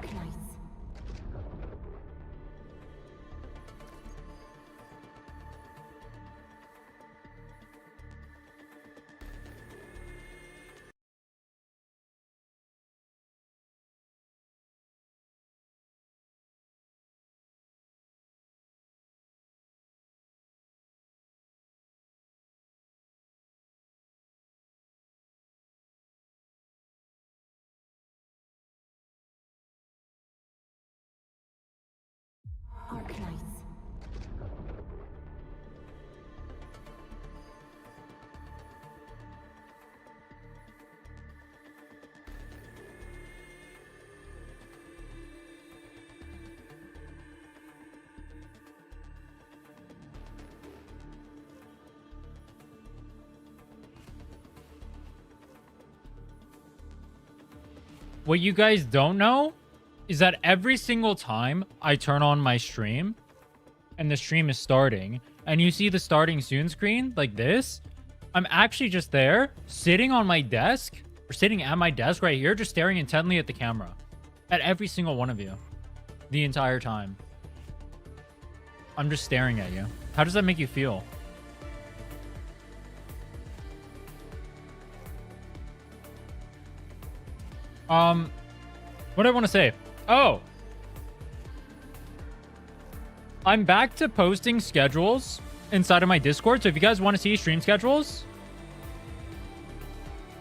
Arknights. Arknights. What you guys don't know is that every single time I turn on my stream and the stream is starting and you see the starting soon screen like this, I'm actually just there sitting on my desk or sitting at my desk right here, just staring intently at the camera at every single one of you the entire time. I'm just staring at you. How does that make you feel? What do I want to say? Oh, I'm back to posting schedules inside of my Discord. So if you guys want to see stream schedules,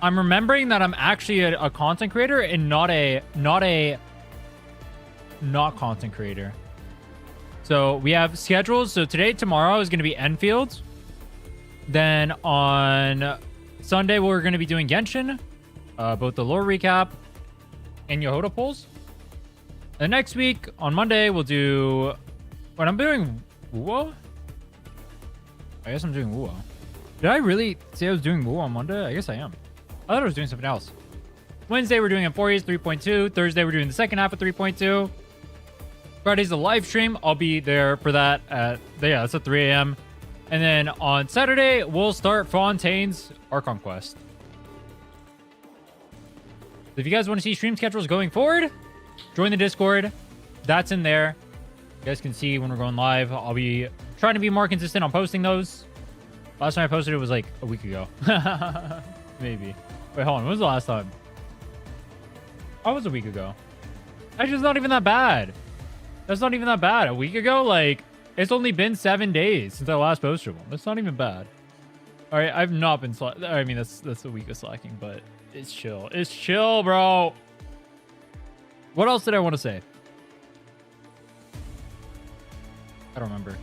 I'm remembering that I'm actually a content creator and not content creator. So we have schedules. So today, tomorrow is going to be Enfield. Then on Sunday, we're going to be doing Genshin, both the lore recap and Yehoda polls. The next week on Monday we'll do what I'm doing. Wuo? I guess I'm doing Wuo. Did I really say I was doing Wuo on Monday? I guess I am. I thought I was doing something else. Wednesday we're doing Emporia's 3.2. Thursday we're doing the second half of 3.2. Friday's the live stream. I'll be there for that at that's at 3 a.m. And then on Saturday we'll start Fontaine's Archon Quest. If you guys want to see stream schedules going forward, join the Discord. That's in there. You guys can see when we're going live. I'll be trying to be more consistent on posting those. Last time I posted it was like a week ago. Maybe. Wait, hold on. When was the last time? Oh, it was a week ago. Actually, it's not even that bad. That's not even that bad. A week ago, like, it's only been 7 days since I last posted one. That's not even bad. All right, I've not been I mean, that's a week of slacking, but it's chill. It's chill, bro. What else did I want to say? I don't remember.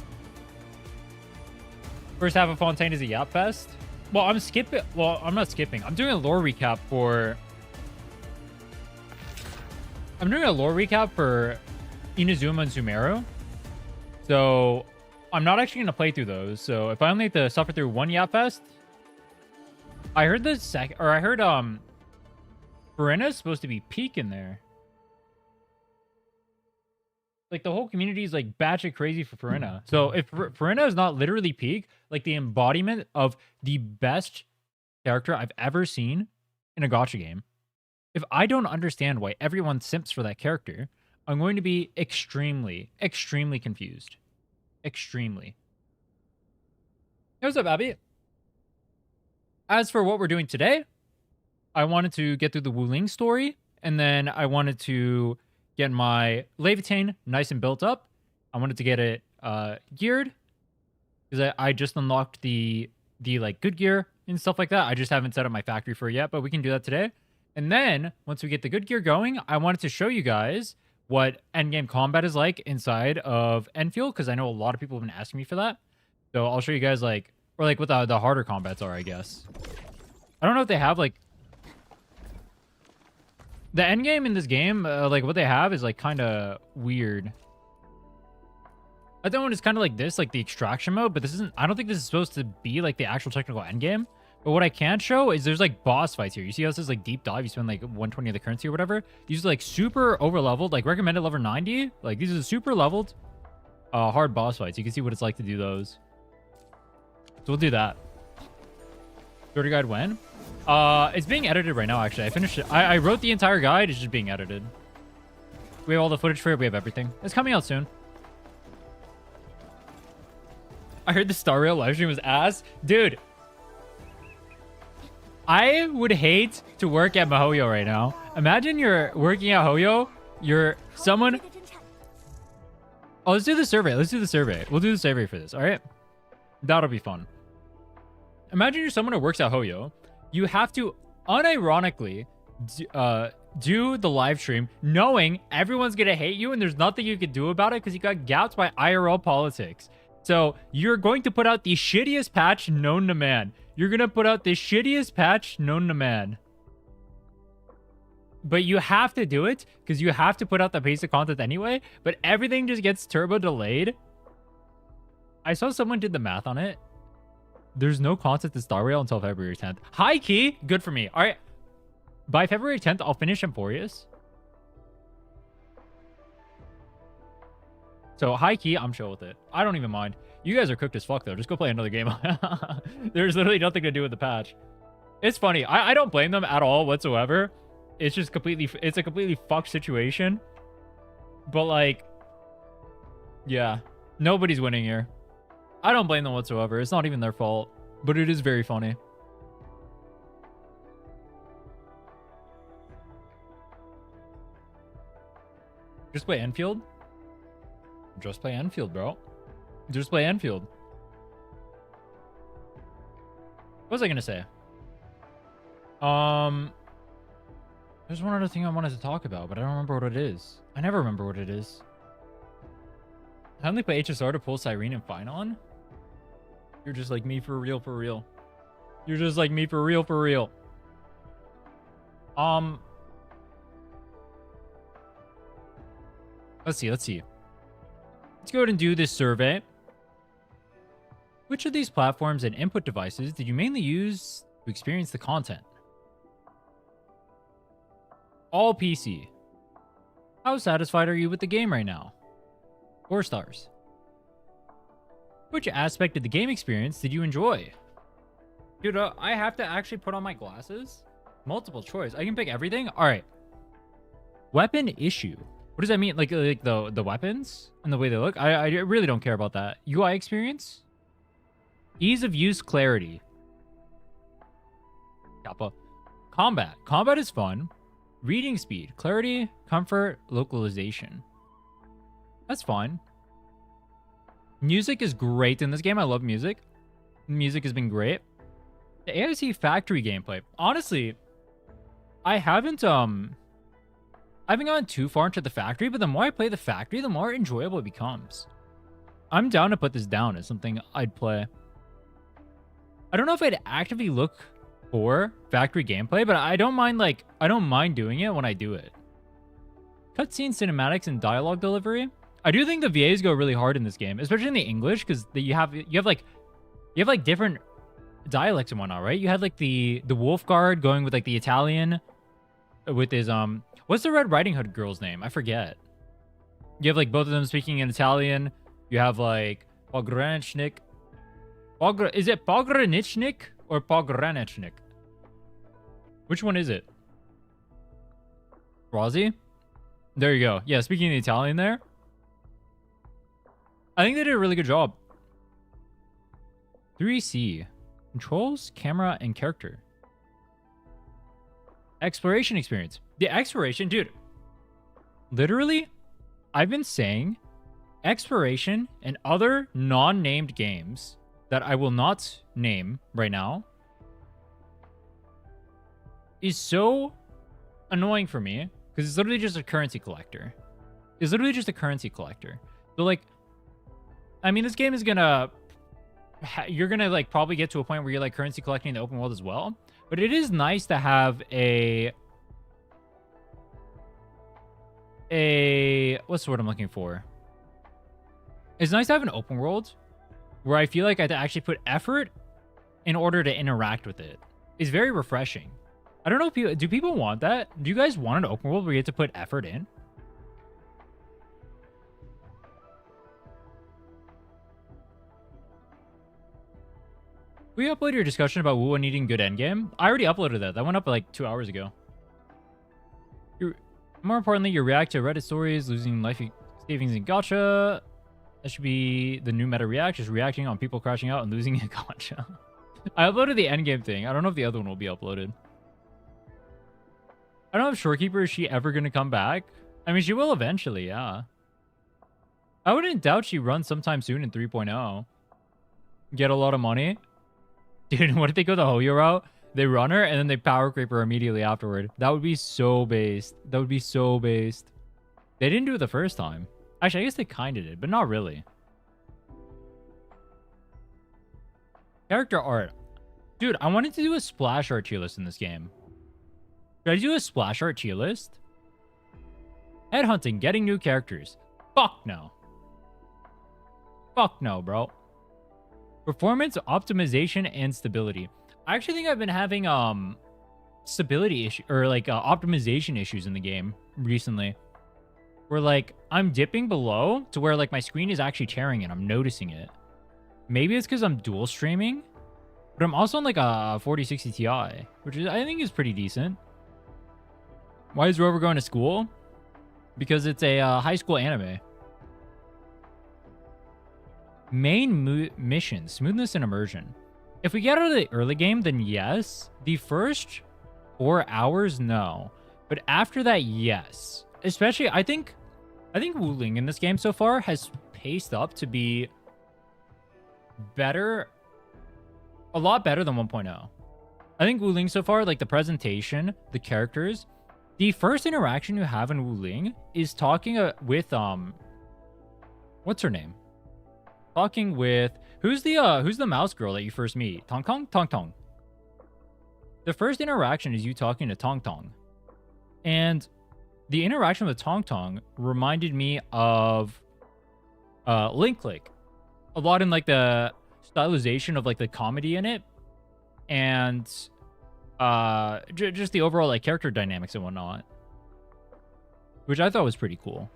First half of Fontaine is a Yap Fest. Well, I'm skipping. Well, I'm not skipping. I'm doing a lore recap for... I'm doing a lore recap for Inazuma and Sumeru. So, I'm not actually going to play through those. So, if I only have to suffer through one Yap Fest... I heard Verena is supposed to be peak in there. Like, the whole community is like batshit crazy for Verena. So if Verena is not literally peak, like the embodiment of the best character I've ever seen in a gacha game, if I don't understand why everyone simps for that character, I'm going to be extremely, extremely confused. Extremely. Hey, what's up, Abby? As for what we're doing today, I wanted to get through the Wuling story, and then I wanted to get my Levitain nice and built up. I wanted to get it geared, because I just unlocked the like good gear and stuff like that. I just haven't set up my factory for it yet, but we can do that today. And then once we get the good gear going, I wanted to show you guys what endgame combat is like inside of Enfield, because I know a lot of people have been asking me for that. So I'll show you guys like, or like what the harder combats are, I guess. I don't know if they have like the end game in this game, like what they have is like kind of weird. I think one is kind of like this, like the extraction mode, but this isn't. I don't think this is supposed to be like the actual technical end game. But what I can show is there's like boss fights here. You see how this is like deep dive? You spend like 120 of the currency or whatever. These are like super over leveled, like recommended level 90. Like these are super leveled, hard boss fights. You can see what it's like to do those. So we'll do that. Story guide when? It's being edited right now, actually. I finished it. I wrote the entire guide. It's just being edited. We have all the footage for it. We have everything. It's coming out soon. I heard the Star Rail live stream was ass. Dude, I would hate to work at MiHoYo right now. Imagine you're working at HoYo. You're someone... Oh, let's do the survey. Let's do the survey. We'll do the survey for this, all right? That'll be fun. Imagine you're someone who works at HoYo. You have to unironically do the live stream knowing everyone's going to hate you and there's nothing you can do about it because you got gapped by IRL politics. So you're going to put out the shittiest patch known to man. You're going to put out the shittiest patch known to man. But you have to do it because you have to put out the basic content anyway. But everything just gets turbo delayed. I saw someone did the math on it. There's no content in Star Rail until February 10th. High key, good for me. All right. By February 10th, I'll finish Emporius. So high key, I'm chill with it. I don't even mind. You guys are cooked as fuck though. Just go play another game. There's literally nothing to do with the patch. It's funny. I don't blame them at all whatsoever. It's just it's a completely fucked situation. But like, yeah, nobody's winning here. I don't blame them whatsoever. It's not even their fault, but it is very funny. Just play Enfield. Just play Enfield, bro. Just play Enfield. What was I gonna say? There's one other thing I wanted to talk about, but I don't remember what it is. I never remember what it is. I only play HSR to pull Cyrene and Finon. You're just like me for real, for real. You're just like me for real, for real. Let's see. Let's go ahead and do this survey. Which of these platforms and input devices did you mainly use to experience the content? All PC. How satisfied are you with the game right now? 4 stars. Which aspect of the game experience did you enjoy? Dude, I have to actually put on my glasses? Multiple choice. I can pick everything? Alright. Weapon issue. What does that mean? Like the weapons and the way they look? I really don't care about that. UI experience? Ease of use, clarity. Kappa. Combat. Combat is fun. Reading speed. Clarity, comfort, localization. That's fine. Music is great in this game. I love music. Music has been great. The AIC factory gameplay. Honestly, I haven't gone too far into the factory, but the more I play the factory, the more enjoyable it becomes. I'm down to put this down as something I'd play. I don't know if I'd actively look for factory gameplay, but I don't mind doing it when I do it. Cutscene cinematics and dialogue delivery. I do think the VAs go really hard in this game, especially in the English, because you have different dialects and whatnot, right? You had like the Wolf Guard going with like the Italian with his what's the Red Riding Hood girl's name? I forget. You have like both of them speaking in Italian. You have like Pogranichnik. Is it Pogranichnik or Pogranichnik? Which one is it? Rozzy? There you go. Yeah, speaking the Italian there. I think they did a really good job. 3C. Controls, camera, and character. Exploration experience. The exploration, dude. Literally, I've been saying exploration and other non-named games that I will not name right now is so annoying for me because it's literally just a currency collector. It's literally just a currency collector. So like, I mean, this game is gonna, you're gonna like probably get to a point where you're like currency collecting in the open world as well. But it is nice to have what's the word I'm looking for? It's nice to have an open world where I feel like I have to actually put effort in order to interact with it. It's very refreshing. I don't know if do people want that? Do you guys want an open world where you have to put effort in? We uploaded your discussion about Wuling needing good endgame. I already uploaded that. That went up like 2 hours ago. More importantly, you react to Reddit stories, losing life savings in Gacha. That should be the new meta react, just reacting on people crashing out and losing a Gacha. I uploaded the endgame thing. I don't know if the other one will be uploaded. I don't know if Shorekeeper, is she ever going to come back? I mean, she will eventually, yeah. I wouldn't doubt she runs sometime soon in 3.0. Get a lot of money. Dude, what if they go the Hoyo route? They run her, and then they power creep her immediately afterward. That would be so based. That would be so based. They didn't do it the first time. Actually, I guess they kind of did, but not really. Character art. Dude, I wanted to do a splash art tier list in this game. Should I do a splash art tier list? Headhunting, getting new characters. Fuck no. Fuck no, bro. Performance, optimization, and stability. I actually think I've been having stability issue or like optimization issues in the game recently. Where like I'm dipping below to where like my screen is actually tearing and I'm noticing it. Maybe it's because I'm dual streaming, but I'm also on like a 4060 Ti, which is I think is pretty decent. Why is Rover going to school? Because it's a high school anime. Main mission, smoothness and immersion. If we get out of the early game, then yes. The first 4 hours, no. But after that, yes. Especially, I think Wuling in this game so far has paced up to be better, a lot better than 1.0. I think Wuling so far, like the presentation, the characters, the first interaction you have in Wuling is talking with what's her name? Talking with who's the mouse girl that you first meet? Tong Tong? Tong Tong. The first interaction is you talking to Tong Tong. And the interaction with Tong Tong reminded me of Link Click. A lot in like the stylization of like the comedy in it. And just the overall like character dynamics and whatnot. Which I thought was pretty cool.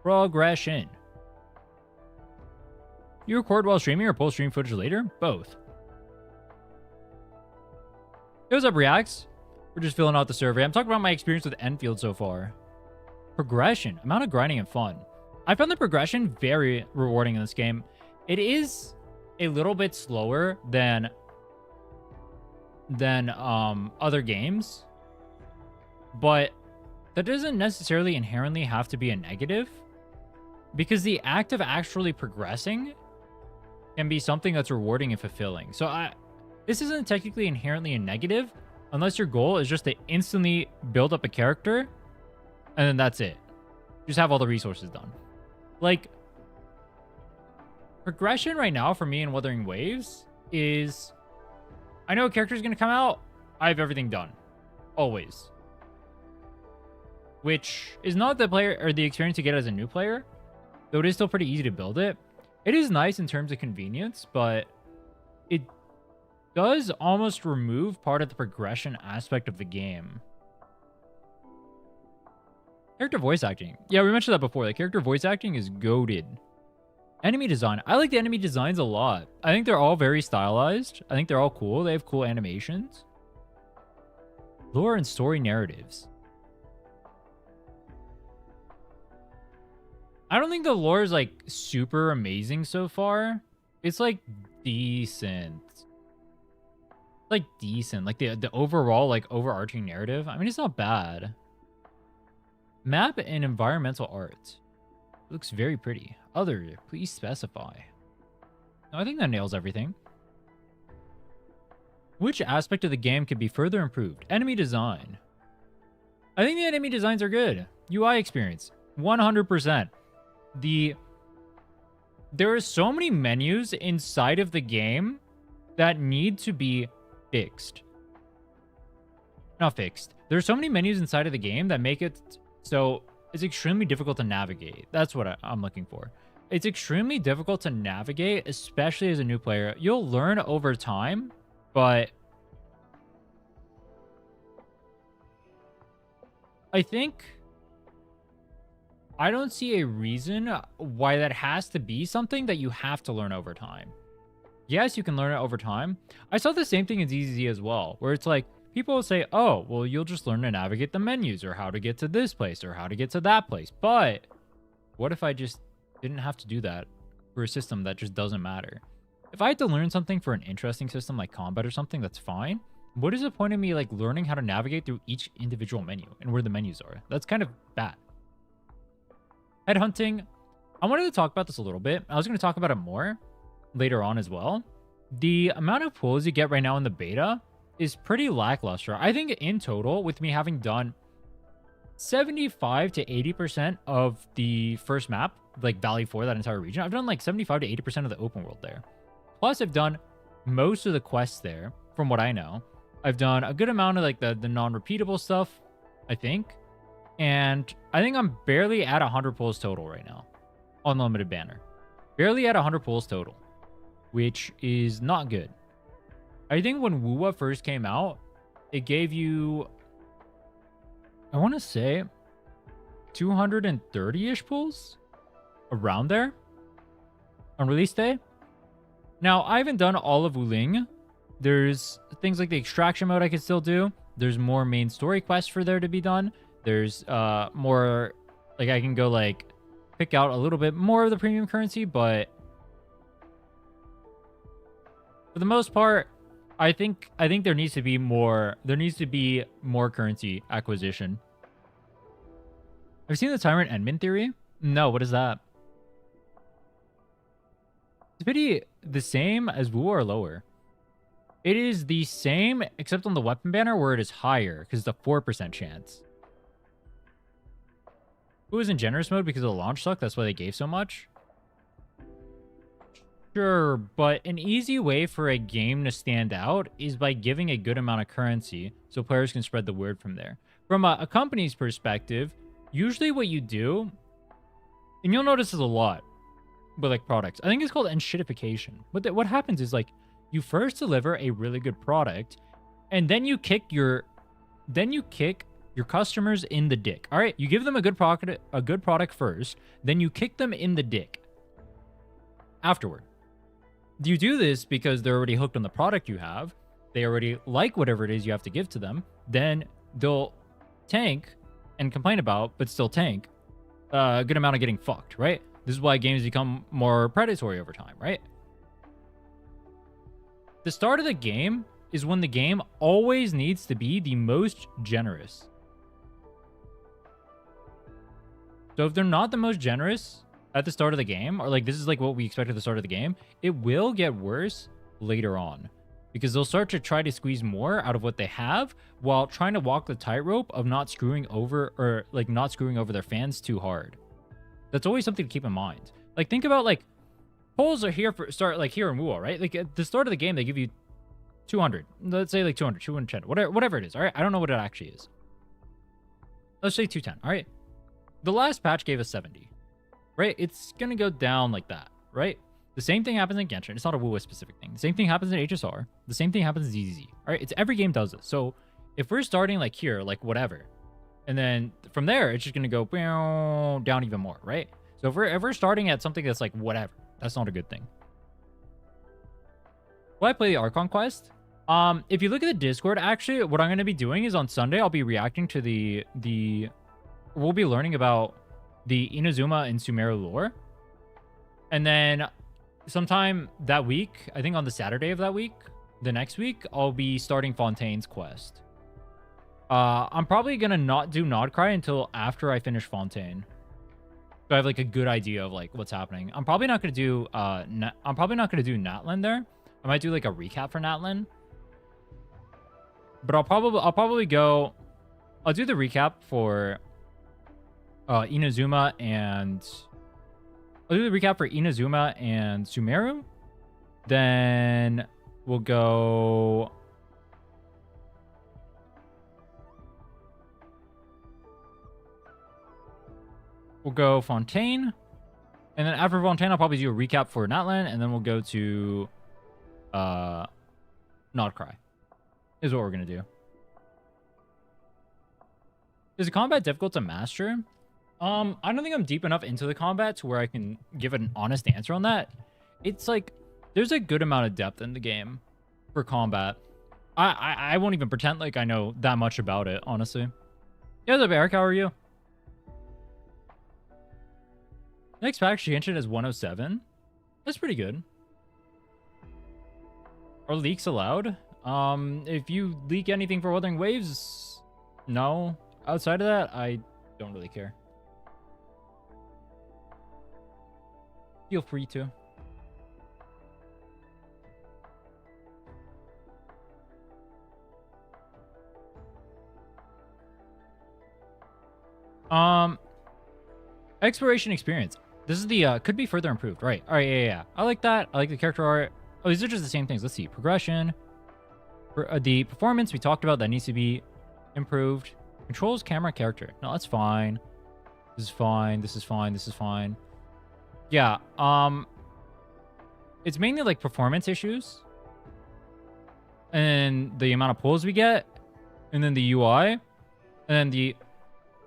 Progression. You record while streaming or pull stream footage later? Both. Hey, what's up, Reacts? We're just filling out the survey. I'm talking about my experience with Enfield so far. Progression. Amount of grinding and fun. I found the progression very rewarding in this game. It is a little bit slower than other games. But that doesn't necessarily inherently have to be a negative. Because the act of actually progressing can be something that's rewarding and fulfilling. So this isn't technically inherently a negative unless your goal is just to instantly build up a character and then that's it. Just have all the resources done. Like, progression right now for me in Wuthering Waves is I know a character is going to come out. I have everything done. Always. Which is not the player or the experience you get as a new player, though it is still pretty easy to build it. It is nice in terms of convenience, but it does almost remove part of the progression aspect of the game. Character voice acting. Yeah, we mentioned that before. The character voice acting is goated. Enemy design. I like the enemy designs a lot. I think they're all very stylized. I think they're all cool. They have cool animations. Lore and story narratives. I don't think the lore is like super amazing so far. It's like decent. Like decent. Like the overall like overarching narrative. I mean, it's not bad. Map and environmental art. Looks very pretty. Other, please specify. No, I think that nails everything. Which aspect of the game could be further improved? Enemy design. I think the enemy designs are good. UI experience. 100%. There are so many menus inside of the game that need to be fixed. Not fixed. There are so many menus inside of the game that make it so it's extremely difficult to navigate. That's what I'm looking for. It's extremely difficult to navigate, especially as a new player. You'll learn over time, but I think I don't see a reason why that has to be something that you have to learn over time. Yes, you can learn it over time. I saw the same thing in ZZZ as well, where it's like, people will say, oh, well, you'll just learn to navigate the menus or how to get to this place or how to get to that place. But what if I just didn't have to do that for a system that just doesn't matter? If I had to learn something for an interesting system like combat or something, that's fine. What is the point of me like learning how to navigate through each individual menu and where the menus are? That's kind of bad. Headhunting. I wanted to talk about this a little bit. I was going to talk about it more later on as well. The amount of pulls you get right now in the beta is pretty lackluster. I think in total, with me having done 75 to 80% of the first map, like Valley 4, that entire region, I've done like 75 to 80% of the open world there. Plus, I've done most of the quests there, from what I know. I've done a good amount of like the non-repeatable stuff, I think. And I think I'm barely at 100 pulls total right now. Unlimited banner. Barely at 100 pulls total, which is not good. I think when Wuwa first came out, it gave you, I want to say, 230-ish pulls? Around there? On release day? Now, I haven't done all of Wuling. There's things like the extraction mode I could still do. There's more main story quests for there to be done. There's more, like I can go like pick out a little bit more of the premium currency, but for the most part, I think there needs to be more currency acquisition. Have you seen the Tyrant Endman theory? No, what is that? It's pretty the same as Wu or lower. It is the same, except on the weapon banner where it is higher, because it's a 4% chance. Wu was in generous mode because of the launch suck, that's why they gave so much. Sure, but an easy way for a game to stand out is by giving a good amount of currency so players can spread the word from there. From a company's perspective, usually what you do, and you'll notice this a lot with like products, I think it's called enshittification. What happens is like you first deliver a really good product and then you kick your customers in the dick. All right, you give them a good product first, then you kick them in the dick afterward. You do this because they're already hooked on the product you have. They already like whatever it is you have to give to them. Then they'll tank and complain about, but still tank a good amount of getting fucked, right? This is why games become more predatory over time, right? The start of the game is when the game always needs to be the most generous. So if they're not the most generous at the start of the game, or like this is like what we expect at the start of the game, it will get worse later on because they'll start to try to squeeze more out of what they have while trying to walk the tightrope of not screwing over or like not screwing over their fans too hard. That's always something to keep in mind. Like think about like polls are here for start like here in Wuo, right? Like at the start of the game, they give you 200. Let's say like 200, 210, whatever it is. All right. I don't know what it actually is. Let's say 210. All right. The last patch gave us 70. Right? It's going to go down like that, right? The same thing happens in Genshin. It's not a WoW specific thing. The same thing happens in HSR. The same thing happens in ZZZ. All right? It's every game does it. So if we're starting like here, like whatever, and then from there, it's just going to go down even more, right? So if we're starting at something that's like whatever, that's not a good thing. Will I play the Archon quest? If you look at the Discord, actually, what I'm going to be doing is on Sunday, I'll be reacting to we'll be learning about the Inazuma and Sumeru lore. And then sometime that week, I think on the Saturday of that week, the next week, I'll be starting Fontaine's quest. I'm probably going to not do Nodcry until after I finish Fontaine. So I have like a good idea of like what's happening. I'm probably not going to do Natlan there. I might do like a recap for Natlan. But I'll probably go, I'll do the recap for Inazuma and I'll do the recap for Inazuma and Sumeru. Then we'll go Fontaine. And then after Fontaine, I'll probably do a recap for Natlan, and then we'll go to Nodcry. Is what we're gonna do. Is the combat difficult to master? I don't think I'm deep enough into the combat to where I can give an honest answer on that. It's like there's a good amount of depth in the game for combat. I won't even pretend like I know that much about it, honestly. Yeah, what's up, Eric? How are you? Next pack, she entered as 107. That's pretty good. Are leaks allowed? If you leak anything for Wuthering Waves, no. Outside of that, I don't really care. Feel free to. Exploration experience. This is the could be further improved, right? All right, yeah. I like that. I like the character art. Oh, these are just the same things. Let's see. Progression. The performance we talked about that needs to be improved. Controls, camera, character. No, that's fine. This is fine. This is fine. This is fine. Yeah. It's mainly like performance issues, and the amount of pulls we get, and then the UI, and then the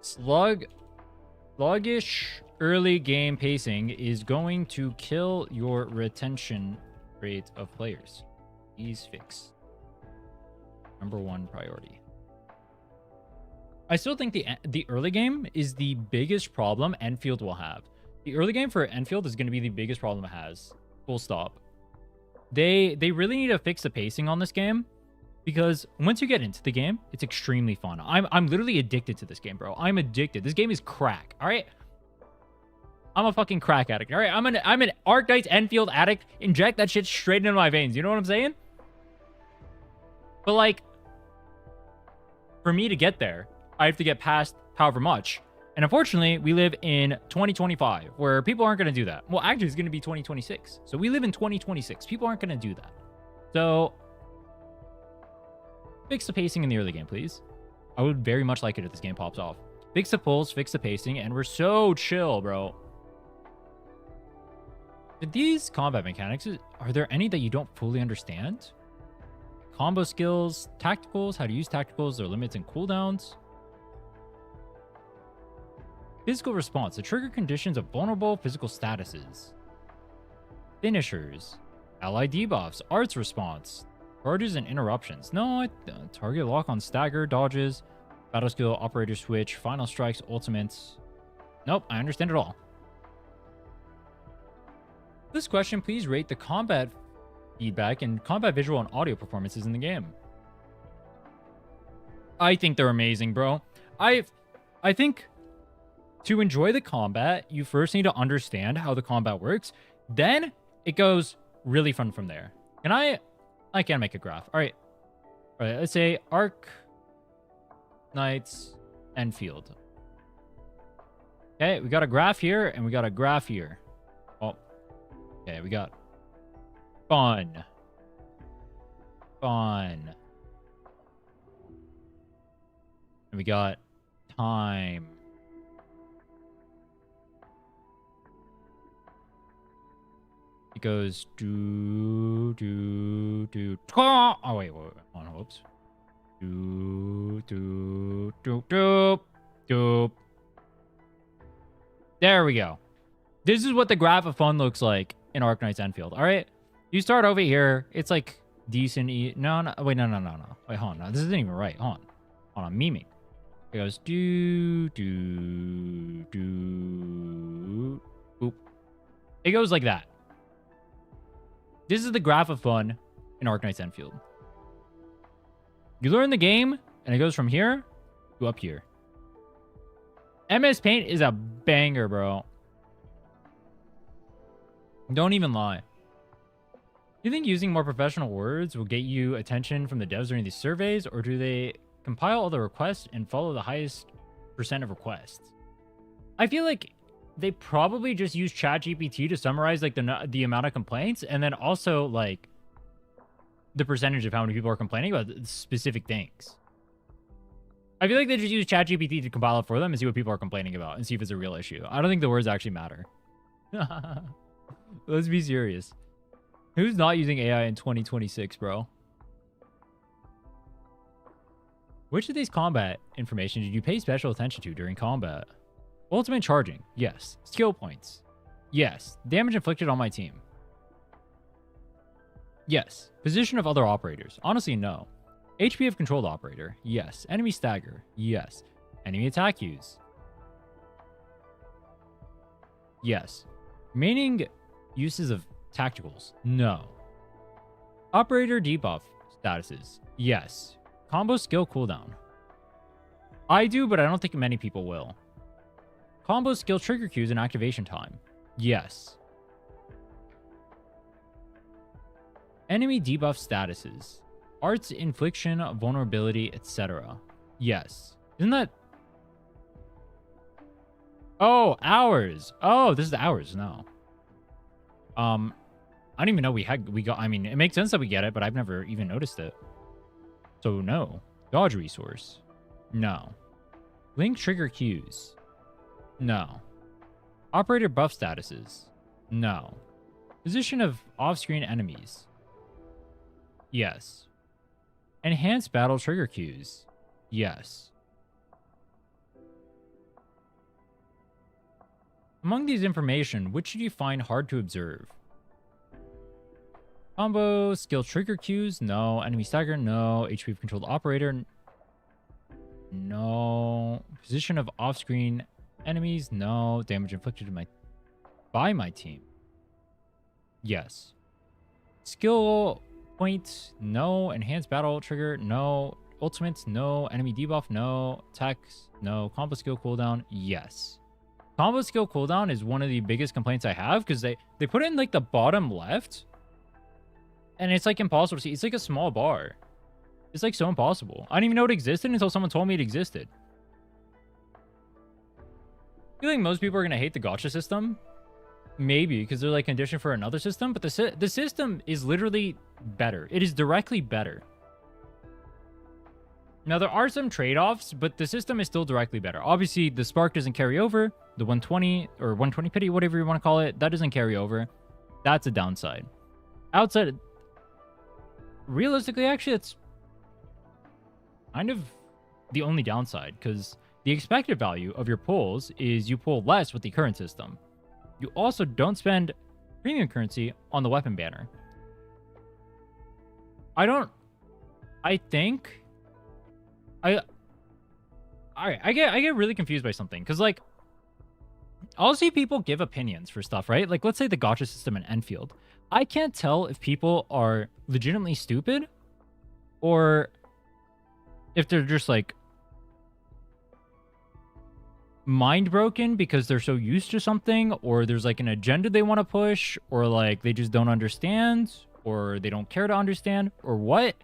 sluggish early game pacing is going to kill your retention rate of players. Please fix. #1 priority. I still think the early game is the biggest problem Enfield will have. The early game for Enfield is going to be the biggest problem it has. Full stop. They really need to fix the pacing on this game, because once you get into the game, it's extremely fun. I'm literally addicted to this game, bro. I'm addicted. This game is crack. All right. I'm a fucking crack addict. All right. I'm an Arknights Enfield addict. Inject that shit straight into my veins. You know what I'm saying? But like, for me to get there, I have to get past however much. And unfortunately, we live in 2025, where people aren't going to do that. Well, actually, it's going to be 2026. So we live in 2026. People aren't going to do that. So fix the pacing in the early game, please. I would very much like it if this game pops off. Fix the pulls, fix the pacing, and we're so chill, bro. Did these combat mechanics, are there any that you don't fully understand? Combo skills, tacticals, how to use tacticals, their limits and cooldowns. Physical response, the trigger conditions of vulnerable physical statuses. Finishers, ally debuffs, arts response, charges and interruptions. No, target lock on stagger, dodges, battle skill, operator switch, final strikes, ultimates. Nope, I understand it all. This question, please rate the combat feedback and combat visual and audio performances in the game. I think they're amazing, bro. I think to enjoy the combat, you first need to understand how the combat works. Then it goes really fun from there. Can I can make a graph. All right, let's say Arknights Enfield. Okay, we got a graph here and we got a graph here. Oh, okay, we got fun. And we got time. It goes do. Oh wait, hold on, whoops. Do. There we go. This is what the graph of fun looks like in Arknights Enfield. All right, you start over here. It's like decent. No. Wait, no. Wait, hold on. No, this isn't even right. Hold on. I'm memeing. It goes do. Boop. It goes like that. This is the graph of fun in Arknights Enfield. You learn the game, and it goes from here to up here. MS Paint is a banger, bro. Don't even lie. Do you think using more professional words will get you attention from the devs during these surveys, or do they compile all the requests and follow the highest % of requests? I feel like they probably just use ChatGPT to summarize like the amount of complaints, and then also like the percentage of how many people are complaining about specific things. I feel like they just use ChatGPT to compile it for them and see what people are complaining about and see if it's a real issue. I don't think the words actually matter. Let's be serious. Who's not using AI in 2026, bro? Which of these combat information did you pay special attention to during combat? Ultimate charging, yes. Skill points, yes. Damage inflicted on my team, yes. Position of other operators, honestly, no. HP of controlled operator. Yes. Enemy stagger. Yes. Enemy attack use. Yes. Remaining uses of tacticals. No. Operator debuff statuses. Yes. Combo skill cooldown. I do, but I don't think many people will. Combo skill trigger cues and activation time. Yes. Enemy debuff statuses. Arts, infliction, vulnerability, etc. Yes. Isn't that... Oh, hours. Oh, this is the hours. No. I don't even know we got... I mean, it makes sense that we get it, but I've never even noticed it. So, no. Dodge resource. No. Link trigger cues. No. Operator buff statuses. No. Position of off-screen enemies. Yes. Enhanced battle trigger cues. Yes. Among these information, which should you find hard to observe? Combo skill trigger cues? No. Enemy stagger? No. HP of controlled operator? No. Position of off-screen enemies? No. Damage inflicted by my team? Yes. Skill point? No. Enhanced battle trigger? No. Ultimates? No. Enemy debuff? No. Attacks? No. Combo skill cooldown? Yes. Combo skill cooldown is one of the biggest complaints I have because they put it in like the bottom left and it's like impossible to see. It's like a small bar. It's like so impossible. I didn't even know it existed until someone told me it existed. I feel like most people are going to hate the gacha system. Maybe because they're like conditioned for another system, but the system is literally better. It is directly better. Now, there are some trade-offs, but the system is still directly better. Obviously, the spark doesn't carry over. The 120 or 120 pity, whatever you want to call it, that doesn't carry over. That's a downside. Outside, realistically, actually, it's kind of the only downside because the expected value of your pulls is you pull less with the current system. You also don't spend premium currency on the weapon banner. I get really confused by something because like I'll see people give opinions for stuff, right? Like let's say the gacha system in Enfield. I can't tell if people are legitimately stupid or if they're just like mind broken because they're so used to something, or there's like an agenda they want to push, or like they just don't understand, or they don't care to understand, or what.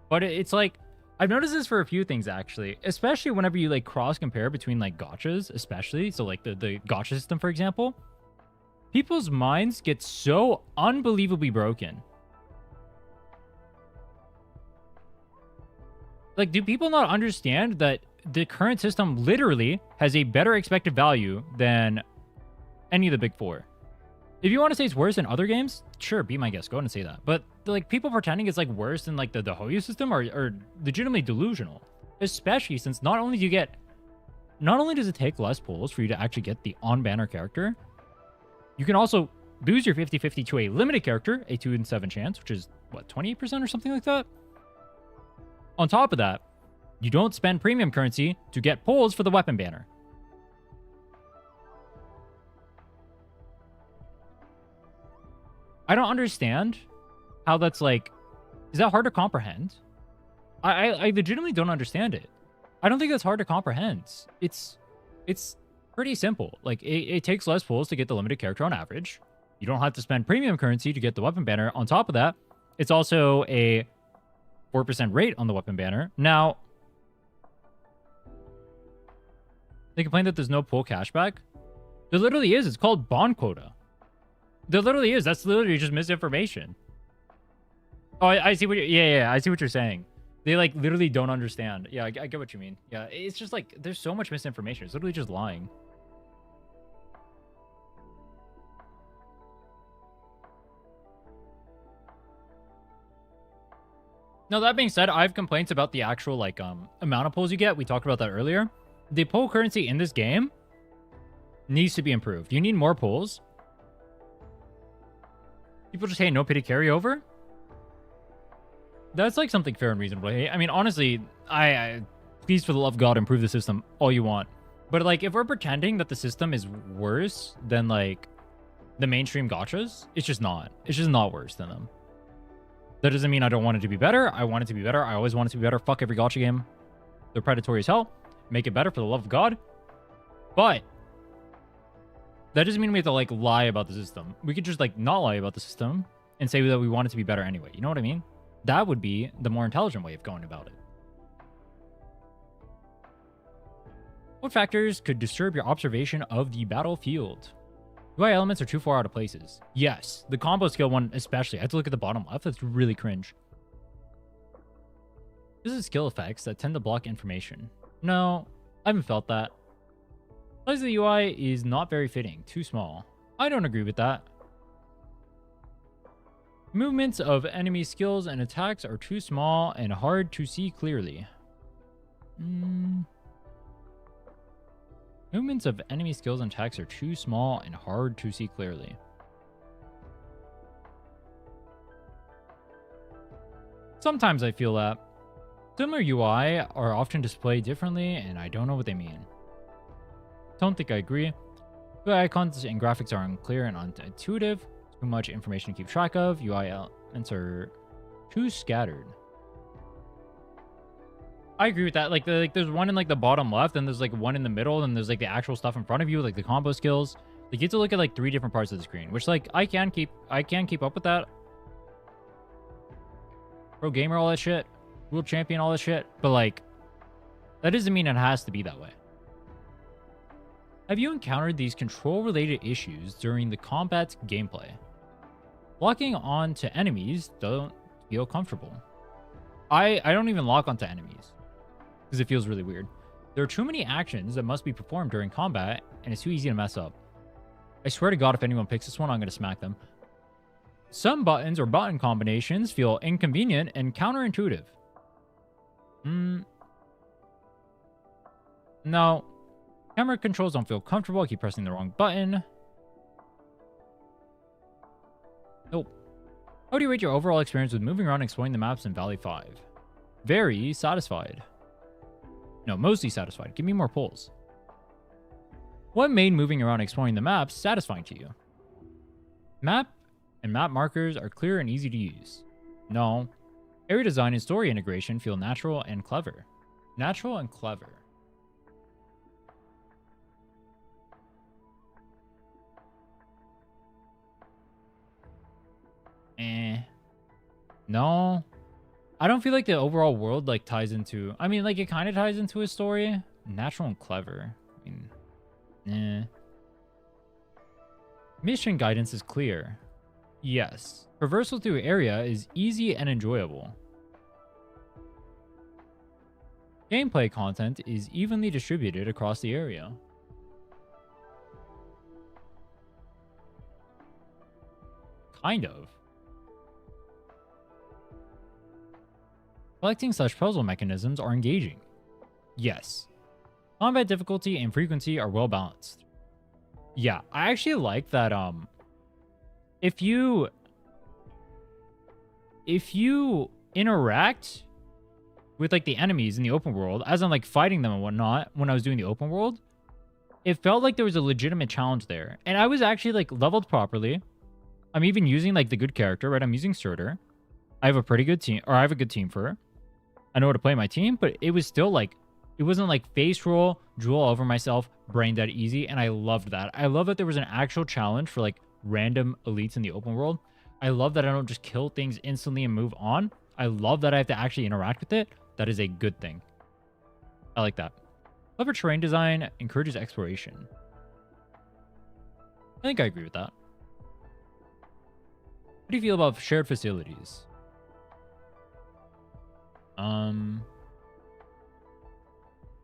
But it's like I've noticed this for a few things actually, especially whenever you like cross compare between like gachas, especially. So like the gacha system, for example, people's minds get so unbelievably broken. Like, do people not understand that the current system literally has a better expected value than any of the big four? If you want to say it's worse than other games, sure, be my guest. Go ahead and say that. But like people pretending it's like worse than like the Hoyu system are legitimately delusional. Especially since not only does it take less pulls for you to actually get the on-banner character, you can also lose your 50-50 to a limited character, a 2 in 7 chance, which is what, 28% or something like that? On top of that, you don't spend premium currency to get pulls for the weapon banner. I don't understand how that's like... Is that hard to comprehend? I legitimately don't understand it. I don't think that's hard to comprehend. It's pretty simple. Like, it takes less pulls to get the limited character on average. You don't have to spend premium currency to get the weapon banner. On top of that, it's also a 4% rate on the weapon banner. Now, they complain that there's no pull cashback. There literally is. It's called bond quota. There literally is. That's literally just misinformation. Oh, I see what you're... Yeah, I see what you're saying. They, like, literally don't understand. Yeah, I get what you mean. Yeah, it's just, like, there's so much misinformation. It's literally just lying. Now, that being said, I have complaints about the actual, like, amount of pulls you get. We talked about that earlier. The pull currency in this game needs to be improved. You need more pulls. People just, hey, no pity carryover. That's like something fair and reasonable. I mean, honestly, I please for the love of God improve the system all you want. But like, if we're pretending that the system is worse than like the mainstream gachas, it's just not. It's just not worse than them. That doesn't mean I don't want it to be better. I want it to be better. I always want it to be better. Fuck every gacha game. They're predatory as hell. Make it better for the love of God. But that doesn't mean we have to like lie about the system. We could just like not lie about the system and say that we want it to be better anyway. You know what I mean? That would be the more intelligent way of going about it. What factors could disturb your observation of the battlefield? UI elements are too far out of places. Yes, the combo skill one especially. I have to look at the bottom left. That's really cringe. This is skill effects that tend to block information. No, I haven't felt that. Size of the UI is not very fitting. Too small. I don't agree with that. Movements of enemy skills and attacks are too small and hard to see clearly. Movements of enemy skills and attacks are too small and hard to see clearly. Sometimes I feel that. Similar UI are often displayed differently, and I don't know what they mean. Don't think I agree. UI icons and graphics are unclear and unintuitive. Too much information to keep track of. UI elements are too scattered. I agree with that. Like, there's one in like the bottom left, and there's like one in the middle, and there's like the actual stuff in front of you, like the combo skills. Like, you have to look at like 3 different parts of the screen, which like I can keep up with that. Pro gamer, all that shit. World champion, all that shit. But like, that doesn't mean it has to be that way. Have you encountered these control-related issues during the combat gameplay? Locking on to enemies don't feel comfortable. I don't even lock onto enemies because it feels really weird. There are too many actions that must be performed during combat, and it's too easy to mess up. I swear to God, if anyone picks this one, I'm going to smack them. Some buttons or button combinations feel inconvenient and counterintuitive. No. Camera controls don't feel comfortable. I keep pressing the wrong button. Nope. How do you rate your overall experience with moving around and exploring the maps in Valley 5? Very satisfied. No, mostly satisfied. Give me more polls. What made moving around and exploring the maps satisfying to you? Map and map markers are clear and easy to use. No. Area design and story integration feel natural and clever. Natural and clever. No. I don't feel like the overall world like ties into... I mean, like, it kind of ties into a story. Natural and clever. I mean, Mission guidance is clear. Yes. Traversal through area is easy and enjoyable. Gameplay content is evenly distributed across the area. Kind of. Collecting such puzzle mechanisms are engaging. Yes. Combat difficulty and frequency are well balanced. Yeah, I actually like that if you interact with like the enemies in the open world, as I'm like fighting them and whatnot when I was doing the open world, it felt like there was a legitimate challenge there. And I was actually like leveled properly. I'm even using like the good character, right? I'm using Surtr. I have a pretty good team, or I have a good team for her. I know how to play my team, but it was still like, it wasn't like face roll, drool over myself, brain dead easy, and I loved that. I love that there was an actual challenge for like random elites in the open world. I love that I don't just kill things instantly and move on. I love that I have to actually interact with it. That is a good thing. I like that. Clever terrain design encourages exploration. I think I agree with that. How do you feel about shared facilities? I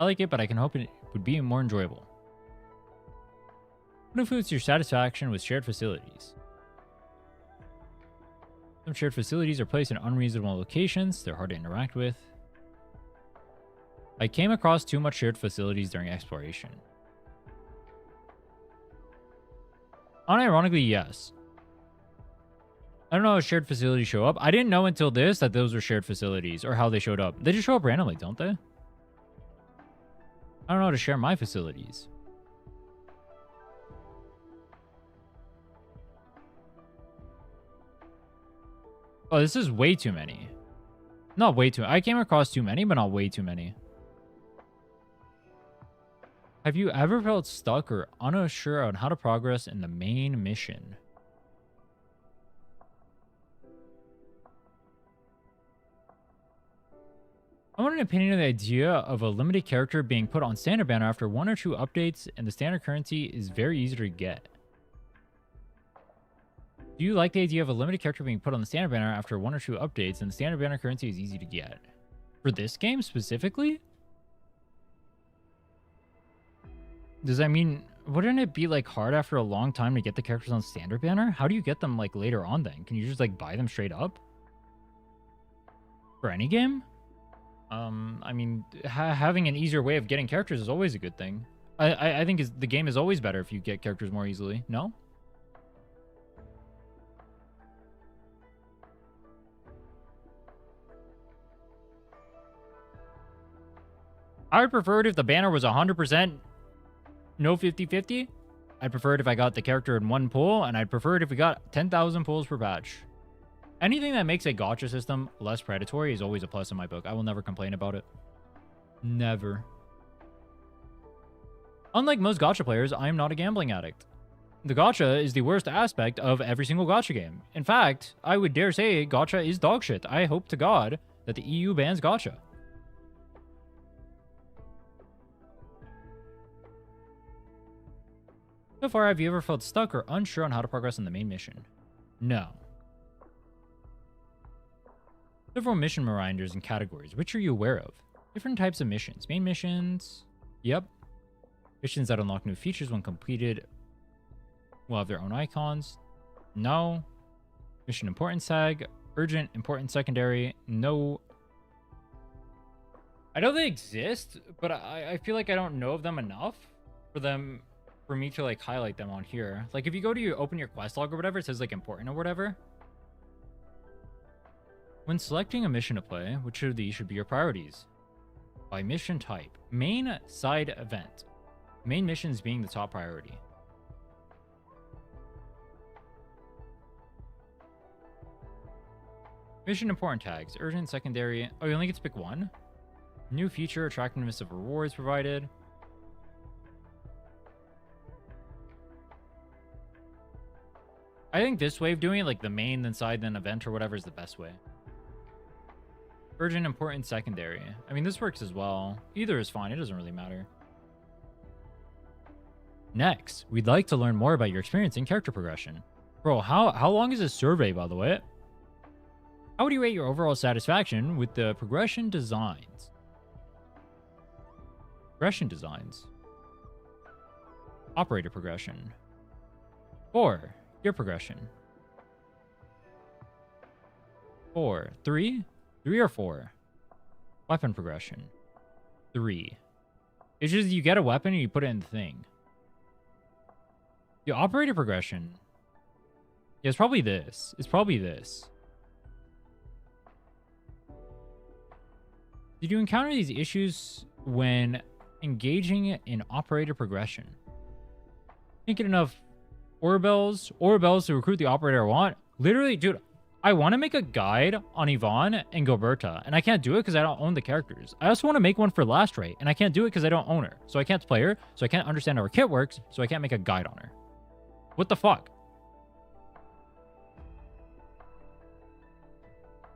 like it, but I can hope it would be more enjoyable. What influences your satisfaction with shared facilities? Some shared facilities are placed in unreasonable locations. They're hard to interact with. I came across too much shared facilities during exploration. Unironically, yes. I don't know how shared facilities show up. I didn't know until this that those were shared facilities or how they showed up. They just show up randomly, don't they? I don't know how to share my facilities. Oh, this is way too many. Not way too. I came across too many, but not way too many. Have you ever felt stuck or unsure on how to progress in the main mission? I want an opinion on the idea of a limited character being put on standard banner after 1 or 2 updates, and the standard currency is very easy to get. Do you like the idea of a limited character being put on the standard banner after 1 or 2 updates, and the standard banner currency is easy to get? For this game specifically? Does that mean, wouldn't it be like hard after a long time to get the characters on standard banner? How do you get them like later on then? Can you just like buy them straight up? For any game? I mean, having an easier way of getting characters is always a good thing. I think the game is always better if you get characters more easily. No? I would prefer it if the banner was 100% no 50-50. I'd prefer it if I got the character in 1 pull, and I'd prefer it if we got 10,000 pulls per patch. Anything that makes a gacha system less predatory is always a plus in my book. I will never complain about it. Never. Unlike most gacha players, I am not a gambling addict. The gacha is the worst aspect of every single gacha game. In fact, I would dare say gacha is dog shit. I hope to God that the EU bans gacha. So far, have you ever felt stuck or unsure on how to progress in the main mission? No. Several mission reminders and categories. Which are you aware of? Different types of missions. Main missions. Yep. Missions that unlock new features when completed will have their own icons. No. Mission importance tag. Urgent, important, secondary. No. I know they exist, but I feel like I don't know of them enough for me to like highlight them on here. Like if you go to open your quest log or whatever, it says like important or whatever. When selecting a mission to play, which of these should be your priorities? By mission type. Main, side, event. Main missions being the top priority. Mission important tags. Urgent, secondary. Oh, you only get to pick one? New feature, attractiveness of rewards provided. I think this way of doing it, like the main, then side, then event or whatever, is the best way. Urgent, important, secondary. I mean, this works as well. Either is fine. It doesn't really matter. Next, we'd like to learn more about your experience in character progression. Bro, how long is this survey, by the way? How would you rate your overall satisfaction with the progression designs? Progression designs. Operator progression. 4. Gear progression. 4. 3? 3 or 4? Weapon progression. 3. It's just you get a weapon and you put it in the thing. The operator progression. Yeah, it's probably this. It's probably this. Did you encounter these issues when engaging in operator progression? Thinking enough Orbells to recruit the operator I want. Literally, dude, I want to make a guide on Yvonne and Gilberta, and I can't do it because I don't own the characters. I also want to make one for Last Rate, and I can't do it because I don't own her. So I can't play her, so I can't understand how her kit works, so I can't make a guide on her. What the fuck?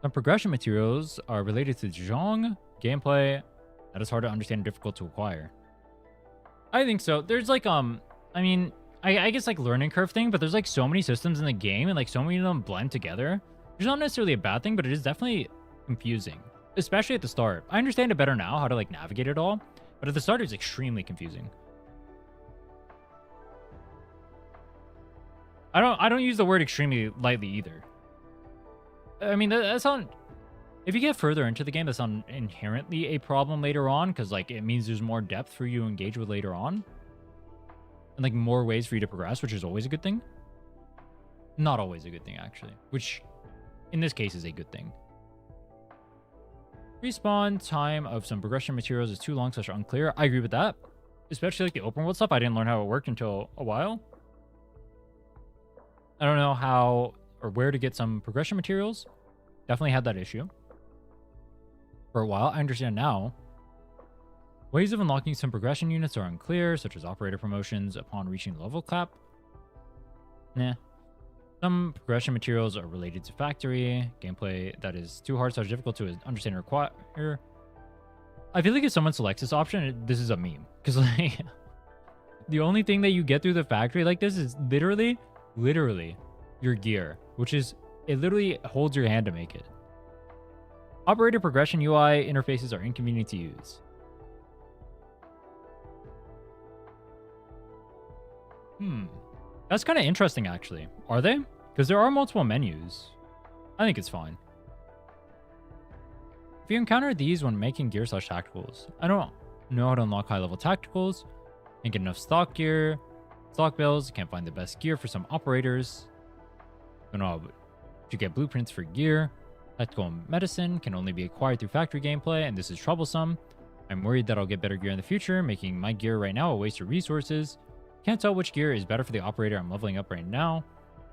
Some progression materials are related to Zhong gameplay that is hard to understand and difficult to acquire. I think so. There's like, I mean, I guess like learning curve thing, but there's like so many systems in the game and like so many of them blend together. It's not necessarily a bad thing, but it is definitely confusing, especially at the start. I understand it better now, how to like navigate it all, but at the start it's extremely confusing. I don't use the word extremely lightly either. I mean, that's not... If you get further into the game, that's not inherently a problem later on, because like it means there's more depth for you to engage with later on. And like more ways for you to progress, which is always a good thing. Not always a good thing, actually. Which, in this case, is a good thing. Respawn time of some progression materials is too long / unclear. I agree with that. Especially like the open world stuff. I didn't learn how it worked until a while. I don't know how or where to get some progression materials. Definitely had that issue for a while. I understand now. Ways of unlocking some progression units are unclear, such as operator promotions upon reaching level cap. Nah. Some progression materials are related to factory gameplay that is too hard / difficult to understand and require. I feel like if someone selects this option, this is a meme. Because like the only thing that you get through the factory like this is literally your gear, which is it literally holds your hand to make it. Operator progression UI interfaces are inconvenient to use. That's kind of interesting, actually. Are they? Because there are multiple menus. I think it's fine. If you encounter these when making gear / tacticals, I don't know how to unlock high-level tacticals, can't get enough stock gear, stock bills, can't find the best gear for some operators, don't know how to get blueprints for gear, tactical medicine can only be acquired through factory gameplay, and this is troublesome. I'm worried that I'll get better gear in the future, making my gear right now a waste of resources. Can't tell which gear is better for the operator I'm leveling up right now.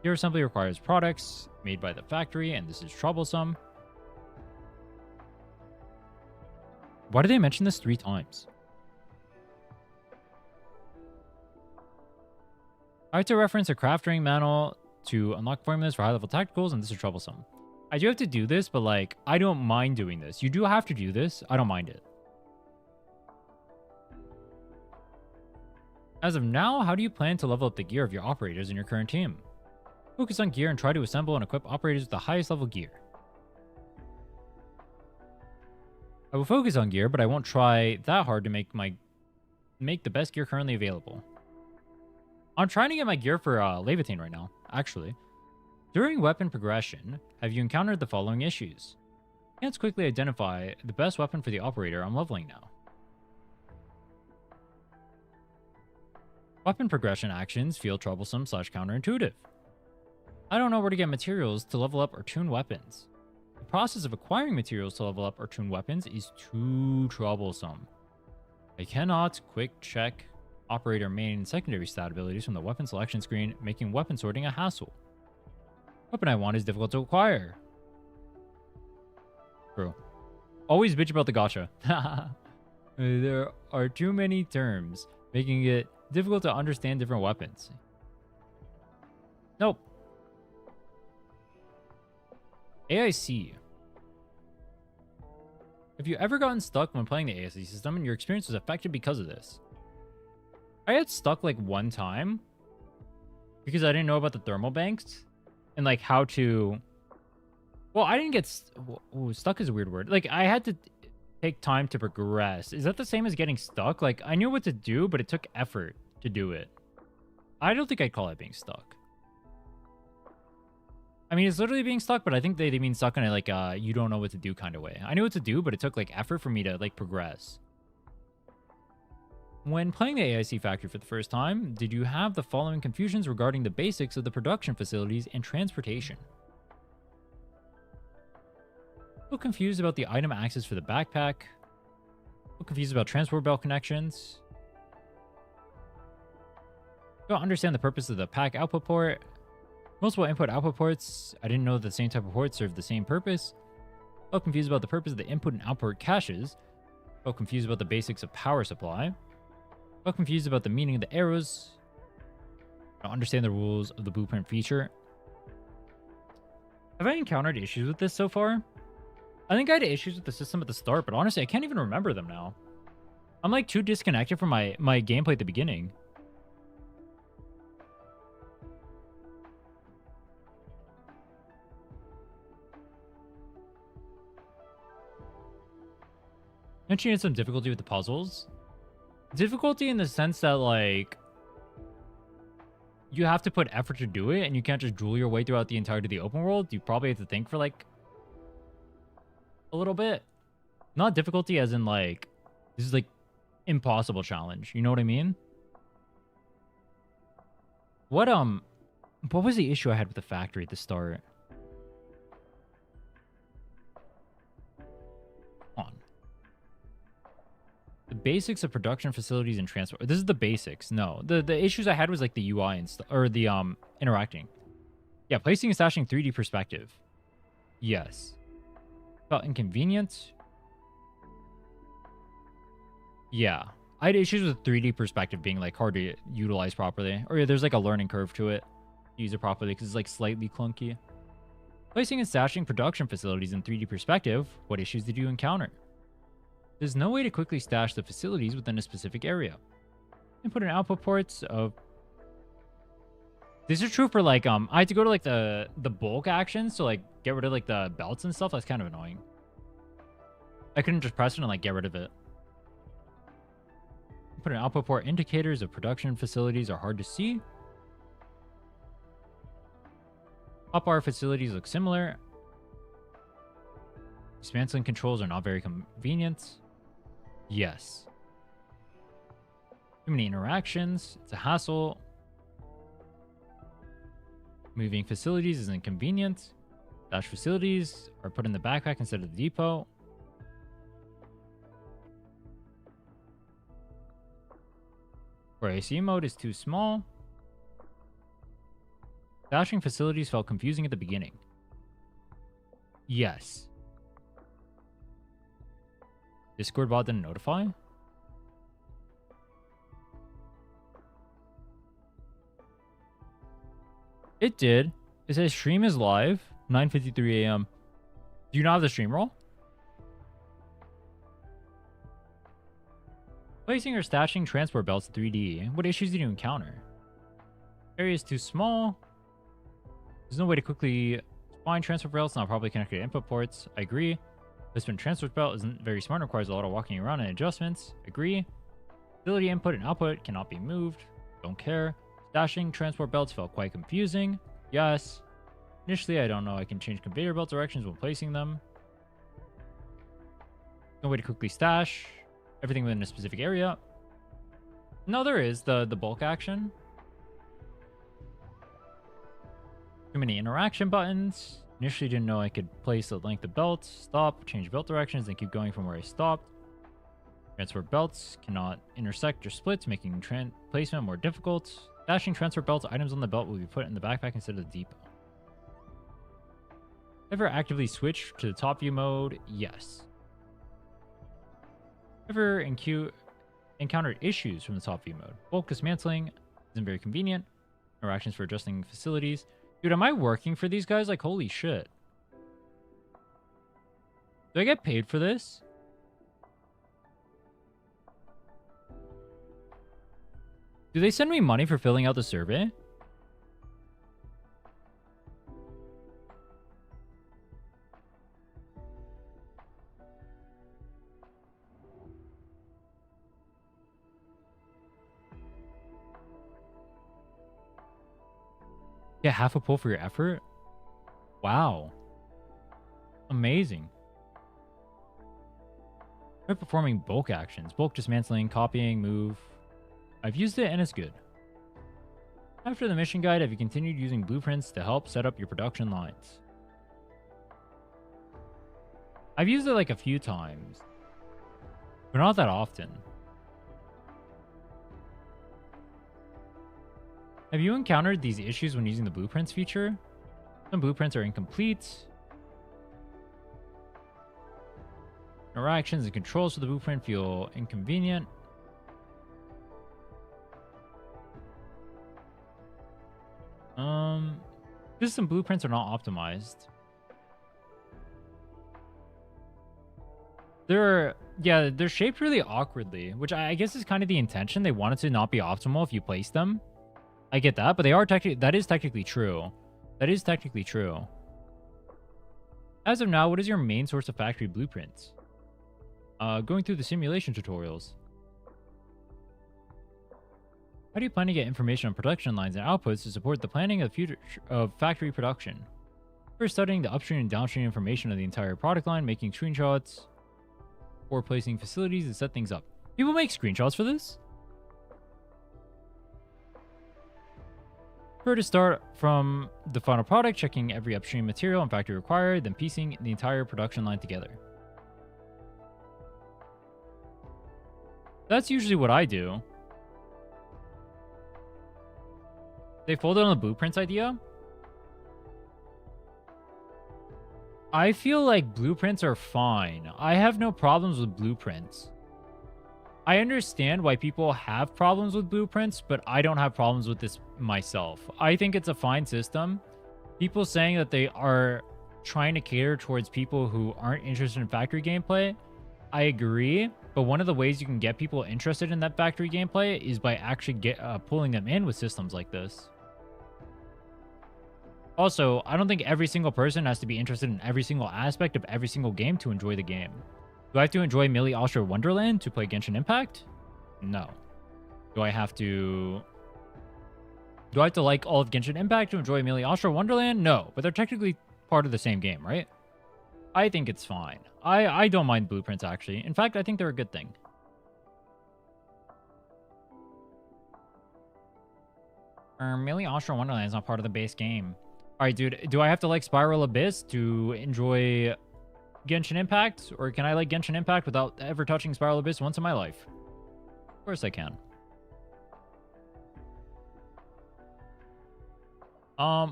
Gear assembly requires products made by the factory, and this is troublesome. Why did they mention this 3 times? I have to reference a crafting manual to unlock formulas for high-level tacticals, and this is troublesome. I do have to do this, but like, I don't mind doing this. You do have to do this. I don't mind it. As of now, how do you plan to level up the gear of your operators in your current team? Focus on gear and try to assemble and equip operators with the highest level gear. I will focus on gear, but I won't try that hard to make the best gear currently available. I'm trying to get my gear for Leviathan right now, actually. During weapon progression, have you encountered the following issues? Can't quickly identify the best weapon for the operator I'm leveling now. Weapon progression actions feel troublesome / counterintuitive. I don't know where to get materials to level up or tune weapons. The process of acquiring materials to level up or tune weapons is too troublesome. I cannot quick check operator main and secondary stat abilities from the weapon selection screen, making weapon sorting a hassle. Weapon I want is difficult to acquire. Bro. Always bitch about the gacha. There are too many terms, making it difficult to understand different weapons. Nope. AIC. Have you ever gotten stuck when playing the AIC system and your experience was affected because of this? I had stuck like one time because I didn't know about the thermal banks and like how to... Well, I didn't get... stuck is a weird word. Like I had to take time to progress. Is that the same as getting stuck? Like I knew what to do, but it took effort to do it. I don't think I'd call it being stuck. I mean, it's literally being stuck, but I think they mean stuck in a like you don't know what to do kind of way. I knew what to do, but it took like effort for me to like progress. When playing the AIC factory for the first time, did you have the following confusions regarding the basics of the production facilities and transportation? Feel confused about the item access for the backpack. Feel confused about transport belt connections. Don't understand the purpose of the pack output port. Multiple input-output ports. I didn't know the same type of port served the same purpose. Felt confused about the purpose of the input and output caches. Felt confused about the basics of power supply. Felt confused about the meaning of the arrows. Don't understand the rules of the blueprint feature. Have I encountered issues with this so far? I think I had issues with the system at the start, but honestly, I can't even remember them now. I'm like too disconnected from my gameplay at the beginning. Mentioning some difficulty with the puzzles. Difficulty in the sense that, like, you have to put effort to do it, and you can't just drool your way throughout the entirety of the open world. You probably have to think for, like, a little bit. Not difficulty as in, like, this is, like, impossible challenge. You know what I mean? What What was the issue I had with the factory at the start? On. The basics of production facilities and transport. This is the basics. No. The issues I had was like the UI and stuff, or the interacting. Yeah, placing and stashing 3D perspective. Yes. Felt inconvenient. Yeah. I had issues with 3D perspective being like hard to utilize properly. Or yeah, there's like a learning curve to it. Use it properly because it's like slightly clunky. Placing and stashing production facilities in 3D perspective, what issues did you encounter? There's no way to quickly stash the facilities within a specific area. Input and output ports of... These are true for like, I had to go to like the bulk actions to like get rid of like the belts and stuff. That's kind of annoying. I couldn't just press it and like get rid of it. Input and output port indicators of production facilities are hard to see. Hotbar facilities look similar. Dismantling controls are not very convenient. Yes. Too many interactions. It's a hassle. Moving facilities is inconvenient. Dash facilities are put in the backpack instead of the depot. For AC mode is too small. Dashing facilities felt confusing at the beginning. Yes. Discord bot didn't notify? It did. It says stream is live, 9:53 a.m. Do you not have the stream roll? Placing or stashing transport belts 3D. What issues did you encounter? Area is too small. There's no way to quickly find transport belts, not properly connected to input ports. I agree. Placement transport belt isn't very smart, requires a lot of walking around and adjustments. Agree. Facility input and output cannot be moved. Don't care. Stashing transport belts felt quite confusing. Yes. Initially, I don't know. I can change conveyor belt directions when placing them. No way to quickly stash everything within a specific area. No, there is the bulk action. Too many interaction buttons. Initially didn't know I could place the length of belts, stop, change belt directions, and keep going from where I stopped. Transfer belts cannot intersect or split, making placement more difficult. Dashing transfer belts, items on the belt will be put in the backpack instead of the depot. Ever actively switch to the top view mode? Yes. Ever encountered issues from the top view mode? Bulk dismantling isn't very convenient. Interactions for adjusting facilities. Dude, am I working for these guys? Like, holy shit. Do I get paid for this? Do they send me money for filling out the survey? Get half a pull for your effort? Wow. Amazing. Try performing bulk actions. Bulk dismantling, copying, move. I've used it and it's good. After the mission guide, have you continued using blueprints to help set up your production lines? I've used it like a few times, but not that often. Have you encountered these issues when using the blueprints feature? Some blueprints are incomplete. Interactions and controls for the blueprint feel inconvenient. Just some blueprints are not optimized. They're shaped really awkwardly, which I guess is kind of the intention. They want it to not be optimal if you place them. I get that, but that is technically true. That is technically true. As of now, what is your main source of factory blueprints? Going through the simulation tutorials. How do you plan to get information on production lines and outputs to support the planning of future of factory production? First, studying the upstream and downstream information of the entire product line, making screenshots, or placing facilities to set things up. People make screenshots for this? Prefer to start from the final product, checking every upstream material and factory required, then piecing the entire production line together. That's usually what I do. They folded on the blueprints idea. I feel like blueprints are fine. I have no problems with blueprints. I understand why people have problems with blueprints, but I don't have problems with this myself. I think it's a fine system. People saying that they are trying to cater towards people who aren't interested in factory gameplay, I agree. But one of the ways you can get people interested in that factory gameplay is by actually pulling them in with systems like this. Also, I don't think every single person has to be interested in every single aspect of every single game to enjoy the game. Do I have to enjoy Millie Austria Wonderland to play Genshin Impact? No. Do I have to like all of Genshin Impact to enjoy Millie Austria Wonderland? No, but they're technically part of the same game, right? I think it's fine. I don't mind blueprints, actually. In fact, I think they're a good thing. Millie Austria Wonderland is not part of the base game. All right, dude. Do I have to like Spiral Abyss to enjoy Genshin Impact? Or can I like Genshin Impact without ever touching Spiral Abyss once in my life? Of course I can.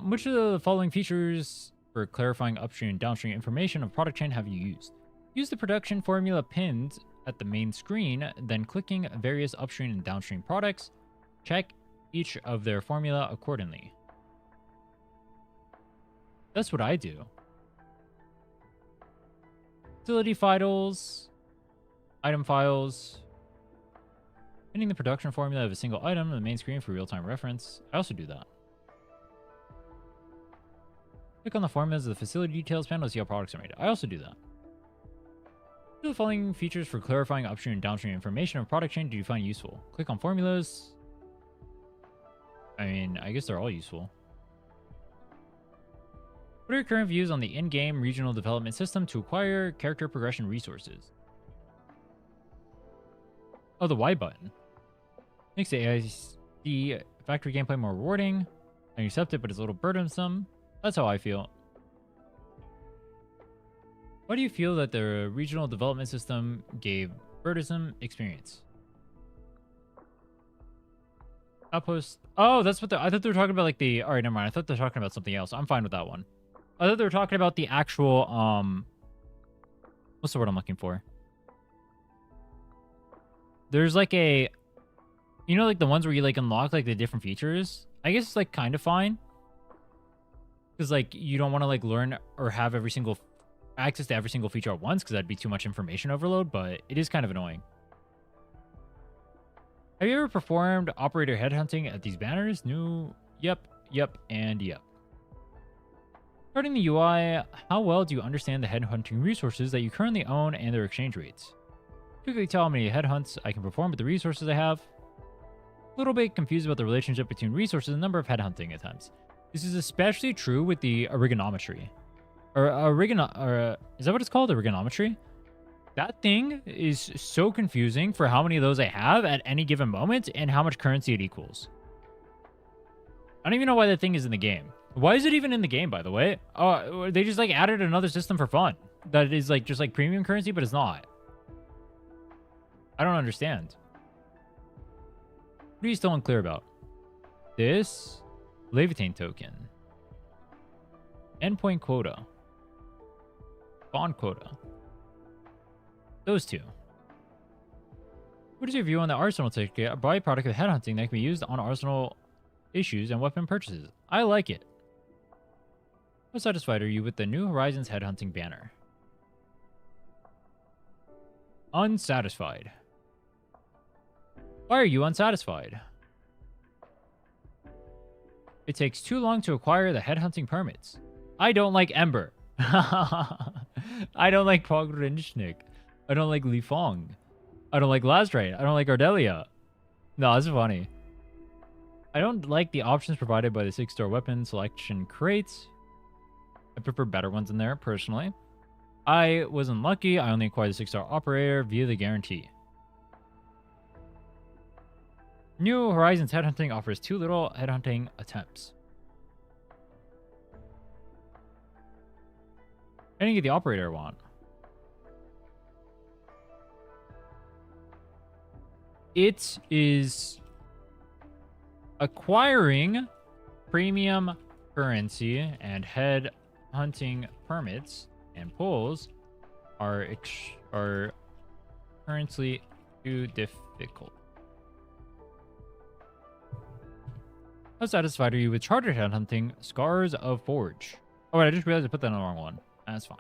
Which of the following features for clarifying upstream and downstream information of product chain have you used? Use the production formula pinned at the main screen, then clicking various upstream and downstream products. Check each of their formula accordingly. That's what I do. Facility files, item files, pinning the production formula of a single item on the main screen for real-time reference. I also do that. Click on the formulas of the facility details panel to see how products are made. I also do that. Do the following features for clarifying upstream and downstream information of product chain do you find useful? Click on formulas. I mean, I guess they're all useful. What are your current views on the in-game regional development system to acquire character progression resources? Oh, the Y button. Makes the AIC factory gameplay more rewarding. I accept it, but it's a little burdensome. That's how I feel. Why do you feel that the regional development system gave burdensome experience? Outpost. Oh, that's what I thought they were talking about, like the... All right, never mind. I thought they were talking about something else. I'm fine with that one. I thought they were talking about the actual, what's the word I'm looking for? There's like a... You know, like the ones where you like unlock like the different features? I guess it's like kind of fine. Because like you don't want to like learn or have every single access to every single feature at once because that'd be too much information overload, but it is kind of annoying. Have you ever performed operator headhunting at these banners? No. Yep, and yep. Regarding the UI, how well do you understand the headhunting resources that you currently own and their exchange rates? Quickly tell how many headhunts I can perform with the resources I have. A little bit confused about the relationship between resources and the number of headhunting attempts. This is especially true with the origonometry. Is that what it's called? Origonometry? That thing is so confusing for how many of those I have at any given moment and how much currency it equals. I don't even know why that thing is in the game. Why is it even in the game, by the way? Oh, they just like added another system for fun. That is like just like premium currency, but it's not. I don't understand. What are you still unclear about? This Levitain token. Endpoint quota. Bond quota. Those two. What is your view on the Arsenal ticket, a byproduct of headhunting that can be used on Arsenal issues and weapon purchases? I like it. How satisfied are you with the New Horizons headhunting banner? Unsatisfied. Why are you unsatisfied? It takes too long to acquire the headhunting permits. I don't like Ember. I don't like Pogrinchnik. I don't like Li Fong. I don't like Lazrate. I don't like Ardelia. No, that's funny. I don't like the options provided by the 6-star weapon selection crates. I prefer better ones in there, personally. I was unlucky. I only acquired the 6-star operator via the guarantee. New Horizons headhunting offers 2 little headhunting attempts. I didn't get the operator I want. It is acquiring premium currency and head hunting permits and pulls are currently too difficult. How satisfied are you with charter head hunting Scars of Forge? Oh, wait, I just realized I put that on the wrong one. That's fine.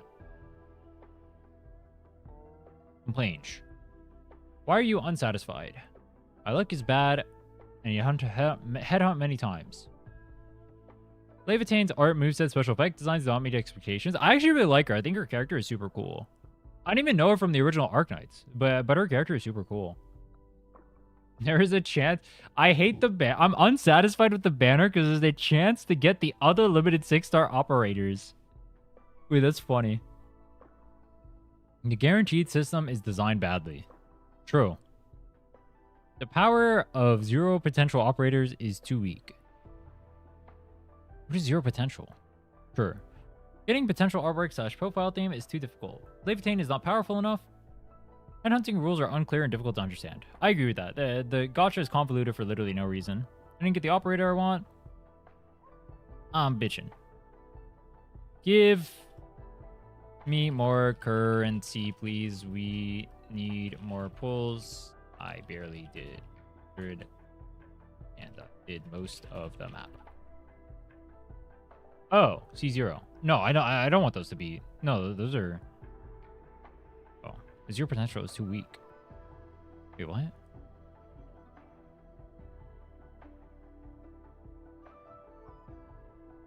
Complaints. Why are you unsatisfied? My luck is bad, and you headhunt many times. Levitane's art, moveset, special effect designs do not meet expectations. I actually really like her. I think her character is super cool. I didn't even know her from the original Arknights, but her character is super cool. There is a chance. I hate the ban. I'm unsatisfied with the banner because there's a chance to get the other limited 6-star operators. Wait, that's funny. The guaranteed system is designed badly. True. The power of 0 potential operators is too weak. What is 0 potential? Sure. Getting potential artwork / profile theme is too difficult. Levitane is not powerful enough. Headhunting rules are unclear and difficult to understand. I agree with that. The gacha is convoluted for literally no reason. I didn't get the operator I want. I'm bitching. Give me more currency, please. We need more pulls. I barely did. And I did most of the map. Oh, C0. No, I don't want those to be. No, those are. Oh, your potential is too weak. Wait, what?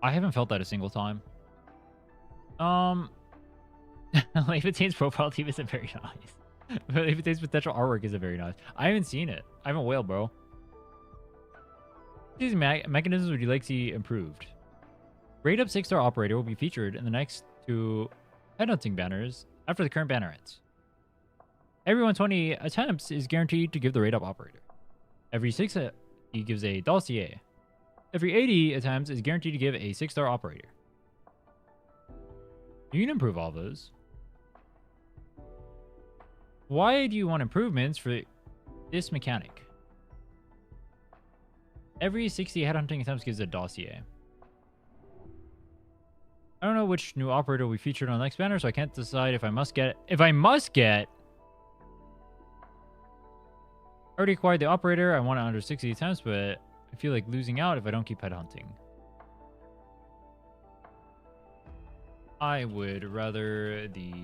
I haven't felt that a single time. Levitane's profile team isn't very nice. Levitane's potential artwork isn't very nice. I haven't seen it. I haven't whaled, bro. These mechanisms would you like to see improved? Grade up 6-star operator will be featured in the next 2 headhunting banners after the current banner ends. Every 120 attempts is guaranteed to give the rate up operator. Every 6 he gives a dossier. Every 80 attempts is guaranteed to give a 6-star operator. You can improve all those. Why do you want improvements for this mechanic? Every 60 headhunting attempts gives a dossier. I don't know which new operator will be featured on the next banner, so I can't decide if I must get. I already acquired the operator. I want it under 60 attempts, but I feel like losing out if I don't keep headhunting. I would rather the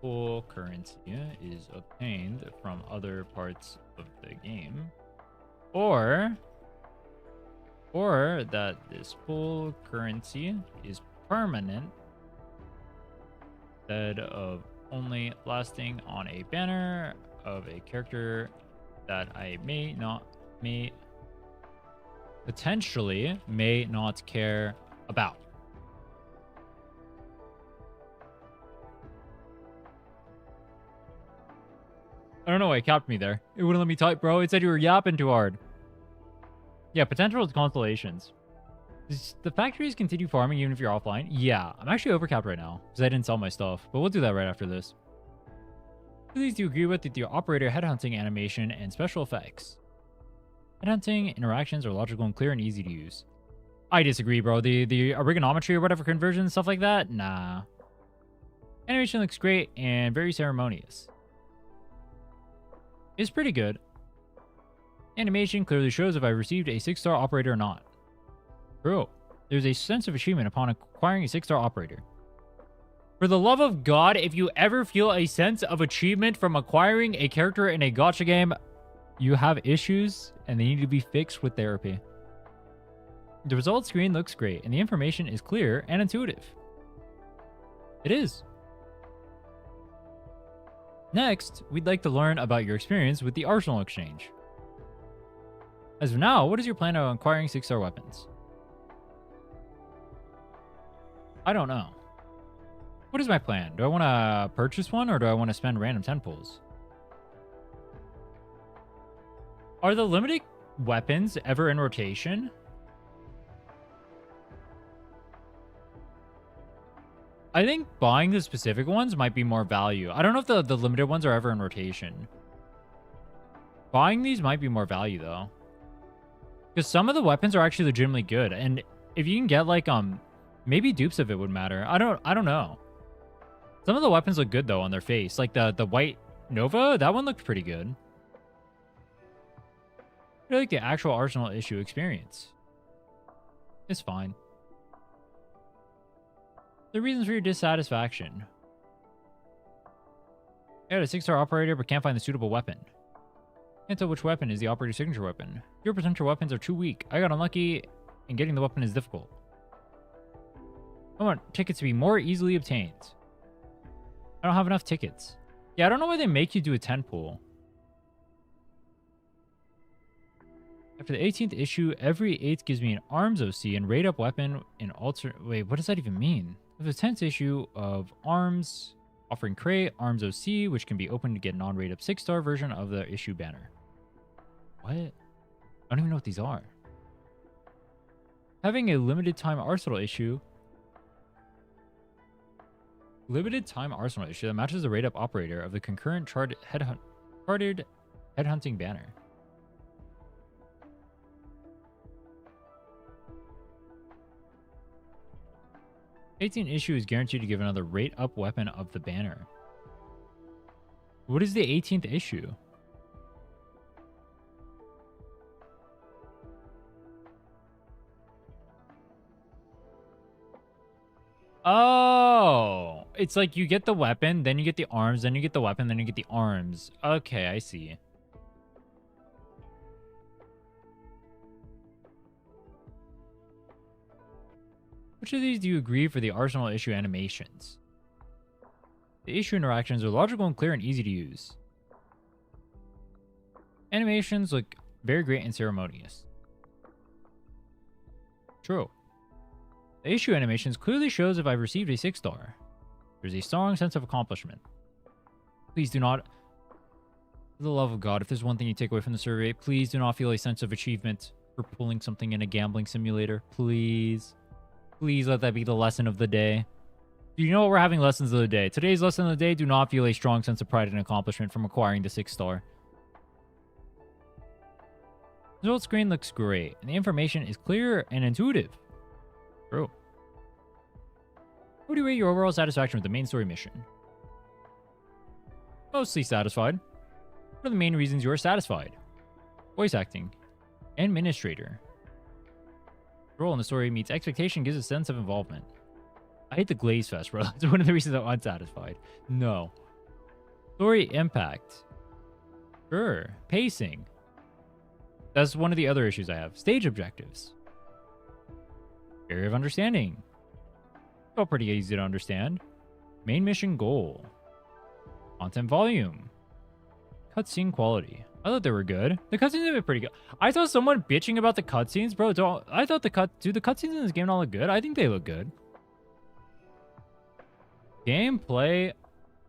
full currency is obtained from other parts of the game, or that this full currency is permanent instead of only lasting on a banner of a character that I potentially may not care about. I don't know why it capped me there. It wouldn't let me type, bro. It said you were yapping too hard. Yeah, potential constellations. Does the factories continue farming even if you're offline? Yeah, I'm actually overcapped right now because I didn't sell my stuff, but we'll do that right after this. Please do you agree with the operator headhunting animation and special effects? Headhunting interactions are logical and clear and easy to use. I disagree, bro. The origanometry or whatever conversion, stuff like that, nah. Animation looks great and very ceremonious. It's pretty good. Animation clearly shows if I received a 6-star operator or not. True. There's a sense of achievement upon acquiring a 6-star operator. For the love of God, if you ever feel a sense of achievement from acquiring a character in a gacha game, you have issues and they need to be fixed with therapy. The results screen looks great and the information is clear and intuitive. It is. Next, we'd like to learn about your experience with the Arsenal Exchange. As of now, what is your plan on acquiring 6-star weapons? I don't know. What is my plan? Do I want to purchase one or do I want to spend random 10 pulls? Are the limited weapons ever in rotation? I think buying the specific ones might be more value. I don't know if the limited ones are ever in rotation. Buying these might be more value though. Because some of the weapons are actually legitimately good. And if you can get like maybe dupes of it would matter. I don't know. Some of the weapons look good though on their face. Like the white Nova, that one looked pretty good. I feel like the actual Arsenal issue experience. It's fine. The reasons for your dissatisfaction. I got a 6-star operator but can't find the suitable weapon. Can't tell which weapon is the operator's signature weapon. Your potential weapons are too weak. I got unlucky and getting the weapon is difficult. I want tickets to be more easily obtained. I don't have enough tickets. Yeah, I don't know why they make you do a 10 pool. After the 18th issue, every 8th gives me an arms OC and rate up weapon in alter. Wait, what does that even mean? After the 10th issue of arms, offering crate, arms OC, which can be opened to get non-rate up 6-star version of the issue banner. What? I don't even know what these are. Having a limited time arsenal issue. Limited time arsenal issue that matches the rate up operator of the concurrent charted headhunting banner. #18 issue is guaranteed to give another rate up weapon of the banner. What is the 18th issue? Oh, it's like you get the weapon, then you get the arms, then you get the weapon, then you get the arms. Okay, I see. Which of these do you agree for the Arsenal issue animations? The issue interactions are logical and clear and easy to use. Animations look very great and ceremonious. True. The issue animations clearly shows if I've received a 6-star. There's a strong sense of accomplishment. Please do not, for the love of God, if there's one thing you take away from the survey, please do not feel a sense of achievement for pulling something in a gambling simulator. Please. Please let that be the lesson of the day. Do you know what we're having lessons of the day? Today's lesson of the day, do not feel a strong sense of pride and accomplishment from acquiring the 6-star. The result screen looks great, and the information is clear and intuitive. True. How do you rate your overall satisfaction with the main story mission? Mostly satisfied. What are the main reasons you are satisfied? Voice acting. Administrator. Role in the story meets expectation, gives a sense of involvement. I hate the glaze fest, bro. That's one of the reasons I'm unsatisfied. No. Story impact. Sure. Pacing. That's one of the other issues I have. Stage objectives. Area of understanding. Felt pretty easy to understand. Main mission goal. Content volume. Cutscene quality. I thought they were good. The cutscenes have been pretty good. I saw someone bitching about the cutscenes, bro. I thought the cutscenes in this game not look good? I think they look good. Gameplay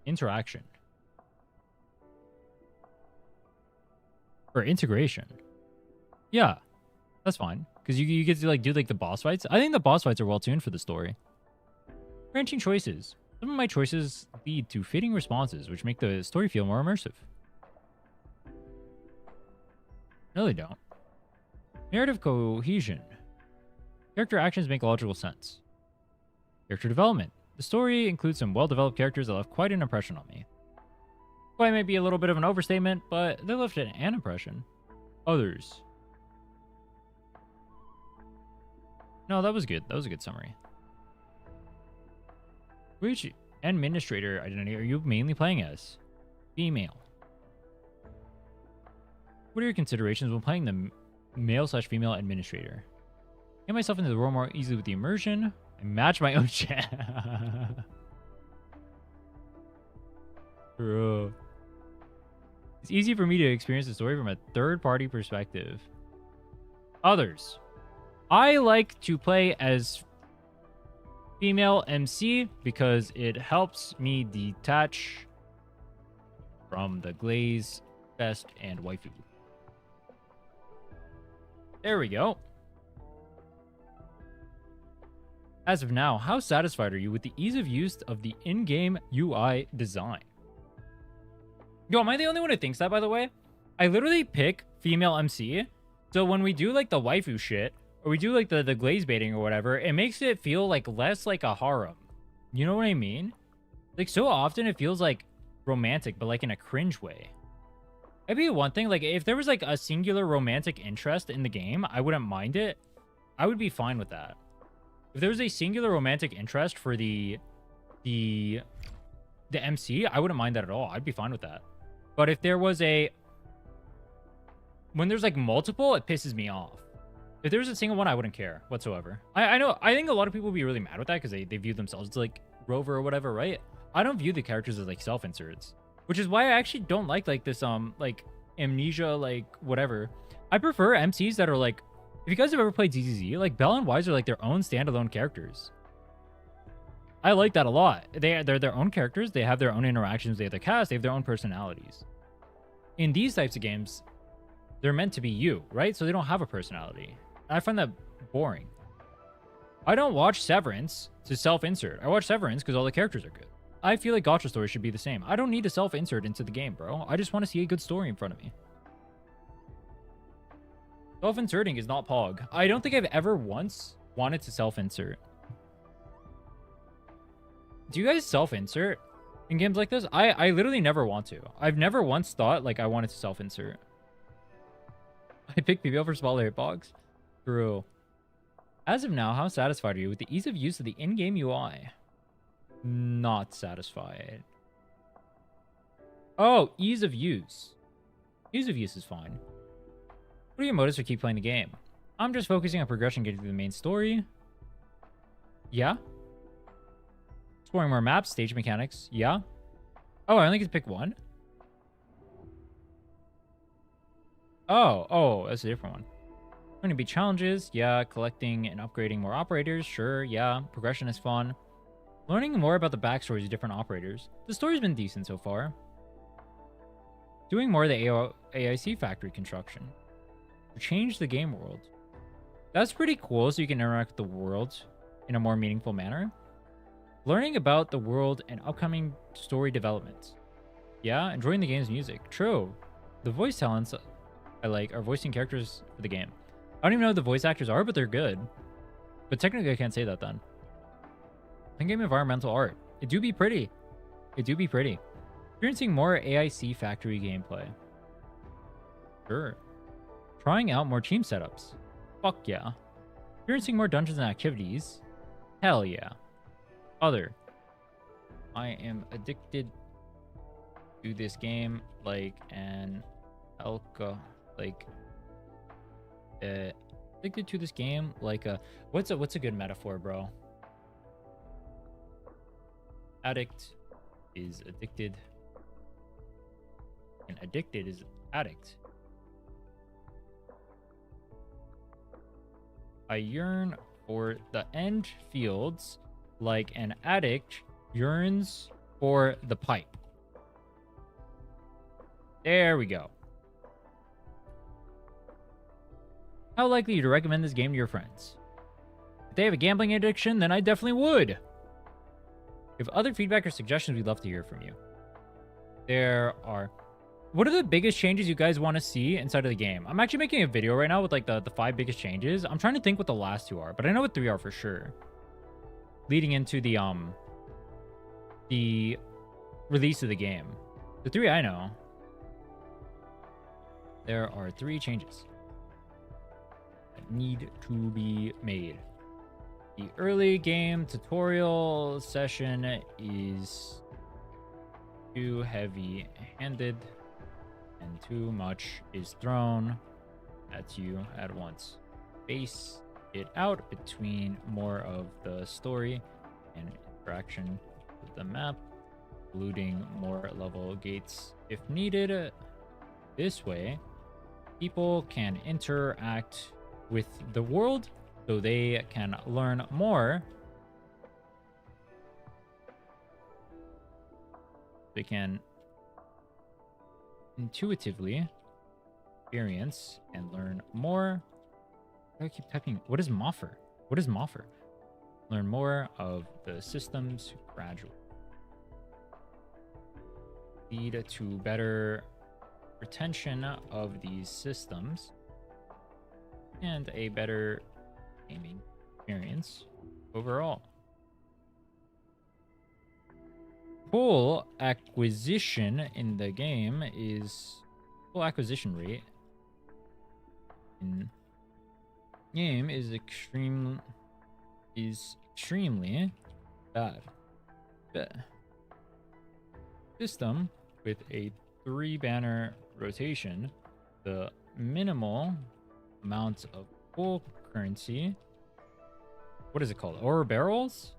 interaction. Or integration. Yeah, that's fine. Because you get to like do like the boss fights. I think the boss fights are well tuned for the story. Branching choices. Some of my choices lead to fitting responses, which make the story feel more immersive. No, they don't. Narrative cohesion. Character actions make logical sense. Character development. The story includes some well-developed characters that left quite an impression on me. Quite may be a little bit of an overstatement, but they left an impression. Others. No, that was good. That was a good summary. Which administrator identity are you mainly playing as? Female. What are your considerations when playing the male/female administrator? Get myself into the role more easily with the immersion. I match my own chat. Bro. It's easy for me to experience the story from a third-party perspective. Others. I like to play as female MC because it helps me detach from the glaze, fest, and waifu. There we go. As of now, how satisfied are you with the ease of use of the in-game UI design? Yo, am I the only one who thinks that, by the way? I literally pick female MC. So when we do like the waifu shit, or we do like the glaze baiting or whatever, it makes it feel like less like a harem. You know what I mean? Like so often it feels like romantic, but like in a cringe way. Maybe one thing, like if there was like a singular romantic interest in the game, I wouldn't mind it. I would be fine with that. If there was a singular romantic interest for the MC, I wouldn't mind that at all. I'd be fine with that. But if there was when there's like multiple, it pisses me off. If there's a single one, I wouldn't care whatsoever. I know, I think a lot of people would be really mad with that because they view themselves as like Rover or whatever, right? I don't view the characters as like self-inserts, which is why I actually don't like this like amnesia, like whatever. I prefer MCs that are like, if you guys have ever played ZZZ, like Belle and Wise are like their own standalone characters. I like that a lot. They're their own characters. They have their own interactions. They have their cast. They have their own personalities. In these types of games, they're meant to be you, right? So they don't have a personality. I find that boring. I don't watch Severance to self-insert. I watch Severance because all the characters are good. I feel like Gacha stories should be the same. I don't need to self-insert into the game, bro. I just want to see a good story in front of me. Self-inserting is not Pog. I don't think I've ever once wanted to self-insert. Do you guys self-insert in games like this? I literally never want to. I've never once thought like I wanted to self-insert. I picked PBL for smaller hitbox. True. As of now, how satisfied are you with the ease of use of the in-game UI? Not satisfied. Oh, ease of use. Ease of use is fine. What are your motives for keep playing the game? I'm just focusing on progression, getting through the main story. Yeah. Exploring more maps, stage mechanics. Yeah. Oh, I only get to pick one? Oh, that's a different one. Going to be challenges. Yeah. Collecting and upgrading more operators. Sure. Yeah. Progression is fun. Learning more about the backstories of different operators. The story's been decent so far. Doing more of the AIC factory construction. Change the game world. That's pretty cool, so you can interact with the world in a more meaningful manner. Learning about the world and upcoming story developments. Yeah, enjoying the game's music. True. The voice talents I like are voicing characters for the game. I don't even know who the voice actors are, but they're good. But technically I can't say that then. In-game environmental art. It do be pretty. It do be pretty. Experiencing more AIC factory gameplay. Sure. Trying out more team setups. Fuck yeah. Experiencing more dungeons and activities. Hell yeah. Other. I am addicted to this game like an addicted to this game like a what's a good metaphor, bro? Addict is addicted. And addicted is addict. I yearn for the Endfields like an addict yearns for the pipe. There we go. How likely to recommend this game to your friends? If they have a gambling addiction, then I definitely would. If other feedback or suggestions, we'd love to hear from you. There are... What are the biggest changes you guys want to see inside of the game? I'm actually making a video right now with like the 5 biggest changes. I'm trying to think what the last 2 are, but I know what 3 are for sure. Leading into the release of the game. The 3 I know. There are 3 changes that need to be made. The early game tutorial session is too heavy-handed and too much is thrown at you at once. Space it out between more of the story and interaction with the map, including more level gates if needed. This way, people can interact with the world so they can learn more. They can intuitively experience and learn more. I keep typing. What is Moffer? What is Moffer? Learn more of the systems gradually. Lead to better retention of these systems and a better gaming experience overall. Full acquisition in the game is full acquisition rate in game is extremely bad. System with a 3-banner rotation, the minimal amount of full currency. What is it called? Ore barrels?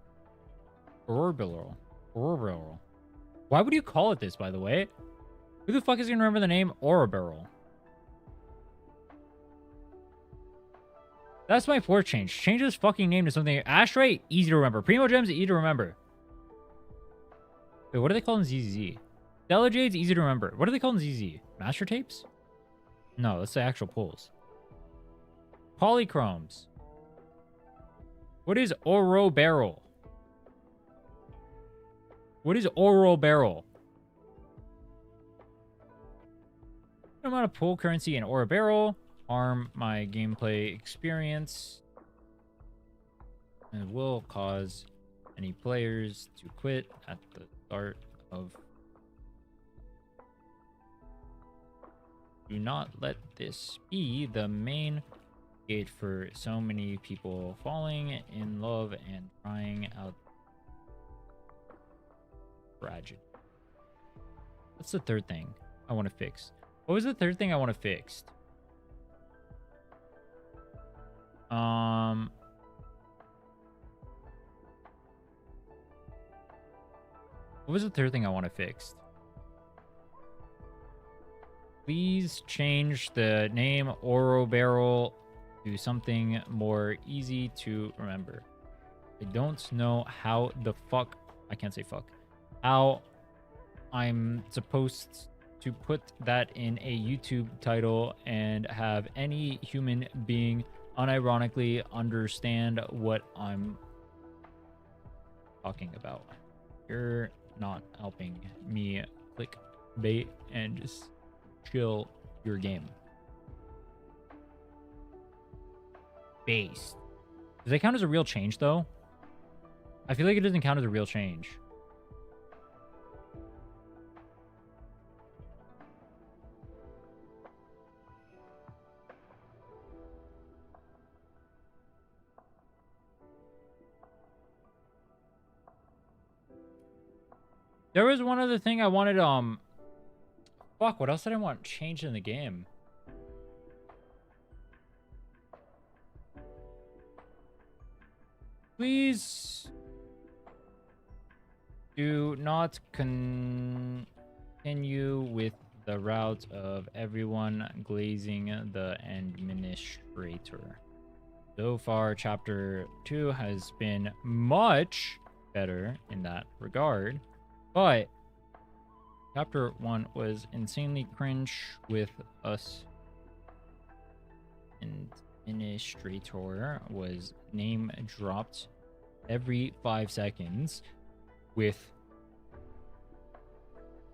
Ore barrel. Ore barrel. Why would you call it this, by the way? Who the fuck is gonna remember the name Ore barrel? That's my fourth change. Change this fucking name to something. Ashtray, easy to remember. Primo Gems, easy to remember. Wait, what are they called in ZZ? Stellar Jades, easy to remember. What are they called in ZZ? Master Tapes? No, that's the actual pulls. Polychromes. What is Oro Barrel? What is Oro Barrel? Amount of pull currency in Oro Barrel. Harm my gameplay experience. And will cause any players to quit at the start of. Do not let this be the main gate for so many people falling in love and trying out tragedy. What's the third thing I want to fix? What was the third thing I want to fix? What was the third thing I want to fix? Please change the name Oro Barrel to something more easy to remember. I don't know how the fuck... I can't say fuck. How I'm supposed to put that in a YouTube title and have any human being unironically understand what I'm talking about. You're not helping me click bait and just chill your game. Based. Does that count as a real change though? I feel like it doesn't count as a real change. There was one other thing I wanted, fuck, what else did I want changed in the game? Please do not continue with the route of everyone glazing the administrator. So far, Chapter 2 has been much better in that regard. But Chapter 1 was insanely cringe with us. And Administrator was name dropped every 5 seconds with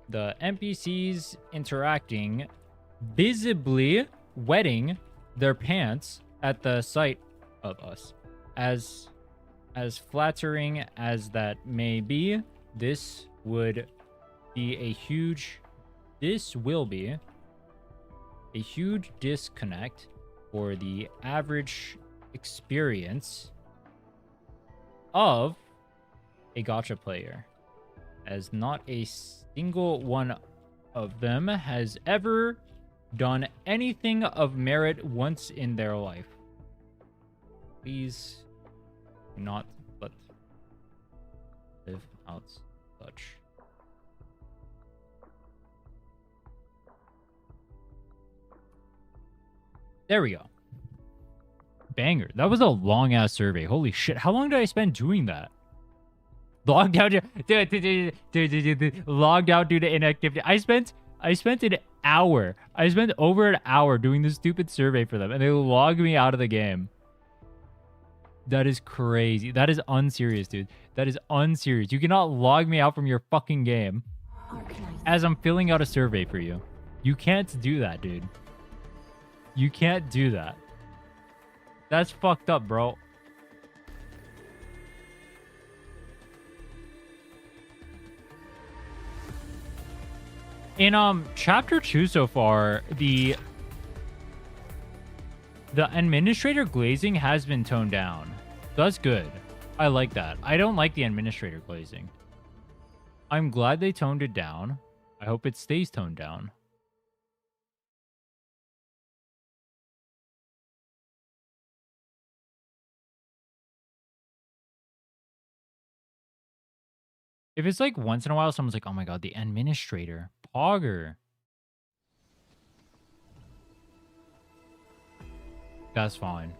the NPCs interacting, visibly wetting their pants at the sight of us. As flattering as that may be, this will be a huge disconnect for the average experience of a gacha player, as not a single one of them has ever done anything of merit once in their life. Please do not let live out such. There we go. Banger. That was a long ass survey. Holy shit. How long did I spend doing that? Logged out logged out due to inactivity. I spent an hour. I spent over an hour doing this stupid survey for them, and they logged me out of the game. That is crazy. That is unserious, dude. That is unserious. You cannot log me out from your fucking game as I'm filling out a survey for you. You can't do that, dude. You can't do that. That's fucked up, bro. In chapter 2 so far, the administrator glazing has been toned down. So that's good. I like that. I don't like the administrator glazing. I'm glad they toned it down. I hope it stays toned down. If it's like once in a while, someone's like, oh my god, the administrator. Pogger. That's fine.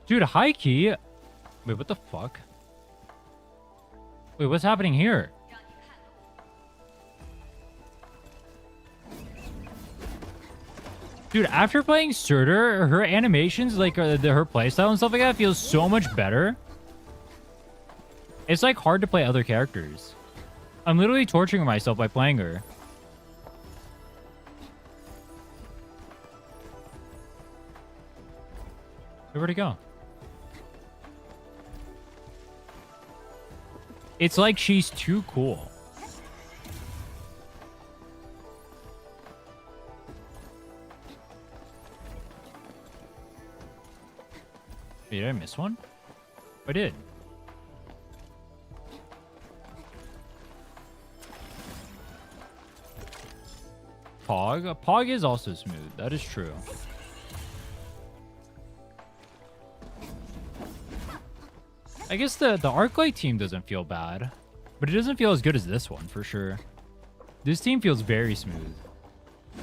Dude, high key. Wait, what the fuck? Wait, what's happening here? Dude, after playing Surtr, her animations, like her playstyle and stuff like that, feels so much better. It's like hard to play other characters. I'm literally torturing myself by playing her. Where'd it go? It's like she's too cool. Wait, did I miss one? I did. Pog? Pog is also smooth. That is true. I guess the Arknight team doesn't feel bad, but it doesn't feel as good as this one for sure. This team feels very smooth.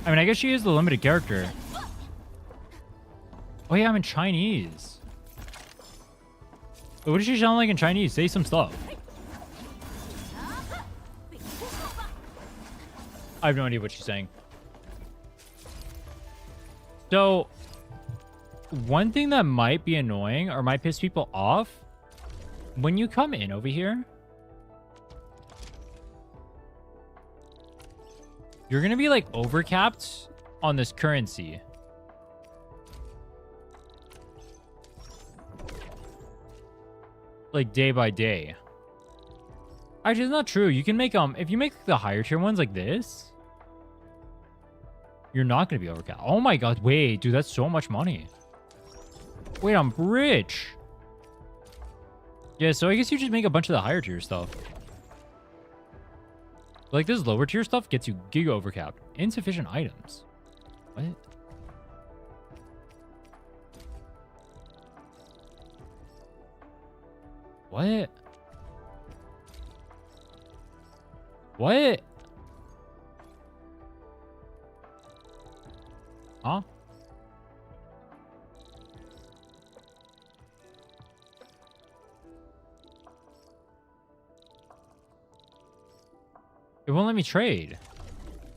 I mean, I guess she is the limited character. Oh yeah, I'm in Chinese. What does she sound like in Chinese? Say some stuff. I have no idea what she's saying. So, one thing that might be annoying or might piss people off, when you come in over here, you're going to be like overcapped on this currency. Like day by day. Actually, it's not true. You can make, if you make the higher tier ones like this, you're not going to be overcapped. Oh my god, wait, dude, that's so much money. Wait, I'm rich. Yeah, so I guess you just make a bunch of the higher tier stuff. Like this lower tier stuff gets you giga overcapped. Insufficient items. What? What? What? Huh? It won't let me trade.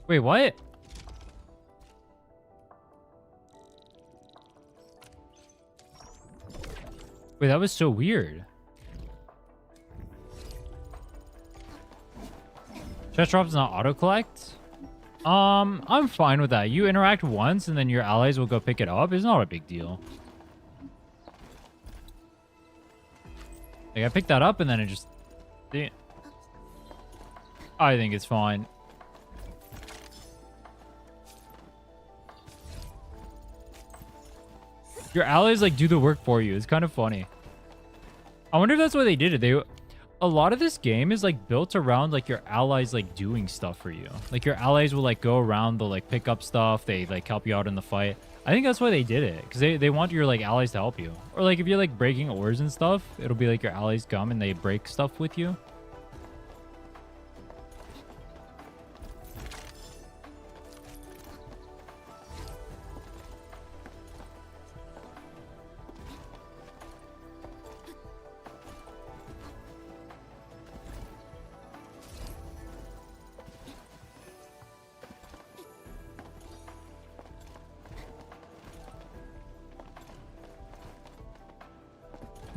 Wait, what? Wait, that was so weird. Chest drops not auto collect? I'm fine with that. You interact once and then your allies will go pick it up. It's not a big deal. Like, I picked that up and then it just... I think it's fine. Your allies, like, do the work for you. It's kind of funny. I wonder if that's why they did it. A lot of this game is, like, built around, like, your allies, like, doing stuff for you. Like, your allies will, like, go around, they'll, like, pick up stuff. They, like, help you out in the fight. I think that's why they did it. Because they want your, like, allies to help you. Or, like, if you're, like, breaking ores and stuff, it'll be, like, your allies come and they break stuff with you.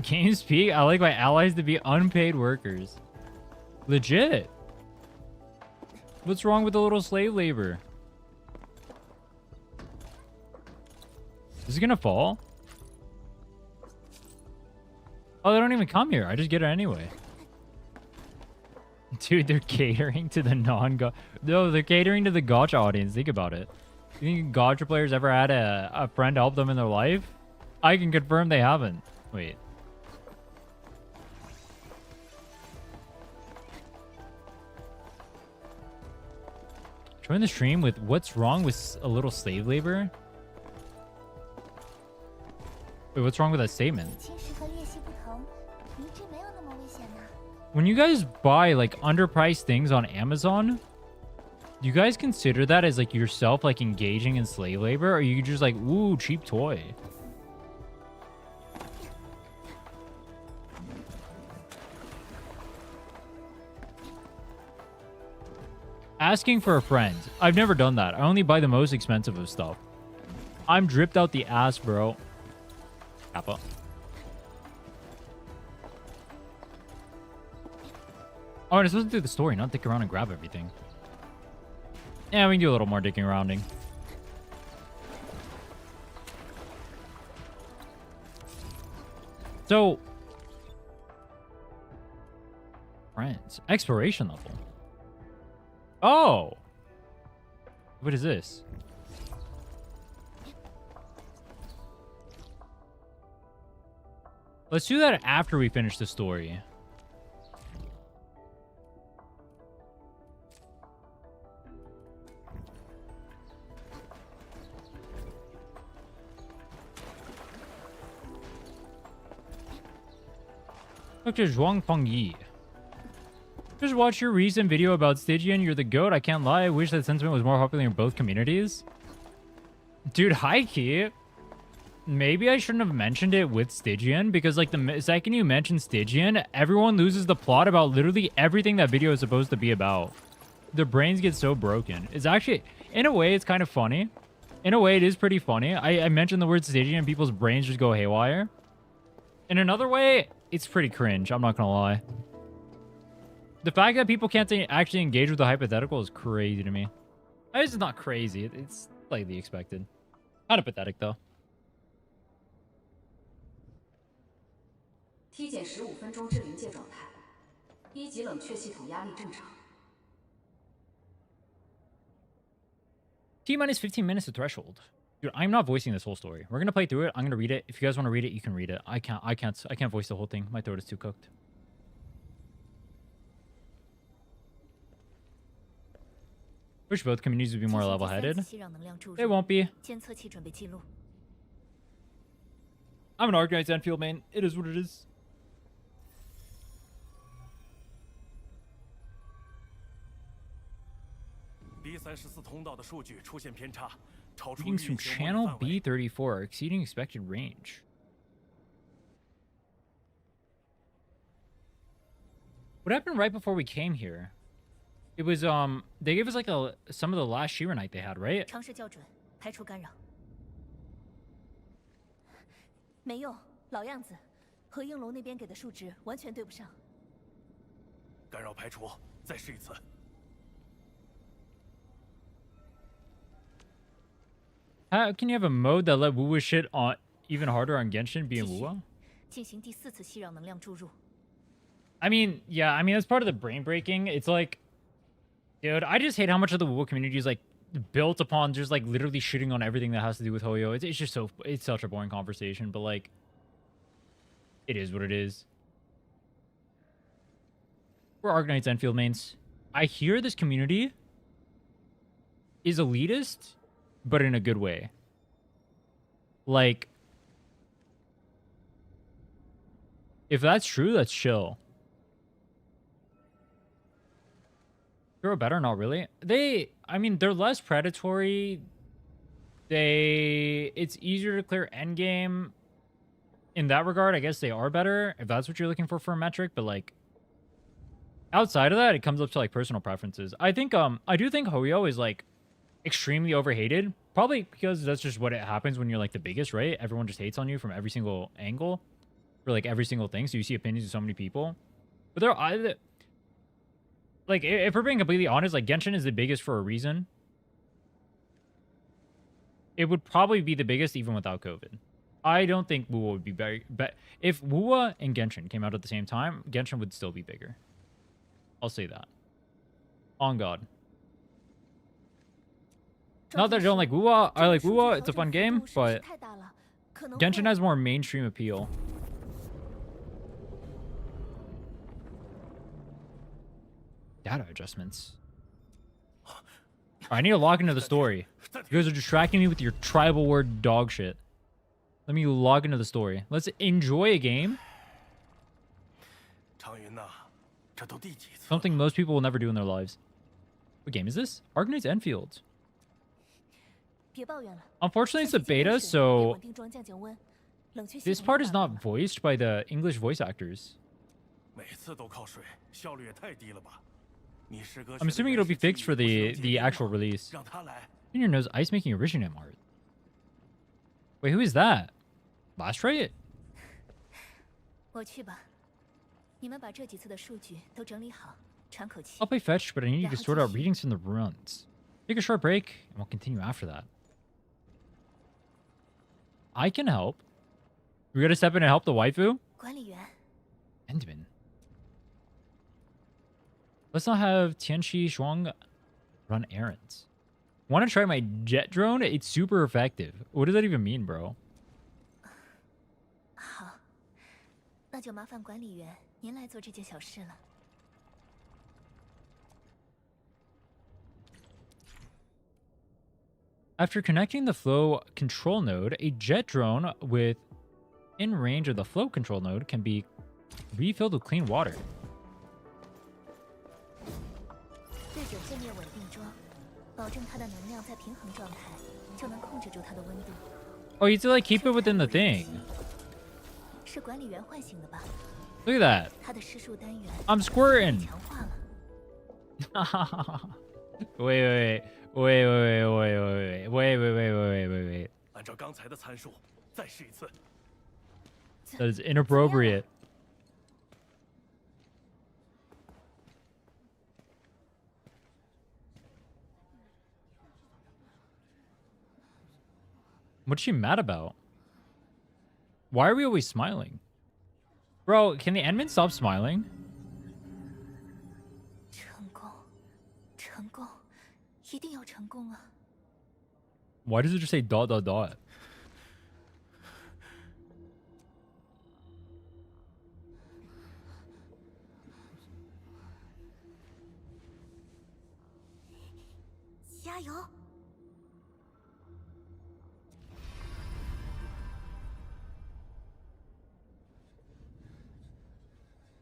Games peak. I like my allies to be unpaid workers. Legit. What's wrong with the little slave labor? Is it gonna fall? Oh, they don't even come here. I just get it anyway. Dude, they're catering to the non-gacha. No, they're catering to the gacha audience. Think about it. You think gacha players ever had a friend help them in their life? I can confirm they haven't. Wait. Join the stream with what's wrong with a little slave labor? Wait, what's wrong with that statement? When you guys buy like underpriced things on Amazon, do you guys consider that as like yourself like engaging in slave labor, or are you just like, ooh, cheap toy? Asking for a friend. I've never done that. I only buy the most expensive of stuff. I'm dripped out the ass, bro. Kappa. Oh, I'm supposed to do the story, not dick around and grab everything. Yeah, we can do a little more dicking arounding. So, friends, exploration level. Oh, what is this? Let's do that after we finish the story. Dr. Zhuang Fengyi. Just watched your recent video about Stygian. You're the GOAT. I can't lie. I wish that sentiment was more popular in both communities. Dude, high-key. Maybe I shouldn't have mentioned it with Stygian, because like the second you mention Stygian, everyone loses the plot about literally everything that video is supposed to be about. Their brains get so broken. It's actually, in a way, it's kind of funny. In a way, it is pretty funny. I mentioned the word Stygian and people's brains just go haywire. In another way, it's pretty cringe. I'm not gonna lie. The fact that people can't actually engage with the hypothetical is crazy to me. It's not crazy. It's slightly expected. Kind of pathetic, though. 体检15分钟至临界状态，一级冷却系统压力正常。T minus 15 minutes to threshold. Dude, I'm not voicing this whole story. We're gonna play through it. I'm gonna read it. If you guys want to read it, you can read it. I can't voice the whole thing. My throat is too cooked. Wish both communities would be more level-headed. They won't be. I'm an Arknights Enfield main. It is what it is. Readings from channel B34 are exceeding expected range. What happened right before we came here? It was they gave us like some of the last Shearer night they had, right? 尝试校准，排除干扰。没用，老样子，和应龙那边给的数值完全对不上。干扰排除，再试一次。How can you have a mode that let Wuwa shit on even harder on Genshin being Wuwa? 进行第4次息扰能量注入。I mean, yeah, I mean that's part of the brain breaking. It's like, dude, I just hate how much of the Wuwa community is like built upon just like literally shitting on everything that has to do with Hoyo. It's just so, it's such a boring conversation, but like, it is what it is. We're Arknights Enfield mains. I hear this community is elitist, but in a good way. Like, if that's true, that's chill. They're better, not really. I mean, they're less predatory. It's easier to clear endgame. In that regard, I guess they are better, if that's what you're looking for a metric, but like, outside of that, it comes up to like personal preferences. I think, I do think Hoyo is like extremely overhated. Probably because that's just what it happens when you're like the biggest, right? Everyone just hates on you from every single angle. for like every single thing. So you see opinions of so many people. But they're either like, if we're being completely honest, like Genshin is the biggest for a reason. It would probably be the biggest even without COVID. I don't think Wuwa would be very... But if Wuwa and Genshin came out at the same time, Genshin would still be bigger. I'll say that. On God. Not that I don't like Wuwa. I like Wuwa. It's a fun game, but Genshin has more mainstream appeal. Data adjustments. I need to log into the story. You guys are distracting me with your tribal word dog shit. Let me log into the story. Let's enjoy a game. Something most people will never do in their lives. What game is this? Arknights Enfield. Unfortunately, it's a beta, so this part is not voiced by the English voice actors. I'm assuming it'll be fixed for the actual release. In your nose, ice making original art. Wait, who is that? Last try it. I'll play fetch, but I need you to sort out readings from the runs. Take a short break, and we'll continue after that. I can help. We gotta step in and help the waifu? Endman. Let's not have Tianxi Shuang run errands. Want to try my jet drone? It's super effective. What does that even mean, bro? After connecting the flow control node, a jet drone in range of the flow control node can be refilled with clean water. Oh, you have to like keep it within the thing. Look at that. I'm squirting. Wait. That is inappropriate. What's she mad about? Why are we always smiling? Bro, can the admin stop smiling? Why does it just say ...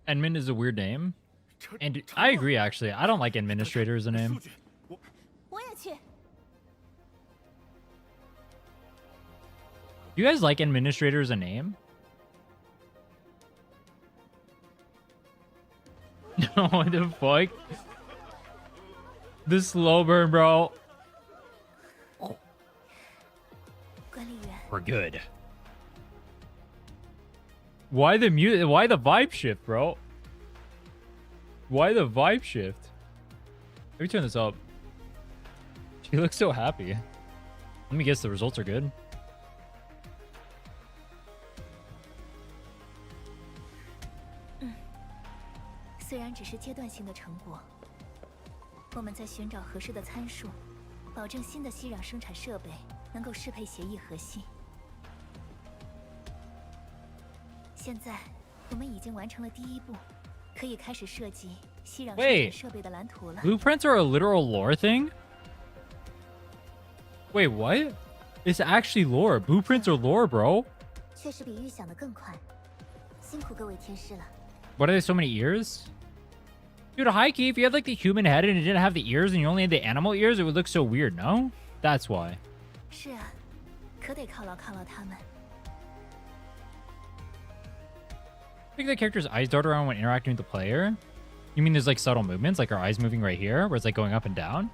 Admin is a weird name. And I agree, actually. I don't like administrator as a name. You guys like administrator as a name? What the fuck? The slow burn, bro. We're good. Why the mute? Why the vibe shift, bro? Why the vibe shift? Let me turn this up. She looks so happy. Let me guess, the results are good. Wait, blueprints are a literal lore thing? Wait, what? It's actually lore. Blueprints are lore, bro. What are there so many ears? Dude, high key, if you had like the human head and it didn't have the ears and you only had the animal ears, it would look so weird, no? That's why. I think the character's eyes dart around when interacting with the player. You mean there's like subtle movements, like our eyes moving right here, where it's like going up and down?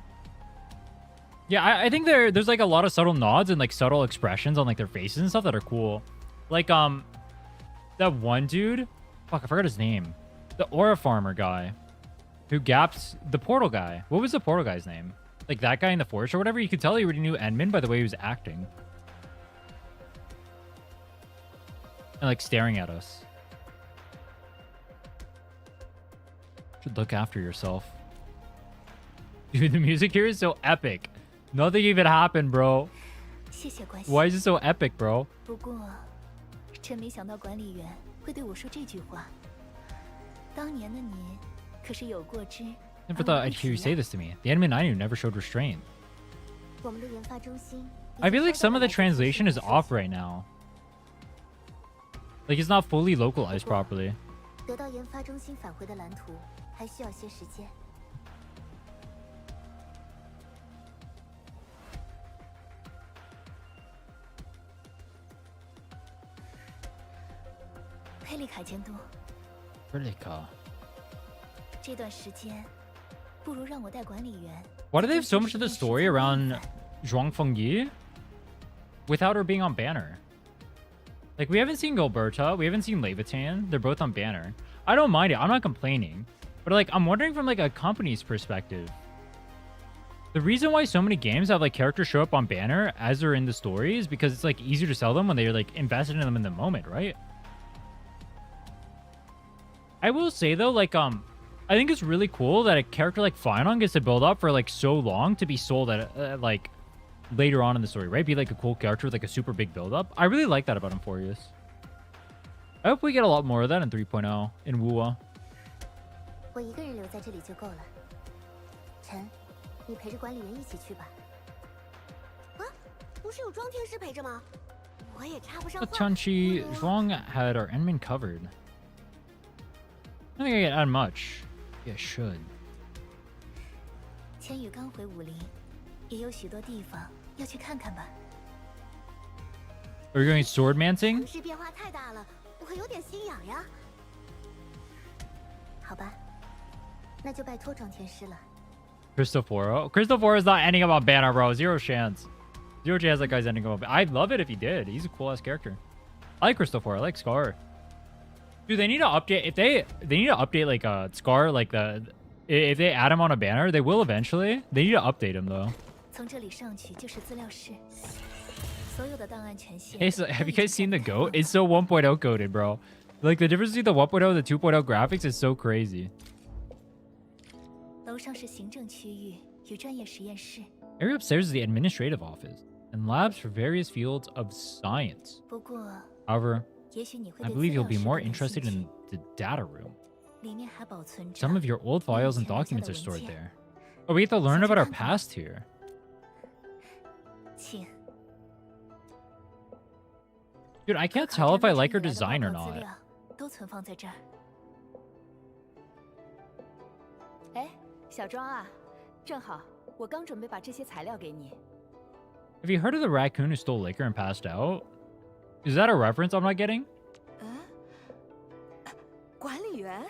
Yeah, I think there's like a lot of subtle nods and like subtle expressions on like their faces and stuff that are cool. Like that That one dude, fuck, I forgot his name. The aura farmer guy who gaps the portal guy. What was the portal guy's name? Like that guy in the forest or whatever. You could tell he already knew Endman by the way he was acting. And like staring at us. Should look after yourself. Dude, the music here is so epic. Nothing even happened, bro. 谢谢关心。 Why is it so epic, bro? 不过，真没想到管理员会对我说这句话。当年的你，可是有过之。 Never thought I'd hear you say this to me. The Endman I knew never showed restraint. 我们的研发中心。 I feel like some of the translation is off right now. Like it's not fully localized properly. 得到研发中心返回的蓝图，还需要些时间。佩利卡监督， Really cool. 这段时间，不如让我带管理员。 Why do they have so much of the story around Zhuang Fengyi without her being on banner? Like, we haven't seen Gilberta, we haven't seen Levitan. They're both on banner. I don't mind it. I'm not complaining. But, like, I'm wondering from, like, a company's perspective. The reason why so many games have, like, characters show up on banner as they're in the story is because it's, like, easier to sell them when they're, like, invested in them in the moment, right? I will say, though, like, I think it's really cool that a character like Final gets to build up for, like, so long to be sold at like, later on in the story, right? Be, like, a cool character with, like, a super big build-up. I really like that about Emphorius. I hope we get a lot more of that in 3.0 in Wuwa. 我一个人留在这里就够了。陈，你陪着管理员一起去吧。啊，不是有庄天师陪着吗？我也插不上话。 But Chanchi, Zhuang had our Endman covered. I don't think I can add much. Yeah, should. 千羽刚回武林，也有许多地方要去看看吧。 Are you going swordmancing? 城市变化太大了，我有点心痒呀。好吧，那就拜托庄天师了。 Cristoforo? Cristoforo is not ending up on banner, bro. Zero chance. Zero chance that guy's ending up on banner. I'd love it if he did. He's a cool-ass character. I like Cristoforo. I like Scar. Dude, they need to update. If they need to update, like, Scar, like, if they add him on a banner, they will eventually. They need to update him, though. 从这里上去就是资料室，所有的档案权限。 Hey, so have you guys seen the GOAT? It's so 1.0 coded, bro. Like, the difference between the 1.0 and the 2.0 graphics is so crazy. 楼上是行政区域与专业实验室。 Area upstairs is the administrative office and labs for various fields of science. 不过， However, 也许你会 I 对 believe 资 you'll 料 be 室 more 更感 interested 兴趣 in the data room. 里面还保存着 Some of your old files and documents are stored there. Oh, we get to learn about our past here. 请。 Dude, I can't tell if I like her design or not. 都存放在这儿。哎，小庄啊，正好，我刚准备把这些材料给你。 Have you heard of the raccoon who stole liquor and passed out? Is that a reference I'm not getting? 管理员？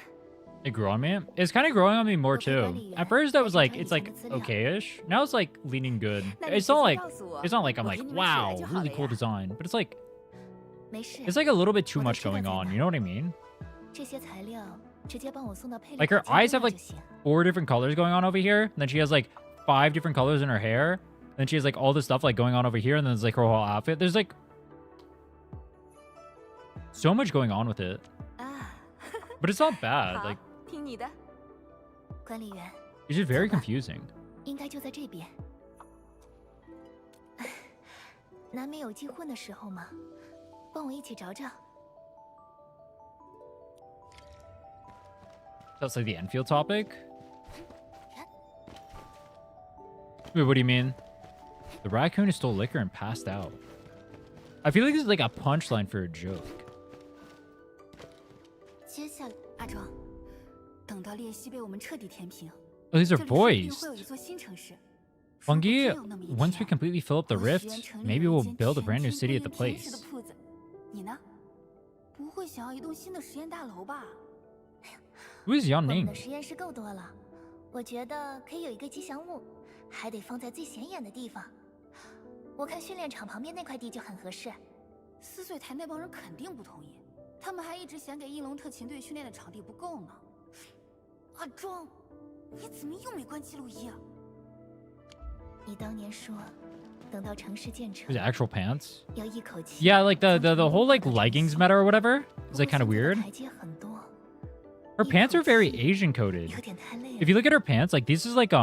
It grew on me. It's kind of growing on me more too. At first, I was like, it's like okay-ish. Now it's like leaning good. It's not like I'm like, wow, really cool design. But it's like 没事。 it's like a little bit too much going on. You know what I mean? 这些材料直接帮我送到佩利 Like her 卡监 eyes 督 have 那 like 就行 4 different colors going on over here. And then she has like 5 different colors in her hair. Then she has like all this stuff like going on over here. And then there's like her whole outfit. There's like so much going on with it. 啊， But it's not bad. 好 Like 听你的。管理员， it's just very confusing. 应该就在这边。难免有记混的时候嘛，帮我一起找找。 That's like the Enfield topic. Wait, what do you mean? The raccoon who stole liquor and passed out. I feel like this is like a punchline for a joke. 接下来，阿庄，等到裂隙被我们彻底填平， Oh, these are 这里说不定 boys. 会有一座新城市。 Fungi, 如果真有那么一 once we 天 completely fill up the 我许愿 rift, 成立 maybe 一 we'll 间 build a 全 brand new 军 city 归 at the 因平时的 place. 铺子。你呢？不会想要一栋新的实验大楼吧？ Who is 我 Yan 们 Ning? 的实验室够多了，我觉得可以有一个吉祥物，还得放在最显眼的地方。我看训练场旁边那块地就很合适。撕碎台那帮人肯定不同意，他们还一直嫌给翼龙特勤队训练的场地不够呢。阿庄，你怎么又没关记录仪啊？你当年说，等到城市建成 There's actual pants. 要一口气。 Yeah, like the whole like leggings meta or whatever is like kind of weird. 台阶很多， Her pants are very Asian coded. 有点太累 If 了。 you look at her pants, like this is like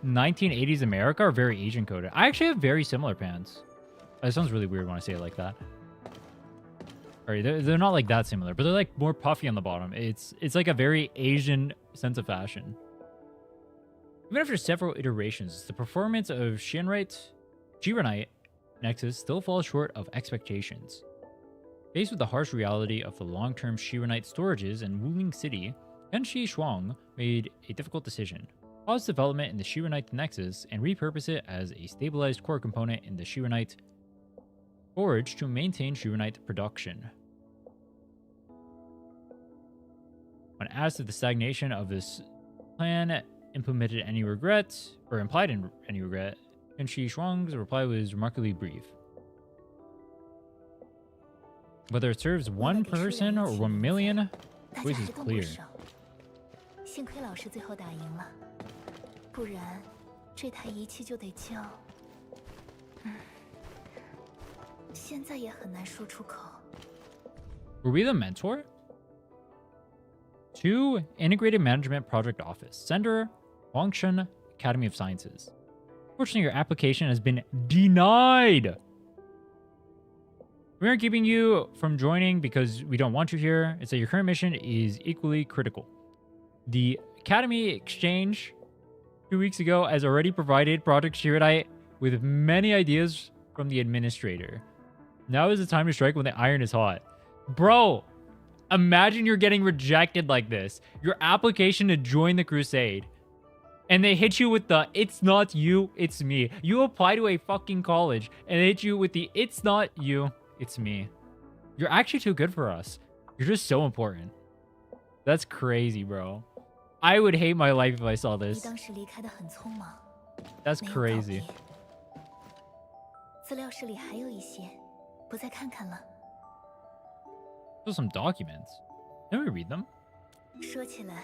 1980s America are very Asian coded. I actually have very similar pants. That sounds really weird when I say it like that. Alright, they're not like that similar, but they're like more puffy on the bottom. It's like a very Asian sense of fashion. Even after several iterations, the performance of Shiranite Nexus still falls short of expectations. Faced with the harsh reality of the long-term Shiranite storages in Wuling City, Kenshi Shuang made a difficult decision. Pause development in the Shiranite Nexus and repurpose it as a stabilized core component in the Shiranite Forge to maintain Shiranite production. When asked if the stagnation of this plan implemented any regret, or implied any regret, Kenshi Shuang's reply was remarkably brief. Whether it serves one person or 1 million, 大 voice 家 is 还动不 clear. 少，幸亏老师最后打赢了，不然这台仪器就得交。现在也很难说出口。 Were we the mentor? 2. Integrated Management Project Office. Sender, Huangshan Academy of Sciences. Fortunately, your application has been denied. We aren't keeping you from joining because we don't want you here. It's that your current mission is equally critical. The Academy Exchange 2 weeks ago has already provided Project Shiradite with many ideas from the administrator. Now is the time to strike when the iron is hot. Bro, imagine you're getting rejected like this. Your application to join the crusade. And they hit you with the, it's not you, it's me. You apply to a fucking college and they hit you with the, it's not you, it's me. You're actually too good for us. You're just so important. That's crazy, bro. I would hate my life if I saw 你 this. 当时离开的很匆忙， That's 没有告 crazy. 别。资料室里还有一些，不再看看了。 Those are some documents. Can we read them? 说起来，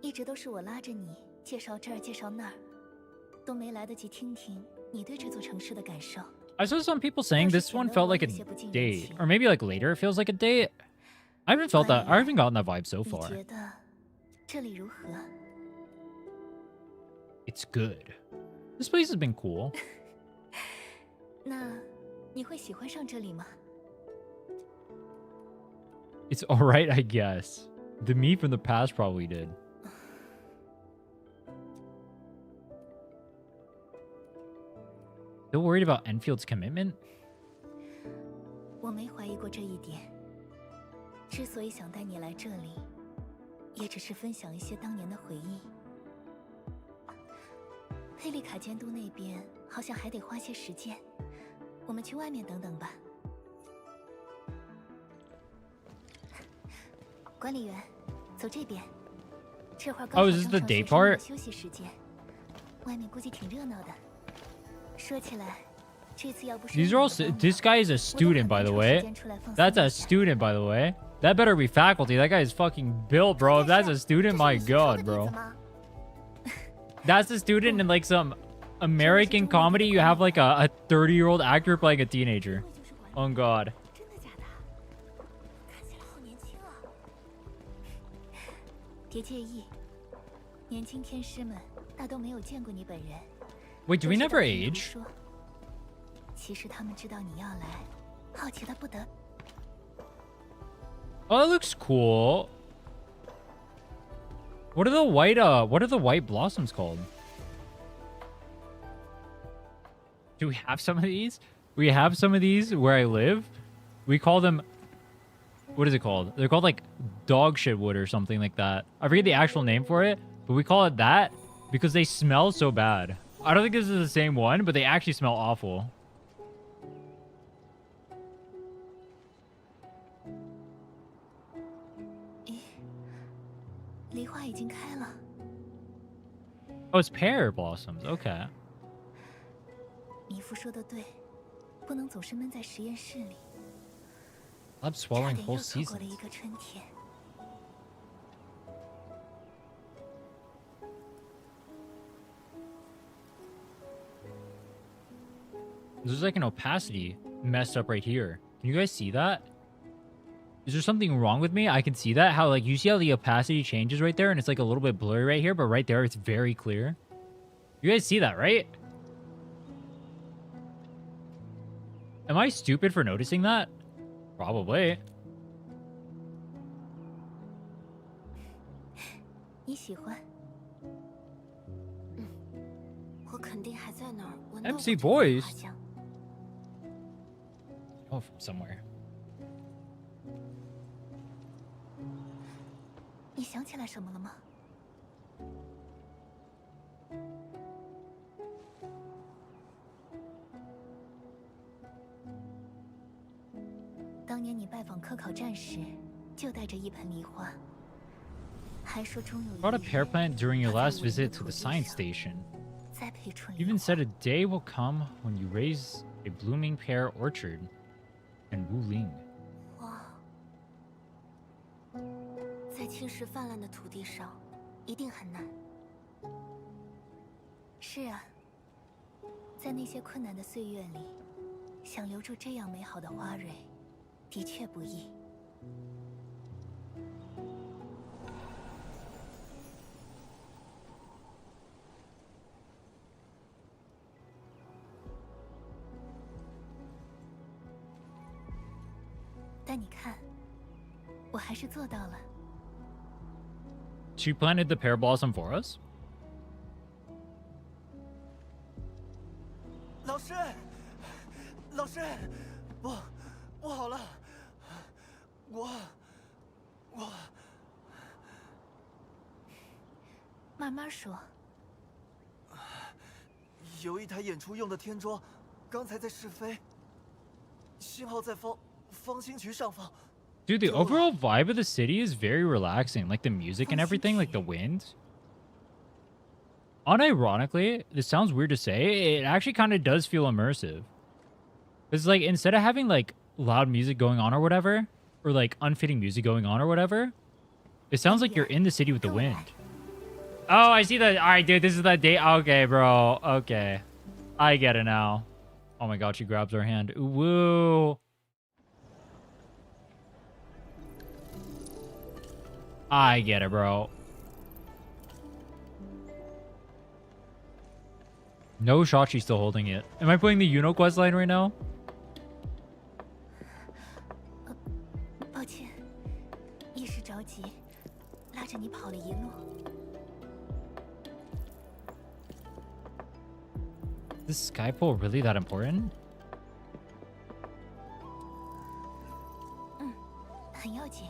一直都是我拉着你介绍这儿介绍那儿，都没来得及听听你对这座城市的感受。 I saw some people saying this one felt like a date. Or maybe like later it feels like a date. I haven't felt that. I haven't gotten that vibe so 你 far. 觉得这里如何？ It's good. This place has been cool. 那你会喜欢上这里吗？ It's alright, I guess. The me from the past probably did. Still worried about Enfield's commitment? 我没怀疑过这一点。之所以想带你来这里，也只是分享一些当年的回忆。佩利卡监督那边好像还得花些时间，我们去外面等等吧。管理员，走这边。这会儿刚好 Oh, is this 正 the 上 day 学生们的 part? 休息时间，外面估计挺热闹的。说起来，这次要不是 These are all... This guy is a student, by the way. That's a student, by the way. That better be faculty. That guy is fucking built, bro. If that's a student, my god, bro. That's a student in like some American comedy. You have like a 30-year-old actor playing a teenager. Oh god. 真的假的？看起来好年轻啊！别介意，年轻天师们大都没有见过你本人。 Wait, do we 都是 never 道听途 age? 说其实他们知道你要来，好奇的不得。 Oh, that looks cool. What are the white blossoms called? Do we have some of these? We have some of these where I live. We call them, what is it called? They're called like dog shit wood or something like that. I forget the actual name for it, but we call it that because they smell so bad. I don't think this is the same one, but they actually smell awful. 梨花已经开了。 Oh, it's pear blossoms. Okay. 米夫说的对，不能总是闷在实验室里。I'm 差 swallowing 点 whole 又错过了 seasons. 一个春天。There's like an opacity messed up right here. Can you guys see that? Is there something wrong with me? I can see that. How, like, you see how the opacity changes right there and it's like a little bit blurry right here, but right there it's very clear. You guys see that, right? Am I stupid for noticing that? Probably. 你喜欢？我肯定还在那儿闻到过 MC 这个 Boys 花香。 Oh, from somewhere. 你想起来什么了吗？当年你拜访科考站时，就带着一盆梨花，还说终有一 Brought a 日 pear plant during your 它在 last 我们的 visit to 土 the 地 science 上 station. 栽培春 You 野 even 花 said a day will come when you raise a blooming pear orchard in Wuling. 哇，在侵蚀泛滥的土地上，一定很难。是啊，在那些困难的岁月里，想留住这样美好的花蕊，的确不易。但你看，我还是做到了。 She planted the pear blossom for us? 老师，老师，我好了，我慢慢说。有一台演出用的天桌，刚才在试飞，信号在方星渠上方。 Dude, the overall vibe of the city is very relaxing. Like the music and everything, like the wind. Unironically, this sounds weird to say, it actually kind of does feel immersive. It's like, instead of having like loud music going on or whatever, or like unfitting music going on or whatever, it sounds like you're in the city with the wind. Oh, I see that. All right, dude, this is that day. Okay, bro. Okay. I get it now. Oh my god, she grabs her hand. Woo. I get it, bro. No shot, she's still holding it. Am I playing the Yuno quest line right now? 抱歉，一时着急，拉着你跑了一路。 Is sky pole really that important? 很要紧。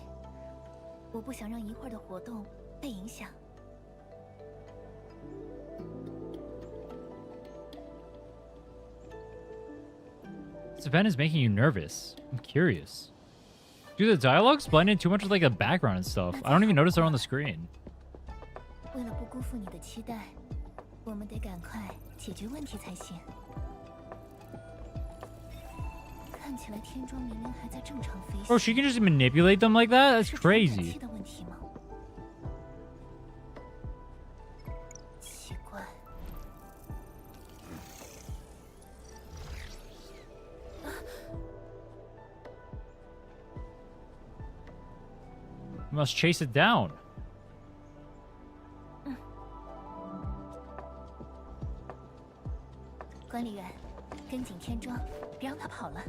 我不想让一会儿的活动被影响。 This event is making you nervous. I'm curious. Dude, the dialogue's blended too much with like the background and stuff. I don't even notice they're on the screen. 为了不辜负你的期待，我们得赶快解决问题才行。看起来天装明明还在正常飞行。 Bro, she can just manipulate them like that? That's 是传感 crazy. 器的问题吗？奇怪。 We must chase it down. 管理员，跟紧天装，别让他跑了。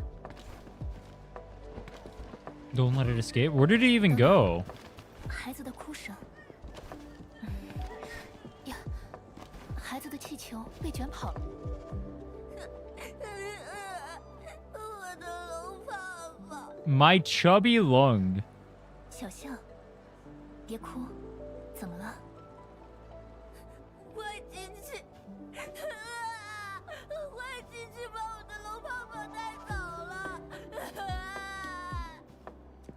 Don't let it escape. Where did it even go? 孩子的哭声。呀，孩子的气球被卷跑了。我的龙泡泡。 My chubby lung. 小象，别哭，怎么了？坏机器，坏机器把我的龙泡泡带走了。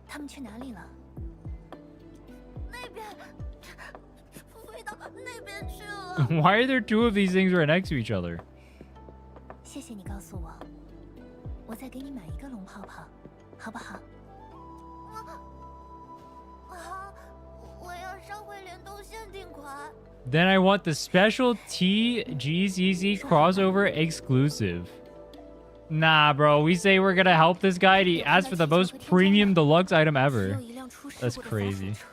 他们去哪里了？那边，飞到那边去了。 Why are there two of these things right next to each other? 谢谢你告诉我，我再给你买一个龙泡泡，好不好？联动限定款。 Then I want the special TGCC crossover exclusive. Nah, bro. We say we're gonna help this guy. And he asked for the most premium deluxe item 只 ever. 有一辆出事 That's 故的洒 crazy. 水车。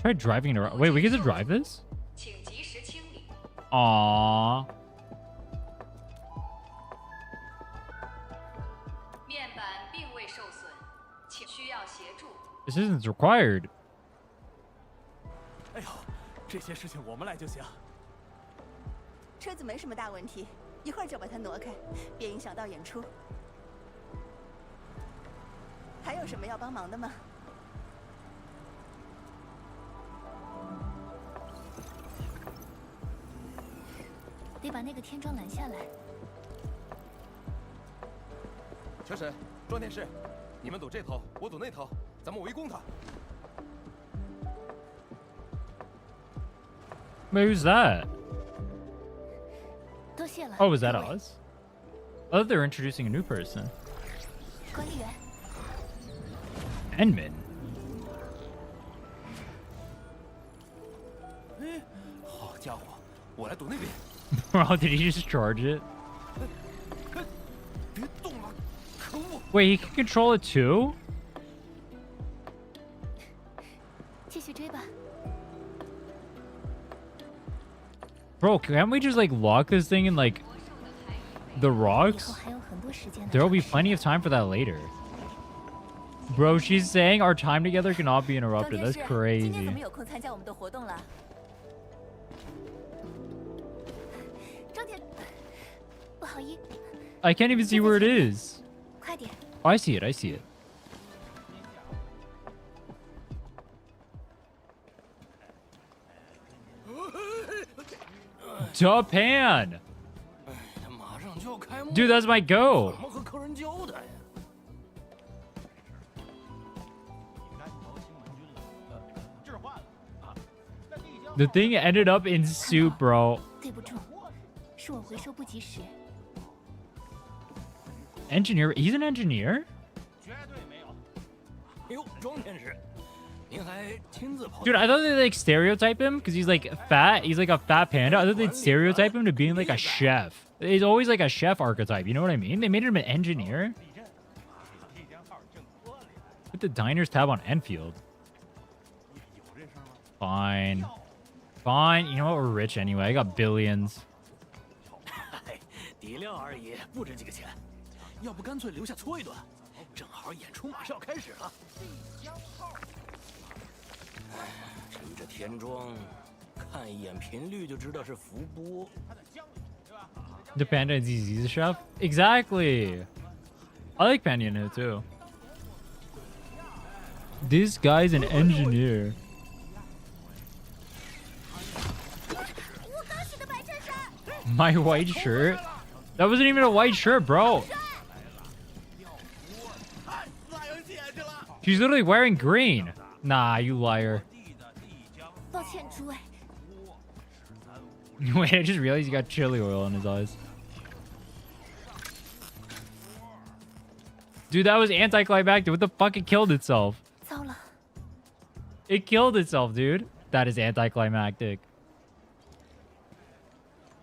Try driving it around. Wait, we get to drive this? 请及时清理。 Aww. 面板并未受损，请需要协助。 Assistance required. 哎呦，这些事情我们来就行。车子没什么大问题，一会儿就把它挪开，别影响到演出。还有什么要帮忙的吗？ 得把那个天窗拦下来。车神，装电室，你们堵这头，我堵那头，咱们围攻他。 Wait, who's that? 多谢了。 Oh, is that 各位 Oz? Oh, they're introducing a new person. 管理员， Enman. 哎，好家伙，我来堵那边。 Bro, did he just charge it? 别动了，可恶！ Wait, he can control it too? 继续追吧。 Bro, can't we just like lock this thing in like the 以后 rocks? 还有很多时间的 There will be 尝试 plenty of time for that later. Bro, she's saying our time together cannot be 装 interrupted. 电 That's 室，今天怎 crazy. 么有空参加我们的活动了？ 装点，不好意， I can't even see where it is. 快点。 Oh, I see it. I see it. Japan! 哎，他马上就要开幕 Dude, that's my go. 怎么和客人交代呀？ The thing ended up in soup, bro. 对不住，是我回收不及时。 Engineer? He's an engineer? 绝对没有。哎呦，装电室，您还亲自跑？ Dude, I thought they like stereotype him because he's like fat. He's like a fat panda. I thought they'd stereotype him to being like a chef. He's always like a chef archetype. You know what I mean? They made him an engineer. Put the diners tab on Enfield. Fine. Fine. You know what? We're rich anyway. I got billions. 底料而已，不值几个钱。要不干脆留下搓一顿，正好演出马上要开始了。哎，至于这天窗，看一眼频率就知道是伏波。 The panda is easy, the chef? Exactly. I like Panda in it too. This guy's an engineer. 我刚洗的白衬衫。 My white shirt? That wasn't even a white shirt, bro. She's literally wearing green. Nah, you liar. 抱歉，诸位。 Wait, I just realized he got chili oil in his eyes. Dude, that was anticlimactic. What the fuck? It killed itself. 糟了， It killed itself, dude. That is anticlimactic.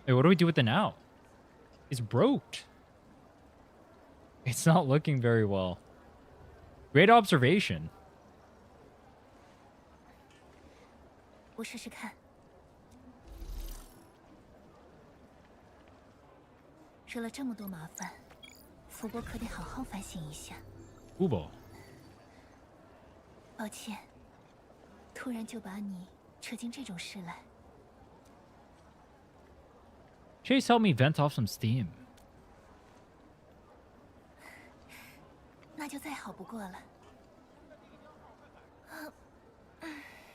Wait, what do we do with it now? It's broke. It's not looking very well. Great observation. 我试试看。惹了这么多麻烦，福伯可得好好反省一下。 Ubo. 抱歉，突然就把你扯进这种事来。 Chase helped me vent off some steam. 那就再好不过了。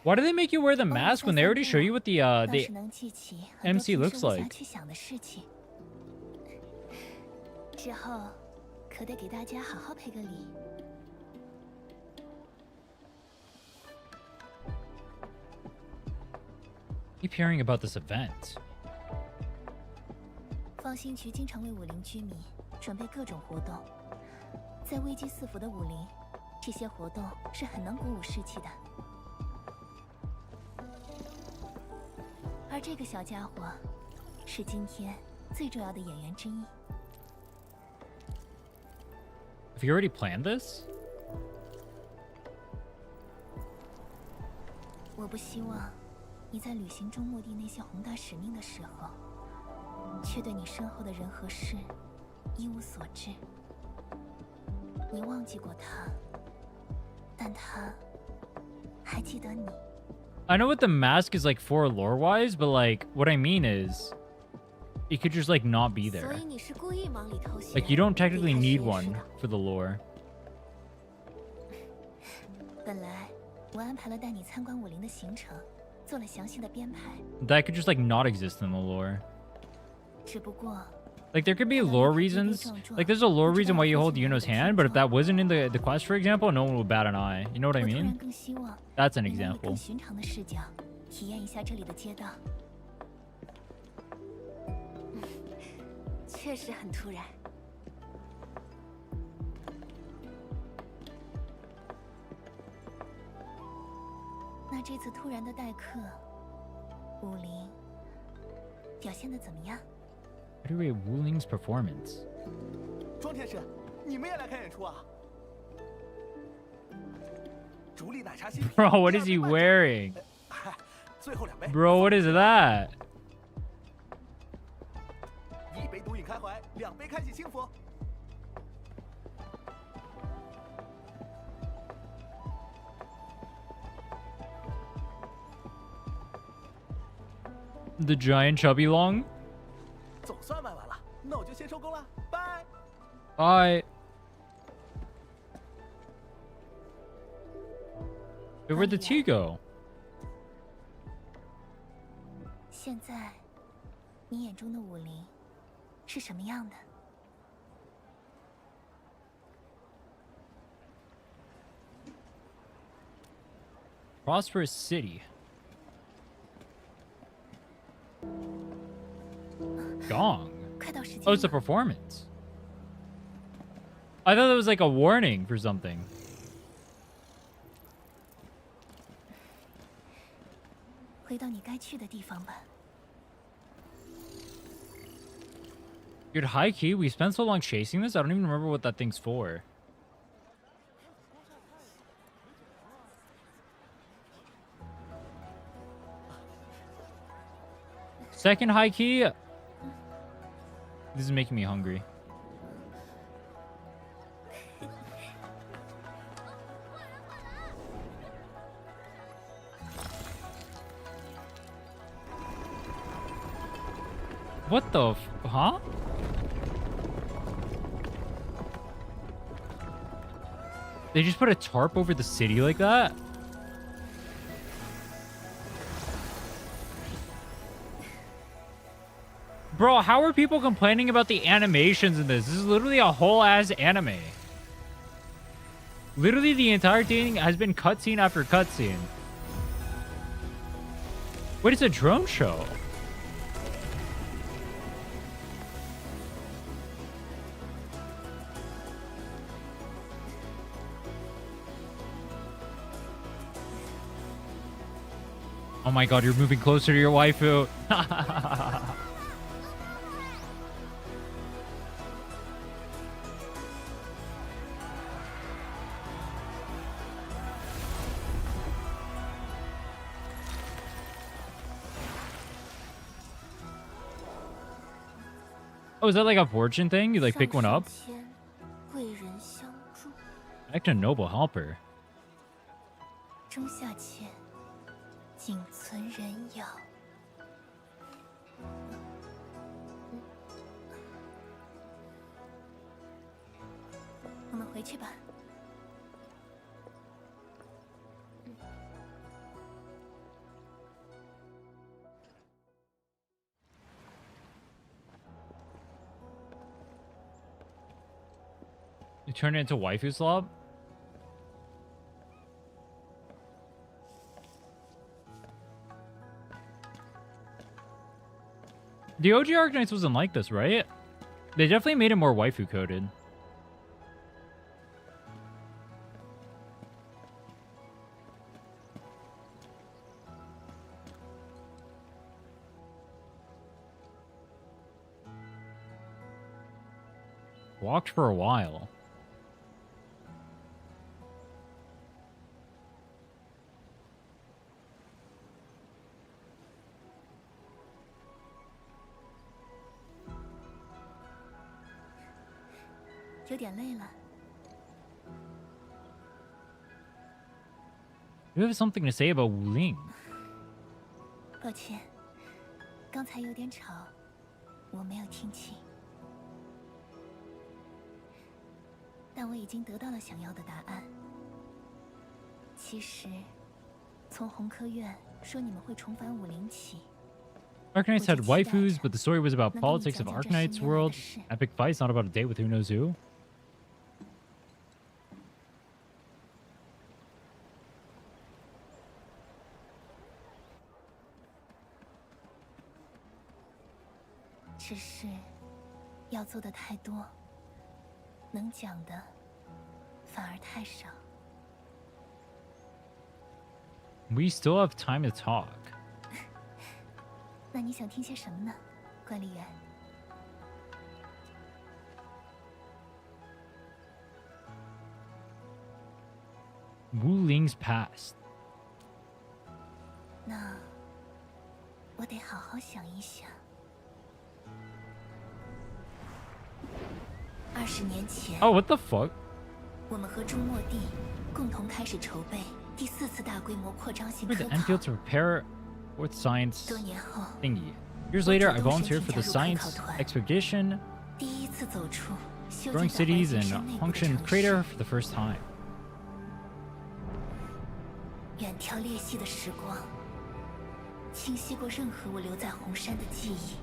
Why do they make you wear the mask when they already show you what the 倒是能记起很多 MC 平时 looks 无暇 like? 去想的事情。之后可得给大家好好赔个礼。 Keep hearing about this event. 方兴局经常为武林居民准备各种活动，在危机四伏的武林，这些活动是很能鼓舞士气的。而这个小家伙，是今天最重要的演员之一。Have you already planned this? 我不希望你在履行中目的那些宏大使命的时候，却对你身后的人和事一无所知。你忘记过他，但他还记得你。I know what the mask is like for lore-wise, but like what I mean is, it could just like not be 所 there. 以你是故意忙里偷闲。 Like you don't technically 离 need 开实验 one 室的。 for the lore. 本来我安排了带你参观武林的行程，做了详细的编排。 That could just like not exist in the lore. 只不过 Like there could be lore reasons. Like there's a lore reason why you hold Yuno's hand, but if that wasn't in the quest, for example, no one would bat an eye. You know what I 我突然 mean? 更希望 That's an 你能以 example. 更寻常的视角体验一下这里的街道。确实很突然。那这次突然的待客，武林表现得怎么样？ How do you rate Wuling's performance? 庄天使，你们也来看演出啊？竹粒奶茶新品 Bro, what is he wearing? 最后2杯。 Bro, what is that? 1杯毒瘾开怀，2杯开启幸福。 The giant chubby long? 总算卖完了，那我就先收工了，拜。 Bye. Hey, where'd the tea go? 现在，你眼中的武林是什么样的？ Prosperous city. Gong. 快到时间 Oh, it's a 了， performance. I thought it was like a warning for something. 回到你该去的地方吧。 Dude, high key, we spent so long chasing this, I don't even remember what that thing's for. Second high key. This is making me hungry. What the huh? They just put a tarp over the city like that? Bro, how are people complaining about the animations in this? This is literally a whole ass anime. Literally the entire thing has been cutscene after cutscene. Wait, it's a drone show. Oh my god, you're moving closer to your waifu. Oh, is that like a fortune thing? You like pick one up? 上上签贵人相助， Act a noble helper. 中下签仅存人妖。我们回去吧。 You turn it into waifu slob? The OG Arknights wasn't like this, right? They definitely made it more waifu coded. walked for a while. You have something to say about Wuling. 抱歉，刚才有点吵，我没有听清。但我已经得到了想要的答案。其实，从红科院说你们会重返武林起， Arknights had waifus, but the story was about politics of Arknights world. Epic fights, not about a date with who knows who. 只是要做的太多，能讲的反而太少。We still have time to talk. 那你想听些什么呢，管理员？ Wuling's past. 那我得好好想一想。20年前， Oh, what the fuck? 我们和朱墨地共同开始筹备第4次大规模扩张性 For 科 the 考。 Enfield to prepare with science 多年后， thingy. Years later, I volunteered for the science expedition, 第一次走出修 growing 建在 cities 外 and 星生内部的 Hungshan 城 crater 市。 for the first time. 远眺裂隙的时光，清晰过任何我留在红山的记忆。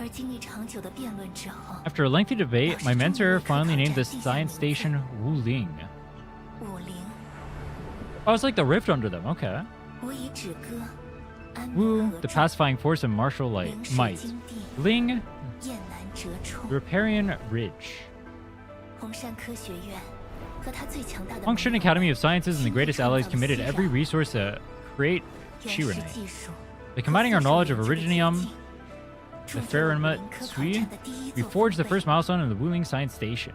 而经历长久的辩论之后， After a lengthy debate, my mentor finally named the science station Wuling. 武林， Oh, it's like the rift under them. Okay. 我以止歌安 Wu, 民合 the 众， pacifying force of martial light 灵水 might. 金地， Ling, 雁南折冲。 Riparian Ridge. 红山科学院和他最强大的 Hungshan Academy of Sciences and the greatest allies committed every resource to create 原始 Shirane. 技术 By combining our knowledge of 和自主研究 Originium, 的 the 技术，铸就了武 Ferrenmut 林科考 Sui, 站的第一 we 座 forged the 丰碑 first milestone in the Wuling Science Station.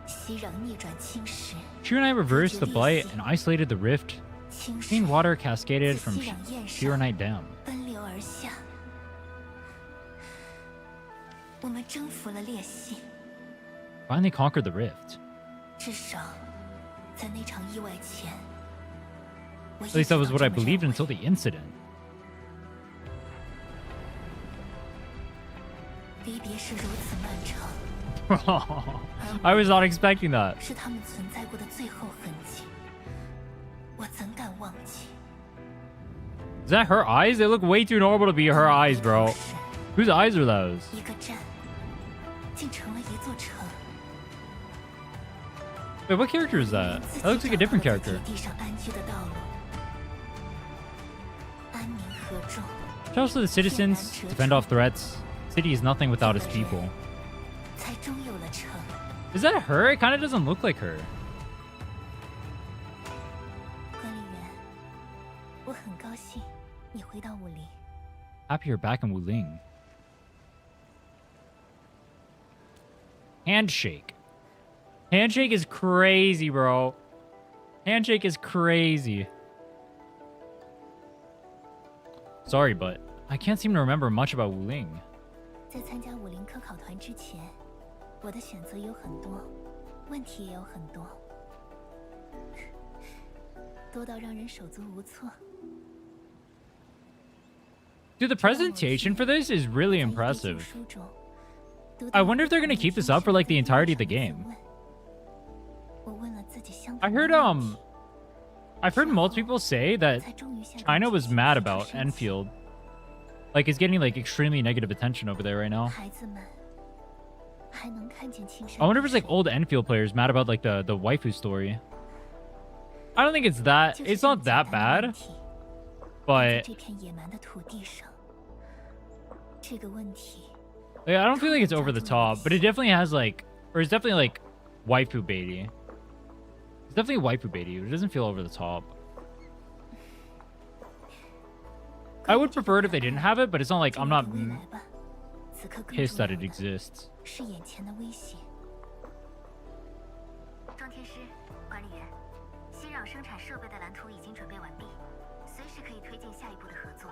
熙攘逆转青石， Shirane reversed the blight and isolated the rift. 清水 Clean water cascaded 自 from 熙攘焰上 Shiranite Dam. 奔流而下。我们征服了裂隙， Finally conquered the rift. 至少在那场意外前，我 At least that was what I 一直都这么 believed 认为 until the incident. 离别是如此漫长， I was not expecting that. 是他们存在过的最后痕迹，我怎敢忘记？ Is that her eyes? They look way too normal to be her eyes, bro. 是 Whose eyes are those? 一个站，竟成了一座城。 Wait, what character is that? That looks like a different character. 地上安居的道路，安民合众， Shouts to the citizens to fend off threats. City is nothing without its people. 才终有了城。 Is that her? It kind of doesn't look like her. 管理员，我很高兴你回到武林。 Happy you're back in Wuling. Handshake. Handshake is crazy, bro. Handshake is crazy. Sorry, but I can't seem to remember much about Wuling. 在参加武林科考团之前，我的选择有很多，问题也有很多，多到让人手足无措。 Dude, the presentation for this is really 在一 impressive. 本书中读 I 到 wonder if they're gonna keep this up for like the entirety of the game. 我问了自己相 I 同的 heard 问题 I've heard most people say that 才终于下定 China 决 was 心 mad 提出 about 申请 Enfield. Like it's getting like extremely negative attention over there right now. 孩子们还能看见亲生 I wonder if it's 的 like old Enfield players mad about like the waifu story. I don't think it's that. 就是 It's 这么 not 简 that 单的问 bad, 题在 but 这片野蛮的土地上，这个问题 like, I don't feel like it's over the top. But it definitely has like, or it's definitely like waifu baity. It's definitely waifu baity. It doesn't feel over the top. I would prefer it if they didn't have it, but it's not like I'm not 回来吧。此刻更 pissed 重 that 要 it 的 exists. 是眼前的威胁。装填师，管理员，熙壤生产设备的蓝图已经准备完毕，随时可以推进下一步的合作。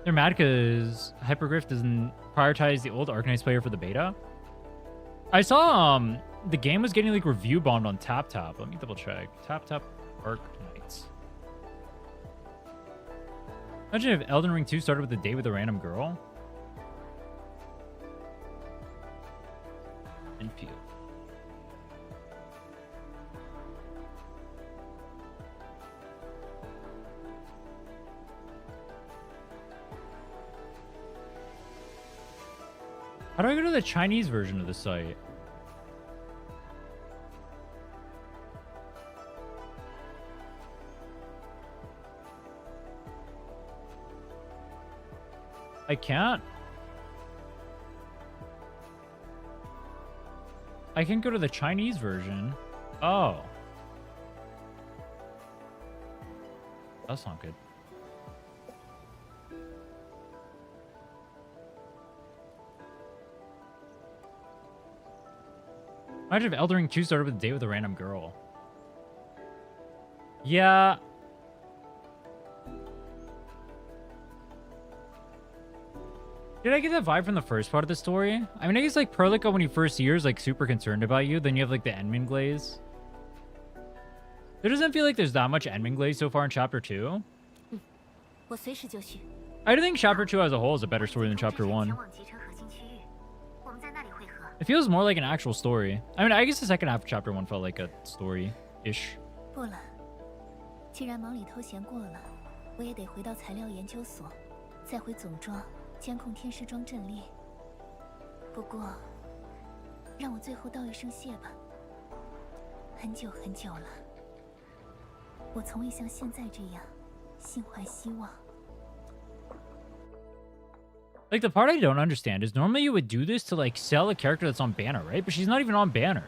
They're mad because Hypergriff doesn't prioritize the old Arknights player for the beta. I saw the game was getting like review bombed on TapTap. Let me double check. TapTap Arknights. Imagine if Elden Ring 2 started with a date with a random girl. Enfield. How do I go to the Chinese version of the site? I can't. I can go to the Chinese version. Oh. That's not good. Imagine if Elden Ring 2 started with a date with a random girl. Yeah. Did I get that vibe from the first part of the story? I mean, I guess like Perlica when he first see her is like super concerned about you. Then you have like the Enmin glaze. There doesn't feel like there's that much Enmin glaze so far in Chapter 2. 我随时就绪。 I do think Chapter 2 as a whole is a better story than Chapter 1. 前往集成核心区域，我们在那里汇合。 It feels more like an actual story. I mean, I guess the second half of Chapter 1 felt like a story-ish. 不了，既然忙里偷闲过了，我也得回到材料研究所，再回总庄监控天师庄阵列。不过，让我最后道一声谢吧。很久很久了，我从未像现在这样心怀希望。 Like, the part I don't understand is normally you would do this to, like, sell a character that's on banner, right? But she's not even on banner.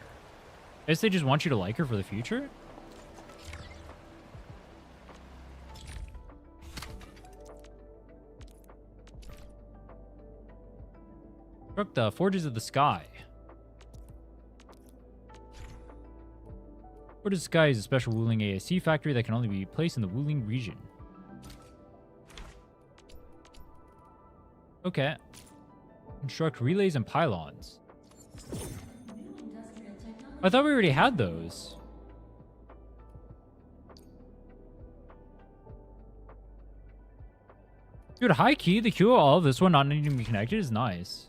I guess they just want you to like her for the future? Struck the Forges of the Sky. Forges of the Sky is a special Wuling ASC factory that can only be placed in the Wuling region. Okay. Construct relays and pylons. I thought we already had those. Dude, high key, the queue of all of this one not needing to be connected is nice.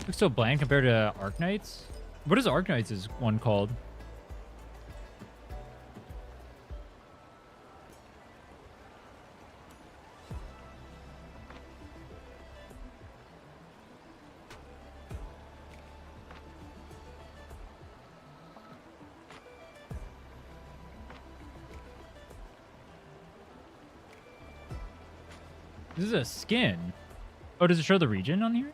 Looks so bland compared to Arknights. What is Arknights' one called? This is a skin. Oh, does it show the region on here?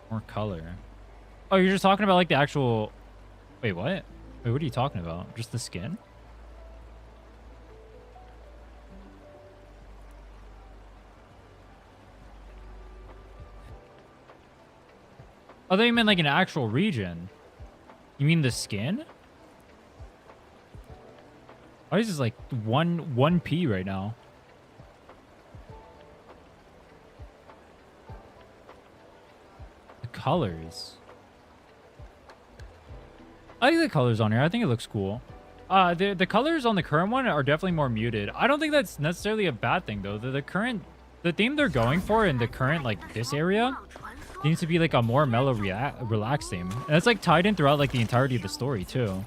More color. Oh, you're just talking about like the actual... Wait, what? Wait, what are you talking about? Just the skin? Oh, they meant like an actual region. You mean the skin? Why is this like 1p right now? The colors. I like the colors on here. I think it looks cool. The colors on the current one are definitely more muted. I don't think that's necessarily a bad thing though. The theme they're going for in the current like this area needs to be like a more mellow, relaxed theme. And it's like tied in throughout like the entirety of the story too.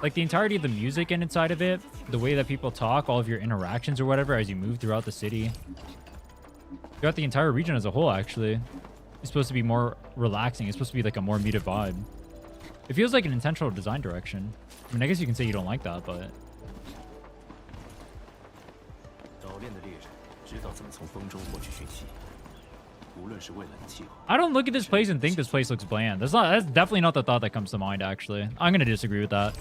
Like the entirety of the music and inside of it, the way that people talk, all of your interactions or whatever as you move throughout the city. Throughout the entire region as a whole, actually. It's supposed to be more relaxing. It's supposed to be like a more muted vibe. It feels like an intentional design direction. I mean, I guess you can say you don't like that, but... 怎么从风中获取讯息。无论是为了气候。 I don't look at this place and think this place looks bland. That's definitely not the thought that comes to mind, actually. I'm gonna disagree with that.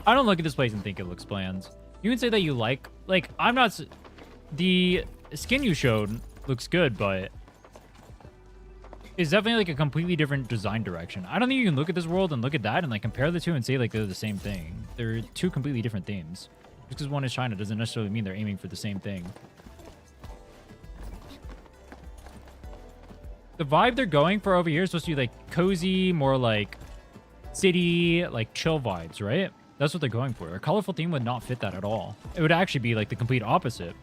I don't look at this place and think it looks bland. You can say that you like, I'm not, the skin you showed looks good, but it's definitely like a completely different design direction. I don't think you can look at this world and look at that and like compare the two and say like they're the same thing. They're two completely different themes. Just because one is China doesn't necessarily mean they're aiming for the same thing. The vibe they're going for over here is supposed to be like cozy, more like city, like chill vibes, right? That's what they're going for. A colorful theme would not fit that at all. It would actually be like the complete opposite.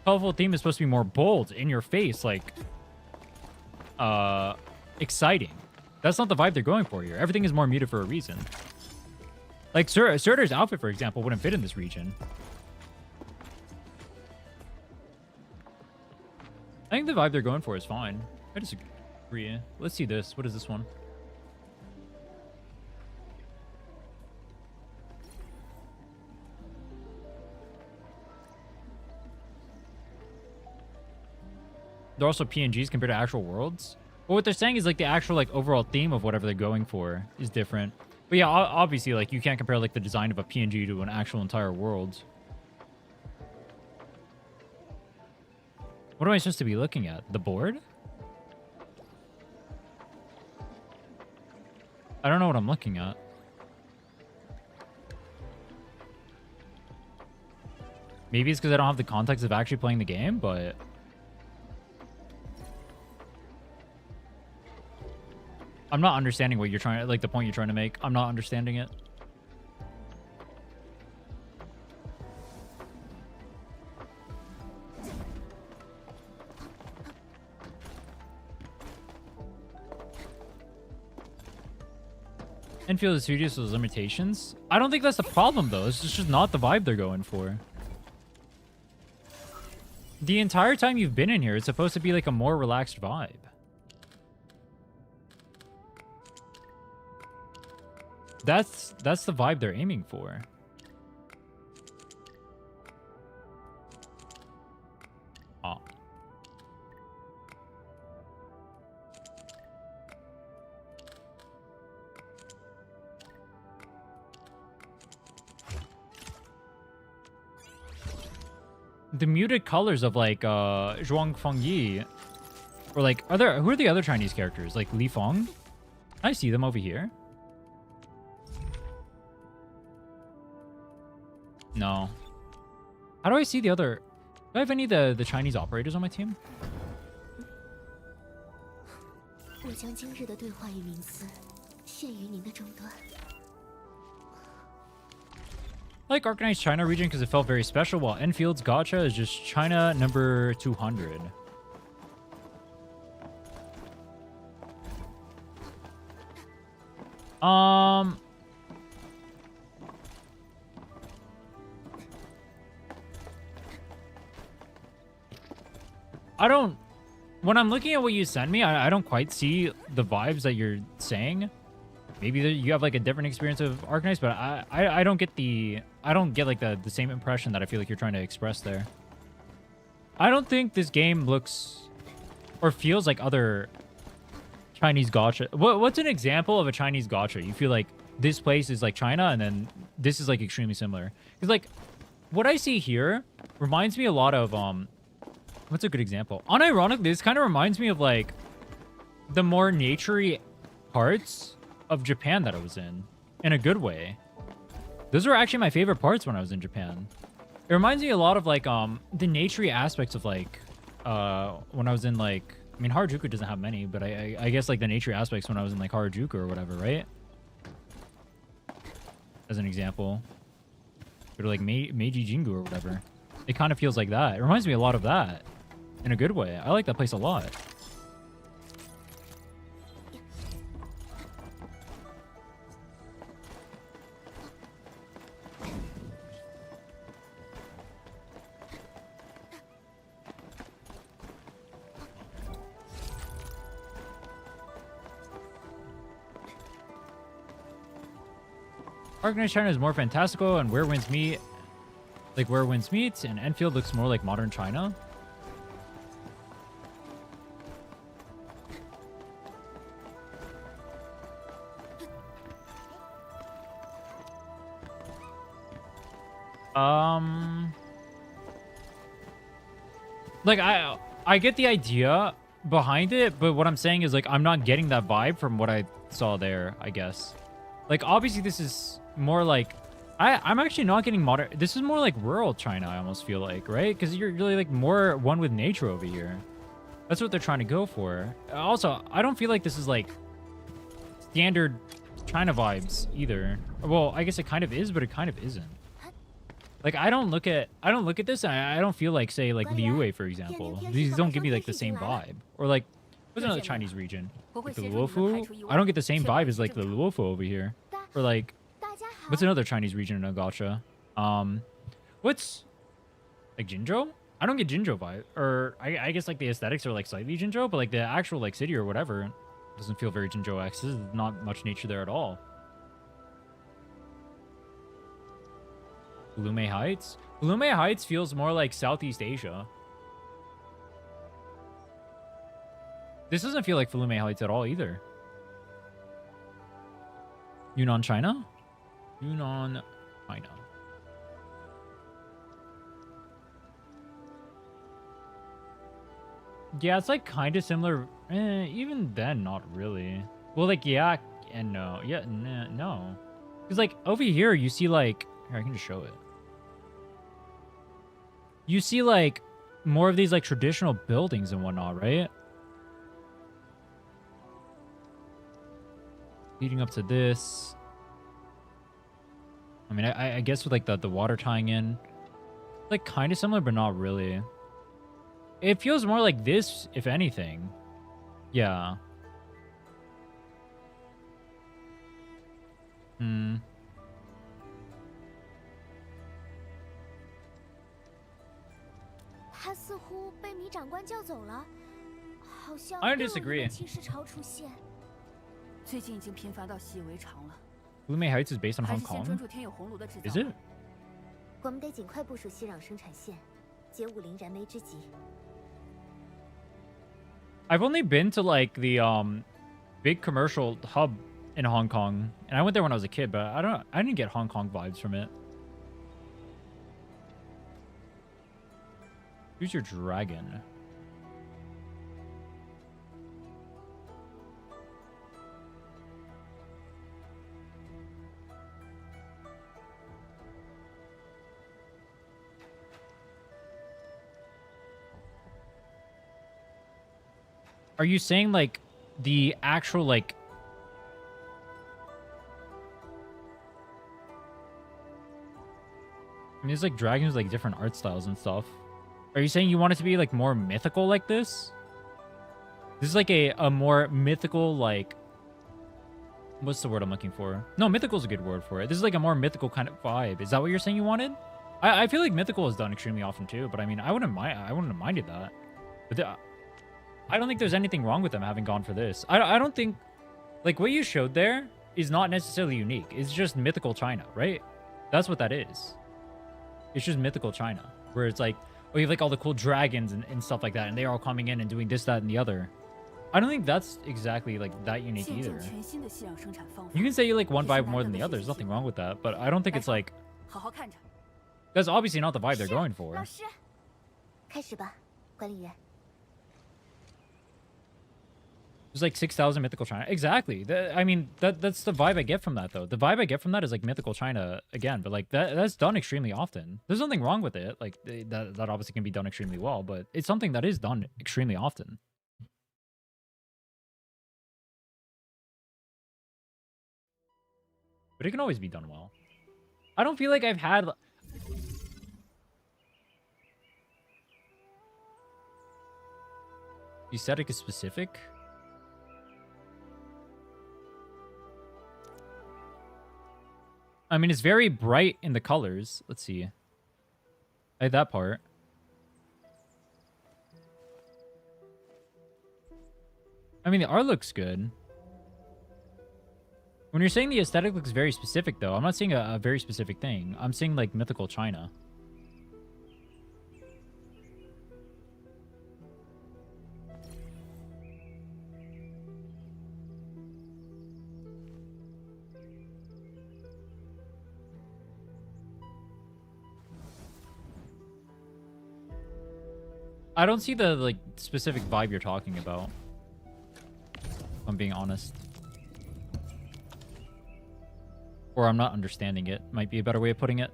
Colorful theme is supposed to be more bold, in your face, like exciting. That's not the vibe they're going for here. Everything is more muted for a reason. Like Surtr's outfit, for example, wouldn't fit in this region. I think the vibe they're going for is fine. I disagree. Let's see this. What is this one? They're also PNGs compared to actual worlds. But what they're saying is like the actual like overall theme of whatever they're going for is different. But yeah, obviously like you can't compare like the design of a PNG to an actual entire world. What am I supposed to be looking at? The board? I don't know what I'm looking at. Maybe it's because I don't have the context of actually playing the game, but I'm not understanding what you're trying, like the point you're trying to make. I'm not understanding it. Enfield is studious with limitations. I don't think that's the problem though. It's just not the vibe they're going for. The entire time you've been in here, it's supposed to be like a more relaxed vibe. That's the vibe they're aiming for. Oh. The muted colors of like Zhuang Fengyi, or like who are the other Chinese characters? Like Li Feng? I see them over here. No. How do I see the other? Do I have any of the Chinese operators on my team? Like Arknights China region because it felt very special, while Enfield's Gacha is just China number 200. I don't... When I'm looking at what you sent me, I don't quite see the vibes that you're saying. Maybe you have like a different experience of Arknights, but I don't get the... I don't get like the same impression that I feel like you're trying to express there. I don't think this game looks or feels like other Chinese gacha. What's an example of a Chinese gacha? You feel like this place is like China and then this is like extremely similar. Because like what I see here reminds me a lot of what's a good example? Unironically, this kind of reminds me of like the more naturey parts of Japan that I was in a good way. Those were actually my favorite parts when I was in Japan. It reminds me a lot of like the naturey aspects of like when I was in like, I mean Harajuku doesn't have many, but I guess like the naturey aspects when I was in like Harajuku or whatever, right? As an example. Or like Meiji Jingu or whatever. It kind of feels like that. It reminds me a lot of that. In a good way. I like that place a lot. Arknights China is more fantastical and where winds meet, like where winds meet, and Enfield looks more like modern China. Like I get the idea behind it, but what I'm saying is like I'm not getting that vibe from what I saw there, I guess. Like obviously this is more like I'm actually not getting modern. This is more like rural China, I almost feel like, right? Because you're really like more one with nature over here. That's what they're trying to go for. Also, I don't feel like this is like standard China vibes either. Well, I guess it kind of is, but it kind of isn't. Like I don't look at this and I don't feel like, say, like Liyue, for example. These don't give me like the same vibe. Or like what's another Chinese region? Like the Luofu? I don't get the same vibe as like the Luofu over here. Or like what's another Chinese region in Gacha? What's like Jinzhou? I don't get Jinzhou vibe. Or I guess like the aesthetics are like slightly Jinzhou, but like the actual like city or whatever doesn't feel very Jinzhou-esque. There's not much nature there at all. Blume Heights? Blume Heights feels more like Southeast Asia. This doesn't feel like Blume Heights at all either. Yunnan, China? Yunnan, China. Yeah, it's like kind of similar. Even then, not really. Well, like, yeah and no. Yeah, no. Because, like, over here, you see, like... Here, I can just show it. You see, like, more of these, like, traditional buildings and whatnot, right? Leading up to this. I mean, I guess with, like, the water tying in. Like, kind of similar, but not really. It feels more like this, if anything. Yeah. I disagree. Blume Heights is based on Hong Kong? Is it? 我们得尽快部署熙壤生产线，解武林燃眉之急。 I've only been to like the big commercial hub in Hong Kong, and I went there when I was a kid, but I didn't get Hong Kong vibes from it. Who's your dragon? Are you saying like the actual like I mean, there's like dragons, like different art styles and stuff. Are you saying you want it to be like more mythical like this? This is like a more mythical, like, what's the word I'm looking for? No, mythical is a good word for it. This is like a more mythical kind of vibe. Is that what you're saying you wanted? I feel like mythical is done extremely often too, but I mean, I wouldn't have minded that. But I don't think there's anything wrong with them having gone for this. I don't think, like, what you showed there is not necessarily unique. It's just mythical China, right? That's what that is. It's just mythical China, where it's like, oh, you have like all the cool dragons and stuff like that, and they're all coming in and doing this, that, and the other. I don't think that's exactly like that unique either. You can say you like one vibe more than the other. There's nothing wrong with that, but I don't think it's like... That's obviously not the vibe they're going for. 开始吧，管理员。 There's like 6,000 mythical China. Exactly. I mean, that's the vibe I get from that, though. The vibe I get from that is like mythical China again, but like that's done extremely often. There's nothing wrong with it. Like that obviously can be done extremely well, but it's something that is done extremely often. But it can always be done well. I don't feel like I've had... The aesthetic is specific. I mean, it's very bright in the colors. Let's see. I had that part. I mean, the art looks good. When you're saying the aesthetic looks very specific, though, I'm not saying a very specific thing. I'm saying, like, mythical China. I don't see the like specific vibe you're talking about. If I'm being honest. Or I'm not understanding it. Might be a better way of putting it.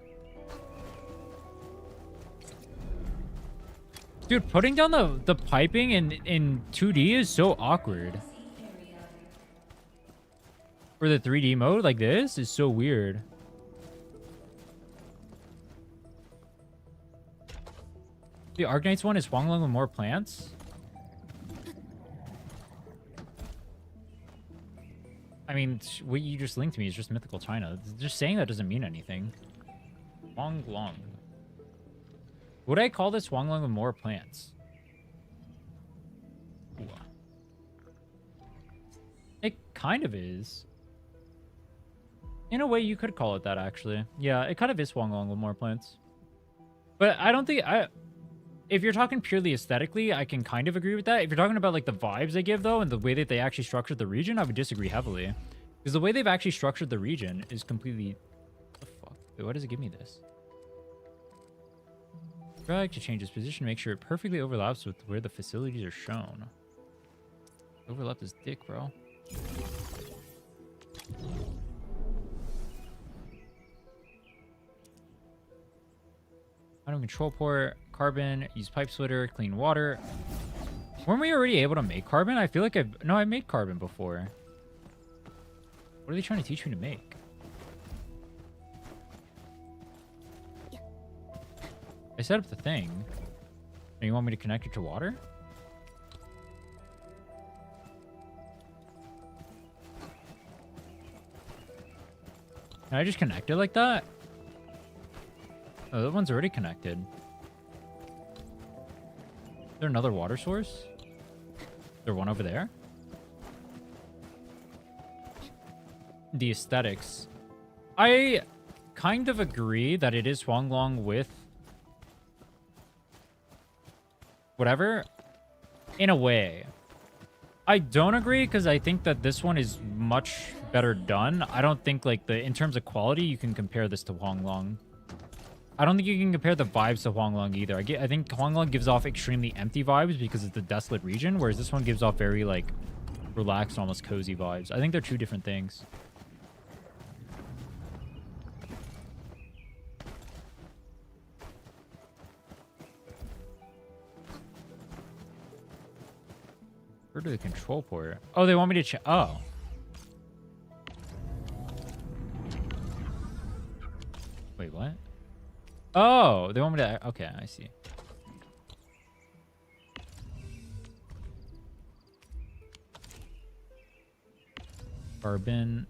Dude, putting down the piping in 2D is so awkward. For the 3D mode like this is so weird. The Arknights one is Huanglong with more plants. I mean, what you just linked to me is just mythical China. Just saying that doesn't mean anything. Huanglong. Would I call this Huanglong with more plants? Ooh. It kind of is. In a way, you could call it that, actually. Yeah, it kind of is Huanglong with more plants. But I don't think... If you're talking purely aesthetically, I can kind of agree with that. If you're talking about like the vibes they give though, and the way that they actually structured the region, I would disagree heavily. Because the way they've actually structured the region is completely... What the fuck? Wait, why does it give me this? Drag to change its position, make sure it perfectly overlaps with where the facilities are shown. Overlap is dick, bro. Item control port, carbon, use pipe splitter, clean water. Weren't we already able to make carbon? I feel like I made carbon before. What are they trying to teach me to make? I set up the thing. And you want me to connect it to water? Can I just connect it like that? Oh, that one's already connected. Is there another water source? Is there one over there? The aesthetics. I kind of agree that it is Huanglong with whatever. In a way. I don't agree because I think that this one is much better done. I don't think like in terms of quality, you can compare this to Huanglong. I don't think you can compare the vibes to Huanglong either. I think Huanglong gives off extremely empty vibes because it's the desolate region, whereas this one gives off very, like, relaxed, almost cozy vibes. I think they're two different things. Where do the control port? Oh, they want me to check. Oh. Wait, what? Oh, they want me to... Okay, I see. Carbon.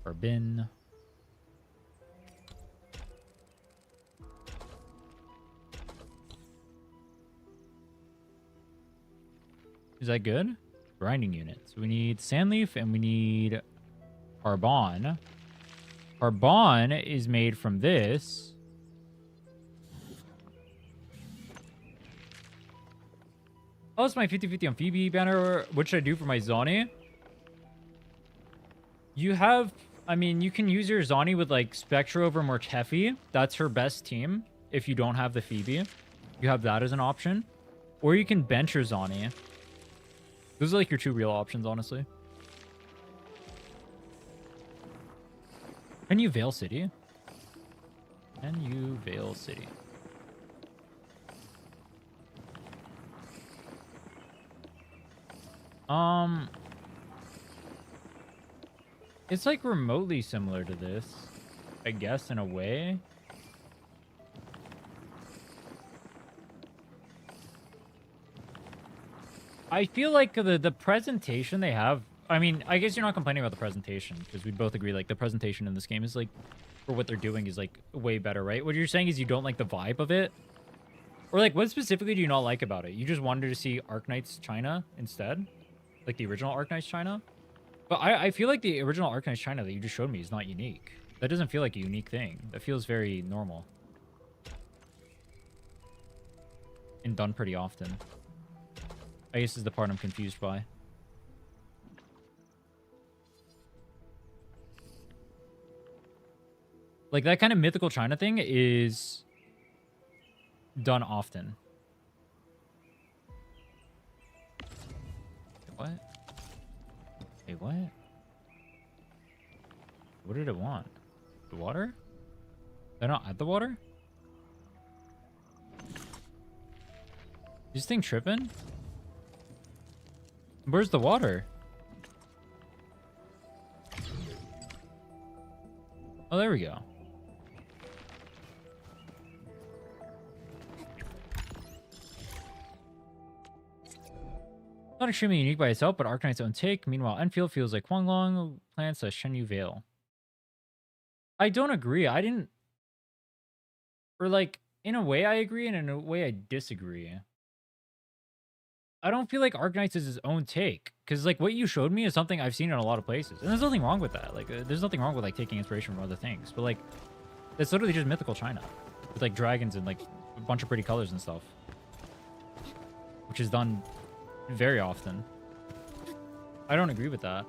Carbon. Is that good? Grinding units. We need sandleaf and we need carbon. Carbon is made from this. Oh, it's my 50-50 on Phoebe banner. What should I do for my Zani? You have... I mean, you can use your Zani with, like, Spectra over Mortefi. That's her best team if you don't have the Phoebe. You have that as an option. Or you can bench your Zani. Those are, like, your two real options, honestly. Can you Veil City? Can you Veil City? It's like remotely similar to this, I guess, in a way. I feel like the presentation they have, I mean, I guess you're not complaining about the presentation because we both agree like the presentation in this game is like, for what they're doing is like way better, right? What you're saying is you don't like the vibe of it? Or like what specifically do you not like about it? You just wanted to see Arknights China instead? Like the original Arknights China? But I feel like the original Arknights China that you just showed me is not unique. That doesn't feel like a unique thing. That feels very normal. And done pretty often. I guess this is the part I'm confused by. Like, that kind of mythical China thing is done often. What? Wait, what? What did it want? The water? They're not at the water? This thing tripping? Where's the water? Oh, there we go. Not extremely unique by itself, but Arknight's own take. Meanwhile, Enfield feels like Huanglong plants a Shenyu Vale. I don't agree. I didn't... Or, like, in a way I agree, and in a way I disagree. I don't feel like Arknights is his own take. Because, like, what you showed me is something I've seen in a lot of places. And there's nothing wrong with that. Like, there's nothing wrong with, like, taking inspiration from other things. But, like, it's literally just mythical China. With, like, dragons and, like, a bunch of pretty colors and stuff. Which is done very often. I don't agree with that.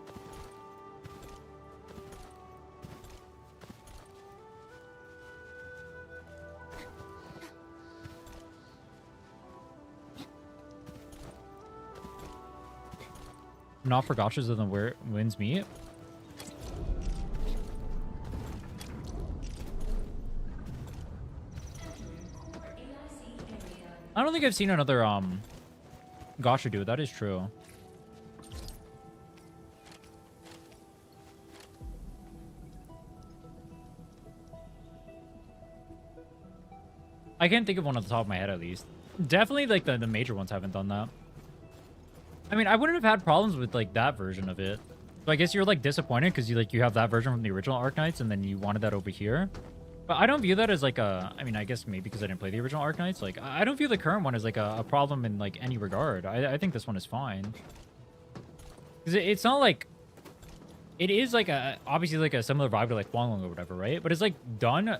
Not for gachas other than where wins meet. I don't think I've seen another gacha do it. That is true. I can't think of one off the top of my head, at least. Definitely, like, the major ones haven't done that. I mean, I wouldn't have had problems with, like, that version of it. So I guess you're, like, disappointed because you have that version from the original Arknights and then you wanted that over here. But I don't view that as, like, a... I mean, I guess maybe because I didn't play the original Arknights. Like, I don't view the current one as, like, a problem in, like, any regard. I think this one is fine. Because it's not, like... It is, like, obviously, like, a similar vibe to, like, Huanglong or whatever, right? But it's, like, done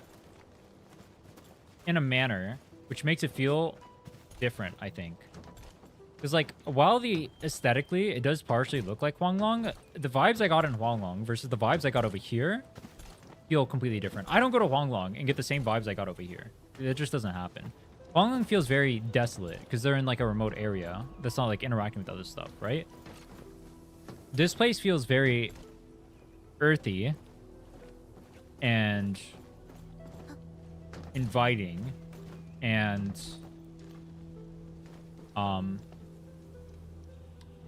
in a manner which makes it feel different, I think. Because, like, while aesthetically, it does partially look like Huanglong, the vibes I got in Huanglong versus the vibes I got over here feel completely different. I don't go to Huanglong and get the same vibes I got over here. It just doesn't happen. Huanglong feels very desolate because they're in, like, a remote area that's not, like, interacting with other stuff, right? This place feels very earthy and inviting and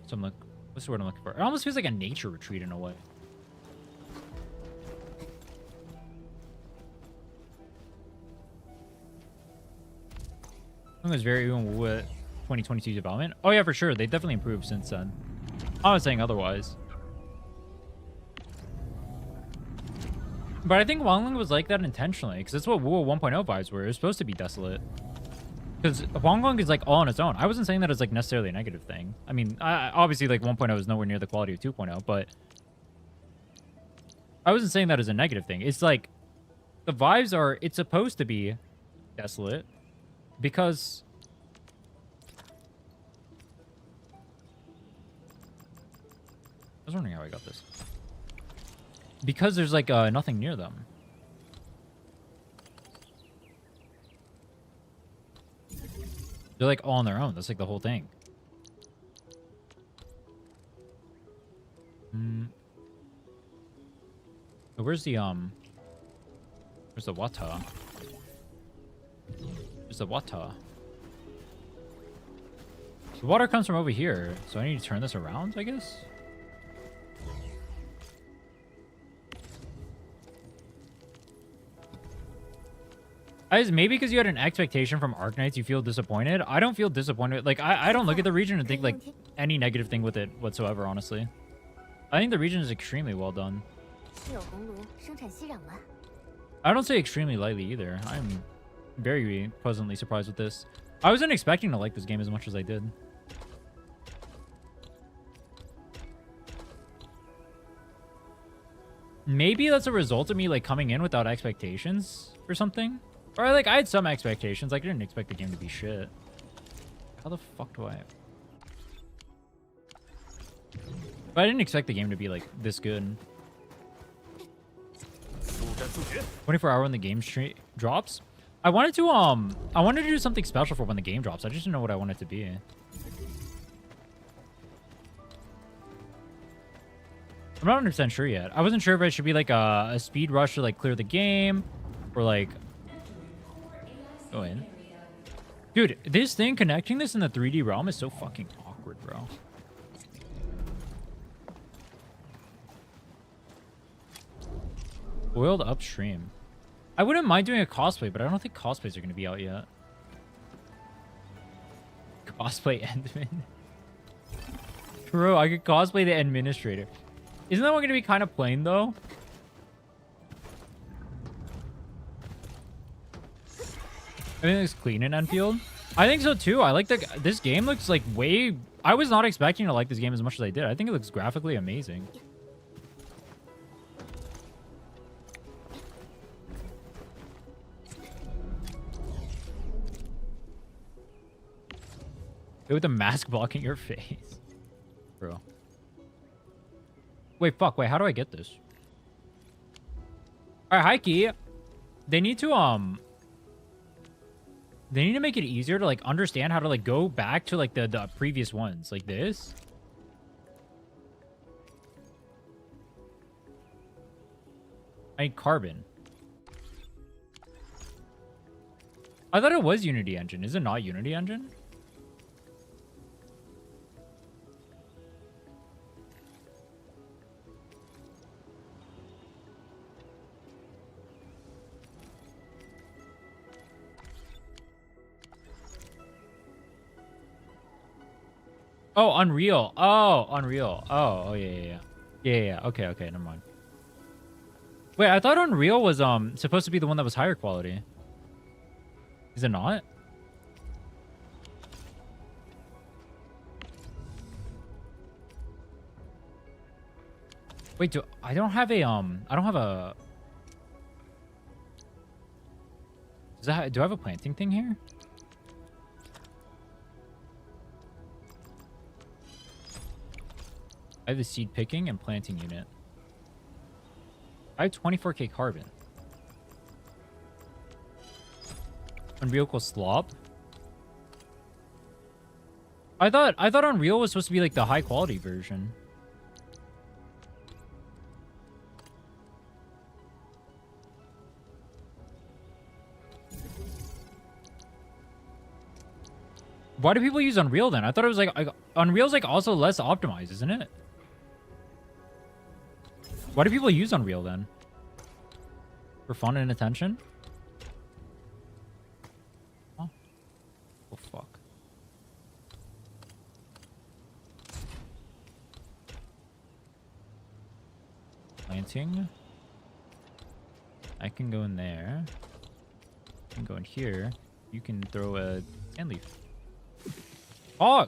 so I'm like, what's the word I'm looking for? It almost feels like a nature retreat in a way. I think it was very even with 2022 development. Oh yeah, for sure. They definitely improved since then. I was saying otherwise. But I think Huanglong was like that intentionally, because that's what Wu 1.0 vibes were. It was supposed to be desolate. Because Huanglong is, like, all on its own. I wasn't saying that as, like, necessarily a negative thing. I mean, obviously, like, 1.0 is nowhere near the quality of 2.0, but I wasn't saying that as a negative thing. It's, like, the vibes are... It's supposed to be desolate because... I was wondering how I got this. Because there's, like, nothing near them. They're, like, all on their own. That's, like, the whole thing. So where's the, where's the Wata? Where's the Wata? The water comes from over here, so I need to turn this around, I guess? Maybe because you had an expectation from Arknights, you feel disappointed. I don't feel disappointed. Like, I don't look at the region and think, like, any negative thing with it whatsoever, honestly. I think the region is extremely well done. I don't say extremely lightly either. I'm very pleasantly surprised with this. I wasn't expecting to like this game as much as I did. Maybe that's a result of me, like, coming in without expectations or something. Or, like, I had some expectations. Like, I didn't expect the game to be shit. How the fuck do I... But I didn't expect the game to be, like, this good. 24-hour when the game drops. I wanted to do something special for when the game drops. I just didn't know what I wanted it to be. I'm not 100% sure yet. I wasn't sure if it should be like a speed rush to like clear the game or like go in. Dude, this thing connecting this in the 3D realm is so fucking awkward, bro. Boiled upstream. I wouldn't mind doing a cosplay, but I don't think cosplays are going to be out yet. Cosplay Endman. Bro, I could cosplay the administrator. Isn't that one going to be kind of plain, though? I think it's clean in Enfield. I think so, too. I like this game looks like way... I was not expecting to like this game as much as I did. I think it looks graphically amazing. With the mask blocking your face. Bro. Wait, fuck. Wait, how do I get this? Alright, Heike. They need to make it easier to like understand how to like go back to like the previous ones. Like this. I need carbon. I thought it was Unity Engine. Is it not Unity Engine? Oh, Unreal. Oh, Unreal. Oh, yeah. Yeah. Okay, never mind. Wait, I thought Unreal was supposed to be the one that was higher quality. Is it not? Wait, I don't have a do I have a planting thing here? I have the seed picking and planting unit. I have 24k carbon. Unreal equals slop. I thought Unreal was supposed to be like the high quality version. Why do people use Unreal then? I thought it was like Unreal's like also less optimized, isn't it? Why do people use Unreal then? For fun and attention? Oh, oh fuck. Planting. I can go in there. I can go in here. You can throw a sand leaf. Oh!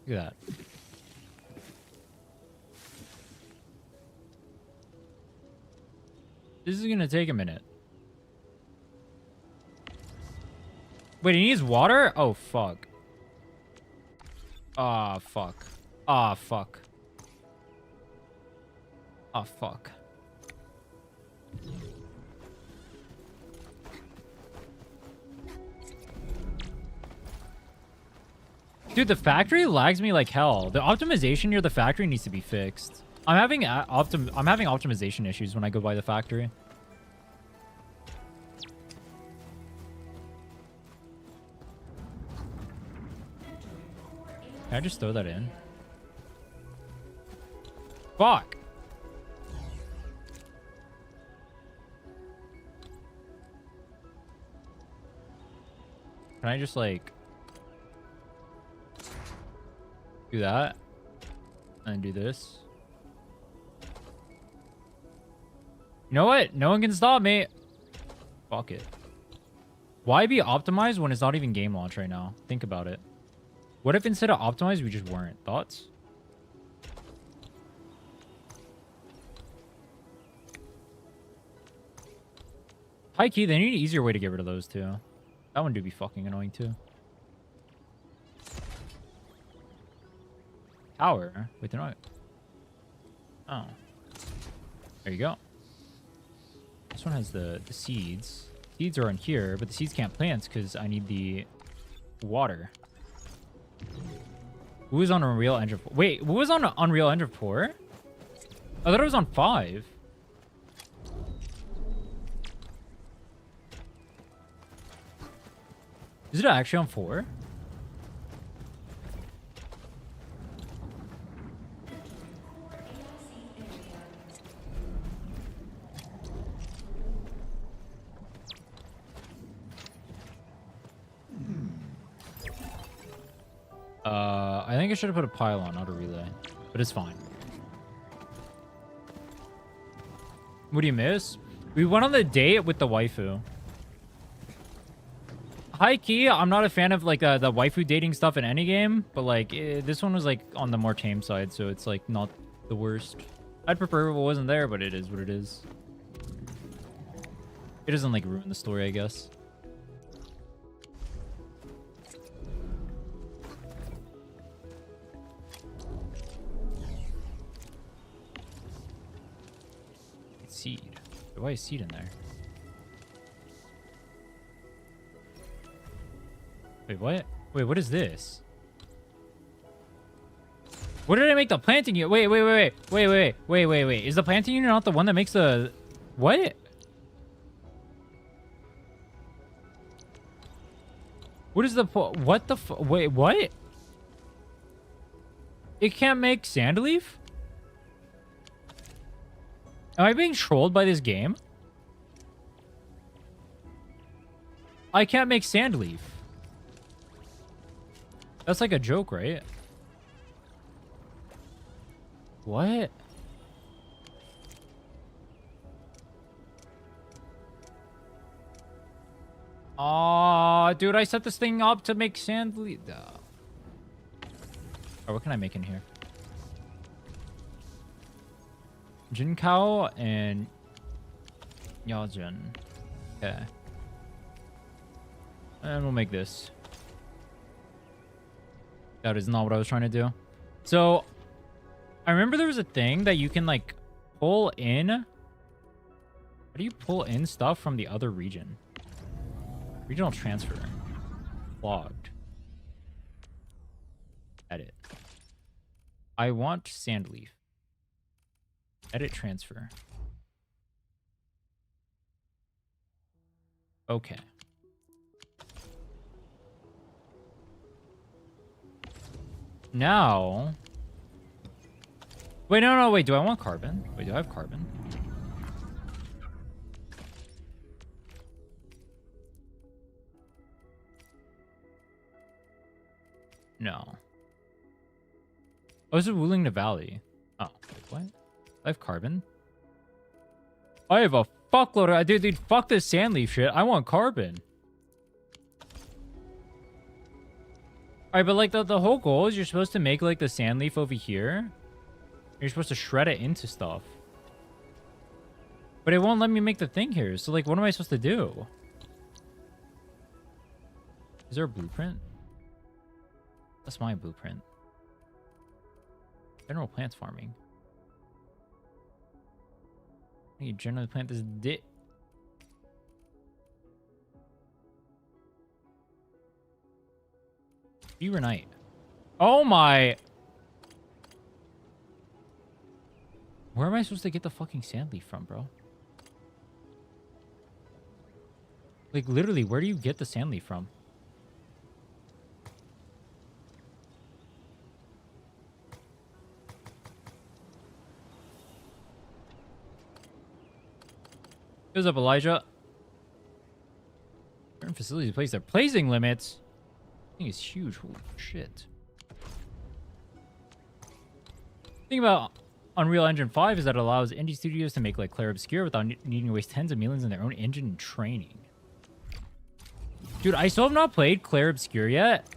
Look at that. This is gonna take a minute. Wait, he needs water? Oh, fuck. Ah, fuck. Ah, fuck. Ah, fuck. Dude, the factory lags me like hell. The optimization near the factory needs to be fixed. I'm having optimization issues when I go by the factory. Can I just throw that in? Fuck. Can I just like do that and do this? You know what? No one can stop me. Fuck it. Why be optimized when it's not even game launch right now? Think about it. What if instead of optimized, we just weren't? Thoughts? High key, they need an easier way to get rid of those two. That one do be fucking annoying too. Tower? Wait, they're not... Oh. There you go. This one has the seeds. Seeds are in here, but the seeds can't plant because I need the water. Who was on Unreal Engine 4? Wait, who was on Unreal Engine 4? I thought it was on 5. Is it actually on 4? I think I should have put a pylon, not a relay. But it's fine. What do you miss? We went on the date with the waifu. High key, I'm not a fan of like the waifu dating stuff in any game, but like this one was like on the more tame side, so it's like not the worst. I'd prefer if it wasn't there, but it is what it is. It doesn't like ruin the story, I guess. Seed. Why is seed in there? Wait, what? Wait, what is this? What did I make the planting unit? Wait. Is the planting unit not the one that makes the... What? What is the... What the... Wait, what? It can't make sand leaf? Am I being trolled by this game? I can't make sand leaf. That's like a joke, right? What? Aw, dude, I set this thing up to make sand leaf. Oh, what can I make in here? Jinkao and Yaojin. Okay. And we'll make this. That is not what I was trying to do. So, I remember there was a thing that you can, like, pull in. How do you pull in stuff from the other region? Regional transfer. Logged. Edit. I want sand leaf. Edit transfer. Okay. Now... Wait, no, wait. Do I want carbon? Wait, do I have carbon? No. Oh, is it Wuling to Valley? Oh, wait, what? I have carbon? I have a fuckload of... Dude, fuck this sand leaf shit. I want carbon. Alright, but like the whole goal is you're supposed to make like the sand leaf over here. You're supposed to shred it into stuff. But it won't let me make the thing here. So like, what am I supposed to do? Is there a blueprint? That's my blueprint. General plants farming. You generally plant this dick. Beaver-nite. Oh my... Where am I supposed to get the fucking sand leaf from, bro? Like, literally, where do you get the sand leaf from? What's up, Elijah? Certain facilities place their placing limits. I think it's huge. Holy shit. The thing about Unreal Engine 5 is that it allows indie studios to make like Clair Obscur without needing to waste tens of millions in their own engine and training. Dude, I still have not played Clair Obscur yet,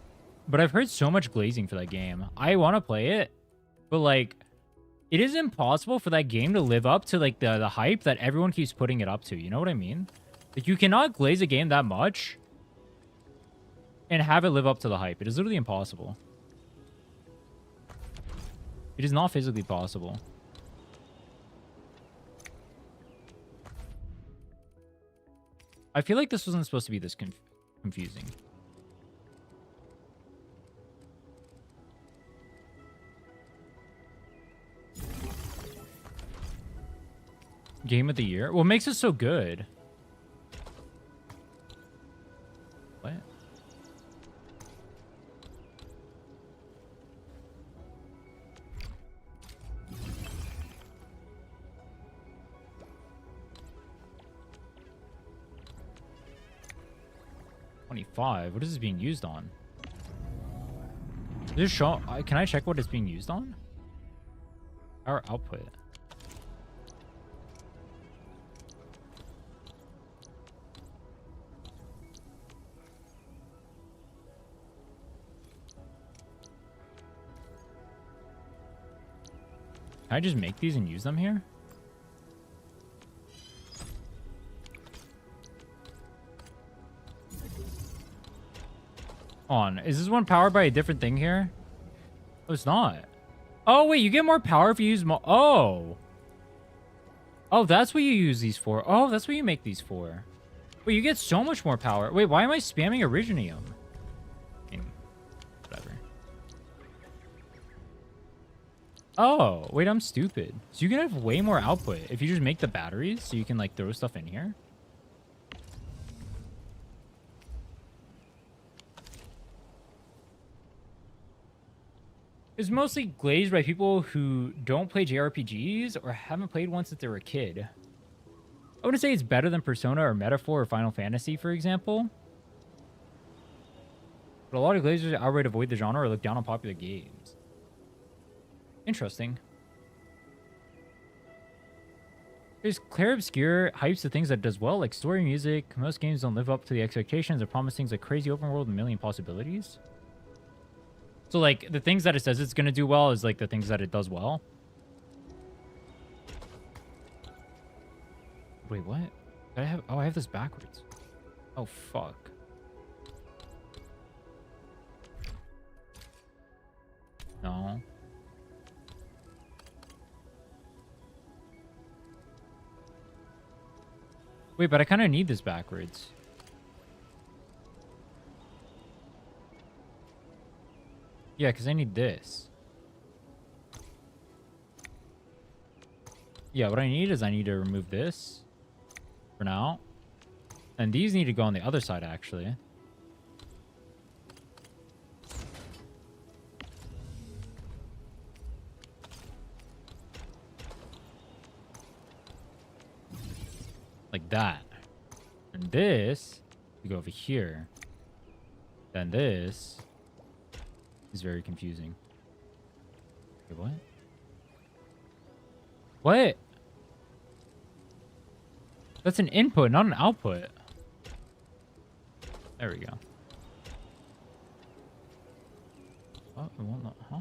but I've heard so much glazing for that game. I want to play it, but like, it is impossible for that game to live up to like the hype that everyone keeps putting it up to. You know what I mean? Like, you cannot glaze a game that much and have it live up to the hype. It is literally impossible. It is not physically possible. I feel like this wasn't supposed to be this confusing. Game of the year? What makes it so good? What? $25. What is this being used on? Does it show? Can I check what it's being used on? Our output. Can I just make these and use them here? On. Is this one powered by a different thing here? Oh, it's not. Oh, wait, you get more power if you use more. Oh. Oh, that's what you use these for. Oh, that's what you make these for. Wait, you get so much more power. Wait, why am I spamming Originium? Whatever. Oh, wait, I'm stupid. So you can have way more output if you just make the batteries so you can, like, throw stuff in here. It's mostly glazed by people who don't play JRPGs or haven't played one since they were a kid. I wouldn't say it's better than Persona or Metaphor or Final Fantasy, for example. But a lot of glazers outright avoid the genre or look down on popular games. Interesting. There's Claire Obscure hypes the things that it does well, like story, music. Most games don't live up to the expectations and promise things like crazy open world and a million possibilities. So, like, the things that it says it's going to do well is, like, the things that it does well. Wait, what? Did I have... Oh, I have this backwards. Oh, fuck. No. Wait, but I kind of need this backwards. Yeah, because I need this. Yeah, what I need is I need to remove this for now. And these need to go on the other side, actually. Like that. And this, we go over here. Then this is very confusing. Wait, what? What? That's an input, not an output. There we go. Oh, it won't let, huh?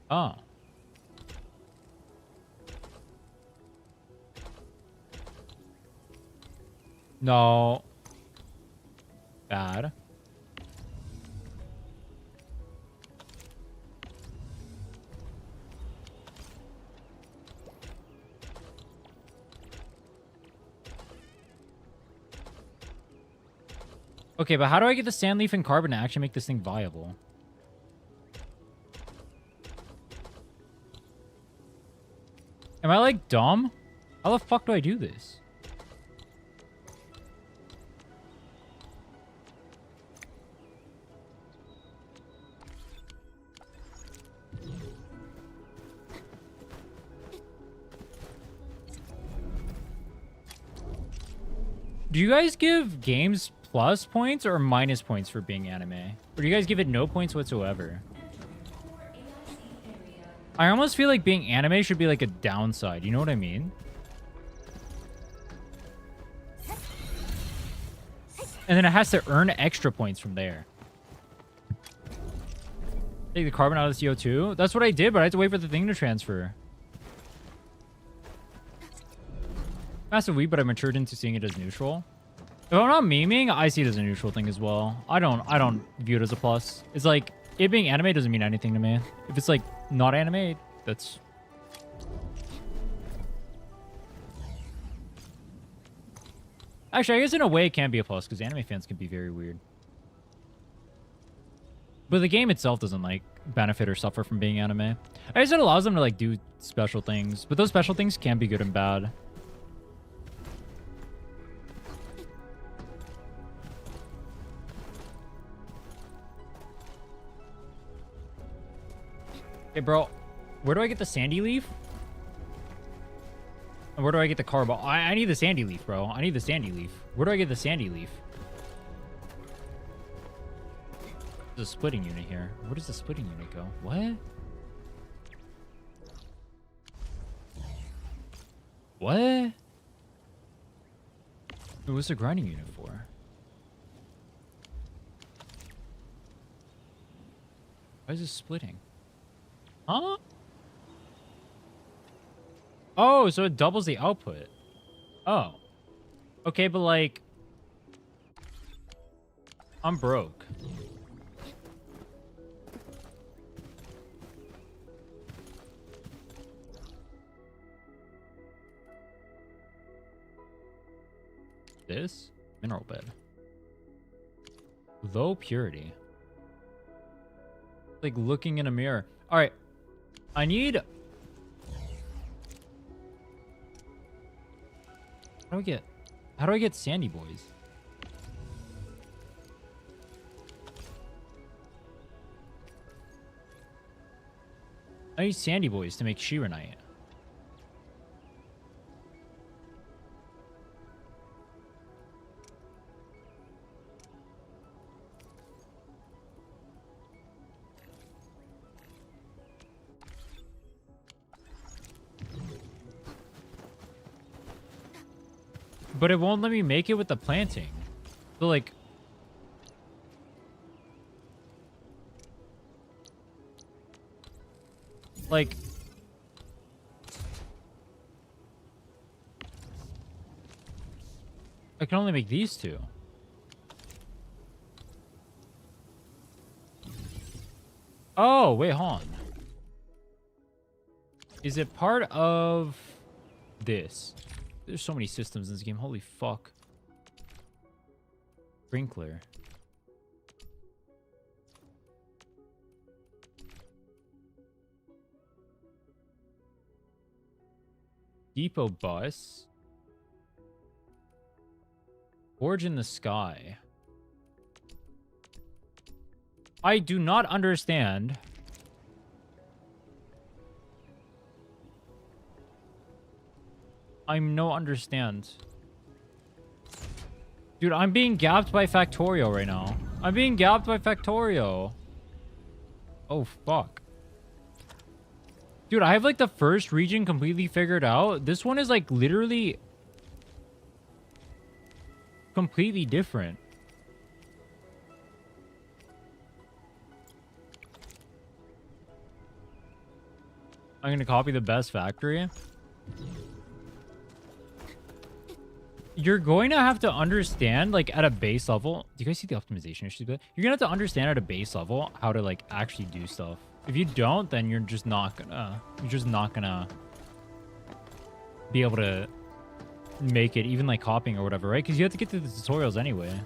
Oh. No. Bad. Okay, but how do I get the sand leaf and carbon to actually make this thing viable? Am I, like, dumb? How the fuck do I do this? Do you guys give games plus points or minus points for being anime? Or do you guys give it no points whatsoever? I almost feel like being anime should be like a downside. You know what I mean? And then it has to earn extra points from there. Take the carbon out of the CO2? That's what I did, but I had to wait for the thing to transfer. Massive weep, but I matured into seeing it as neutral. If I'm not memeing, I see it as a neutral thing as well. I don't view it as a plus. It's like, it being anime doesn't mean anything to me. If it's like not anime, that's... Actually, I guess in a way it can be a plus because anime fans can be very weird. But the game itself doesn't like benefit or suffer from being anime. I guess it allows them to like do special things, but those special things can be good and bad. Hey, bro, where do I get the sandy leaf? And where do I get the carball? I need the sandy leaf, bro. I need the sandy leaf. Where do I get the sandy leaf? There's a splitting unit here. Where does the splitting unit go? What? What? What's the grinding unit for? Why is this splitting? Huh? Oh, so it doubles the output. Oh. Okay, but like... I'm broke. This? Mineral bed. Low purity. Like looking in a mirror. Alright. I need... How do I get sandy boys? I need sandy boys to make Shiranite. But it won't let me make it with the planting. So like... I can only make these two. Oh, wait, hold on. Is it part of this? There's so many systems in this game. Holy fuck. Sprinkler. Depot bus. Forge in the sky. I do not understand. I'm no understand. Dude, I'm being gapped by Factorio right now. I'm being gapped by Factorio. Oh, fuck. Dude, I have like the first region completely figured out. This one is like literally completely different. I'm gonna copy the best factory. You're going to have to understand, like, at a base level. Do you guys see the optimization issues? You're gonna have to understand at a base level how to, like, actually do stuff. If you don't, then you're just not gonna be able to make it, even like copying or whatever, right? Because you have to get to the tutorials anyway.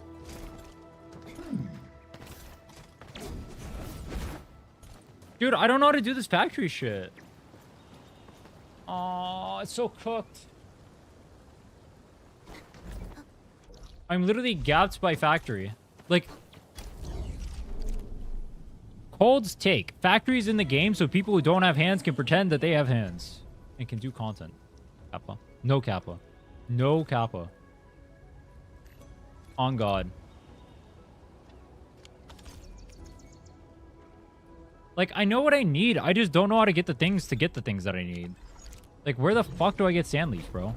Dude, I don't know how to do this factory shit. Oh, it's so cooked. I'm literally gapped by factory. Like, Cold's take. Factories in the game so people who don't have hands can pretend that they have hands. And can do content. Kappa. No Kappa. No Kappa. On God. Like, I know what I need. I just don't know how to get the things that I need. Like, where the fuck do I get Sandleaf, bro?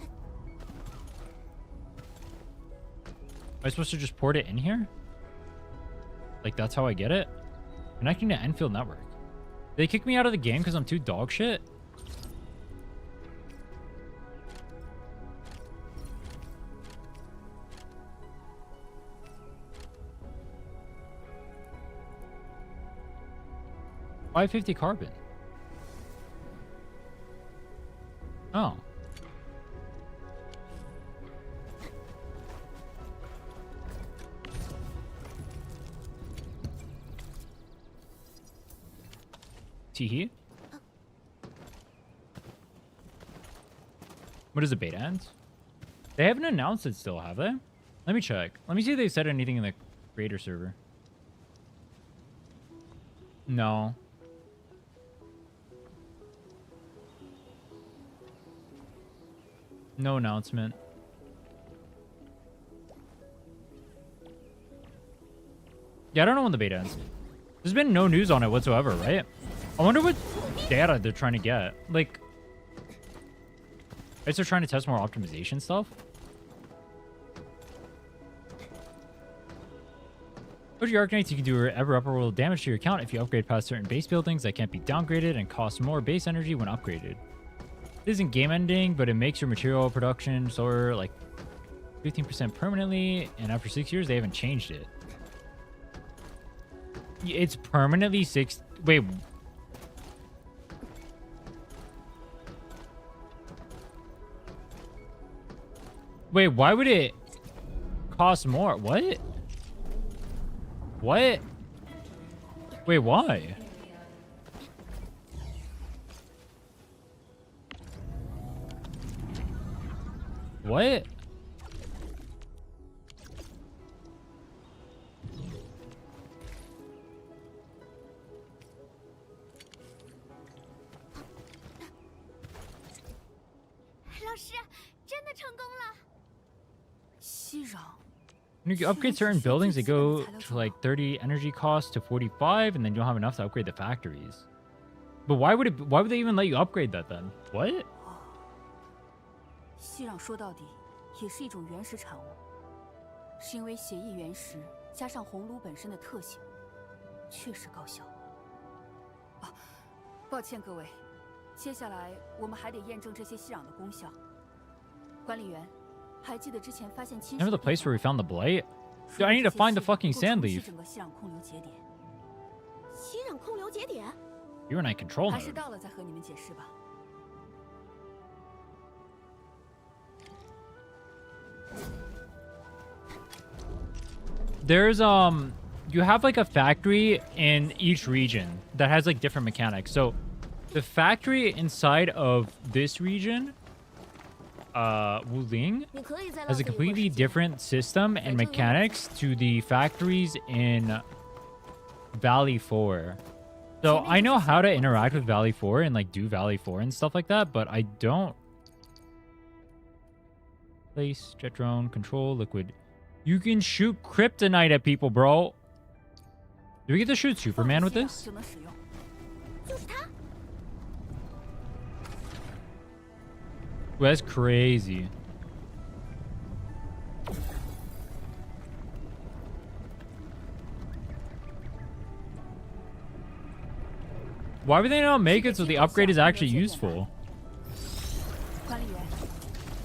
Am I supposed to just port it in here? Like, that's how I get it? Connecting to Enfield network. Did they kick me out of the game because I'm too dog shit? $550 carbon. Oh. Teehee. What is the beta end? They haven't announced it still, have they? Let me check. Let me see if they said anything in the creator server. No. No announcement. Yeah, I don't know when the beta ends. There's been no news on it whatsoever, right? I wonder what data they're trying to get. Like, I guess they're trying to test more optimization stuff. With your Arknights, you can do ever upperworld damage to your account if you upgrade past certain base buildings that can't be downgraded and cost more base energy when upgraded. This isn't game ending, but it makes your material production slower, like 15% permanently, and after 6 years, they haven't changed it. It's permanently 6... Wait. Wait, why would it cost more? What? What? Wait, why? What? When you upgrade certain buildings, they go to like 30 energy costs to 45, and then you don't have enough to upgrade the factories. But why would they even let you upgrade that then? What? 息壤说到底也是一种原始产物，是因为血液原石加上红炉本身的特性，确实高效。啊，抱歉各位，接下来我们还得验证这些息壤的功效。管理员，还记得之前发现侵蚀 Remember the place where we found the blight? Dude, I need to find the fucking sand leaf. 整个息壤控流节点。息壤控流节点。 You're in control 还是 mode. 到了再和你们解释吧。 There's you have like a factory in each region that has like different mechanics. So the factory inside of this region, Wuling, has a completely different system and mechanics to the factories in Valley 4. So I know how to interact with Valley 4 and like do Valley 4 and stuff like that, but I don't. Place, jet drone, control, liquid. You can shoot kryptonite at people, bro. Do we get to shoot Superman with this? Well, that's crazy. Why would they not make it so the upgrade is actually useful? 管理员，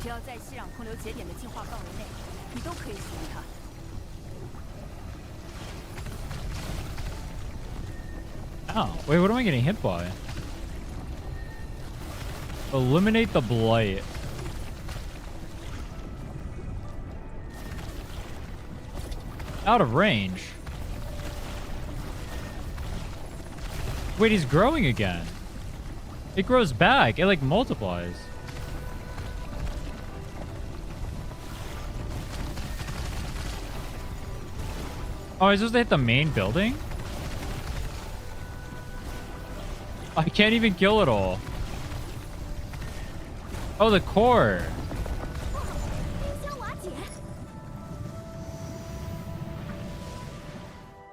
只要在息壤控流节点的进化范围内，你都可以使用它。 Oh, wait, what am I getting hit by? Eliminate the blight. Out of range. Wait, he's growing again. It grows back. It like multiplies. Oh, is supposed to hit the main building? I can't even kill it all. Oh, the core.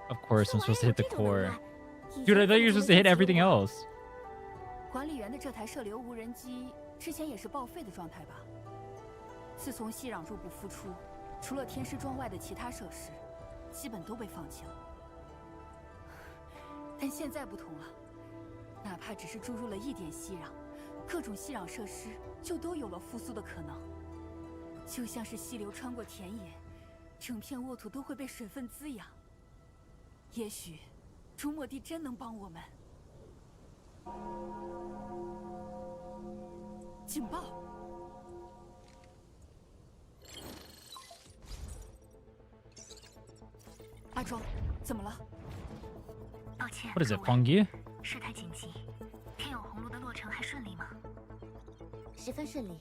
Of course, I'm supposed to hit the core. Dude, I thought you were supposed to hit everything else. 管理员的这台射流无人机之前也是报废的状态吧？自从息壤入不敷出，除了天师庄外的其他设施，基本都被放弃了。但现在不同了。 哪怕只是注入了一点息壤，各种息壤设施就都有了复苏的可能。就像是溪流穿过田野，整片沃土都会被水分滋养。也许，朱墨地真能帮我们。警报！阿庄，怎么了？抱歉。 What is it, fungi? 事态紧急，天有红炉的落成还顺利吗？十分顺利。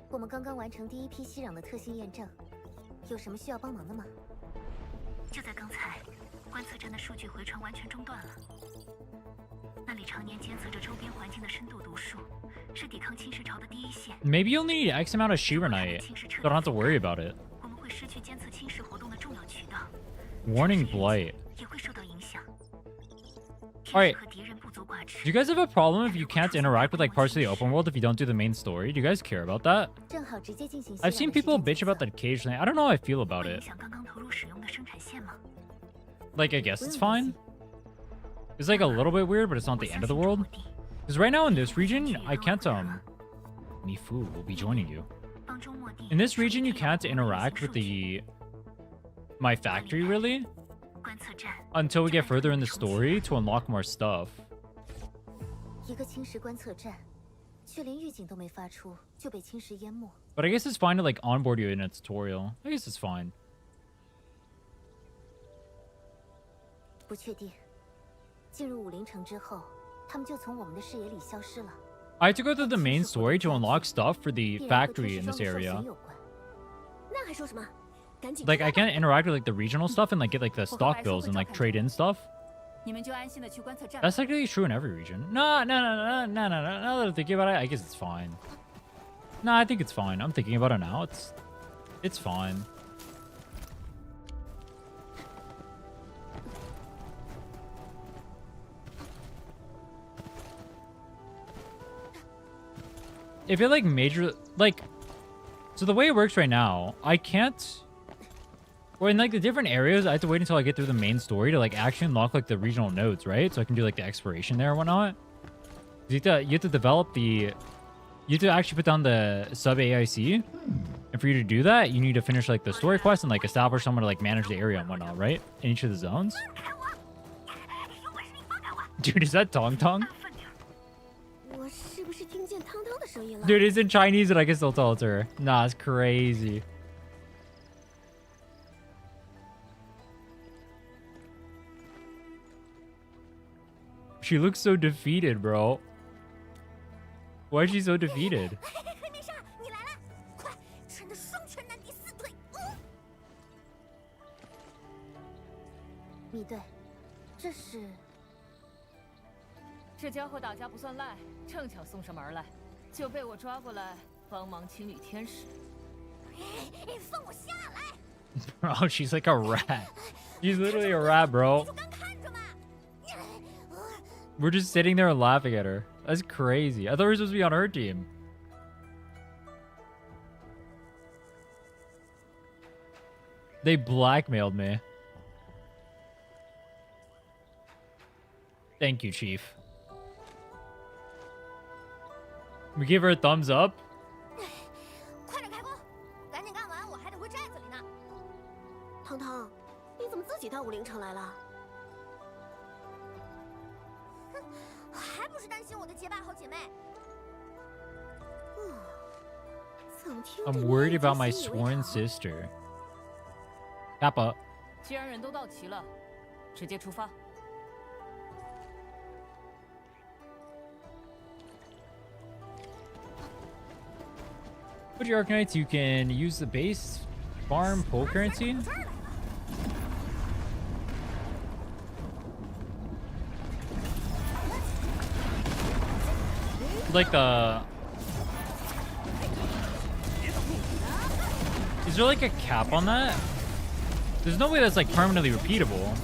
我们刚刚完成第一批息壤的特性验证，有什么需要帮忙的吗？就在刚才，观测站的数据回传完全中断了。那里常年监测着周边环境的深度毒素，是抵抗侵蚀潮的第一线。 Maybe you'll need X amount of Shivernite, so I don't have to worry about it. 我们会失去监测侵蚀活动的重要渠道。 Warning blight. 也会受到影响。 Alright. 和敌人不足挂齿。 Do you guys have a problem if you can't interact with like parts of the open world if you don't do the main story? Do you guys care about that? 正好直接进行。I've seen people bitch about that occasionally. I don't know how I feel about 会影 it. 响刚刚投入使用的生产线吗？ Like, I guess it's fine. It's like a little bit weird, but it's not the end of the world. Because right now in this region, I can't, Mifu will be joining you. In this region, you can't interact with my factory, really, 观测站 until we get further in the story to unlock more stuff. 一个侵蚀观测站，却连预警都没发出，就被侵蚀淹没。 But I guess it's fine to, like, onboard you in a tutorial. I guess it's fine. 不确定。进入武陵城之后，他们就从我们的视野里消失了。 I had to go through the main story to unlock stuff for the factory in this area. 那还说什么？赶紧 Like, I can't interact with, like, the regional stuff and, like, get, like, the stock bills and, like, trade in stuff. 你们就安心的去观测站。 That's technically true in every region. No. Now that I'm thinking about it, I guess it's fine. No, I think it's fine. I'm thinking about it now. It's fine. If it like major like, so the way it works right now, I can't. Or in like the different areas, I have to wait until I get through the main story to like actually unlock like the regional nodes, right? So I can do like the exploration there and whatnot. You have to develop the, you have to actually put down the sub AIC, and for you to do that, you need to finish like the story quest and like establish someone to like manage the area and whatnot, right? In each of the zones. Dude, is that Tong Tong? 我是不是听见汤汤的声音了？ Dude, it's in Chinese and I can still tell it's her. Nah, it's crazy. She looks so defeated, bro. Why is she so defeated? 黑面纱，你来了！快，臣的双拳难敌四腿。米队，这是。 这家伙打架不算赖，正巧送上门来，就被我抓过来帮忙清理天使。放我下来！ Bro, she's like a rat. She's literally a rat, bro. We're just sitting there laughing at her. That's crazy. I thought we were supposed to be on her team. They blackmailed me. Thank you, Chief. We give her a thumbs up. 快点开工，赶紧干完，我还得回寨子里呢。汤汤，你怎么自己到武陵城来了？哼，还不是担心我的结拜好姐妹。I'm worried about my sworn sister. Kappa. 既然人都到齐了，直接出发。 With your Arknights, you can use the base farm pull currency. Like the... Is there like a cap on that? There's no way that's like permanently repeatable.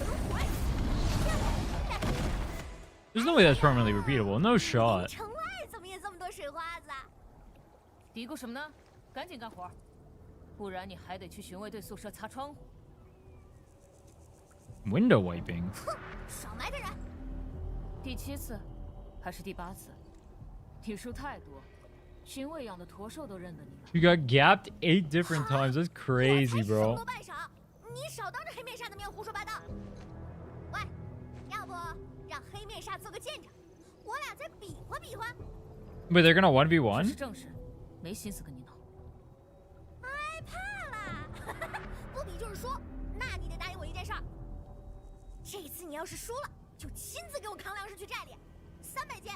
There's no way that's permanently repeatable. No shot. 城外怎么也这么多水花子啊？ 嘀咕什么呢？赶紧干活，不然你还得去巡卫队宿舍擦窗户。Window wiping. 哼，少埋汰人！第7次，还是第8次？你数太多，巡卫养的驼兽都认得你了。You got gapped 8 different times. That's crazy, 我才是 bro. 手多半晌，你少当着黑面纱的面胡说八道。喂，要不让黑面纱做个见证，我俩再比划比划。 Wait, they're gonna 这 1v1? 是正事，没心思跟你闹。害怕啦！不比就是输，那你得答应我一件事儿。这次你要是输了，就亲自给我扛粮食去寨里，300斤，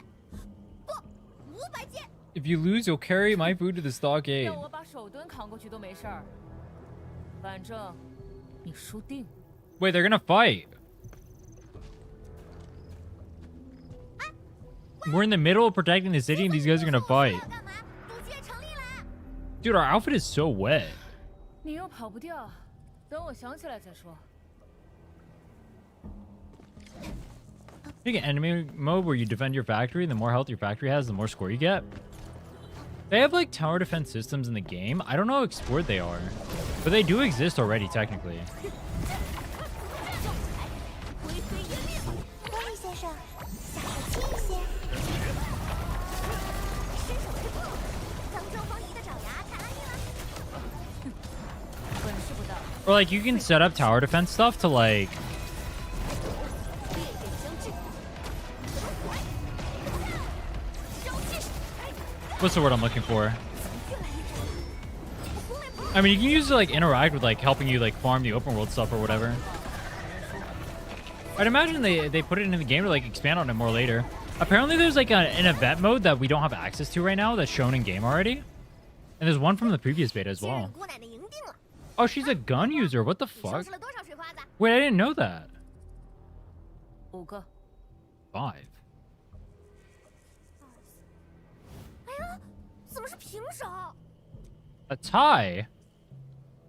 不，500斤。 If you lose, you'll carry my food to the stockade. 要我把手盾扛过去都没事儿，反正你输定了。 Wait, they're gonna fight. We're in the middle of protecting the city, and these guys are gonna fight. Dude, our outfit is so wet. 你又跑不掉，等我想起来再说。 Pick an enemy mode where you defend your factory. The more health your factory has, the more score you get. They have like tower defense systems in the game. I don't know how explored they are, but they do exist already technically. 光力先生，下手轻一些。伸手太过了，当庄方仪的爪牙太安逸了。本事不大。 Or like you can set up tower defense stuff to like. What's the word I'm looking for? I mean, you can use it to like interact with like helping you like farm the open world stuff or whatever. I'd imagine they put it in the game to like expand on it more later. Apparently there's like an event mode that we don't have access to right now that's shown in game already. And there's one from the previous beta as well. Oh, she's a gun user. What the fuck? Wait, I didn't know that. 5个。 5. 哎呀，怎么是平手？ A tie.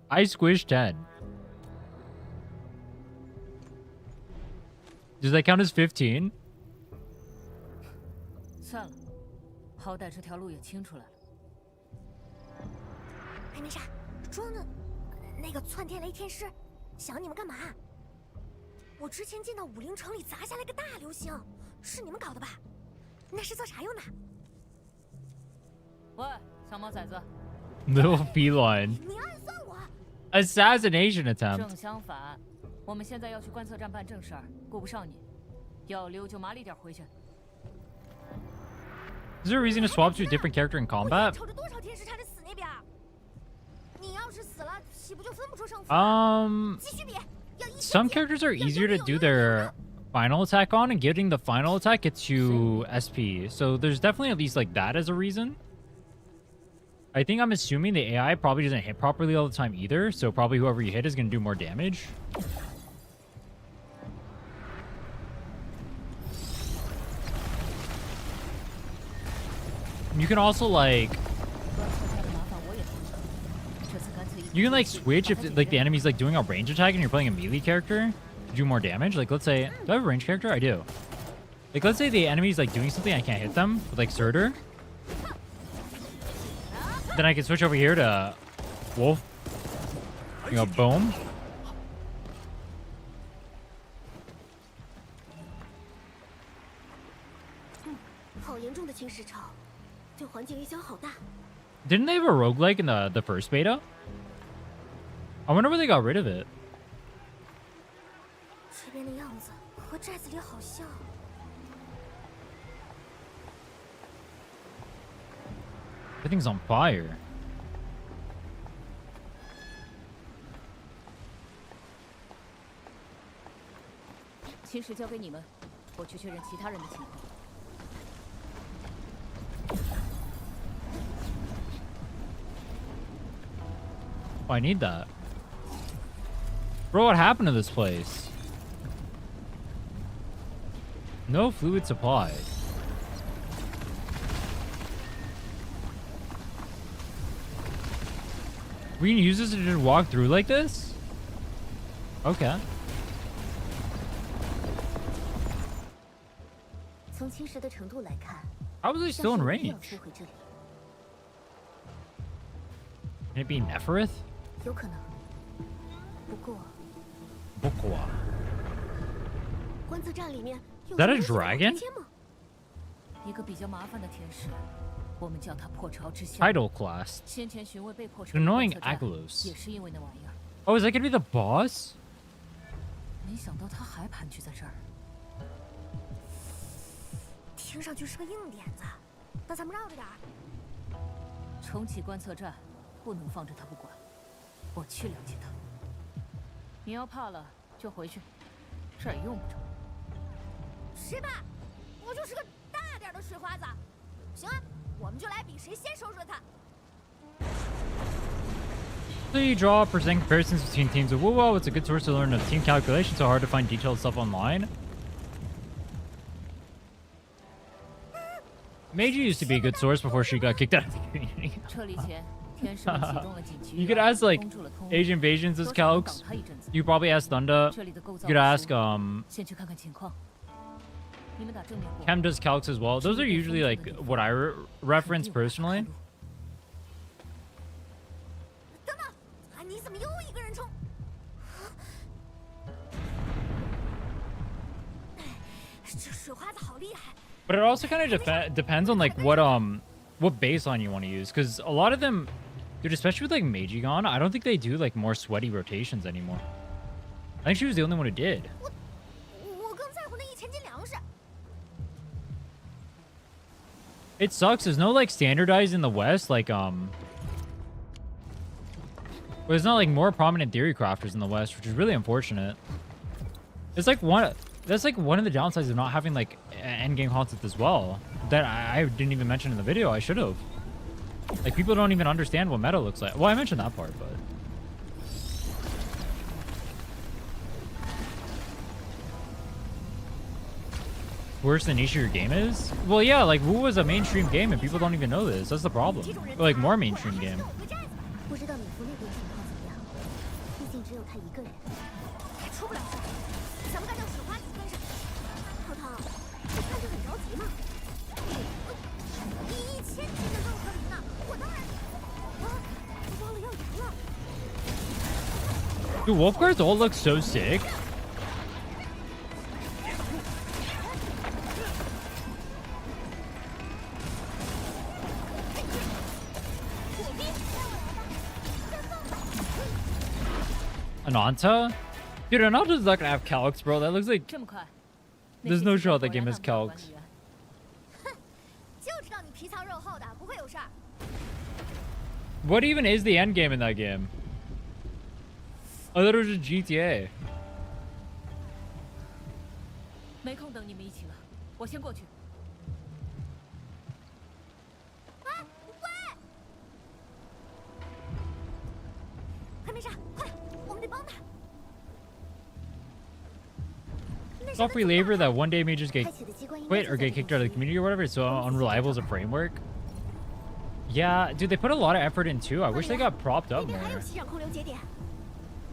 I squished 10. Does that count as 15? 算了，好歹这条路也清出来了。哎，没啥，说呢，那个窜天雷天师想你们干嘛？我之前见到武陵城里砸下来个大流星，是你们搞的吧？那是做啥用的？喂，小毛崽子， Little feline. 你暗算我？ Assassination attempt. 正相反，我们现在要去观测站办正事儿，顾不上你，要溜就麻利点回去。 Is there a reason to swap to a different character in combat? 瞅着多少天使差点死那边。你要是死了，岂不就分不出胜负？继续比。 Some characters are easier to do their final attack on, and getting the final attack gets you SP. So there's definitely at least like that as a reason. I think I'm assuming the AI probably doesn't hit properly all the time either. So probably whoever you hit is going to do more damage. You can also like... You can like switch if like the enemy's like doing a range attack and you're playing a melee character to do more damage. Like let's say, do I have a range character? I do. Like let's say the enemy's like doing something, I can't hit them with like Surtr. Then I can switch over here to Wolf. You know, boom. Didn't they have a roguelike in the first beta? I wonder where they got rid of it. Everything's on fire. Oh, I need that. Bro, what happened to this place? No fluid supply. We can use this to just walk through like this? Okay. How was I still in range? Can it be Neferith? Bokwa. Is that a dragon? Title class. Annoying Aglos. Oh, is that gonna be the boss? 谁怕？我就是个大点的水花子。行啊，我们就来比谁先收拾了他。 So you draw percent comparisons between teams of WoW. It's a good source to learn of team calculations. So hard to find detailed stuff online. Meiji used to be a good source before she got kicked out of the community. 撤离前，天使们启动了紧急 You could ask like Asian Invasions as calcs. You probably ask Thunda. 这里的构造 You could ask 先去看看情况。你们打正面火。 Chem does calcs as well. Those are usually like what I reference personally. 等等，啊，你怎么又一个人冲？这水花子好厉害。 But it also kind of depends on like what baseline you want to use, because a lot of them, dude, especially with like Meiji gone, I don't think they do like more sweaty rotations anymore. I think she was the only one who did. 我更在乎那1000斤粮食。 It sucks. There's no like standardized in the West, like there's not like more prominent theory crafters in the West, which is really unfortunate. It's like that's like one of the downsides of not having like endgame concept as well, that I didn't even mention in the video. I should have. Like, people don't even understand what meta looks like. Well, I mentioned that part, but worse than niche your game is? Well, yeah, like WoW was a mainstream game and people don't even know this. That's the problem. Or, like, more mainstream game. 不知道你服那边情况怎么样？毕竟只有他一个人，还出不了事。想不干叫水花子跟上。涛涛，你看着很着急吗？1000斤的肉和鱼呢？我当然……啊，我忘了要赢了。 Dude, wolf guards all look so sick. Ananta? Dude, Ananta's not gonna have calcs, bro. That looks like 这么快？ there's no shot that game has calcs. 就知道你皮糙肉厚的，不会有事儿。 What even is the end game in that game? I thought it was just GTA. 没空等你们一起了，我先过去。喂，还没杀，快，我们得帮他。 Software labor that one day may just get quit or get kicked out of the community or whatever. It's so unreliable as a framework. Yeah, dude, they put a lot of effort in too. I wish they got propped up 那边还有 more. 息壤空流节点，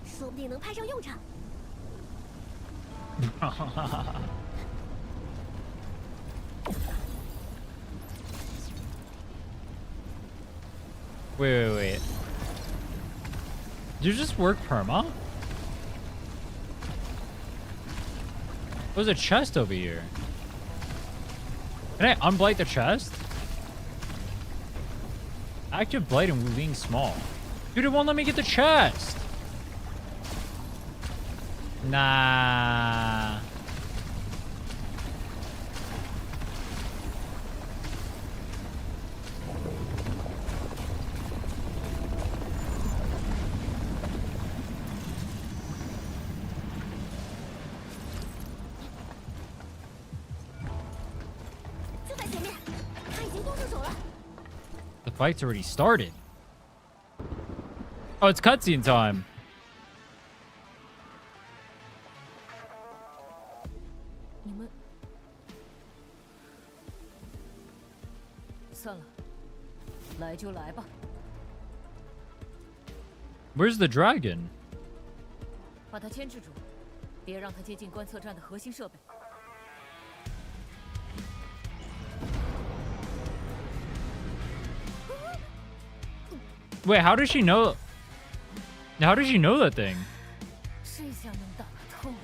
说不定能派上用场。 Wait. Did you just work perma? There's a chest over here. Can I unblight the chest? Active blight and Wuling small. Dude, it won't let me get the chest. Nah. The fight's already started. Oh, it's cutscene time. 你们算了，来就来吧。 Where's the dragon? 把它牵制住，别让它接近观测站的核心设备。 Wait, how does she know? How does she know that thing? 这下能打得透吗？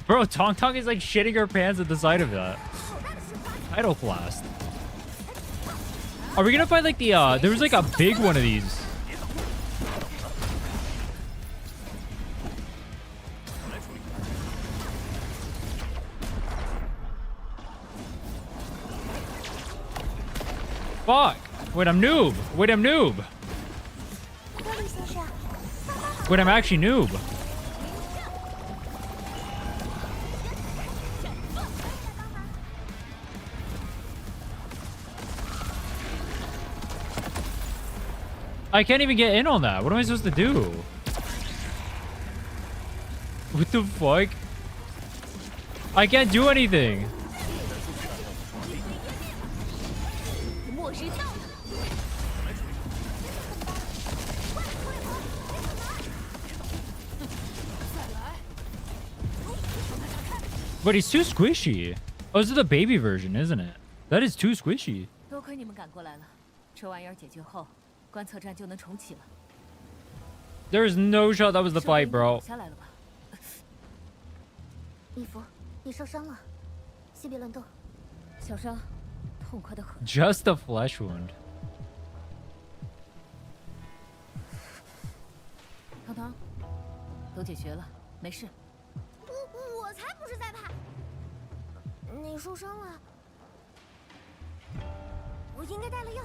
Bro, Tong Tong is like shitting her pants at the sight of that. Idle blast. Are we gonna find like the there was like a big one of these. Fuck. Wait, I'm noob. Wait, I'm actually noob. I can't even get in on that. What am I supposed to do? What the fuck? I can't do anything. But he's too squishy. Oh, this is the baby version, isn't it? That is too squishy. 多亏你们赶过来了，这玩意儿解决后，观测站就能重启了。 There's no shot that was the fight, bro. 下来了吧？伊芙，你受伤了，先别乱动。小伤，痛快的很。 Just a flesh wound. 糖糖，都解决了，没事。我才不是在怕。你受伤了，我应该带了药。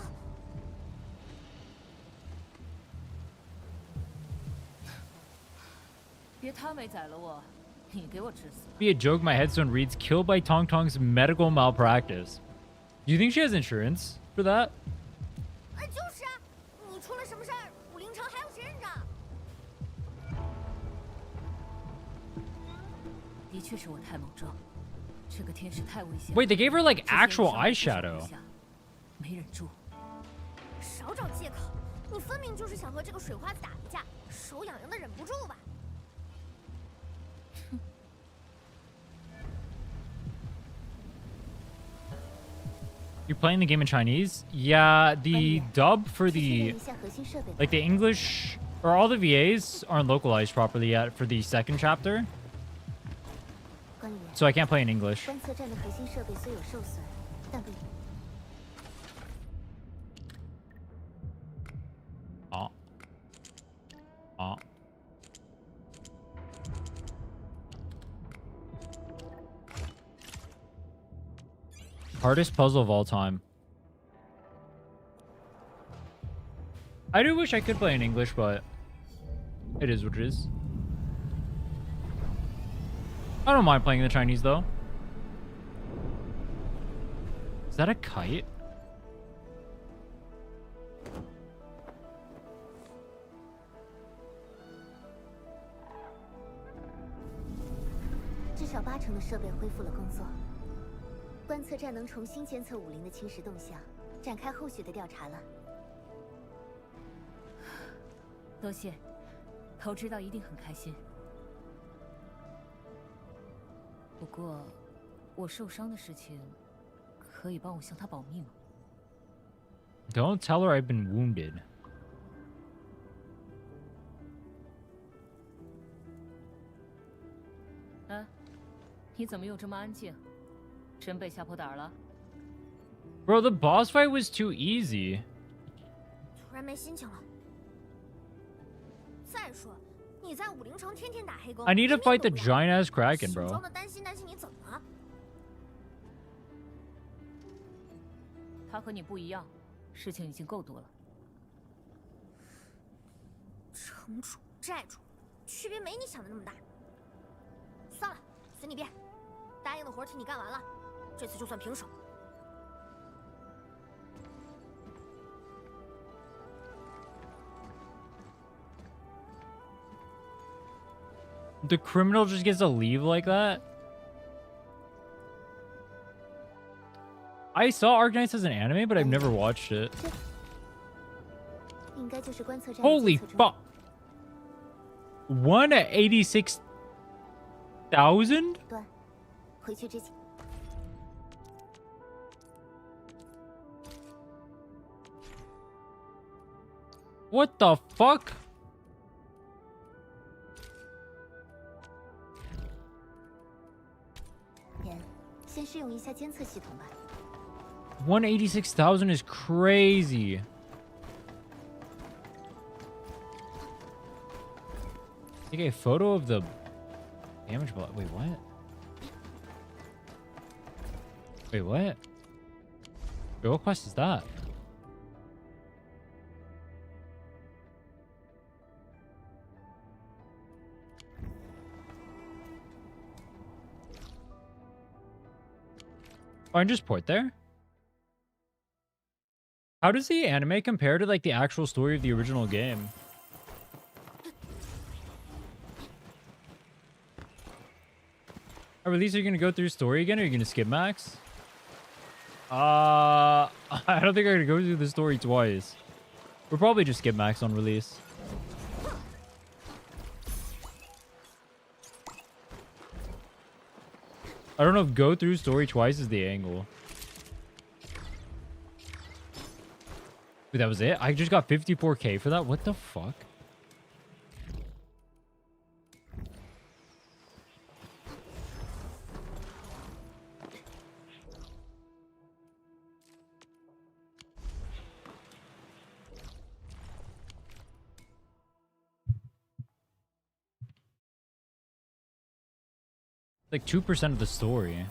别他没宰了我，你给我治死。 Be a joke. My headstone reads "Killed by Tong Tong's medical malpractice." Do you think she has insurance for that? 就是啊，你出了什么事儿？武林城还有谁认账？的确是我太莽撞，这个天使太危险。 Wait, they gave her like 之前 actual 上来不 eyeshadow. 想没忍住。少找借口，你分明就是想和这个水花子打一架，手痒痒的忍不住吧？ You're playing the game in Chinese? Yeah, the dub for the like the English or all the VAs aren't localized properly yet for the second chapter. So I can't play in English. 观测站的核心设备虽有受损，但不。 Oh. Oh. Hardest puzzle of all time. I do wish I could play in English, but it is what it is. I don't mind playing in the Chinese, though. Is that a kite? 至少80%的设备恢复了工作。观测站能重新监测武林的侵蚀动向，展开后续的调查了。多谢，头知道一定很开心。不过，我受伤的事情，可以帮我向他保密吗？ Don't tell her I've been wounded. 啊，你怎么又这么安静？真被吓破胆了？ Bro, the boss fight was too easy. 突然没心情了。再说，你在武林城天天打黑工 I need to 一命 fight the 都不要 giant ass Kraken, 心 bro. 装的担心你怎么了？他和你不一样，事情已经够多了。城主、债主，区别没你想的那么大。算了，随你便。答应的活替你干完了，这次就算平手。 The criminal just gets to leave like that? I saw Arknights as an anime, but I've never watched it. 应该就是观测站的 Holy 监测中 fuck! 186,000? 端，回去之前。 What the fuck? 先试用一下监测系统吧。 186,000 is crazy. Take a photo of the damage block. Wait, what? Wait, what? Wait, what quest is that? Oh, I just port there? How does the anime compare to like the actual story of the original game? At release, are you gonna go through story again, or are you gonna skip Max? I don't think I'm gonna go through the story twice. We'll probably just skip Max on release. I don't know if go through story twice is the angle. Wait, that was it? I just got 54k for that? What the fuck? Like 2% of the story.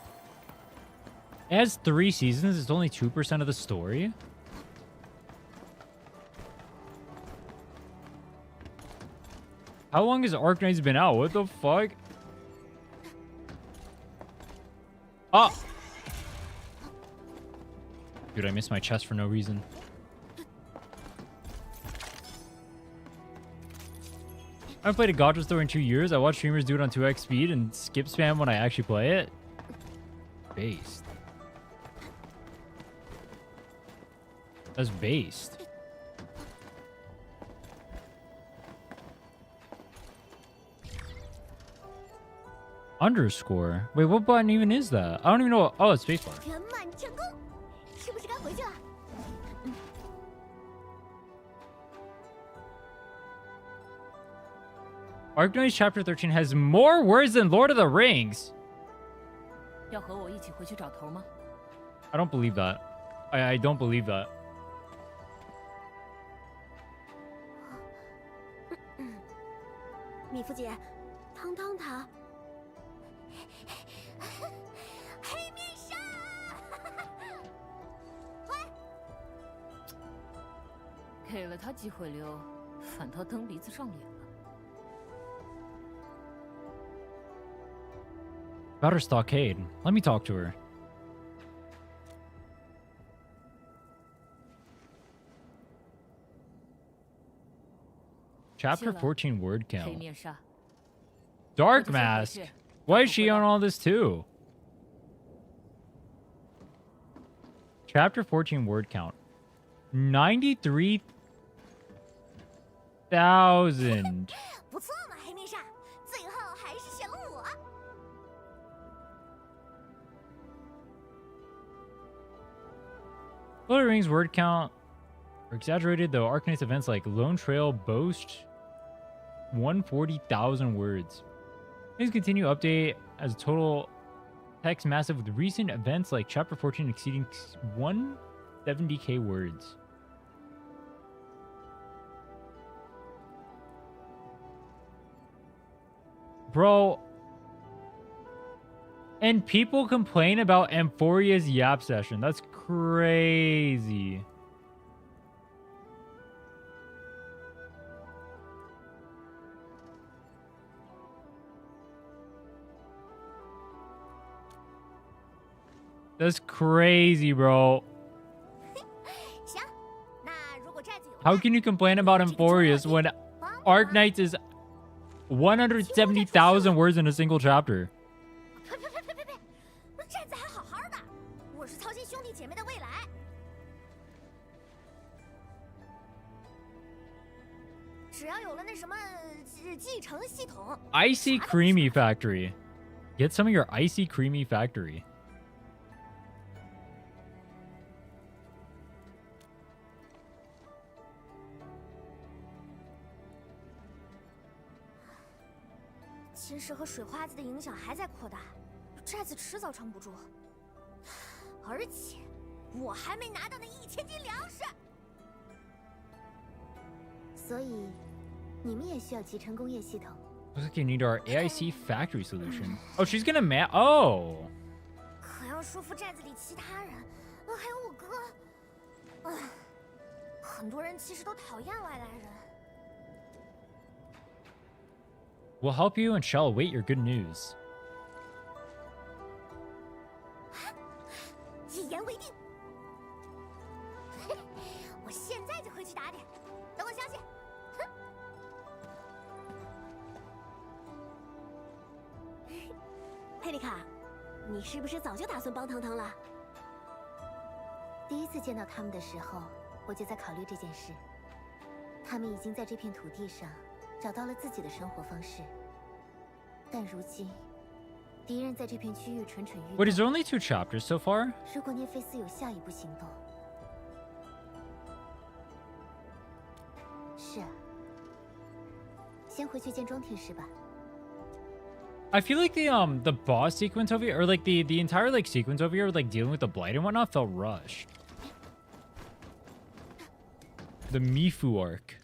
It has 3 seasons. It's only 2% of the story. How long has Arknights been out? What the fuck? Oh! Dude, I missed my chest for no reason. I haven't played a Gacha store in 2 years. I watch streamers do it on 2x speed and skip spam when I actually play it. Based. That's based. Underscore. Wait, what button even is that? I don't even know. Oh, it's spacebar. 圆满成功，是不是该回去了？ Arknights Chapter 13 has more words than Lord of the Rings. 要和我一起回去找头吗？ I don't believe that. I don't believe that. 米芙姐，汤汤他，黑面纱，喂，给了他机会溜，反倒蹬鼻子上脸了。 About her stockade. Let me talk to her. Chapter 14 word 黑 count. 面纱， Dark Mask. Why is she on all this too? Chapter 14 word count. 93,000. 不错嘛，黑面纱，最后还是选了我。 Lord of the Rings word count are exaggerated, though Arknights events like Lone Trail boast 140,000 words. Things continue to update as total text massive with recent events like Chapter 14 exceeding 170k words. Bro. And people complain about Amphoria's Yap session. That's crazy. That's crazy, bro. 行，那如果寨子有 How can you complain about Amphoria's when Arknights is 170,000 words in a single chapter? 呸呸呸呸呸呸！寨子还好好的，我是操心兄弟姐妹的未来。只要有了那什么继承系统 Icy Creamy Factory. Get some of your Icy Creamy Factory. "侵蚀和水花子的影响还在扩大，寨子迟早撑不住。而且，我还没拿到那1000斤粮食。所以，你们也需要集成工业系统。 Looks like you need our AIC factory solution. Oh, she's gonna Oh. 可要说服寨子里其他人，还有我哥，很多人其实都讨厌外来人。 We'll help you and shall await your good news. 一言为定。佩丽卡，你是不是早就打算帮糖糖了？第一次见到他们的时候，我就在考虑这件事。他们已经在这片土地上找到了自己的生活方式，但如今敌人在这片区域蠢蠢欲动。Wait, is there only 2 chapters so far? 如果涅菲斯有下一步行动，是啊，先回去见庄天师吧。I feel like the boss sequence over here, or like the entire like sequence over here, like dealing with the blight and whatnot, felt rushed. The Mifu arc.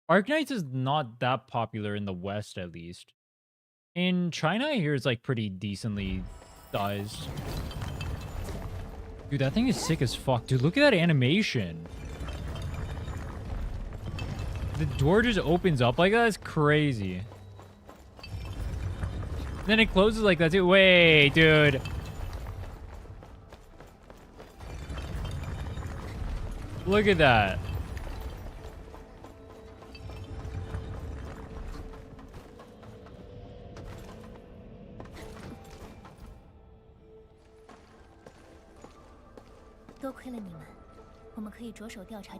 Arknights is not that popular in the West, at least. In China, I hear it's like pretty decently sized. Dude, that thing is sick as fuck. Dude, look at that animation. The door just opens up like that. That's crazy. Then it closes like that too. Wait, dude. Look at that.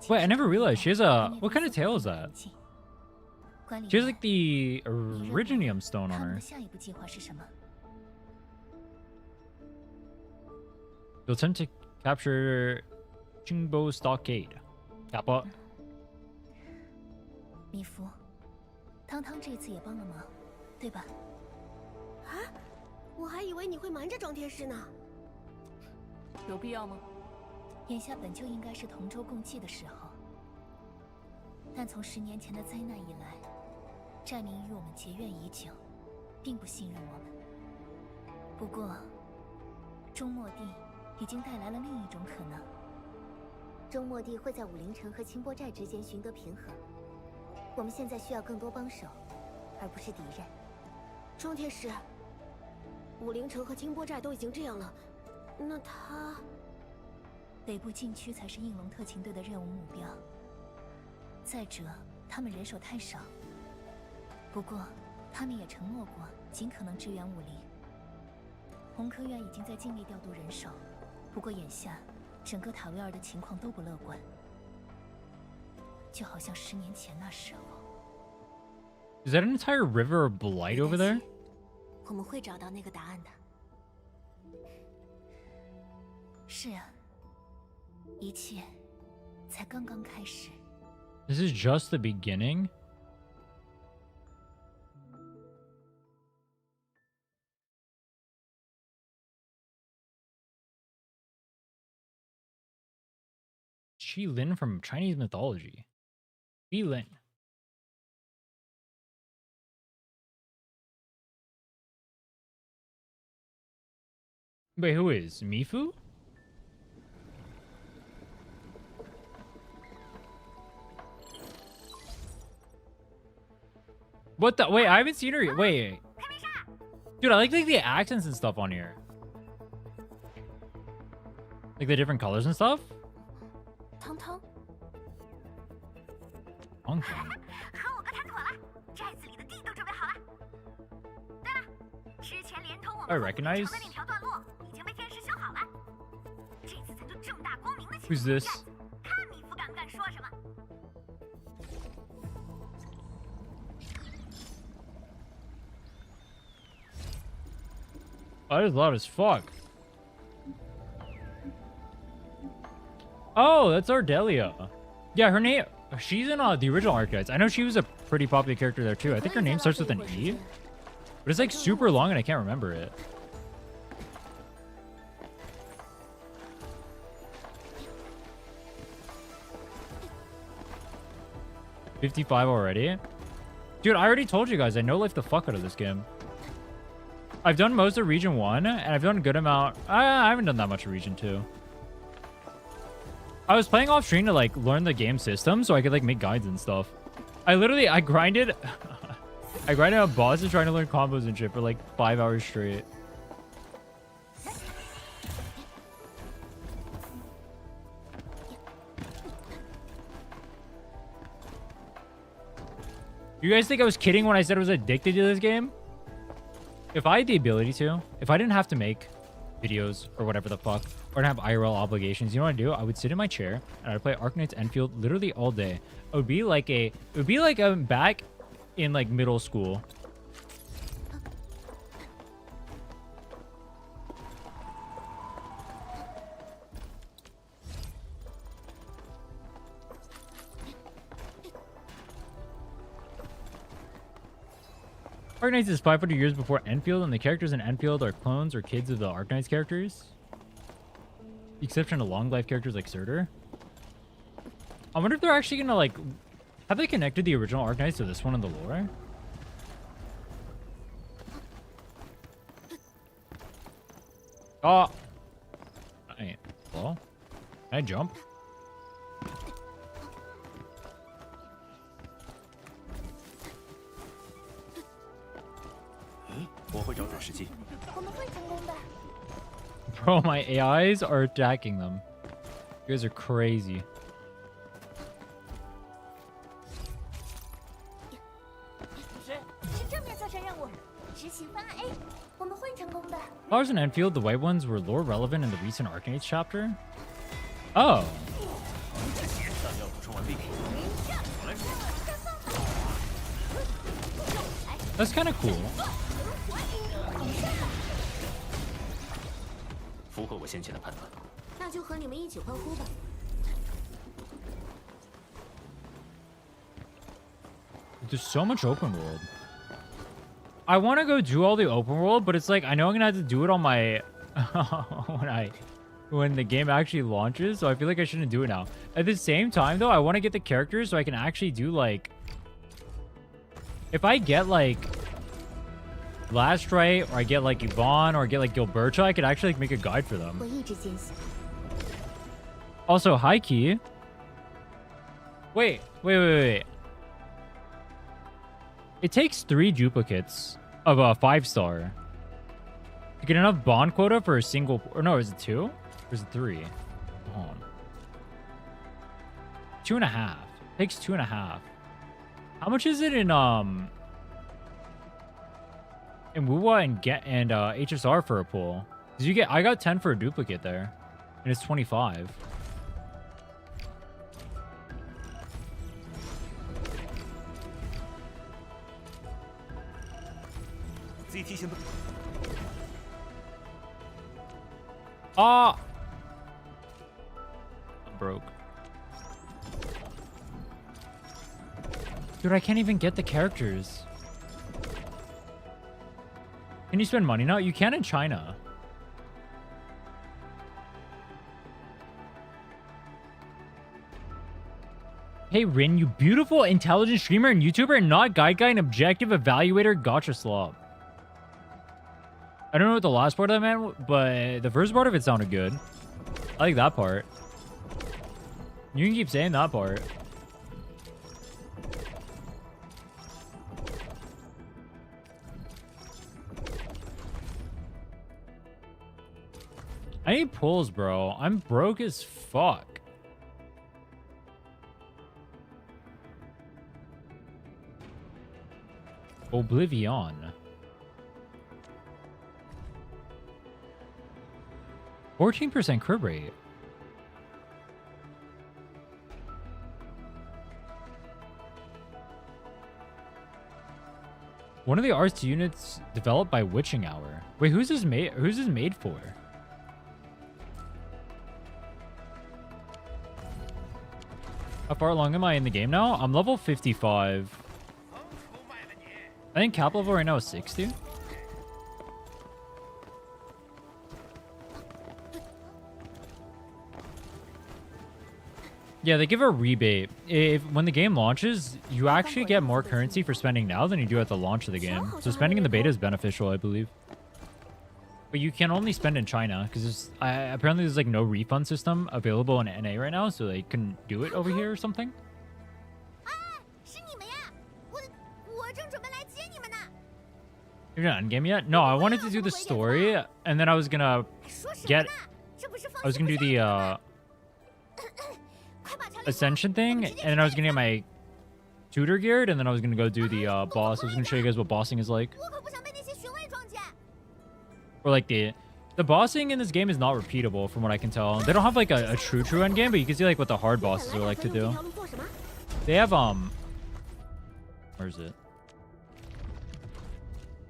Wait, I never realized she has a... What kind of tail is that? She has like the Originium stone on her. You'll attempt to capture Qingbo Stockade. Kappa. 米芙，汤汤这次也帮了忙，对吧？啊，我还以为你会瞒着庄天师呢。有必要吗？眼下本就应该是同舟共济的时候，但从10年前的灾难以来，寨民与我们结怨已久，并不信任我们。不过，中末地已经带来了另一种可能。中末地会在武陵城和清波寨之间寻得平衡。我们现在需要更多帮手，而不是敌人。庄天师，武陵城和清波寨都已经这样了，那他……北部禁区才是应龙特勤队的任务目标。再者，他们人手太少。不过，他们也承诺过尽可能支援武陵。红科院已经在尽力调度人手，不过眼下整个塔维尔的情况都不乐观，就好像10年前那时候。Is that an entire river of blight over there? 我们会找到那个答案的。是啊。一切才刚刚开始。This is just the beginning? Shi Lin from Chinese mythology. Shi Lin. Wait, who is? Mifu? What the? Wait, I haven't seen her yet. Wait. Dude, I like the accents and stuff on here. Like the different colors and stuff. 汤汤。汤汤。和我哥谈妥了，寨子里的地都准备好了。对了，之前连同我们 I recognize. 的那条段落已经被天师修好了。这次咱就正大光明的去 Who's this? 看米夫敢不敢说什么。 Oh, that is loud as fuck. Oh, that's Ardelia. Yeah, her name... She's in the original Arknights. I know she was a pretty popular character there too. I think her name starts with an E. But it's like super long and I can't remember it. $55 already? Dude, I already told you guys, I no-life the fuck out of this game. I've done most of Region 1, and I've done a good amount. I haven't done that much of Region 2. I was playing off stream to, like, learn the game system so I could, like, make guides and stuff. I grinded... I grinded a boss and trying to learn combos and shit for, like, 5 hours straight. You guys think I was kidding when I said I was addicted to this game? If I had the ability to, if I didn't have to make videos or whatever the fuck, or didn't have IRL obligations, you know what I'd do? I would sit in my chair and I'd play Arknights Enfield literally all day. It would be like I'm back in like middle school. Arknights is 500 years before Enfield, and the characters in Enfield are clones or kids of the Arknights characters. The exception of long life characters like Surtr. I wonder if they're actually gonna like... Have they connected the original Arknights to this one in the lore? Oh! Well, can I jump? Bro, my AIs are attacking them. You guys are crazy. Flowers in Enfield, the white ones, were lore relevant in the recent Arknights chapter. Oh. That's kind of cool. There's so much open world. I want to go do all the open world, but it's like I know I'm gonna have to do it on my when the game actually launches, so I feel like I shouldn't do it now. At the same time though, I want to get the characters so I can actually do like, if I get like Lastrite, or I get like Yvonne, or I get like Gilberta, I could actually like make a guide for them. Also, high key. Wait. It takes 3 duplicates of a 5-star to get enough bond quota for a single... Or no, is it 2? Or is it 3? Hold on. 2.5. It takes 2.5. How much is it in WUWA and HSR for a pull? Did you get... I got 10 for a duplicate there. And it's 25. Ah! I'm broke. Dude, I can't even get the characters. Can you spend money now? You can in China. Hey, Rin, you beautiful, intelligent streamer and YouTuber and not guide guy and objective evaluator gacha slob. I don't know what the last part of that meant, but the first part of it sounded good. I like that part. You can keep saying that part. I need pulls, bro. I'm broke as fuck. Oblivion. 14% crib rate. One of the arts units developed by Witching Hour. Wait, who's this made? Who's this made for? How far along am I in the game now? I'm level 55. I think cap level right now is 60. Yeah, they give a rebate. When the game launches, you actually get more currency for spending now than you do at the launch of the game. So spending in the beta is beneficial, I believe. But you can only spend in China because apparently there's like no refund system available in NA right now, so they couldn't do it over here or something. You're not Endgame yet? No, I wanted to do the story, and then I was gonna do the Ascension thing, and then I was gonna get my tutor geared, and then I was gonna go do the boss. I was gonna show you guys what bossing is like. 我可不想被那些巡卫撞见。 Or like the bossing in this game is not repeatable from what I can tell. They don't have like a true end game, but you can see like what the hard bosses are like to do. They have where is it?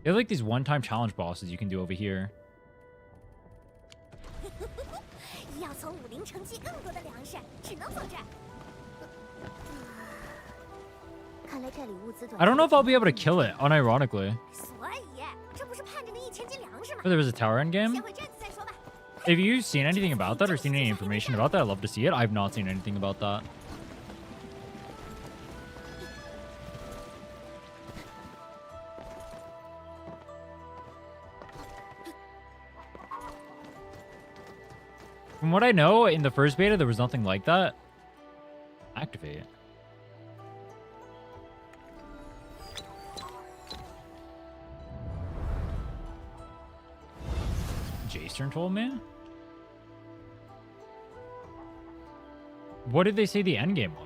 They have like these one-time challenge bosses you can do over here. 要从武林城寄更多的粮食，只能走这儿。看来这里物资短。 I don't know if I'll be able to kill it, unironically. 所以，这不是盼着那1000斤粮食吗？ But there was a tower end game. 先回镇子再说吧。 If you've seen anything about that or seen any information about that, I'd love to see it. I've not seen anything about that. From what I know, in the first beta, there was nothing like that. Activate. Jason told me? What did they say the endgame was?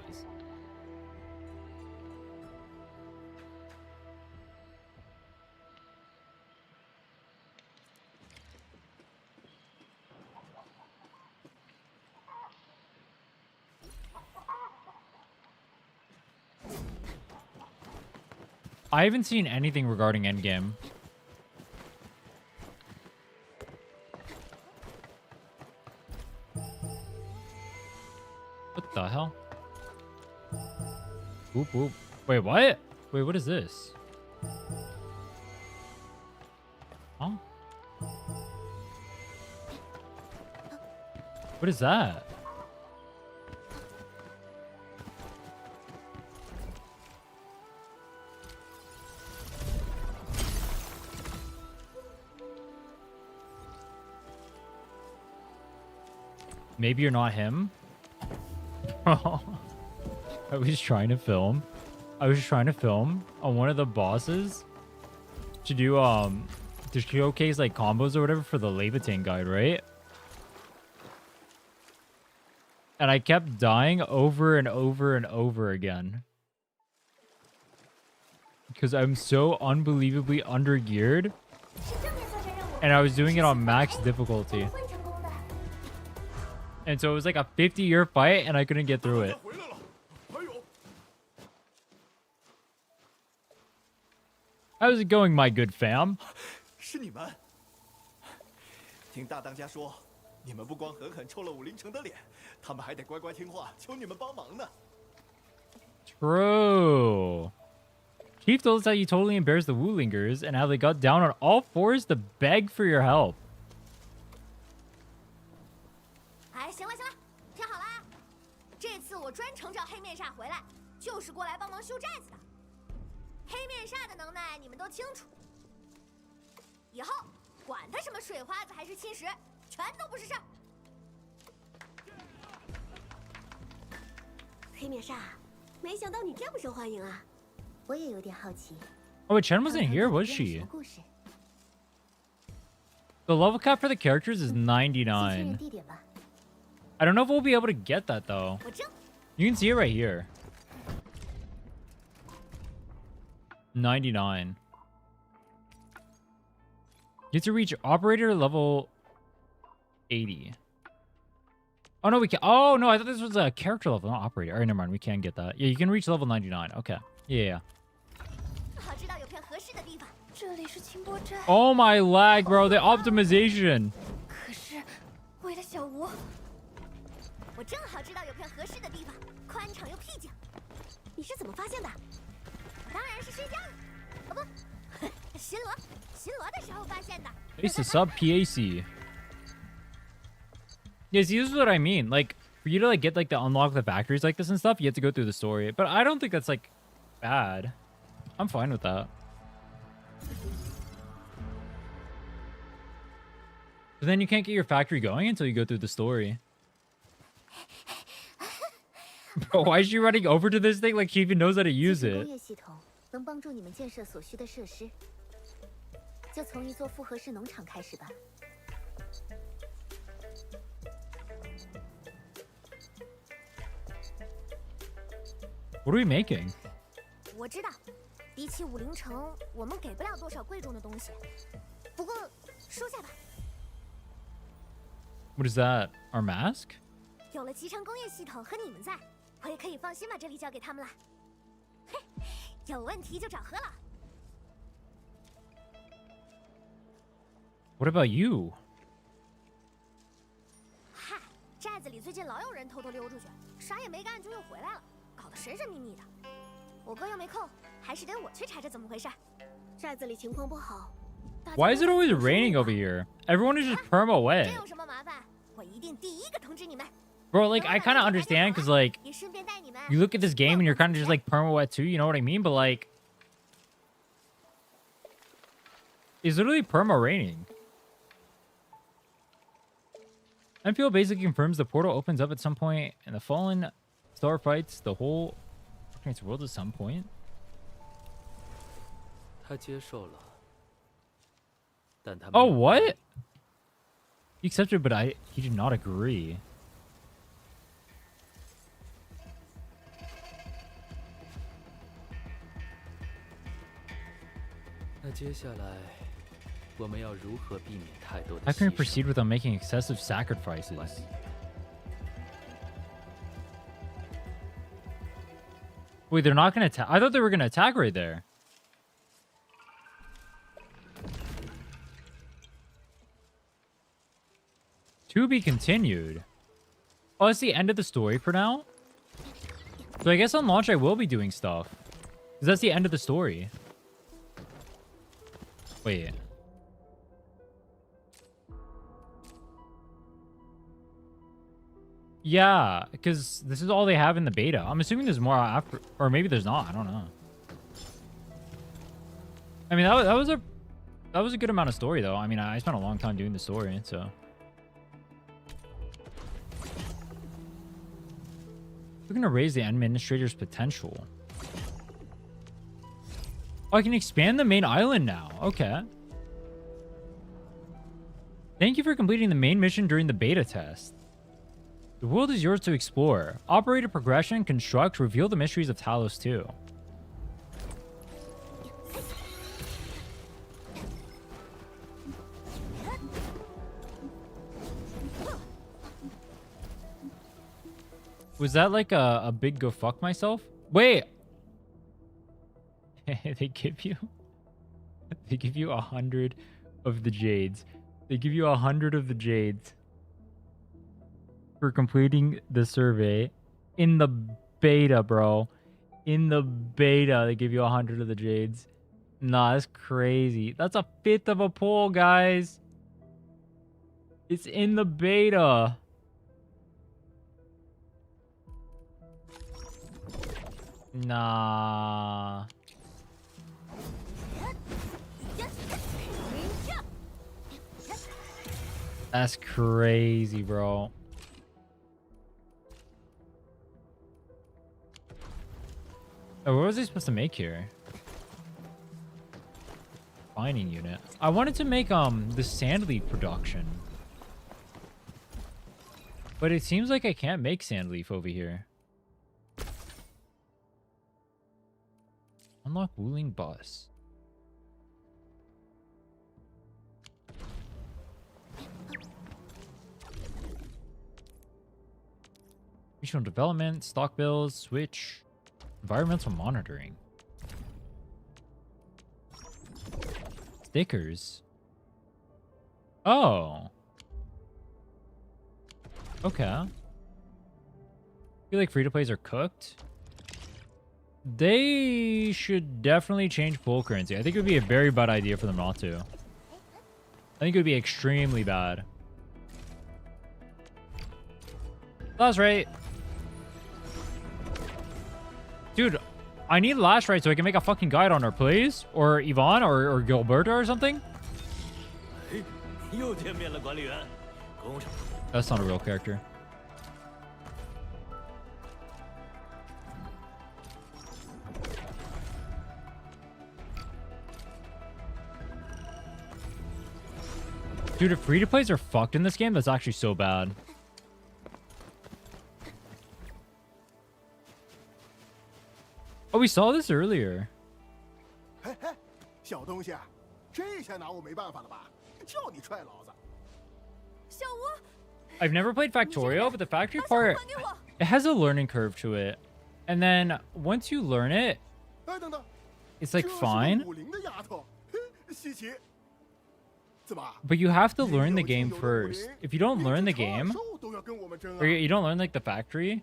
I haven't seen anything regarding endgame. What the hell? Whoop whoop. Wait, what? Wait, what is this? Huh? What is that? Maybe you're not him. I was trying to film. I was trying to film on one of the bosses to do to showcase like combos or whatever for the Levitain guide, right? And I kept dying over and over and over again. Because I'm so unbelievably undergeared. And I was doing it on max difficulty. And so it was like a 50-year fight, and I couldn't get through it. How's it going, my good fam? 是你们。听大当家说，你们不光狠狠抽了武林城的脸，他们还得乖乖听话，求你们帮忙呢。True. Chief told us that you totally embarrassed the Wulingers and how they got down on all fours to beg for your help. 哎，行了行了，听好了啊！这次我专程找黑面煞回来，就是过来帮忙修寨子的。黑面煞的能耐你们都清楚，以后管他什么水花子还是侵蚀，全都不是事儿。黑面煞，没想到你这么受欢迎啊！我也有点好奇。Oh, wait, Chen wasn't here, was she? The level cap for the characters is 99. I don't know if we'll be able to get that, though. You can see it right here. 99. You have to reach operator level 80. Oh, no, we can't. Oh, no, I thought this was a character level, not operator. All right, never mind. We can get that. Yeah, you can reach level 99. Okay. Yeah. Oh, my lag, bro. The optimization. 可是，为了小吴，我正好知道有片合适的地方，宽敞又僻静。你是怎么发现的？当然是睡觉，哦不，巡逻的时候发现的。It's a sub PAC. Yeah, see, this is what I mean. Like, for you to like get like the unlock the factories like this and stuff, you have to go through the story. But I don't think that's like bad. I'm fine with that. But then you can't get your factory going until you go through the story. Bro, why is she running over to this thing like she even knows how to use it? 能帮助你们建设所需的设施，就从一座复合式农场开始吧。What are we making? 知道，比起武陵城，我们给不了多少贵重的东西。不过，收下吧。What is that? Our mask? 有了集成工业系统和你们在，我也可以放心把这里交给他们了。嘿，有问题就找何老。What about you? 嗨，寨子里最近老有人偷偷溜出去，啥也没干就又回来了，搞得神神秘秘的。我哥又没空，还是得我去查查怎么回事。寨子里情况不好。 Why is it always raining over here? Everyone is just perma wet. 真有什么麻烦，我一定第一个通知你们。Bro, like, I kind of understand because, like, you look at this game and you're kind of just, like, perma wet too, you know what I mean? But, like, it's literally perma raining. Enfield basically confirms the portal opens up at some point and the Fallen Star fights the whole Arknights world at some point. 他接受了。 Oh, what? He accepted, but he did not agree. 那接下来我们要如何避免太多的 How can we 牺牲 proceed without making excessive sacrifices? Wait, they're not gonna attack? I thought they were gonna attack right there. To be continued. Oh, it's the end of the story for now? So I guess on launch I will be doing stuff. Because that's the end of the story. Wait. Yeah, because this is all they have in the beta. I'm assuming there's more after, or maybe there's not. I don't know. I mean, that was a good amount of story though. I mean, I spent a long time doing the story, so. We're gonna raise the administrator's potential. Oh, I can expand the main island now. Okay. Thank you for completing the main mission during the beta test. The world is yours to explore. Operator progression, construct, reveal the mysteries of Talos 2. Was that like a big go fuck myself? Wait. They give you 100 of the jades. They give you 100 of the jades for completing the survey in the beta, bro. In the beta, they give you 100 of the jades. Nah, that's crazy. That's a fifth of a pull, guys. It's in the beta. Nah. That's crazy, bro. Oh, what was I supposed to make here? Mining unit. I wanted to make the sand leaf production. But it seems like I can't make sand leaf over here. Unlock Wuling bus. Regional development, stock bills, switch, environmental monitoring. Stickers. Oh. Okay. I feel like free-to-plays are cooked. They should definitely change full currency. I think it would be a very bad idea for them not to. I think it would be extremely bad. That's right. Dude, I need last right so I can make a fucking guide on her, please. Or Yvonne or Gilberta or something. That's not a real character. Dude, if free-to-plays are fucked in this game, that's actually so bad. Oh, Oh, we saw this earlier. 嘿嘿，小东西，这下拿我没办法了吧？叫你踹老子！小吴， I've never played Factorio, but the factory part, it has a learning curve to it. And then once you learn it, 哎，等等， it's like 这是个 fine. 50的丫头，嘿稀奇。怎么？ But you have to 也 learn the 有 game 就有的 first. 50 If you don't 连 learn the 这长 game, 寿都要跟我们争啊 or you don't learn like the factory,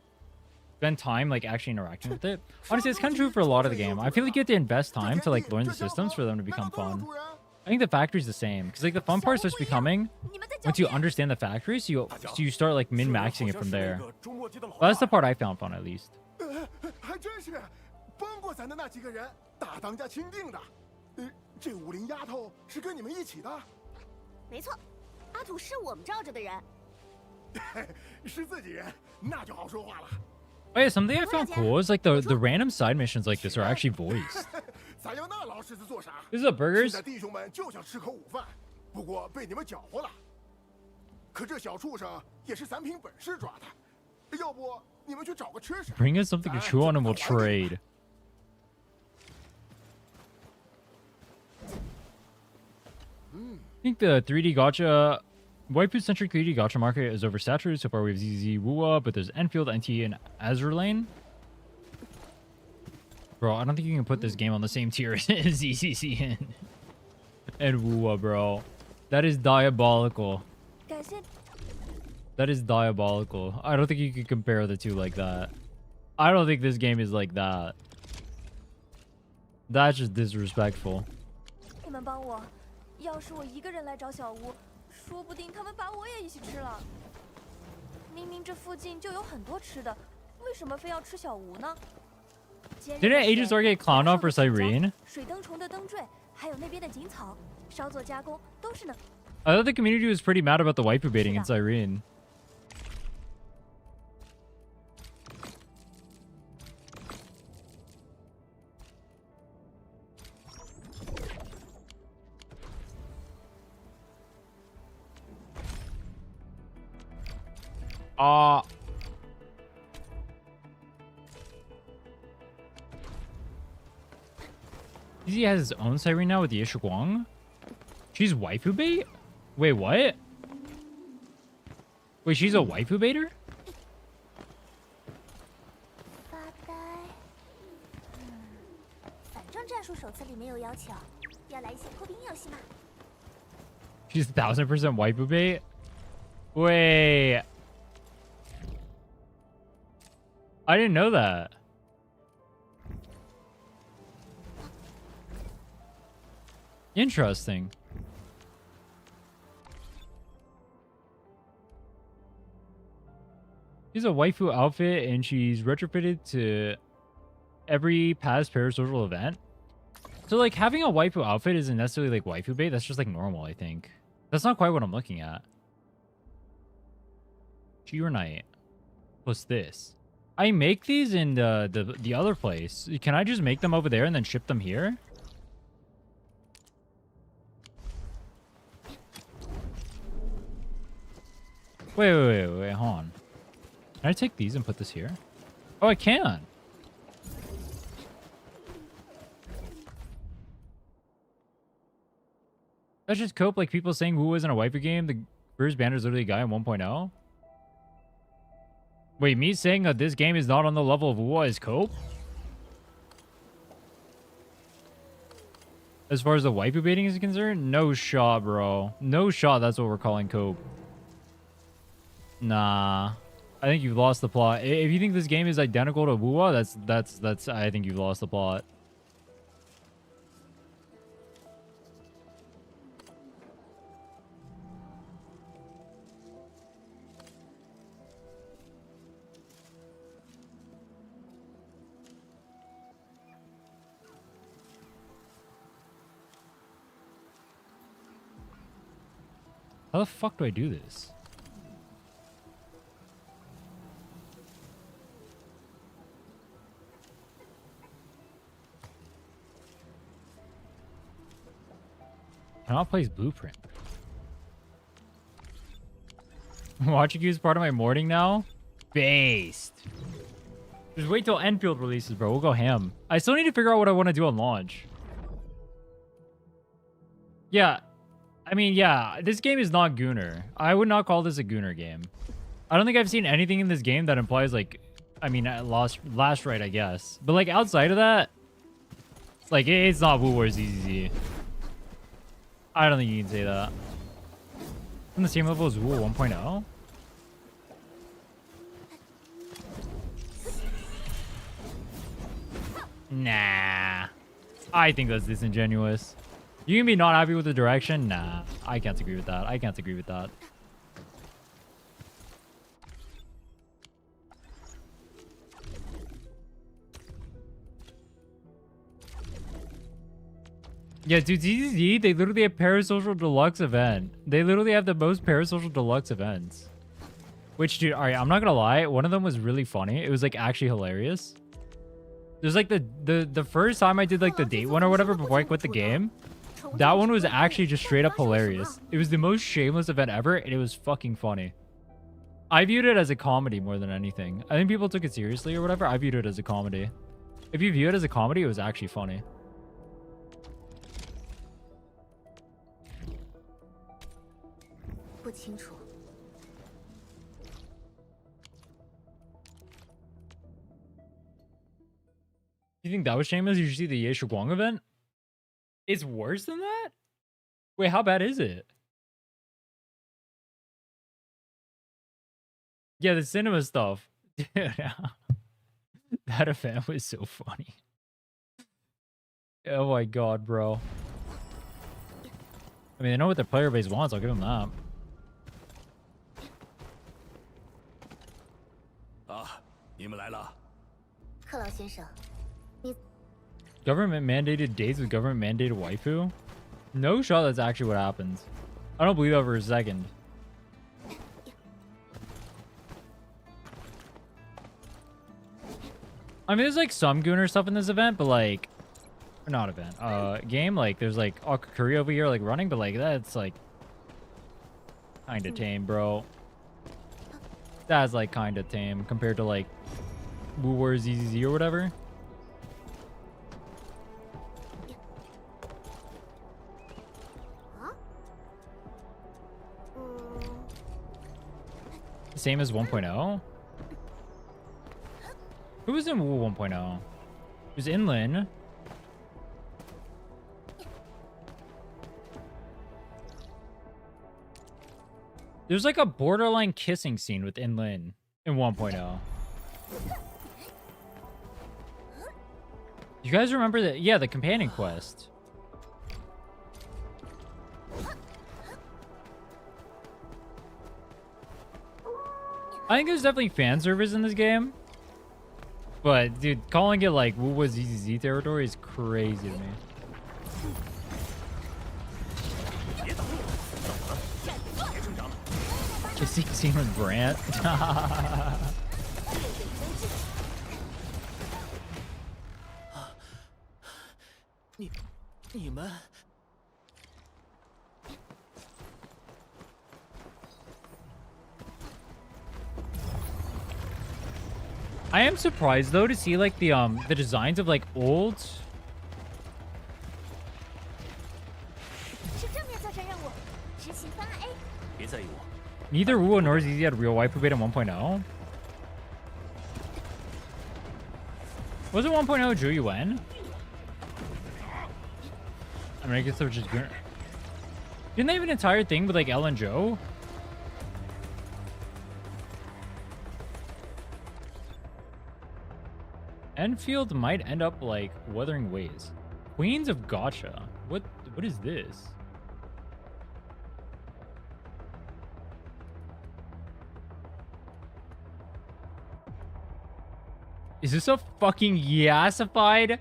spend time like actually interacting with it. Honestly, it's kind of true for a lot of the game. I feel like you have to invest time to like learn the systems for them to become fun. I think the factory's the same because like the fun part starts becoming 你们在狡 once you 辩。 understand the factory, so you start like min maxing it from there. 这好像是那个中末地的老 Well, that's the 大 part I found fun at least. 还真是，帮过咱的那几个人，大当家钦定的。这50丫头是跟你们一起的？没错，阿土是我们罩着的人。是自己人，那就好说话了。 Oh yeah, something I found cool is like the random side missions like this are actually voiced. 咱要那老狮子做啥？ This is a 现 burgers. 在弟兄们就想吃口午饭，不过被你们搅和了。可这小畜生也是咱凭本事抓的，要不你们去找个吃食。 Bring us something to chew on and we'll trade. I think the 3D gacha, waifu-centric 3D gacha market is oversaturated. So far we have ZZ Wuwa, but there's Enfield, NT, and Azurlane. Bro, I don't think you can put this game on the same tier as ZCC and Wuwa, bro. That is diabolical. 感谢 That is diabolical. I don't think you could compare the two like that. I don't think this game is like that. That's just disrespectful. 你们帮我，要是我一个人来找小吴，说不定他们把我也一起吃了。明明这附近就有很多吃的，为什么非要吃小吴呢？ Didn't HSR get clowned off for Cyrene? 水灯虫的灯坠，还有那边的锦草，稍作加工都是能。 I thought the community was pretty mad about the waifu baiting in Cyrene. He has his own Cyrene now with the Ishiguang? She's waifu bait? Wait, what? Wait, she's a waifu baiter? 发呆。反正战术手册里没有要求，要来一些破冰游戏吗？ She's 1000% waifu bait? Wait. I didn't know that. Interesting. She's a waifu outfit and she's retrofitted to every past parasocial event. So like having a waifu outfit isn't necessarily like waifu bait, that's just like normal, I think. That's not quite what I'm looking at. Cheer night. What's this? I make these in the other place. Can I just make them over there and then ship them here? Wait, hold on. Can I take these and put this here? Oh, I can. That's just cope like people saying Wu isn't a waifu game. The first banner is literally a guy in 1.0. Wait, me saying that this game is not on the level of Wu is cope? As far as the waifu baiting is concerned? No shot, bro. No shot, that's what we're calling cope. Nah. I think you've lost the plot. If you think this game is identical to Wuwa, that's I think you've lost the plot. How the fuck do I do this? Cannot place blueprint. Watching you is part of my morning now? Based. Just wait till Enfield releases, bro. We'll go ham. I still need to figure out what I want to do on launch. Yeah. I mean, yeah. This game is not Gooner. I would not call this a Gooner game. I don't think I've seen anything in this game that implies, like... I mean, last right, I guess. But, like, outside of that... Like, it's not Wu Wars ZZZ. I don't think you can say that. On the same level as Wu 1.0? Nah. I think that's disingenuous. You can be not happy with the direction? Nah. I can't agree with that. I can't agree with that. Yeah, dude, ZZZ, they literally have Parasocial Deluxe event. They literally have the most Parasocial Deluxe events. Which, dude, alright, I'm not gonna lie. One of them was really funny. It was, like, actually hilarious. There's, like, the first time I did, like, the date one or whatever before I quit the game. That one was actually just straight up hilarious. It was the most shameless event ever, and it was fucking funny. I viewed it as a comedy more than anything. I think people took it seriously or whatever. I viewed it as a comedy. If you view it as a comedy, it was actually funny. You think that was shameless? You should see the Ye Guang event? It's worse than that? Wait, how bad is it? Yeah, the cinema stuff. Dude, that event was so funny. Oh my god, bro. I mean, they know what their player base wants. I'll give them that. Government mandated dates with government mandated waifu? No shot that's actually what happens. I don't believe that for a second. I mean, there's like some Gooner stuff in this event, but like... Or not event. Game, like, there's like Akakuri over here like running, but like that's like... Kinda tame, bro. That's like kinda tame compared to like... Wu Wars ZZZ or whatever. Same as 1.0? Who was in Wu 1.0? It was Inlin. There's like a borderline kissing scene with Inlin in 1.0. You guys remember that? Yeah, the companion quest. I think there's definitely fan service in this game. But, dude, calling it like Wu was ZZZ territory is crazy to me. Kissing scene with Brant. I am surprised though to see like the designs of like old. Neither Wu nor ZZ had real waifu beta 1.0. Was it 1.0 Zhu Yuan? I mean, I guess they were just good. Didn't they have an entire thing with like Elle and Joe? Enfield might end up like Wuthering Ways. Queens of Gacha. What is this? Is this a fucking yassified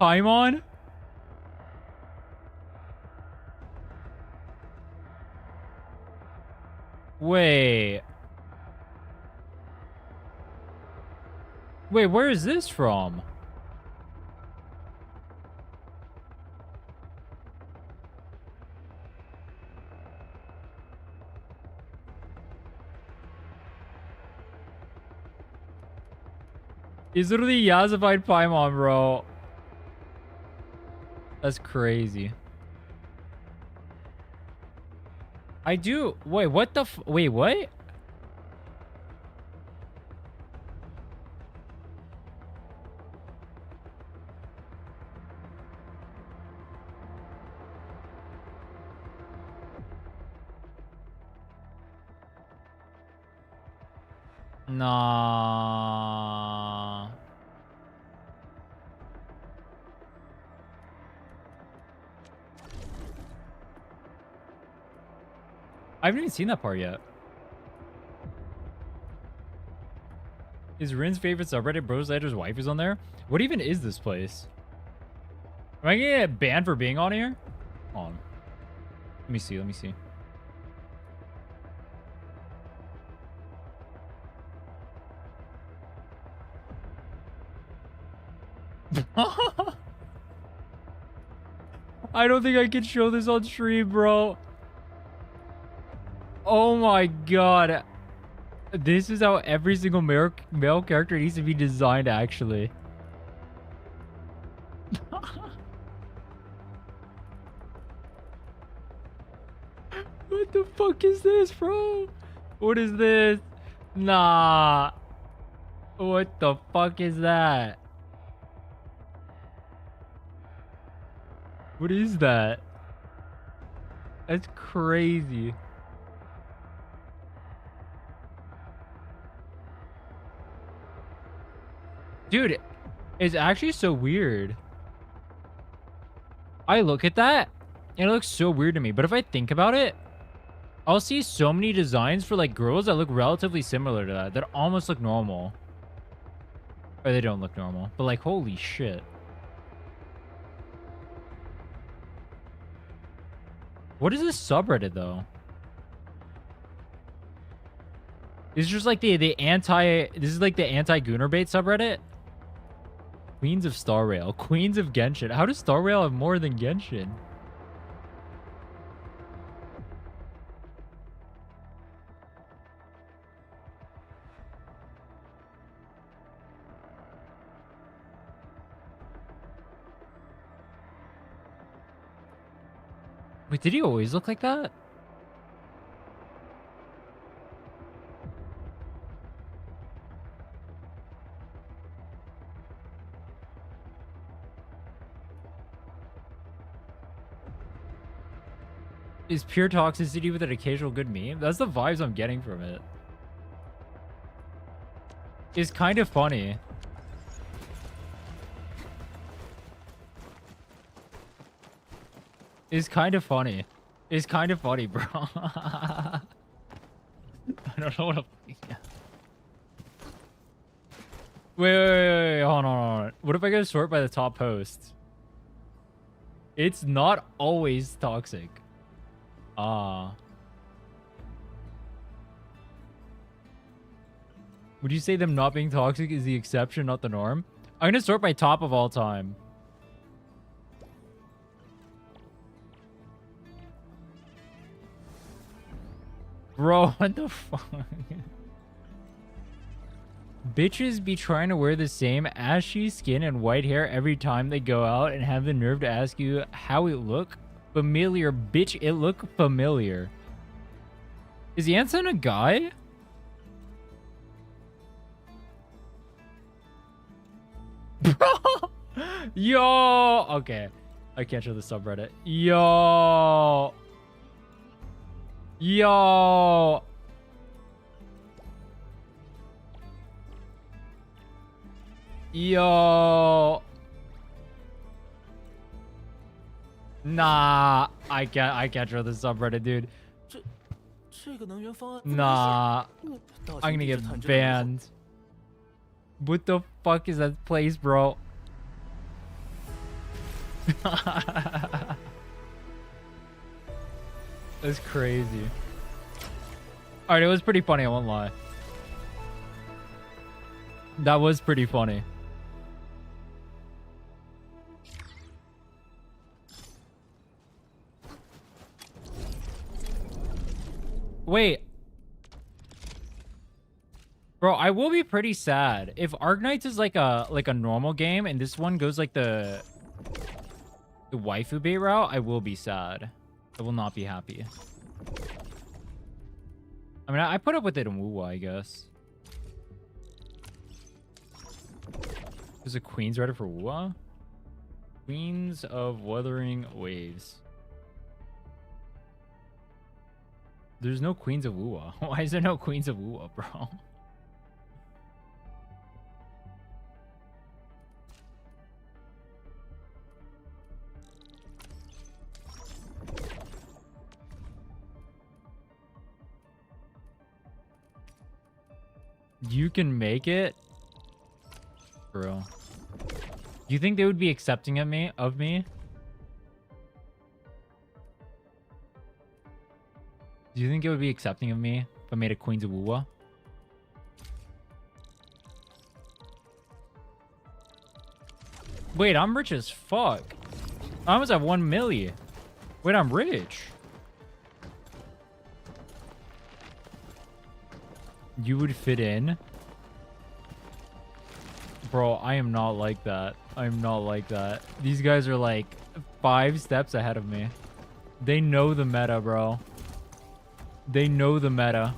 Paimon? Wait. Wait, where is this from? He's literally Yazified Paimon, bro. That's crazy. I do. Wait, what the wait, what? Nah. I haven't even seen that part yet. Is Rin's favorite subreddit Bros Ledger's wife is on there? What even is this place? Am I gonna get banned for being on here? Hold on. Let me see, let me see. I don't think I can show this on stream, bro. Oh my god. This is how every single male character needs to be designed, actually. What the fuck is this, bro? What is this? Nah. What the fuck is that? What is that? That's crazy. Dude, it's actually so weird. I look at that and it looks so weird to me. But if I think about it, I'll see so many designs for like girls that look relatively similar to that almost look normal. Or they don't look normal. But like, holy shit. What is this subreddit though? This is just like the anti. This is like the anti-Goonerbait subreddit. Queens of Star Rail. Queens of Genshin. How does Star Rail have more than Genshin? Wait, did he always look like that? Is pure toxicity with an occasional good meme? That's the vibes I'm getting from it. It's kind of funny. It's kind of funny. It's kind of funny, bro. I don't know what I'm... Wait, hold on. What if I go sort by the top posts? It's not always toxic. Would you say them not being toxic is the exception, not the norm? I'm gonna sort by top of all time. Bro, what the fuck? Bitches be trying to wear the same ashy skin and white hair every time they go out and have the nerve to ask you how it look. Familiar, bitch, it look familiar. Is Yansen a guy? Bro! Yo! Okay. I can't show the subreddit. Yo! Yo! Yo! Nah, I can't show the subreddit, dude. Nah, I'm gonna get banned. What the fuck is that place, bro? That's crazy. Alright, it was pretty funny, I won't lie. That was pretty funny. Wait. Bro, I will be pretty sad if Arknights is like a normal game and this one goes like the waifu bait route. I will be sad. I will not be happy. I mean, I put up with it in Wuwa, I guess. Is the Queen's ready for Wuwa? Queens of Wuthering Waves. There's no Queens of Wuwa. Why is there no Queens of Wuwa, bro? You can make it? Bro. Do you think they would be accepting of me? Do you think it would be accepting of me if I made a Queens of Wuwa? Wait, I'm rich as fuck. I almost have 1 million. Wait, I'm rich. You would fit in? Bro, I am not like that. I'm not like that. These guys are like 5 steps ahead of me. They know the meta, bro. They know the meta.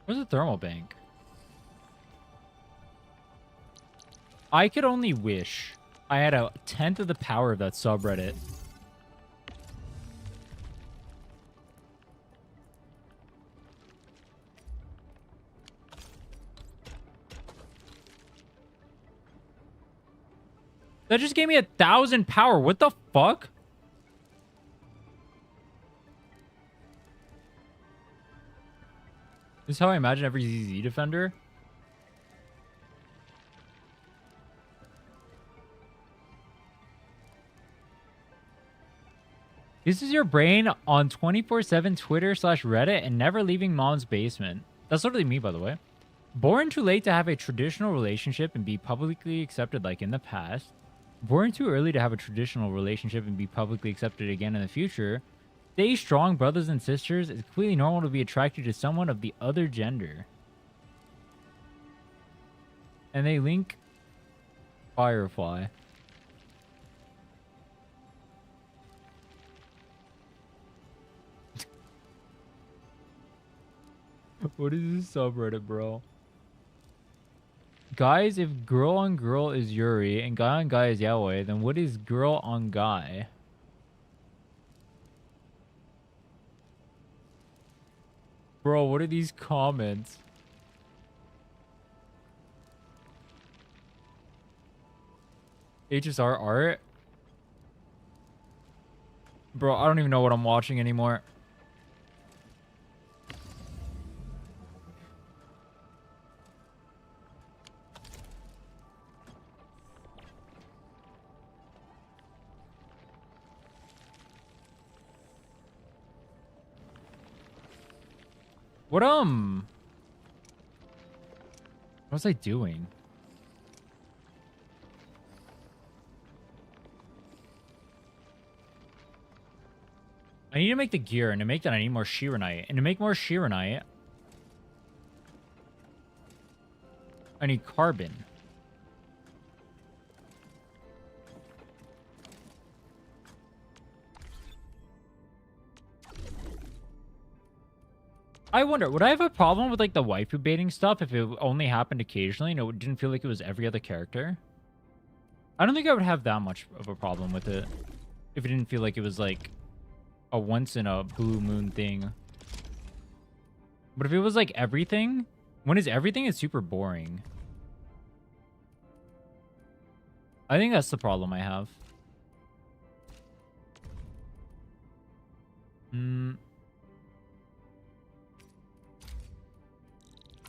Where's the thermal bank? I could only wish I had 1/10 of the power of that subreddit. That just gave me 1,000 power. What the fuck? This is how I imagine every ZZ defender. This is your brain on 24/7 Twitter/Reddit and never leaving mom's basement. That's literally me, by the way. Born too late to have a traditional relationship and be publicly accepted like in the past. Born too early to have a traditional relationship and be publicly accepted again in the future. Stay strong, brothers and sisters. It's completely normal to be attracted to someone of the other gender. And they link Firefly. What is this subreddit, bro? Guys, if girl on girl is Yuri and guy on guy is Yaoi, then what is girl on guy? Bro, what are these comments? HSR art? Bro, I don't even know what I'm watching anymore. What was I doing? I need to make the gear, and to make that I need more Shiranite. And to make more Shiranite, I need carbon. I wonder, would I have a problem with like the waifu baiting stuff if it only happened occasionally and it didn't feel like it was every other character? I don't think I would have that much of a problem with it if it didn't feel like it was like a once in a blue moon thing. But if it was like everything, when it's everything, it's super boring. I think that's the problem I have.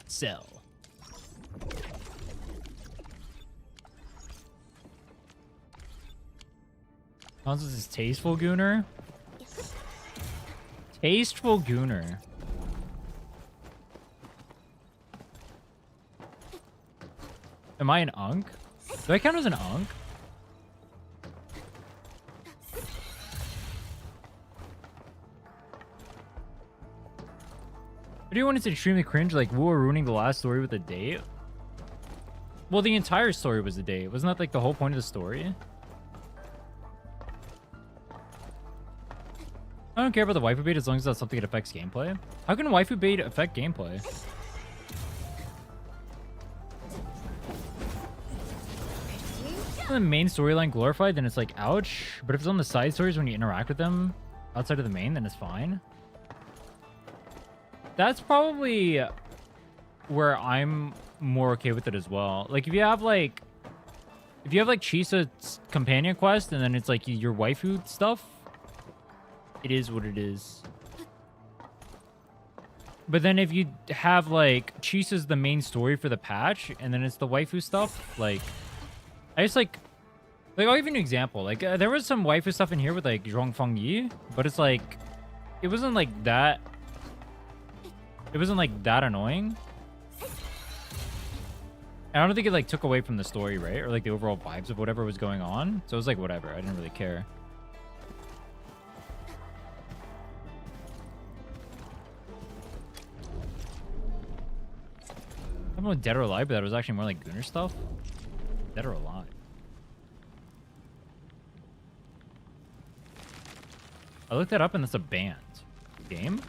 Sell. Consoles is tasteful Gooner. Tasteful Gooner. Am I an Unk? Do I count as an Unk? Video when it's extremely cringe, like Wu ruining the last story with a date. Well, the entire story was a date. Wasn't that like the whole point of the story? I don't care about the waifu bait as long as that's something that affects gameplay. How can waifu bait affect gameplay? The main storyline glorified, then it's like, ouch. But if it's on the side stories when you interact with them outside of the main, then it's fine. That's probably where I'm more okay with it as well. Like if you have like Chisa's companion quest and then it's like your waifu stuff, it is what it is. But then if you have like Chisa's the main story for the patch and then it's the waifu stuff, like I just like I'll give you an example. Like there was some waifu stuff in here with like Zhongfeng Yi, but it's like it wasn't like that. It wasn't like that annoying. And I don't think it like took away from the story, right? Or like the overall vibes of whatever was going on. So it was like whatever. I didn't really care. I don't know Dead or Alive, but that was actually more like Gunner stuff. Dead or Alive. I looked that up and that's a band. Game?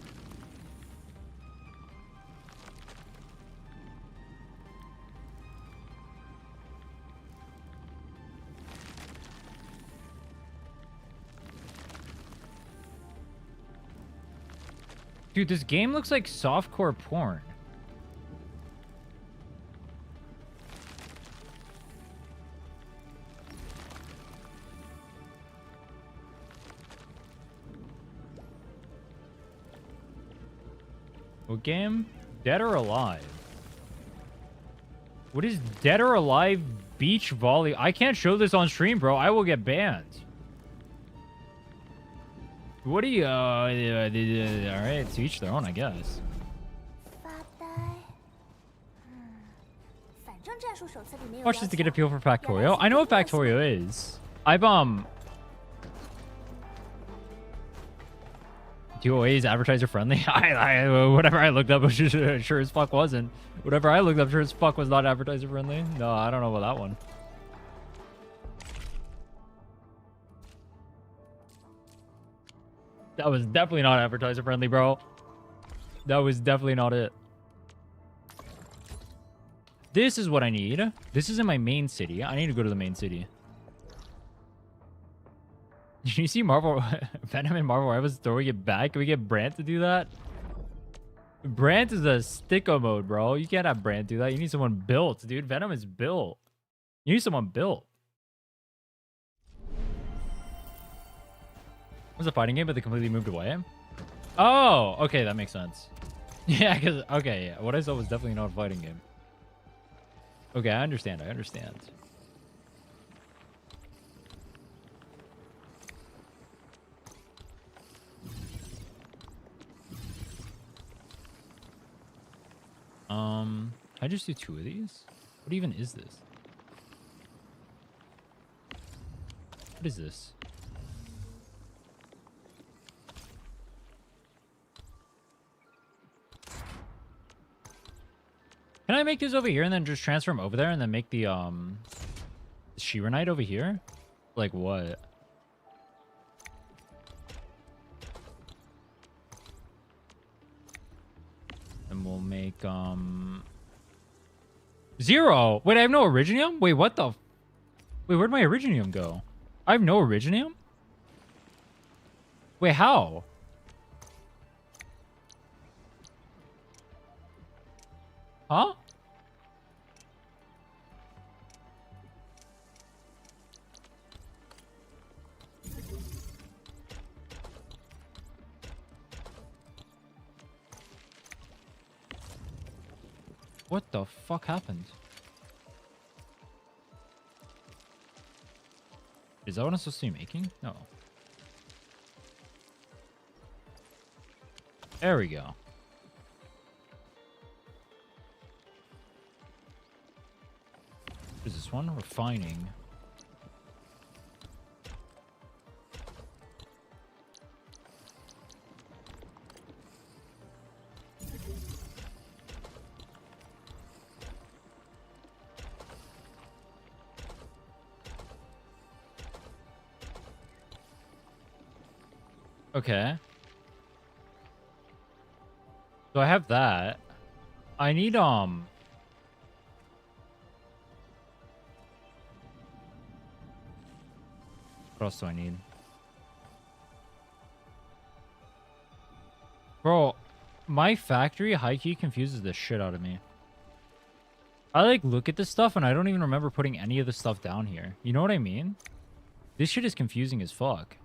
Dude, this game looks like softcore porn. What game? Dead or Alive? What is Dead or Alive beach volley? I can't show this on stream, bro. I will get banned. What do you... alright, to each their own, I guess. Watch this to get a feel for Factorio. I know what Factorio is. I've, DOA is advertiser friendly. Whatever I looked up, sure as fuck wasn't. Whatever I looked up, sure as fuck was not advertiser friendly. No, I don't know about that one. That was definitely not advertiser friendly, bro. That was definitely not it. This is what I need. This is in my main city. I need to go to the main city. Did you see Marvel Venom and Marvel Rivals throwing it back? Can we get Brant to do that? Brant is a sticko mode, bro. You can't have Brant do that. You need someone built, dude. Venom is built. You need someone built. It was a fighting game, but they completely moved away. Oh, okay, that makes sense. Yeah, because okay, yeah, what I saw was definitely not a fighting game. Okay, I understand. I understand. I just do 2 of these. What even is this? What is this? Can I make this over here and then just transfer them over there and then make the Shira Knight over here? Like what? And we'll make 0. Wait, I have no Originium? Wait, what the wait, where'd my Originium go? I have no Originium? Wait, how? Huh? What the fuck happened? Is that what I'm supposed to be making? No. There we go. What is this one? Refining. Okay. So I have that. I need What else do I need? Bro, my factory high-key confuses the shit out of me. I like look at this stuff and I don't even remember putting any of the stuff down here. You know what I mean? This shit is confusing as fuck.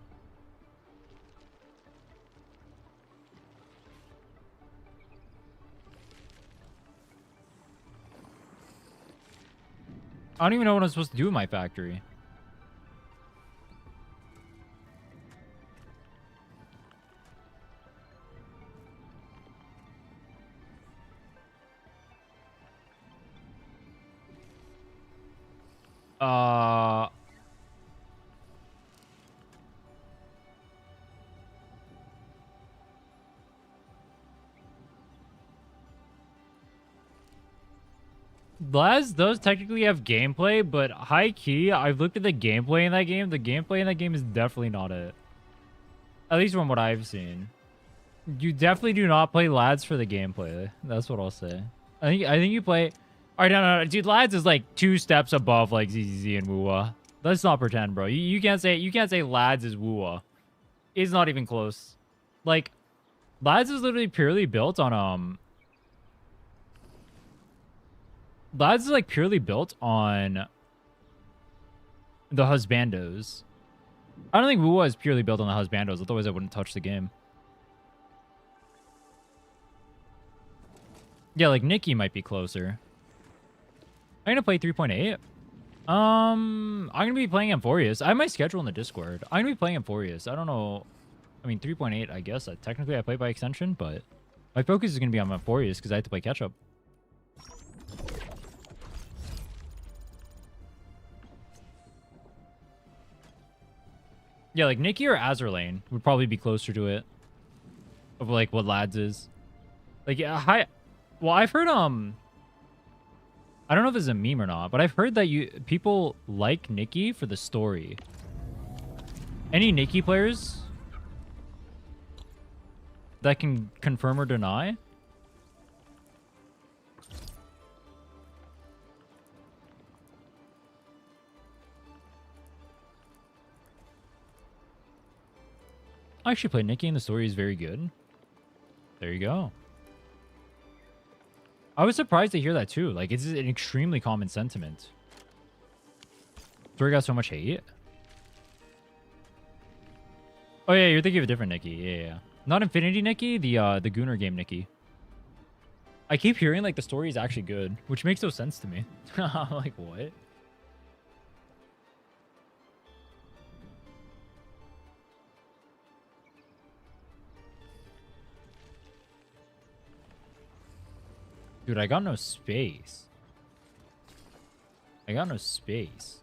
I don't even know what I'm supposed to do with my factory. Laz does technically have gameplay, but high key, I've looked at the gameplay in that game. The gameplay in that game is definitely not it. At least from what I've seen. You definitely do not play Lads for the gameplay. That's what I'll say. I think you play. Alright, no. Dude, Lads is like 2 steps above like ZZZ and Woowa. Let's not pretend, bro. You can't say Lads is Woowa. It's not even close. Like, Lads is literally purely built on Lads is like purely built on the husbandos. I don't think Woowa is purely built on the husbandos, otherwise I wouldn't touch the game. Yeah, like Nikki might be closer. I'm gonna play 3.8. I'm gonna be playing Amphorius. I have my schedule in the Discord. I'm gonna be playing Amphorius. I don't know. I mean 3.8, I guess. Technically I play by extension, but my focus is gonna be on Amphorius because I have to play catch up. Yeah, like Nikki or Azurlane would probably be closer to it. Of like what Lads is. Like, yeah, well, I've heard, I don't know if it's a meme or not, but I've heard that people like Nikki for the story. Any Nikki players that can confirm or deny? I actually played Nikki and the story is very good. There you go. I was surprised to hear that too. Like, it's an extremely common sentiment. Story got so much hate. Oh yeah, you're thinking of a different Nikki. Yeah. Not Infinity Nikki, the Gooner game Nikki. I keep hearing like the story is actually good, which makes no sense to me. Like, what? Dude, I got no space. I got no space.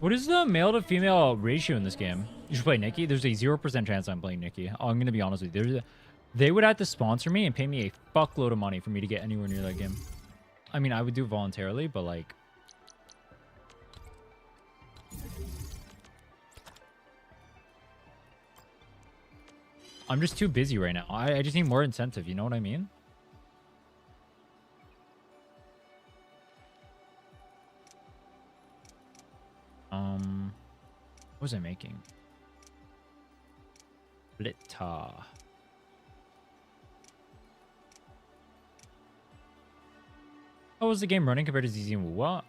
What is the male to female ratio in this game? You should play Nikki. There's a 0% chance I'm playing Nikki. I'm going to be honest with you. They would have to sponsor me and pay me a fuckload of money for me to get anywhere near that game. I mean, I would do it voluntarily, but like... I'm just too busy right now. I just need more incentive. You know what I mean? What was I making? Blitta. How was the game running compared to ZZ and Wuwa?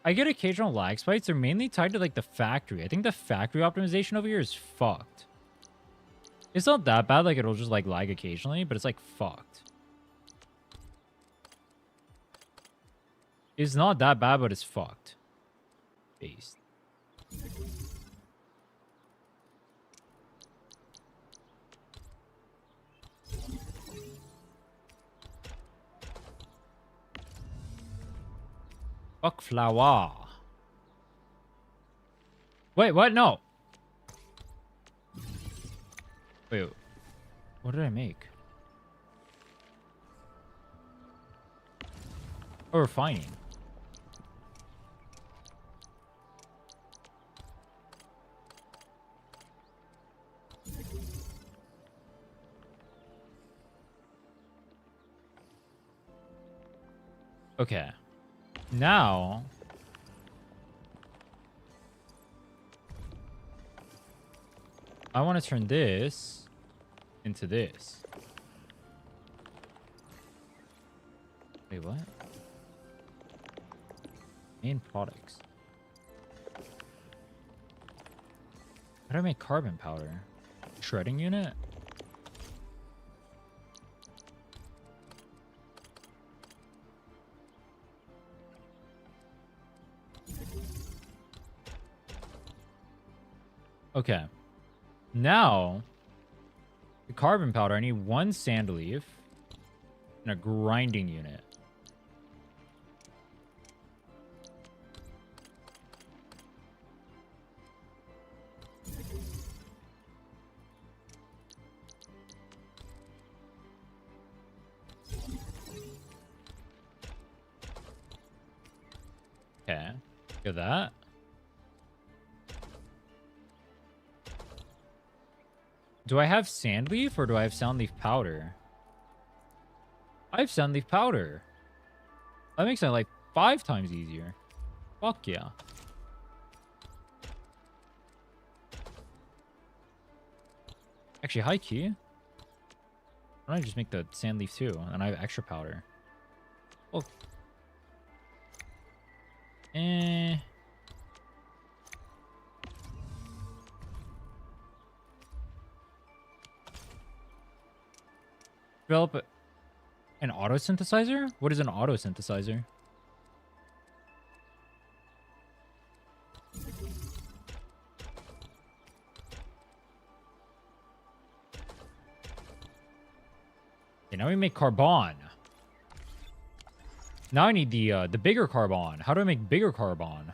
I get occasional lag spikes. They're mainly tied to like the factory. I think the factory optimization over here is fucked. It's not that bad. Like it'll just like lag occasionally, but it's like fucked. It's not that bad, but it's fucked. Based. Fuck flower. Wait, what? No. Wait, what did I make? Oh, refining. Okay. Now... I want to turn this into this. Wait, what? Main products. How do I make carbon powder? Shredding unit? Okay. Now, the carbon powder, I need 1 sand leaf and a grinding unit. Okay, get that. Do I have sand leaf or do I have sound leaf powder? I have sound leaf powder. That makes my life 5 times easier. Fuck yeah. Actually, high key. Why don't I just make the sand leaf too? And I have extra powder. Oh. Develop an auto synthesizer? What is an auto synthesizer? Okay, now we make carbon. Now I need the bigger carbon. How do I make bigger carbon?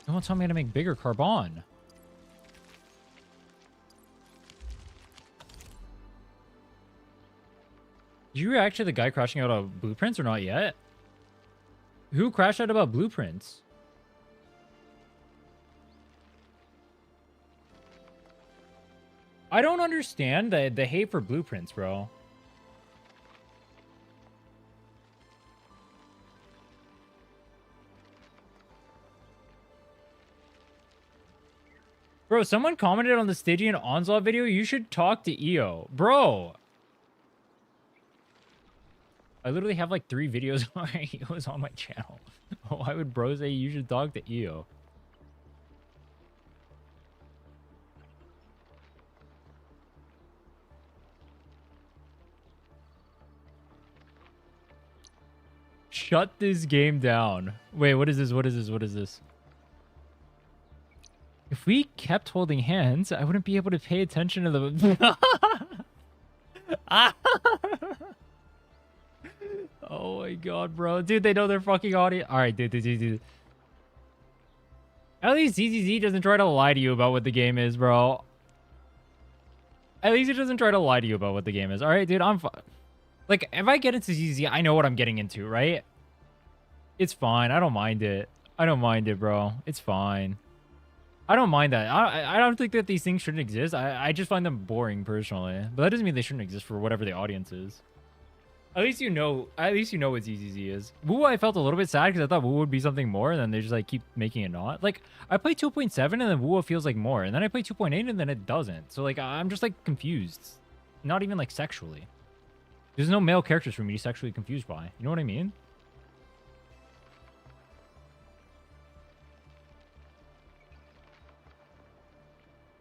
Don't tell me how to make bigger carbon. Did you react to the guy crashing out of blueprints or not yet? Who crashed out about blueprints? I don't understand the hate for blueprints, bro. Bro, someone commented on the Stygian Onslaught video, you should talk to EO. Bro. I literally have like 3 videos where EO's on my channel. Why would bro say you should talk to EO? Shut this game down. Wait, what is this? What is this? What is this? If we kept holding hands, I wouldn't be able to pay attention to the... Oh my god, bro. Dude, they know their fucking audience. Alright, dude. At least ZZZ doesn't try to lie to you about what the game is, bro. At least it doesn't try to lie to you about what the game is. Alright, dude, I'm fine. Like, if I get into ZZZ, I know what I'm getting into, right? It's fine. I don't mind it. I don't mind it, bro. It's fine. I don't mind that. I don't think that these things shouldn't exist. I just find them boring personally. But that doesn't mean they shouldn't exist for whatever the audience is. At least you know what ZZZ is. Woo, I felt a little bit sad because I thought Woo would be something more, and then they just like keep making it not. Like, I play 2.7 and then Woo feels like more, and then I play 2.8 and then it doesn't. So like I'm just like confused. Not even like sexually. There's no male characters for me to be sexually confused by. You know what I mean?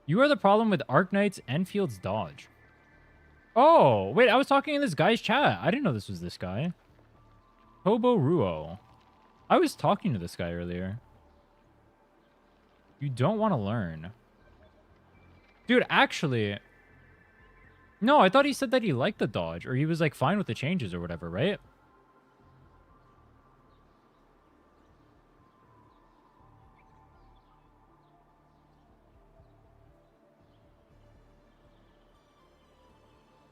You are the problem with Arknights, Enfield's dodge. Oh, wait, I was talking in this guy's chat. I didn't know this was this guy. Hobo Ruo. I was talking to this guy earlier. You don't want to learn. Dude, actually... No, I thought he said that he liked the dodge. Or he was, like, fine with the changes or whatever, right?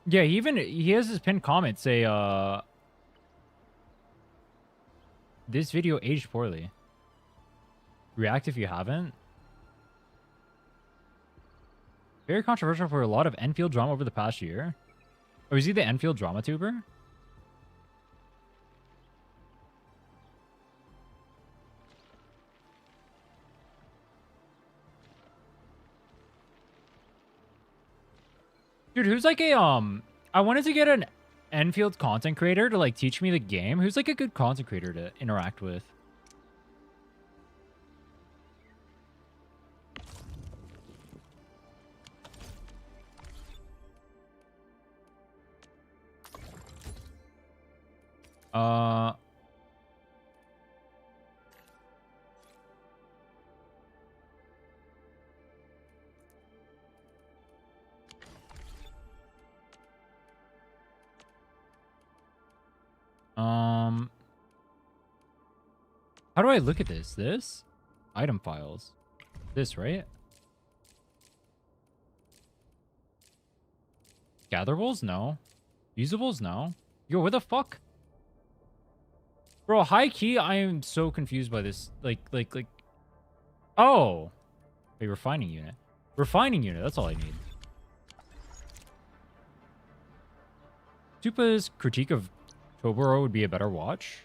Yeah, he has his pinned comment say, this video aged poorly. React if you haven't. Very controversial for a lot of Enfield drama over the past year. Oh, is he the Enfield drama tuber? Dude, who's like a, I wanted to get an Enfield content creator to like teach me the game. Who's like a good content creator to interact with? How do I look at this? This? Item files. This, right? Gatherables? No. Usables? No. Yo, what the fuck? Bro, high key, I am so confused by this. Like. Oh. Wait, refining unit. Refining unit, that's all I need. Supa's critique of Toboro would be a better watch.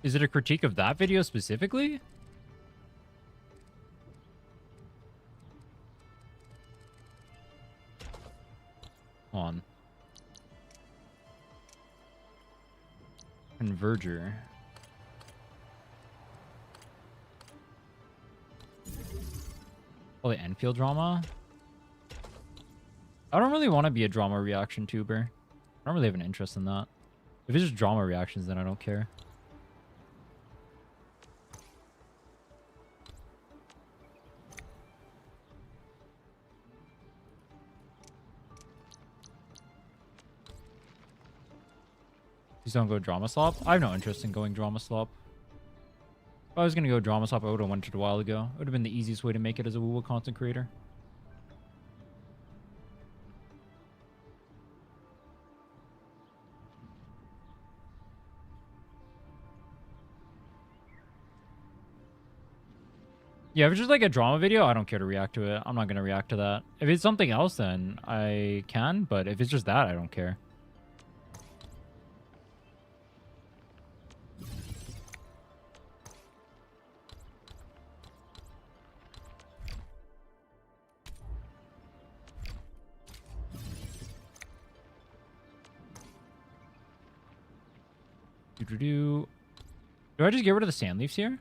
Is it a critique of that video specifically? Hold on. Converger. Oh, the Enfield drama? I don't really want to be a drama reaction tuber. I don't really have an interest in that. If it's just drama reactions, then I don't care. Please don't go drama slop. I have no interest in going drama slop. If I was going to go drama slop, I would have went it a while ago. It would have been the easiest way to make it as a Woo content creator. Yeah, if it's just like a drama video, I don't care to react to it. I'm not going to react to that. If it's something else, then I can. But if it's just that, I don't care. Do I just get rid of the sand leaves here?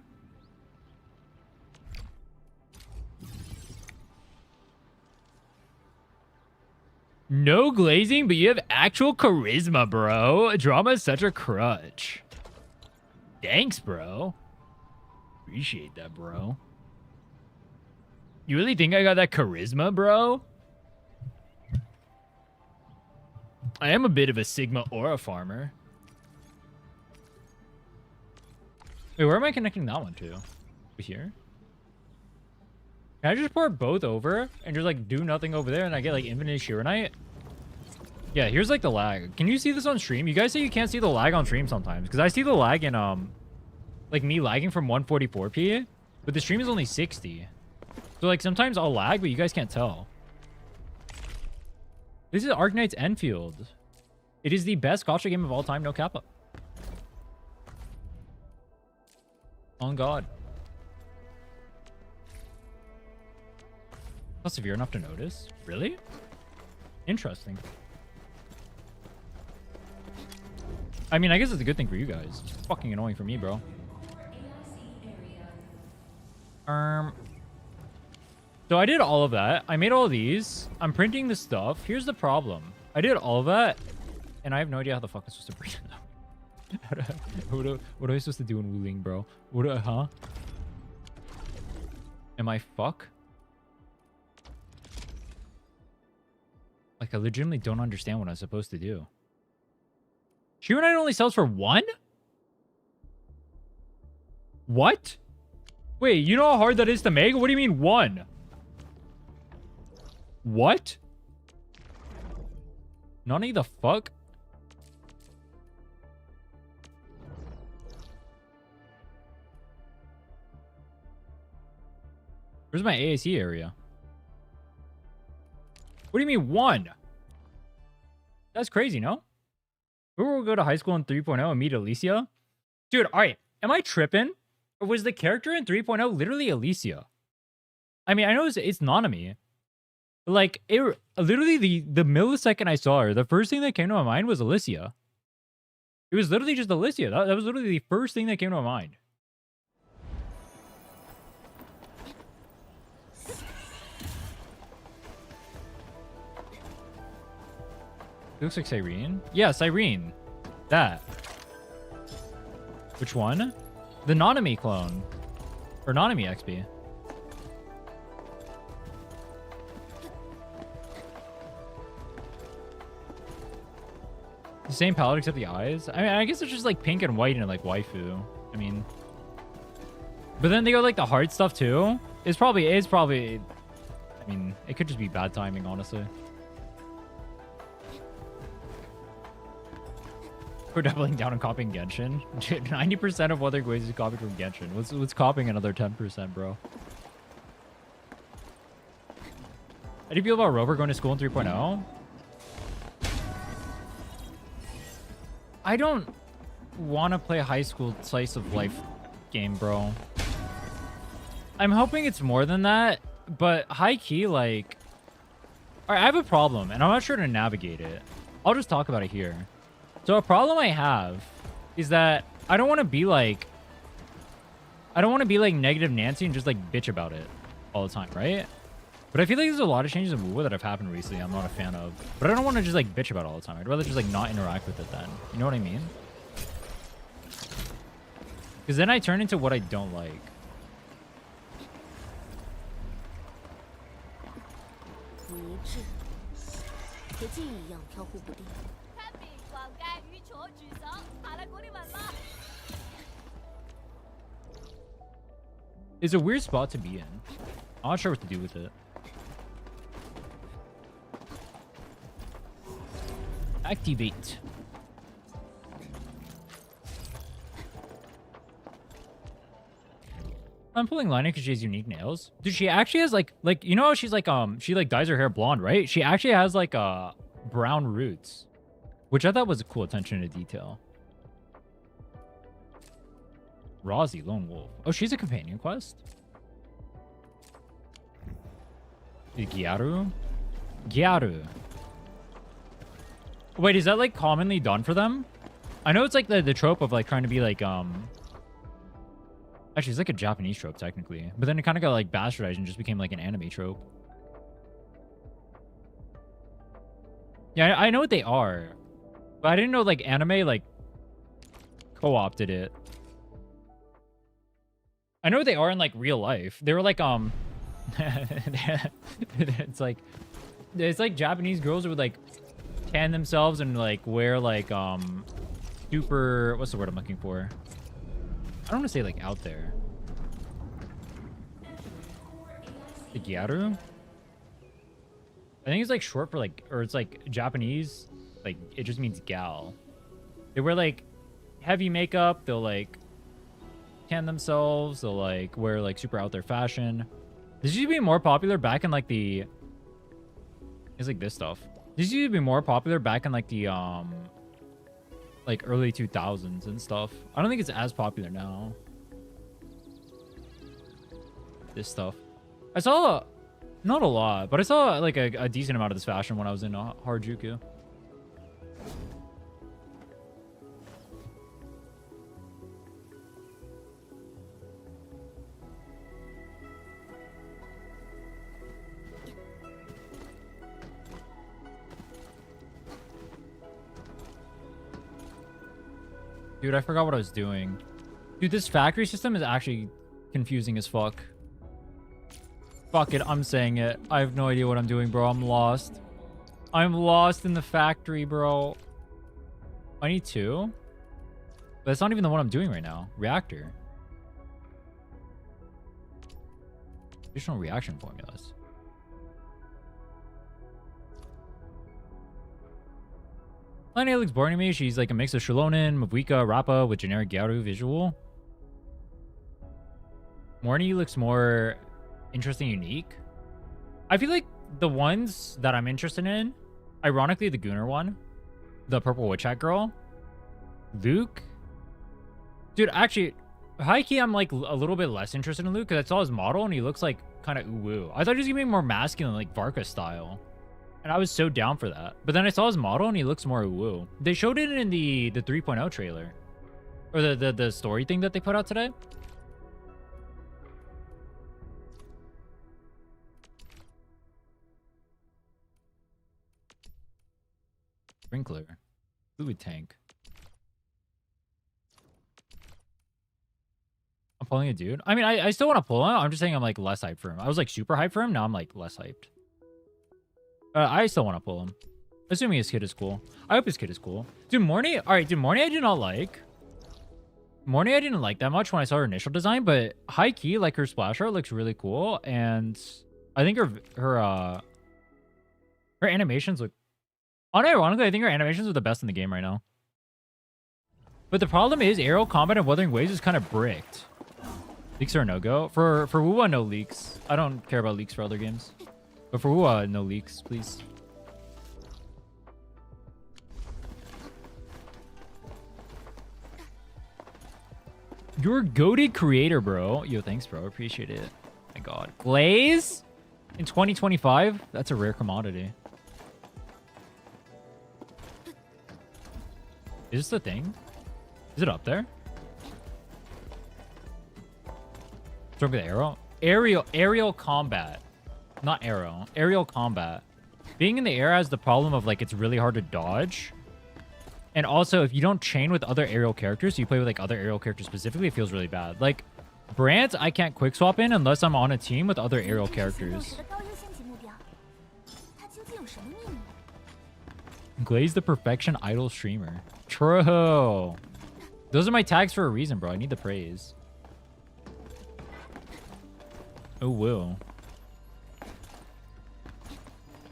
No glazing, but you have actual charisma, bro. Drama is such a crutch. Thanks, bro. Appreciate that, bro. You really think I got that charisma, bro? I am a bit of a Sigma aura farmer. Wait, where am I connecting that one to? Over here? Can I just port both over and just like do nothing over there and I get like infinite Shiranite? Yeah, here's like the lag. Can you see this on stream? You guys say you can't see the lag on stream sometimes because I see the lag in like me lagging from 144p, but the stream is only 60. So like sometimes I'll lag, but you guys can't tell. This is Arknights Enfield. It is the best gacha game of all time, no kappa. On God. Not severe enough to notice. Really? Interesting. I mean, I guess it's a good thing for you guys. It's fucking annoying for me, bro. So I did all of that. I made all of these. I'm printing the stuff. Here's the problem. I did all of that, and I have no idea how the fuck I'm supposed to print it out. What am I supposed to do in Wuling, bro? Huh? Am I fuck? Like, I legitimately don't understand what I'm supposed to do. Shoe Knight only sells for 1? What? Wait, you know how hard that is to make? What do you mean 1? What? Nani the fuck? Where's my AAC area? What do you mean 1? That's crazy, no? Who will go to high school in 3.0 and meet Alicia? Dude, alright. Am I tripping? Or was the character in 3.0 literally Alicia? I mean, I know it's Nanami. But like, literally the millisecond I saw her, the first thing that came to my mind was Alicia. It was literally just Alicia. That was literally the first thing that came to my mind. It looks like Cyrene. Yeah, Cyrene. That. Which one? The Nanami clone. Or Nanami XP. The same palette except the eyes? I mean, I guess it's just like pink and white and like waifu. I mean. But then they got like the hard stuff too. It's probably. I mean, it could just be bad timing, honestly. We're doubling down on copying Genshin. 90% of what they're going is copied from Genshin. What's copying another 10%, bro? How do you feel about Rover going to school in 3.0? I don't want to play a high school slice of life game, bro. I'm hoping it's more than that, but high key, like... Alright, I have a problem, and I'm not sure to navigate it. I'll just talk about it here. So a problem I have is that I don't want to be like negative Nancy and just like bitch about it all the time, right? But I feel like there's a lot of changes in WoW that have happened recently I'm not a fan of. But I don't want to just like bitch about it all the time. I'd rather just like not interact with it then. You know what I mean? Because then I turn into what I don't like. It's a weird spot to be in. I'm not sure what to do with it. Activate. I'm pulling Lina because she has unique nails. Dude, she actually has like you know how she's like she like dyes her hair blonde, right? She actually has like brown roots, which I thought was a cool attention to detail. Rosie, Lone Wolf. Oh, she's a companion quest? Gyaru? Gyaru. Wait, is that like commonly done for them? I know it's like the trope of like trying to be like actually it's like a Japanese trope technically, but then it kind of got like bastardized and just became like an anime trope. Yeah, I know what they are, but I didn't know like anime like co-opted it. I know what they are in like real life. They were like it's like Japanese girls who would like tan themselves and like wear like super, what's the word I'm looking for? I don't want to say like out there. The Gyaru? I think it's like short for like, or it's like Japanese, like it just means gal. They wear like heavy makeup, they'll like tan themselves, they'll like wear like super out there fashion. This used to be more popular back in like the, it's like this stuff. This used to be more popular back in like the like early 2000s and stuff. I don't think it's as popular now. This stuff. I saw, not a lot, but I saw like a decent amount of this fashion when I was in Harajuku. Dude, I forgot what I was doing. Dude, this factory system is actually confusing as fuck. Fuck it, I'm saying it. I have no idea what I'm doing, bro. I'm lost. I'm lost in the factory, bro. I need two. But that's not even the one I'm doing right now. Reactor. Additional reaction formulas. Lania looks boring to me. She's like a mix of Shalonen, Mabuika, Rappa with generic Gyaru visual. Morny looks more interesting, unique. I feel like the ones that I'm interested in, ironically, the Gunnar one, the purple witch hat girl, Luke. Dude, actually, high key, I'm like a little bit less interested in Luke because I saw his model and he looks like kind of ooh-woo. I thought he was gonna be more masculine, like Varka style. And I was so down for that. But then I saw his model and he looks more woo. They showed it in the 3.0 trailer. Or the story thing that they put out today. Sprinkler. Fluid tank. I'm pulling a dude. I mean, I still want to pull him. I'm just saying I'm like less hyped for him. I was like super hyped for him. Now I'm like less hyped. I still want to pull him. Assuming his kid is cool. I hope his kid is cool. Dude, Morny... Alright, dude, Morny I did not like. Morny I didn't like that much when I saw her initial design, but high-key, like, her splash art looks really cool, and I think her animations look... Unironically, I think her animations are the best in the game right now. But the problem is, aerial combat and Wuthering Waves is kind of bricked. Leaks are a no-go. For Wuwa, no leaks. I don't care about leaks for other games. But for Wuwa, no leaks, please. You're a goated creator, bro. Yo, thanks, bro. Appreciate it. My God. Glaze? In 2025? That's a rare commodity. Is this the thing? Is it up there? Start with the arrow? Aerial combat. Not arrow. Aerial combat. Being in the air has the problem of, like, it's really hard to dodge. And also, if you don't chain with other aerial characters, so you play with, like, other aerial characters specifically, it feels really bad. Like, Brant, I can't quick swap in unless I'm on a team with other aerial characters. Glaze the perfection idol streamer. True. Those are my tags for a reason, bro. I need the praise. Oh, whoa.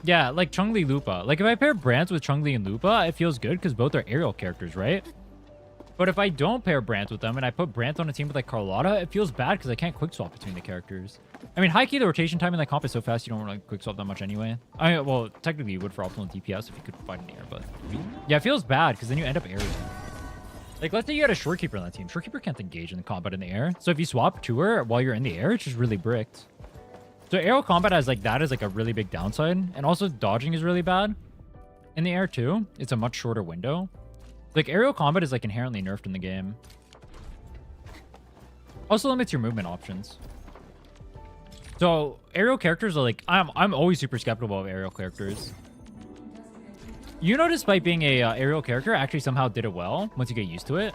Yeah, like Chun-Li Lupa. Like, if I pair Brant with Chun-Li and Lupa, it feels good because both are aerial characters, right? But if I don't pair Brant with them and I put Brant on a team with, like, Carlotta, it feels bad because I can't quick swap between the characters. I mean, high-key, the rotation time in that comp is so fast, you don't really quick swap that much anyway. I mean, well, technically, you would for optimal DPS if you could fight in the air, but... Yeah, it feels bad because then you end up aerial. Like, let's say you had a Shorekeeper on that team. Shorekeeper can't engage in the combat in the air. So if you swap to her while you're in the air, it's just really bricked. So aerial combat has like that is like a really big downside. And also dodging is really bad. In the air too. It's a much shorter window. Like aerial combat is like inherently nerfed in the game. Also limits your movement options. So aerial characters are like I'm always super skeptical of aerial characters. You know, despite being a aerial character, actually somehow did it well once you get used to it.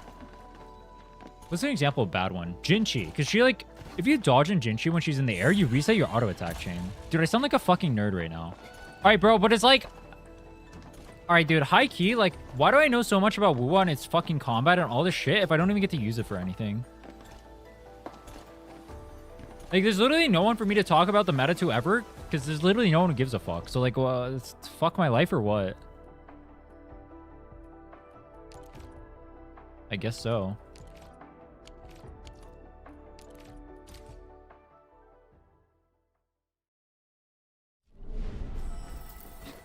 What's an example of a bad one? Jinchi, because she like, if you dodge in Jinchi when she's in the air, you reset your auto attack chain. Dude, I sound like a fucking nerd right now. All right, bro, but it's like, all right, dude, high key, like, why do I know so much about Wuwa and its fucking combat and all this shit if I don't even get to use it for anything? Like, there's literally no one for me to talk about the meta to ever, because there's literally no one who gives a fuck. So like, well, it's fuck my life or what? I guess so.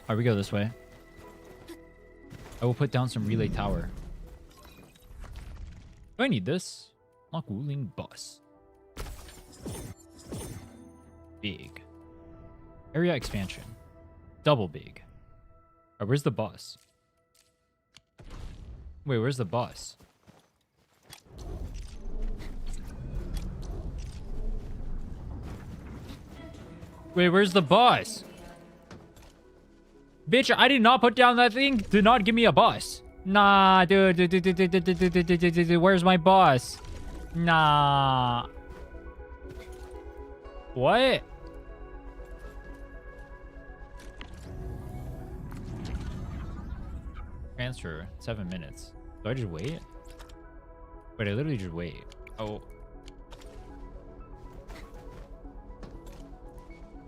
All right, we go this way. I will put down some relay tower. Do I need this? Lock Wuling bus. Big. Area expansion. Double big. All right, where's the bus? Wait, where's the bus? Wait, where's the bus? Bitch, I did not put down that thing. Did not give me a bus. Nah, dude. Where's my boss? Nah. What? Transfer. 7 minutes. Do I just wait? Wait, I literally just wait. Oh.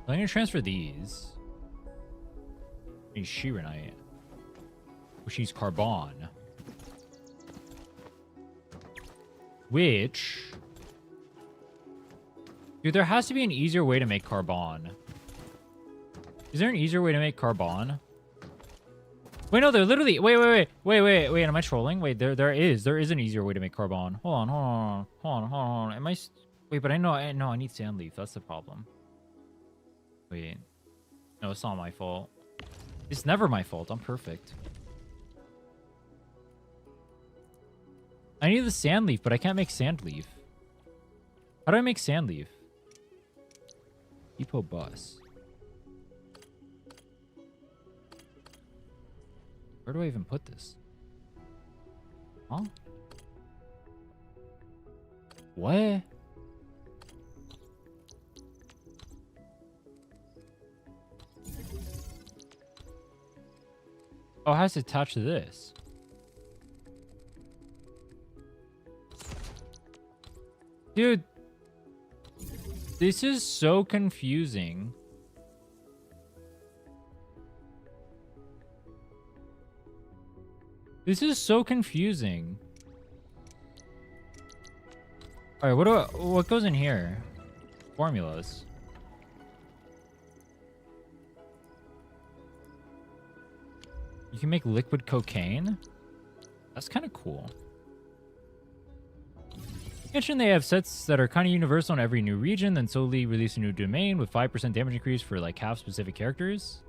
I'm gonna transfer these. She's Shiranite. Oh, she's Carbon. Which... Dude, there has to be an easier way to make Carbon. Is there an easier way to make Carbon? Wait, no, they're literally... Wait, am I trolling? Wait, there is an easier way to make Carbon. Hold on. Am I... Wait, but I need sand leaf. That's the problem. Wait. No, it's not my fault. It's never my fault. I'm perfect. I need the sand leaf, but I can't make sand leaf. How do I make sand leaf? Depot bus. Where do I even put this? Huh? What? Oh, it has to attach to this. Dude. This is so confusing. This is so confusing. All right, what goes in here? Formulas. You can make liquid cocaine? That's kind of cool. Mentioned they have sets that are kind of universal in every new region, then slowly release a new domain with 5% damage increase for like half specific characters.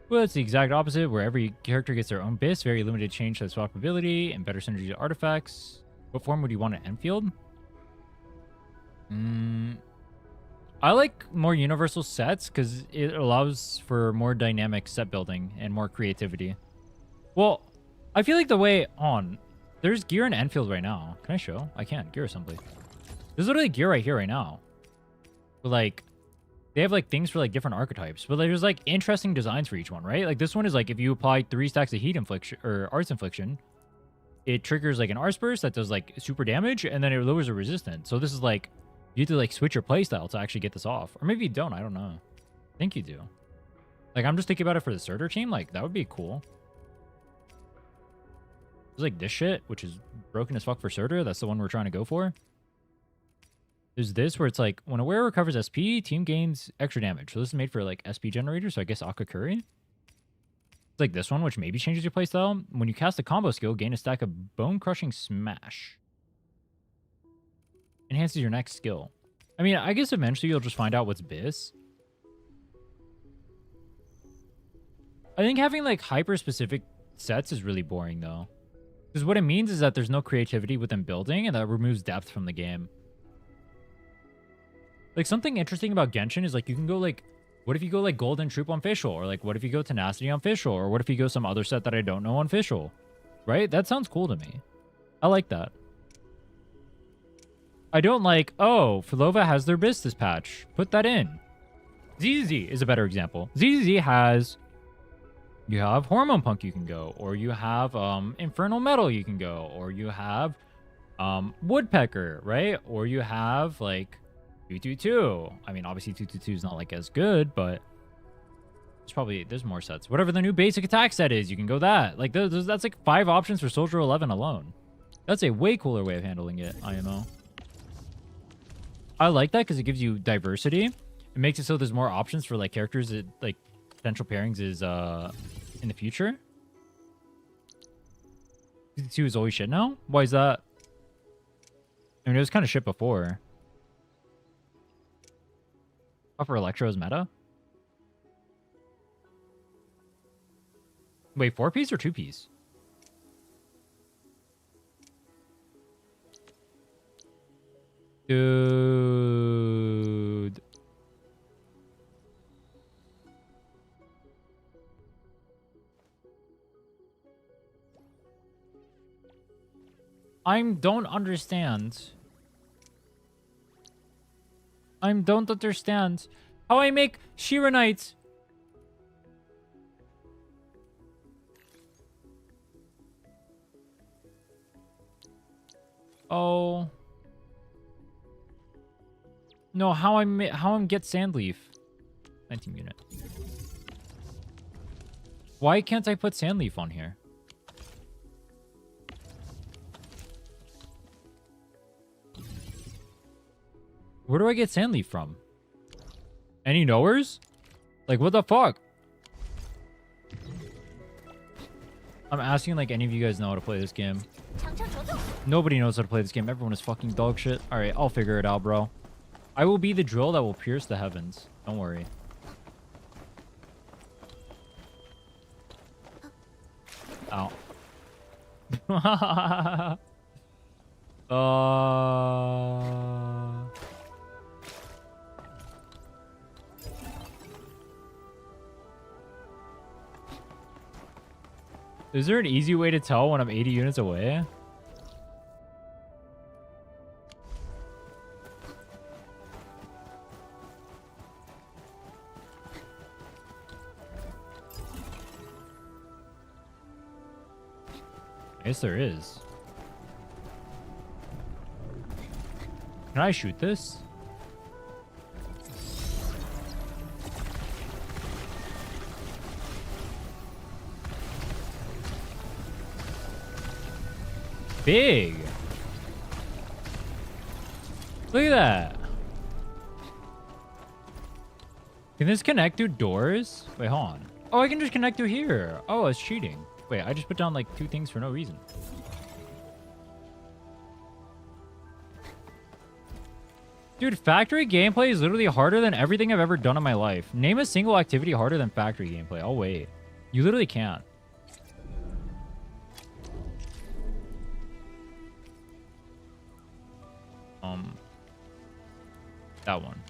Well, it's the exact opposite, where every character gets their own BIS, very limited change to swappability, and better synergy to artifacts. What form would you want an Enfield? I like more universal sets because it allows for more dynamic set building and more creativity. Well, I feel like the way on there's gear in Enfield right now. Can I show? I can't. Gear assembly. There's literally gear right here right now. But like, they have like things for like different archetypes, but there's like interesting designs for each one, right? Like this one is like if you apply 3 stacks of heat infliction or arts infliction, it triggers like an arts burst that does like super damage, and then it lowers the resistance. So this is like you have to like switch your playstyle to actually get this off, or maybe you don't. I don't know. I think you do. Like I'm just thinking about it for the Surtr team. Like that would be cool. There's like this shit, which is broken as fuck for Surtr. That's the one we're trying to go for. There's this where it's like when a wearer recovers SP, team gains extra damage. So this is made for like SP generators. So I guess Akakuri. It's like this one, which maybe changes your playstyle. When you cast a combo skill, gain a stack of Bone Crushing Smash. Enhances your next skill. I mean, I guess eventually you'll just find out what's BIS. I think having like hyper specific sets is really boring though. Because what it means is that there's no creativity within building, and that removes depth from the game. Like, something interesting about Genshin is, like, you can go, like, what if you go, like, Golden Troop on Fischl? Or, like, what if you go Tenacity on Fischl? Or what if you go some other set that I don't know on Fischl? Right? That sounds cool to me. I like that. I don't like, oh, Filova has their BIS this patch. Put that in. ZZZ is a better example. ZZZ has... You have Hormone Punk you can go, or you have Infernal Metal you can go, or you have Woodpecker, right? Or you have like 222. I mean, obviously 222 is not like as good, but there's more sets. Whatever the new basic attack set is, you can go that. Like that's like 5 options for Soldier 11 alone. That's a way cooler way of handling it, IMO. I like that because it gives you diversity. It makes it so there's more options for like characters that like potential pairings is in the future. 2 is always shit now? Why is that? I mean, it was kind of shit before. Upper Electro is meta? Wait, 4-piece or 2-piece? Dude. I don't understand. I don't understand how I make Arknights. Oh. No, how I'm get Sandleaf. 19 unit. Why can't I put Sandleaf on here? Where do I get Sandleaf from? Any knowers? Like, what the fuck? I'm asking like any of you guys know how to play this game. Nobody knows how to play this game. Everyone is fucking dog shit. Alright, I'll figure it out, bro. I will be the drill that will pierce the heavens. Don't worry. Ow. Is there an easy way to tell when I'm 80 units away? I guess there is. Can I shoot this? Big. Look at that. Can this connect through doors? Wait, hold on. Oh, I can just connect through here. Oh, it's cheating. Wait, I just put down like 2 things for no reason. Dude, factory gameplay is literally harder than everything I've ever done in my life. Name a single activity harder than factory gameplay. I'll wait. You literally can't. That one.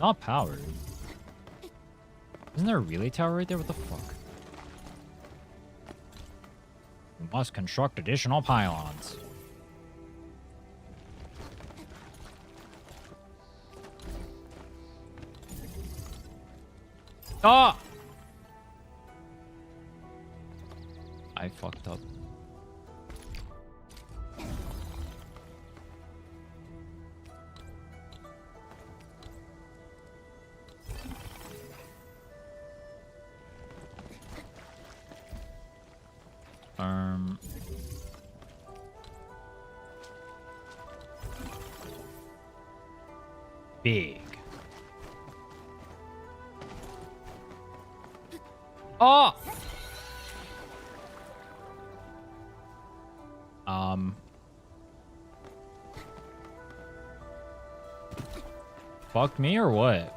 Not powered. Isn't there a relay tower right there? What the fuck? We must construct additional pylons. Ah! I fucked up. Big. Oh! Fucked me or what?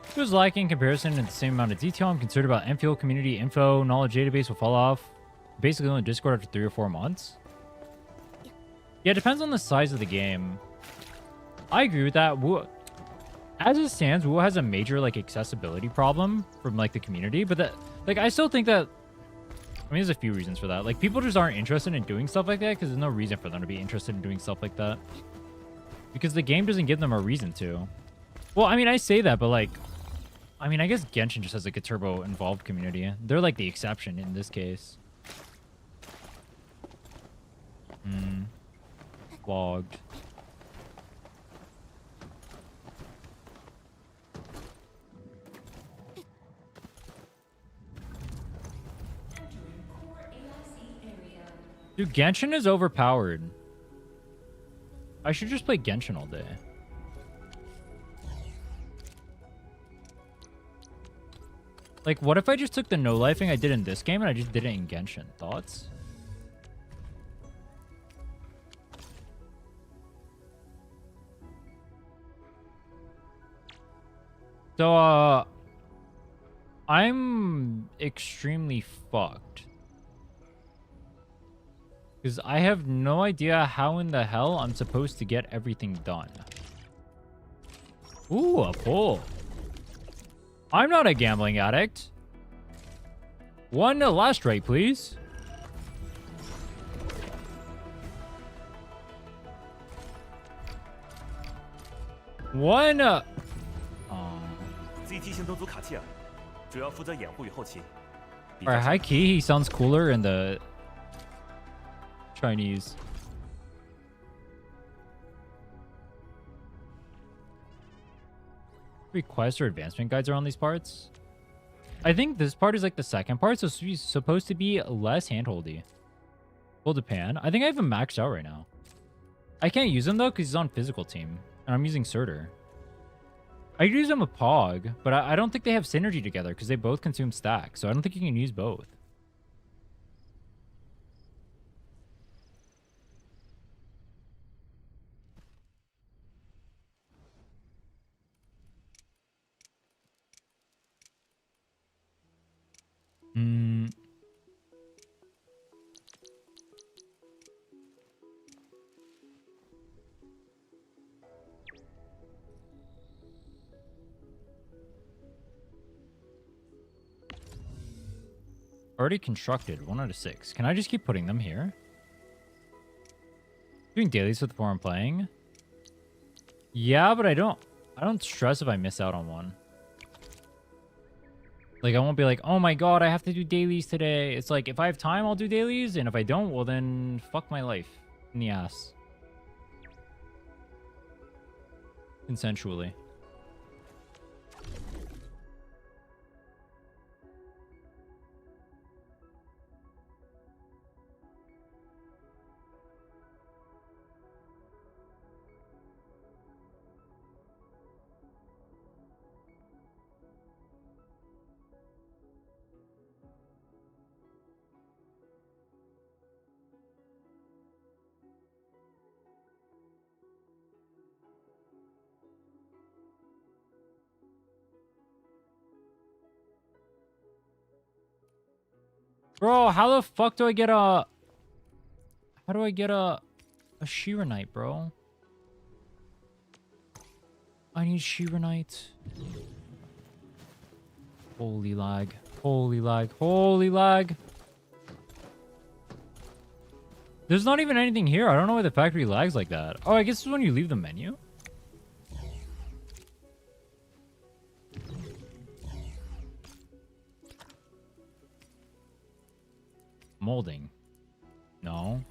It was lacking in comparison in the same amount of detail. I'm concerned about Enfield community info. Knowledge database will fall off. Basically only Discord after 3 or 4 months. Yeah, it depends on the size of the game. I agree with that. As it stands, WoW has a major like accessibility problem from like the community, but that like I still think that I mean there's a few reasons for that. Like people just aren't interested in doing stuff like that because there's no reason for them to be interested in doing stuff like that. Because the game doesn't give them a reason to. Well, I mean I say that, but like I mean I guess Genshin just has like a turbo involved community. They're like the exception in this case. Logged. Dude, Genshin is overpowered. I should just play Genshin all day. Like, what if I just took the no-lifing I did in this game and I just did it in Genshin? Thoughts? So, I'm extremely fucked. Because I have no idea how in the hell I'm supposed to get everything done. Ooh, a pull. I'm not a gambling addict. One last right, please. One. ZT 行动组卡契尔，主要负责掩护与后勤。 Alright, high key, he sounds cooler in the Chinese. Requests or advancement guides are on these parts. I think this part is like the second part, so it's supposed to be less handholdy. Well, Japan. I think I have him maxed out right now. I can't use him though because he's on physical team, and I'm using Surtr. I could use him a Pog, but I don't think they have synergy together because they both consume stack, so I don't think you can use both. Already constructed, 1 out of 6. Can I just keep putting them here? Doing dailies with the four I'm playing? Yeah, but I don't stress if I miss out on one. Like, I won't be like, oh my god, I have to do dailies today. It's like, if I have time, I'll do dailies, and if I don't, well then, fuck my life. In the ass. Consensually. Bro, how the fuck do I get a... How do I get a Sheer Knight, bro? I need Sheer Knight. Holy lag. Holy lag. Holy lag. There's not even anything here. I don't know why the factory lags like that. Oh, I guess it's when you leave the menu. Molding. No.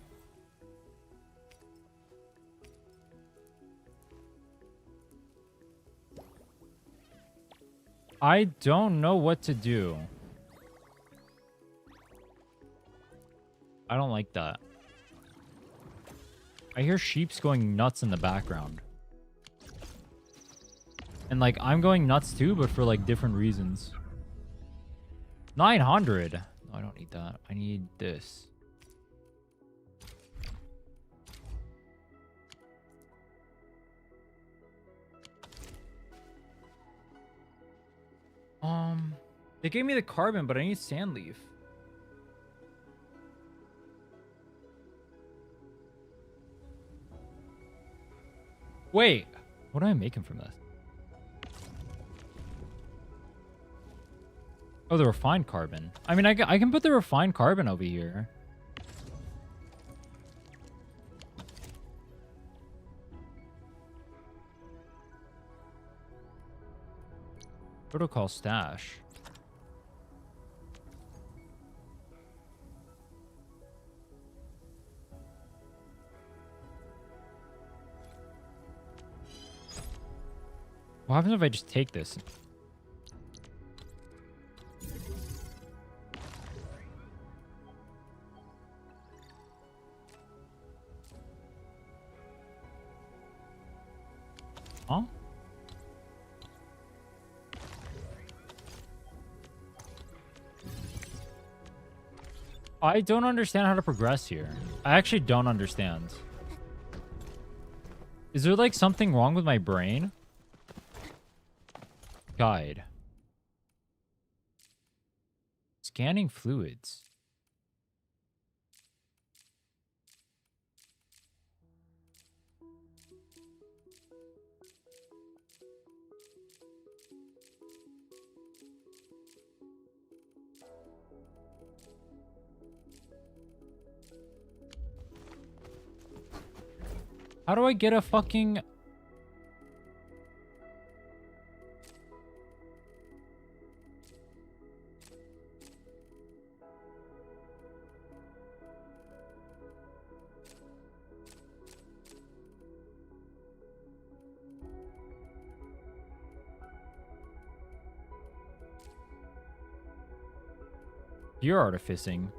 I don't know what to do. I don't like that. I hear sheeps going nuts in the background. And like, I'm going nuts too, but for like different reasons. 900. No, I don't need that. I need this. They gave me the carbon, but I need sand leaf. Wait, what am I making from this? Oh, the refined carbon. I mean, I can put the refined carbon over here. Protocol stash. What happens if I just take this? Huh? I don't understand how to progress here. I actually don't understand. Is there like something wrong with my brain? Guide. Scanning fluids. How do I get a fucking... You're artificing.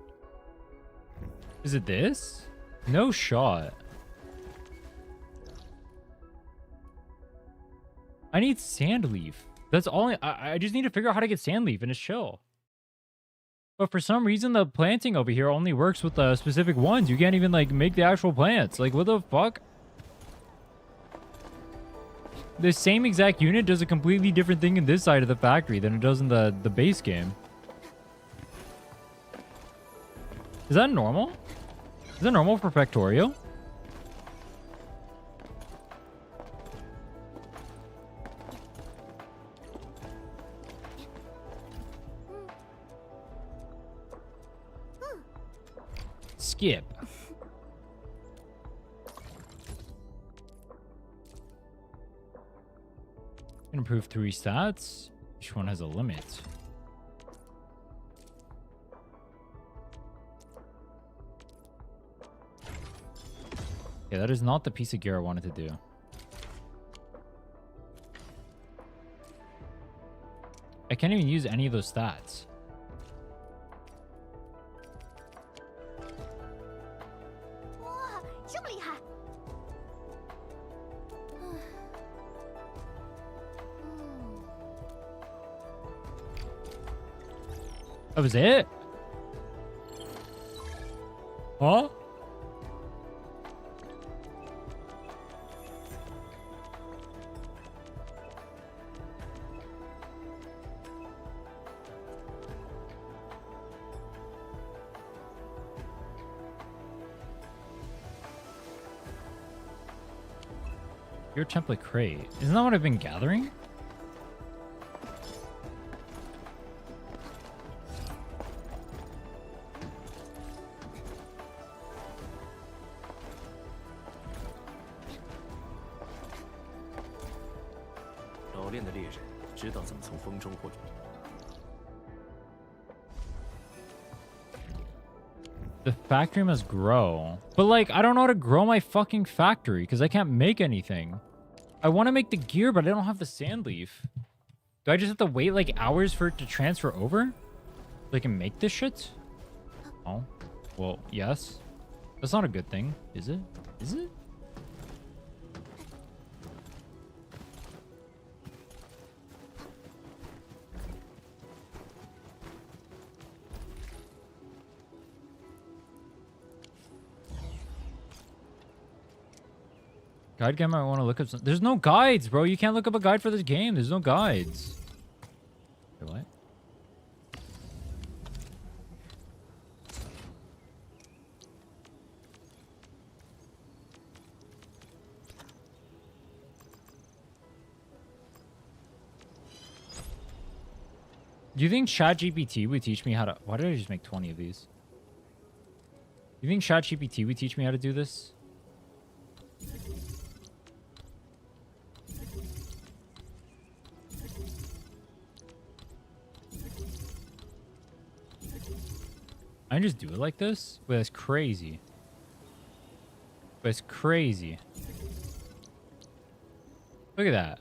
Is it this? No shot. I need sand leaf. That's all I just need to figure out how to get sand leaf and it's chill. But for some reason, the planting over here only works with the specific ones. You can't even like make the actual plants. Like, what the fuck? The same exact unit does a completely different thing in this side of the factory than it does in the base game. Is that normal? Is that normal for Factorio? Skip. Can improve 3 stats. Each one has a limit. Yeah, that is not the piece of gear I wanted to do. I can't even use any of those stats. Wow, 这么厉害！ That was it? Huh? Your template crate. Isn't that what I've been gathering? The factory must grow. But like, I don't know how to grow my fucking factory because I can't make anything. I want to make the gear, but I don't have the sand leaf. Do I just have to wait like hours for it to transfer over? So I can make this shit? Oh, well, yes. That's not a good thing, is it? Is it? Guide game, I want to look up some... There's no guides, bro. You can't look up a guide for this game. There's no guides. Wait, what? Do you think ChatGPT would teach me how to... Why did I just make 20 of these? Do you think ChatGPT would teach me how to do this? I can just do it like this? But that's crazy. But it's crazy. Look at that.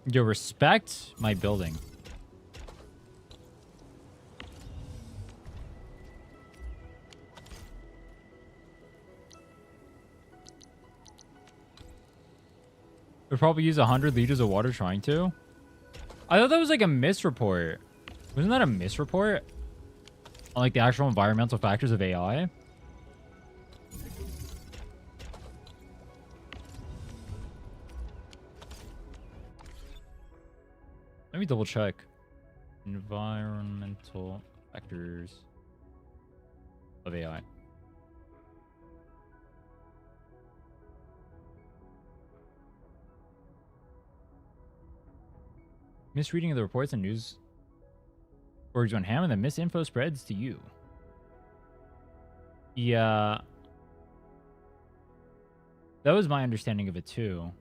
Yo, respect my building. We'd probably use 100 liters of water trying to. I thought that was like a misreport. Wasn't that a misreport? On like the actual environmental factors of AI? Let me double check. Environmental factors of AI. Misreading of the reports and news orgs went ham and the misinfo spreads to you. Yeah. That was my understanding of it too.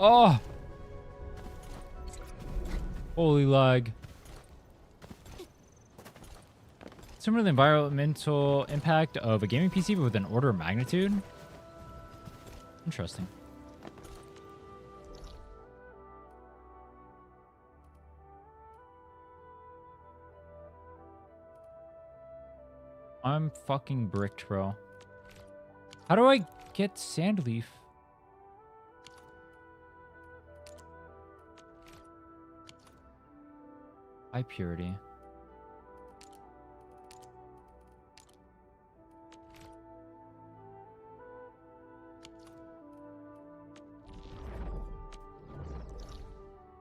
Oh! Holy lag. Similar to the environmental impact of a gaming PC, but with an order of magnitude. Interesting. I'm fucking bricked, bro. How do I get Sandleaf? High purity.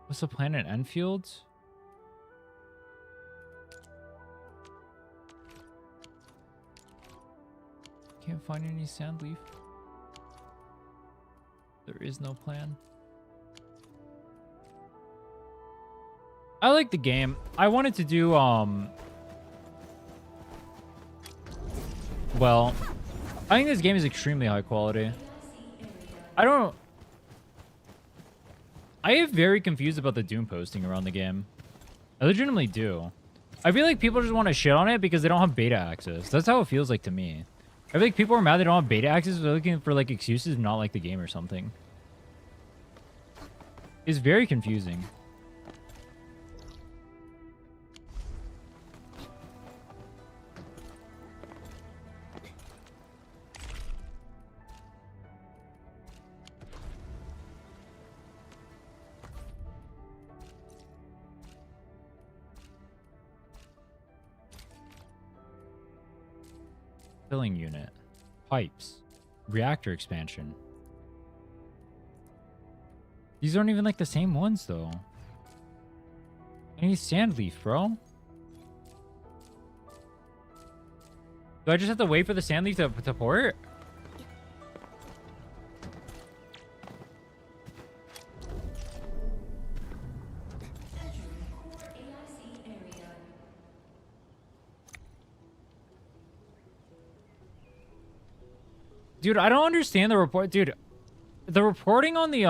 What's the plan at Enfield? Can't find any Sandleaf. There is no plan. I like the game. I wanted to do, well, I think this game is extremely high quality. I am very confused about the Doom posting around the game. I legitimately do. I feel like people just want to shit on it because they don't have beta access. That's how it feels like to me. I feel like people are mad they don't have beta access. They're looking for like excuses to not like the game or something. It's very confusing. Filling unit, pipes, reactor expansion. These aren't even like the same ones though. I need Sandleaf, bro. Do I just have to wait for the Sandleaf to port? Dude, I don't understand the report. Dude, the reporting on the,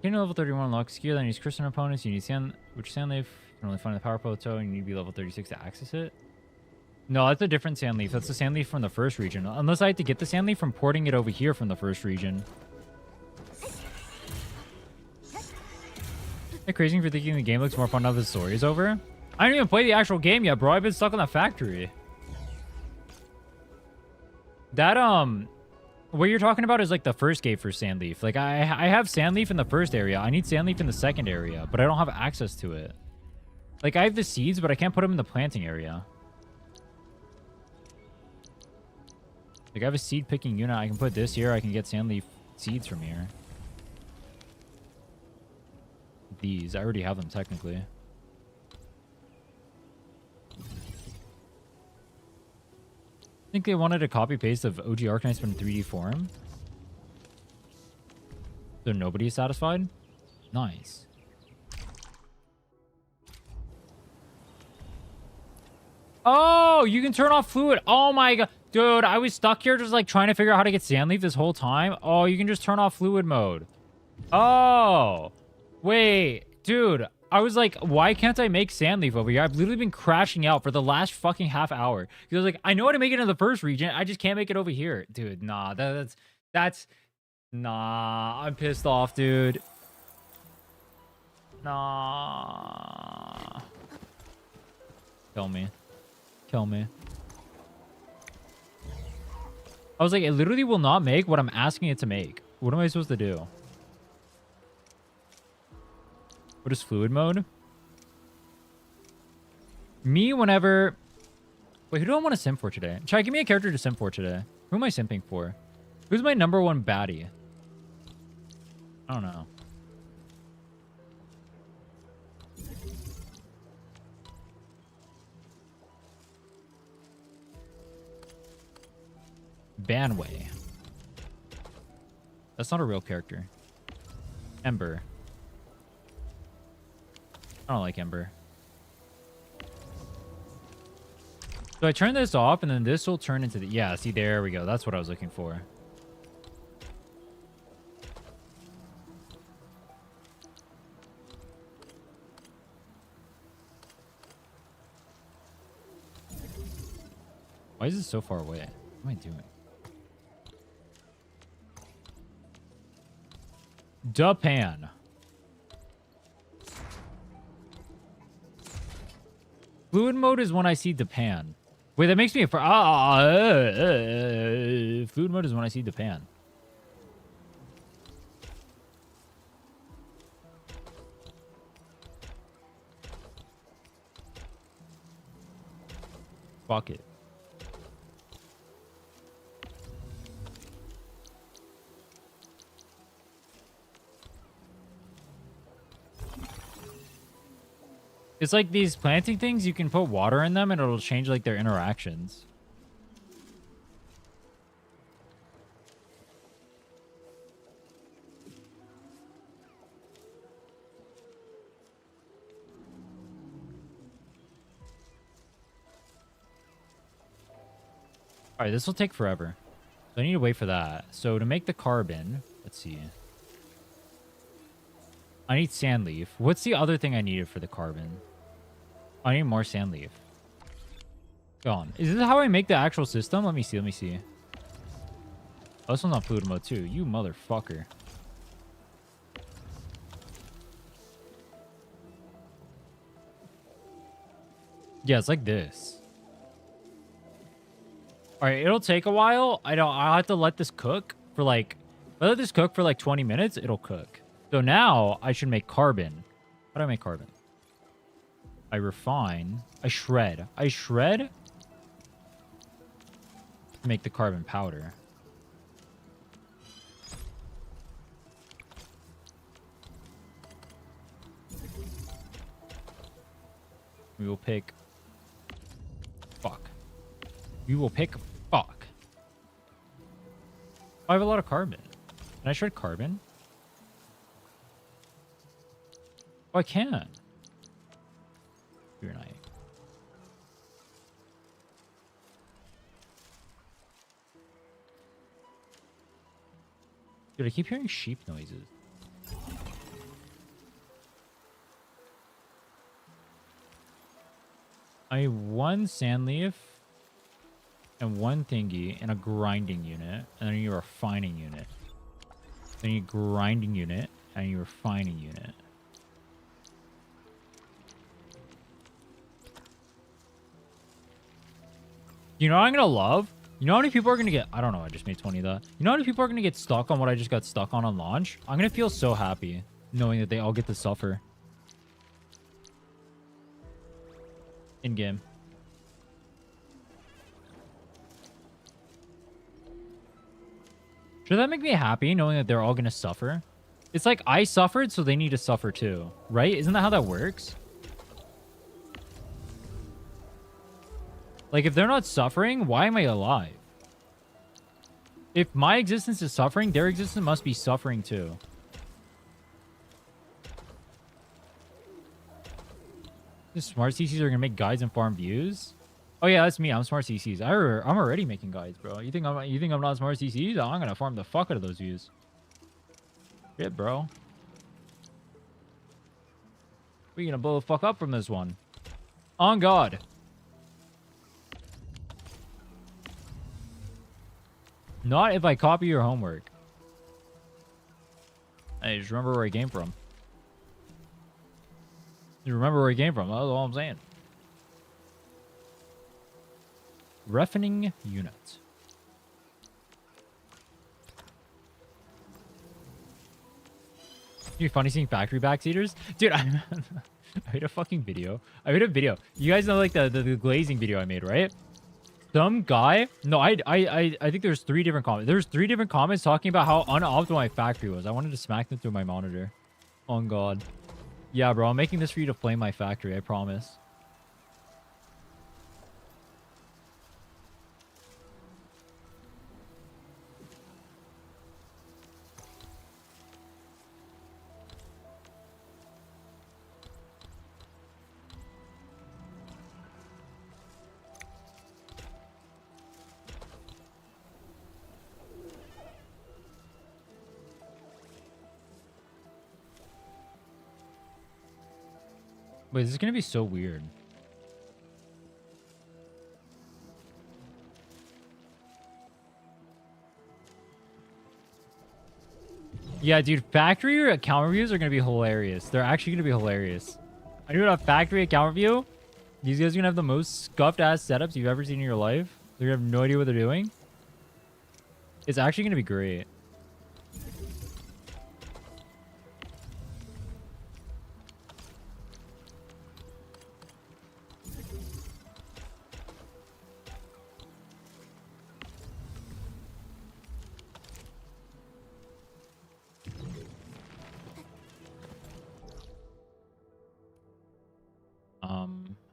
Getting level 31 unlocks skill that needs Christian opponents. You need which Sandleaf? You can only find the power plateau and you need to be level 36 to access it. No, that's a different Sandleaf. That's the Sandleaf from the first region. Unless I had to get the Sandleaf from porting it over here from the first region. Am I crazy for thinking the game looks more fun now that the story is over? I didn't even play the actual game yet, bro. I've been stuck on the factory. That, what you're talking about is like the first gate for Sandleaf. Like, I have Sandleaf in the first area. I need Sandleaf in the second area, but I don't have access to it. Like, I have the seeds, but I can't put them in the planting area. Like, I have a seed picking unit. I can put this here. I can get Sandleaf seeds from here. These. I already have them, technically. I think they wanted a copy paste of OG Arknights but in 3D form. So nobody is satisfied? Nice. Oh, you can turn off fluid. Oh my god. Dude, I was stuck here just like trying to figure out how to get Sandleaf this whole time. Oh, you can just turn off fluid mode. Oh. Wait. Dude, I was like, why can't I make Sandleaf over here? I've literally been crashing out for the last fucking half hour. Because I was like, I know how to make it in the first region. I just can't make it over here. Dude, nah. That's... Nah. I'm pissed off, dude. Nah. Kill me. Kill me. I was like, it literally will not make what I'm asking it to make. What am I supposed to do? What is fluid mode? Me, whenever Wait, who do I want to simp for today? Try, give me a character to simp for today. Who am I simping for? Who's my number one baddie? I don't know. Banway. That's not a real character. Ember. I don't like Ember. So I turn this off, and then this will turn into the... Yeah, see, there we go. That's what I was looking for. Why is this so far away? What am I doing? Japan. Fluid mode is when I see Japan. Wait, that makes me a... Fluid mode is when I see Japan. Fuck it. It's like these planting things, you can put water in them and it'll change like their interactions. All right, this will take forever. So I need to wait for that. So to make the carbon, let's see. I need sand leaf. What's the other thing I needed for the carbon? I need more sand leaf. Go on. Is this how I make the actual system? Let me see. Let me see. Oh, this one's on fluid mode too. You motherfucker. Yeah, it's like this. All right, it'll take a while. I'll have to let this cook for like... If I let this cook for like 20 minutes, it'll cook. So now I should make carbon. How do I make carbon? I refine. I shred. I shred to make the carbon powder. We will pick... Fuck. We will pick... Fuck. I have a lot of carbon. Can I shred carbon? Oh, I can. You're nice. Dude, I keep hearing sheep noises. I need one sand leaf and one thingy and a grinding unit, and then I need a refining unit. Then I need a grinding unit and I need a refining unit. You know what I'm gonna love? You know how many people are gonna get... I don't know, I just made 20 though. You know how many people are gonna get stuck on what I just got stuck on launch? I'm gonna feel so happy knowing that they all get to suffer. In-game. Should that make me happy knowing that they're all gonna suffer? It's like I suffered, so they need to suffer too, right? Isn't that how that works? Like, if they're not suffering, why am I alive? If my existence is suffering, their existence must be suffering too. The smart CCs are gonna make guides and farm views? Oh yeah, that's me. I'm smart CCs. I'm already making guides, bro. You think I'm not smart CCs? I'm gonna farm the fuck out of those views. Shit, bro. We're gonna blow the fuck up from this one. On God. Not if I copy your homework. Hey, just remember where I came from. You remember where I came from. That's all I'm saying. Refining unit. It'd be funny seeing factory backseaters. Dude, I made a fucking video. I made a video. You guys know like the glazing video I made, right? Some guy. No, I think there's 3 different comments. There's 3 different comments talking about how unoptimal my factory was. I wanted to smack them through my monitor. Oh god. Yeah, bro. I'm making this for you to flame my factory. I promise. Wait, this is gonna be so weird. Yeah, dude, factory account reviews are gonna be hilarious. They're actually gonna be hilarious. I do a factory account review. These guys are gonna have the most scuffed ass setups you've ever seen in your life. They're gonna have no idea what they're doing. It's actually gonna be great.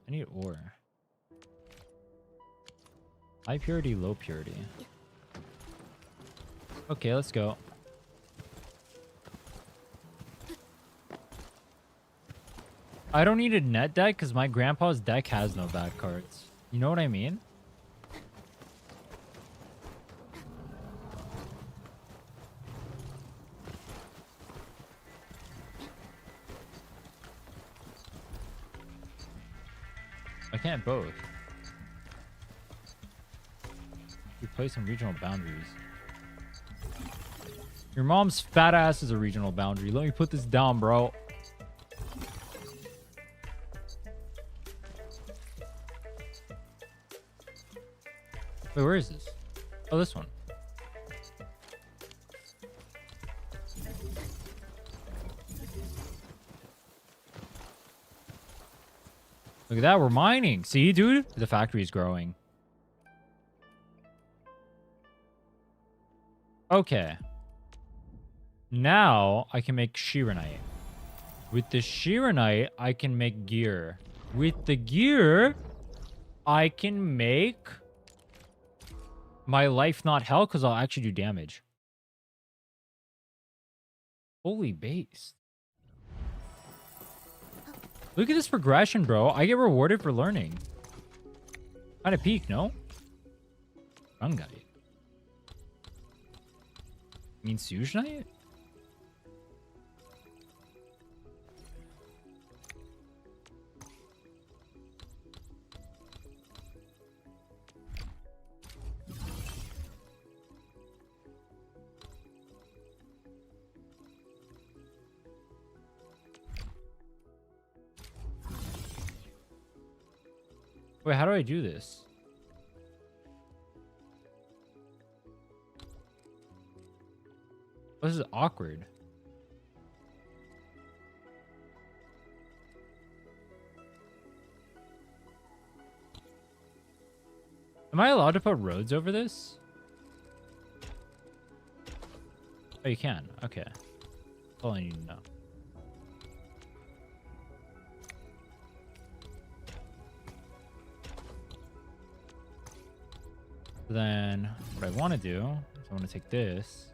I need ore. High purity, low purity. Okay, let's go. I don't need a net deck because my grandpa's deck has no bad cards. You know what I mean? I can't both. We play some regional boundaries. Your mom's fat ass is a regional boundary. Let me put this down, bro. Wait, where is this? Oh, this one. Look at that, we're mining. See, dude? The factory's growing. Okay. Now, I can make Shiranite. With the Shiranite, I can make gear. With the gear, I can make my life not hell because I'll actually do damage. Holy base. Look at this progression, bro. I get rewarded for learning. Kind of peak, no? Run guy. You mean Sujnite? Wait, how do I do this? This is awkward. Am I allowed to put roads over this? Oh, you can. Okay. That's all I need to know. Then what I want to do is I want to take this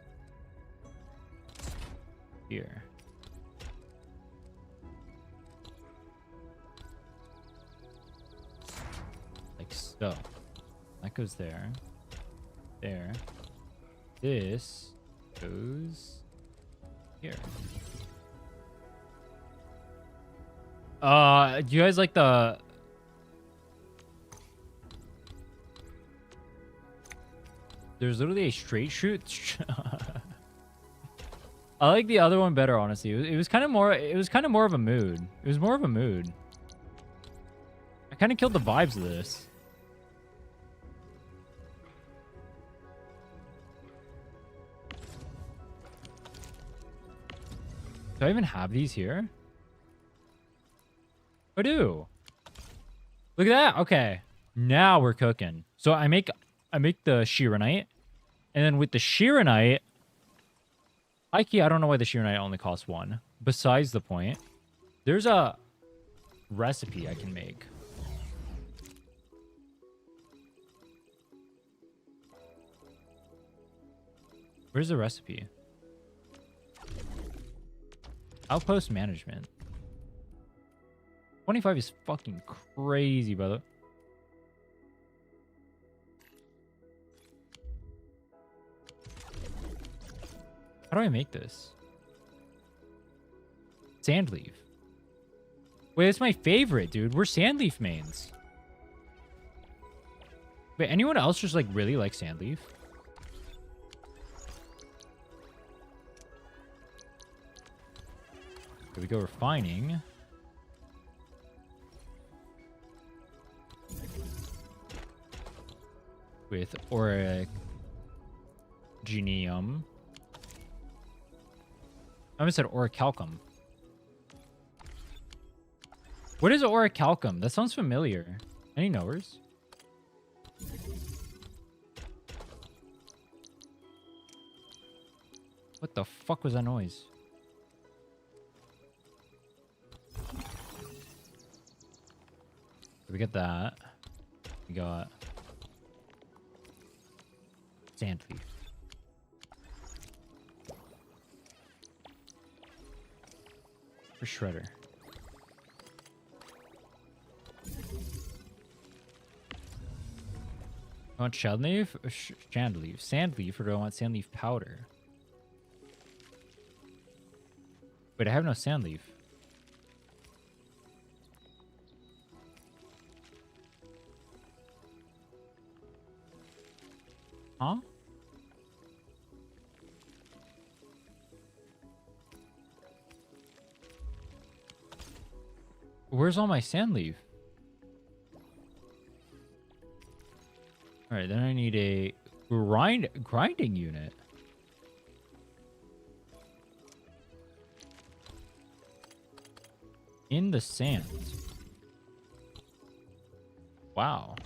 here. Like so. That goes there. There. This goes here. Do you guys like the... There's literally a straight shoot. I like the other one better, honestly. It was kind of more. It was kind of more of a mood. It was more of a mood. I kind of killed the vibes of this. Do I even have these here? I do. Look at that. Okay. Now we're cooking. So I make the Shiranite, and then with the Shiranite, I don't know why the Shiranite only costs 1. Besides the point, there's a recipe I can make. Where's the recipe? Outpost management. 25 is fucking crazy, brother. How do I make this? Sandleaf. Wait, it's my favorite, dude. We're Sandleaf mains. Wait, anyone else just like really like Sandleaf? Here we go, refining. With originium. I almost said orichalcum. What is orichalcum? That sounds familiar. Any knowers? What the fuck was that noise? We got that. We got Sandleaf. For shredder. I want Sandleaf or Sandleaf, or do I want Sandleaf powder? Wait, I have no Sandleaf. Huh? Where's all my Sandleaf? Alright, then I need a grinding unit. In the sand. Wow.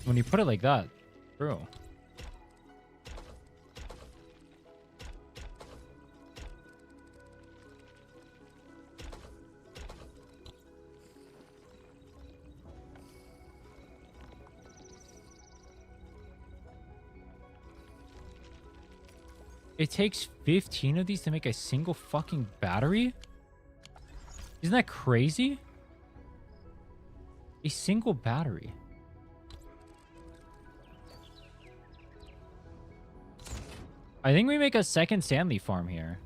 When you put it like that, true. It takes 15 of these to make a single fucking battery? Isn't that crazy? A single battery. I think we make a second Sandleaf farm here.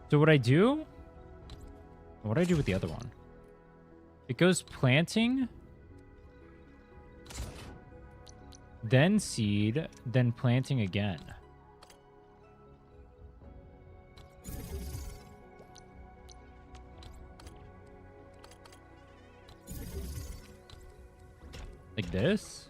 So what I do with the other one? It goes planting, then seed, then planting again. Like this?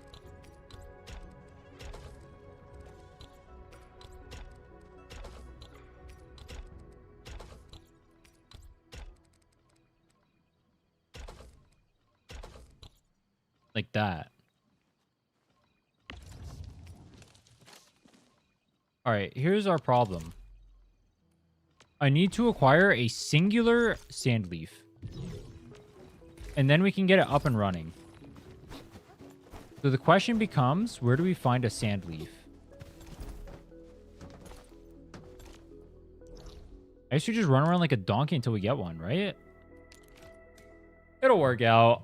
Like that. All right, here's our problem. I need to acquire a singular Sandleaf. And then we can get it up and running. So the question becomes, where do we find a Sandleaf? I guess we just run around like a donkey until we get one, right? It'll work out.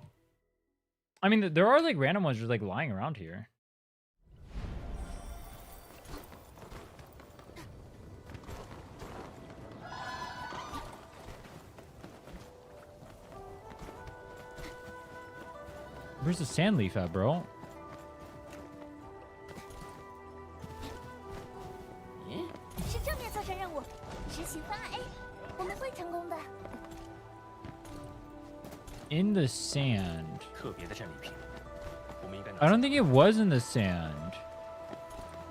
I mean, there are like random ones just like lying around here. Where's the Sandleaf at, bro? In the sand. I don't think it was in the sand.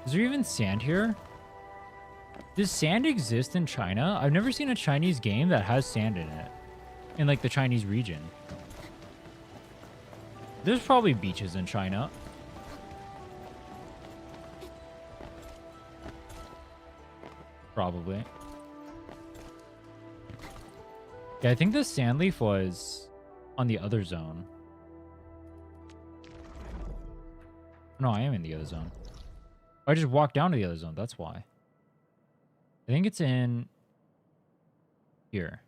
Is there even sand here? Does sand exist in China? I've never seen a Chinese game that has sand in it. In like the Chinese region. There's probably beaches in China. Probably. Yeah, I think the sand leaf was on the other zone. No, I am in the other zone. I just walked down to the other zone. That's why. I think it's in here.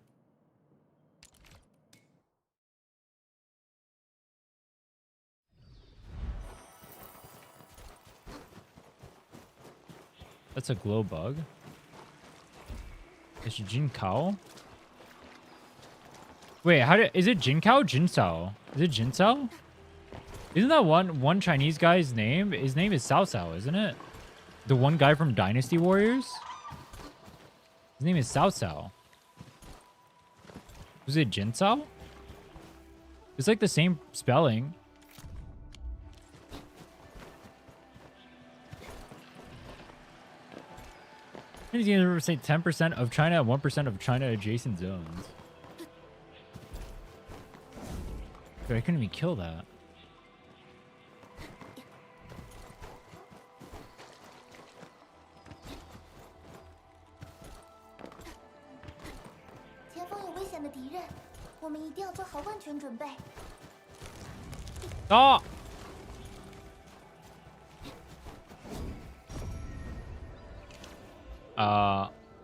That's a glow bug. It's Jin Kao. Wait, is it Jin Kao? Jin Sao? Is it Jin Sao? Isn't that one Chinese guy's name? His name is Cao Cao, isn't it? The one guy from Dynasty Warriors? His name is Cao Cao. Was it Jin Sao? It's like the same spelling. He's going to say 10% of China and 1% of China adjacent zones. Dude, I couldn't even kill that. Oh!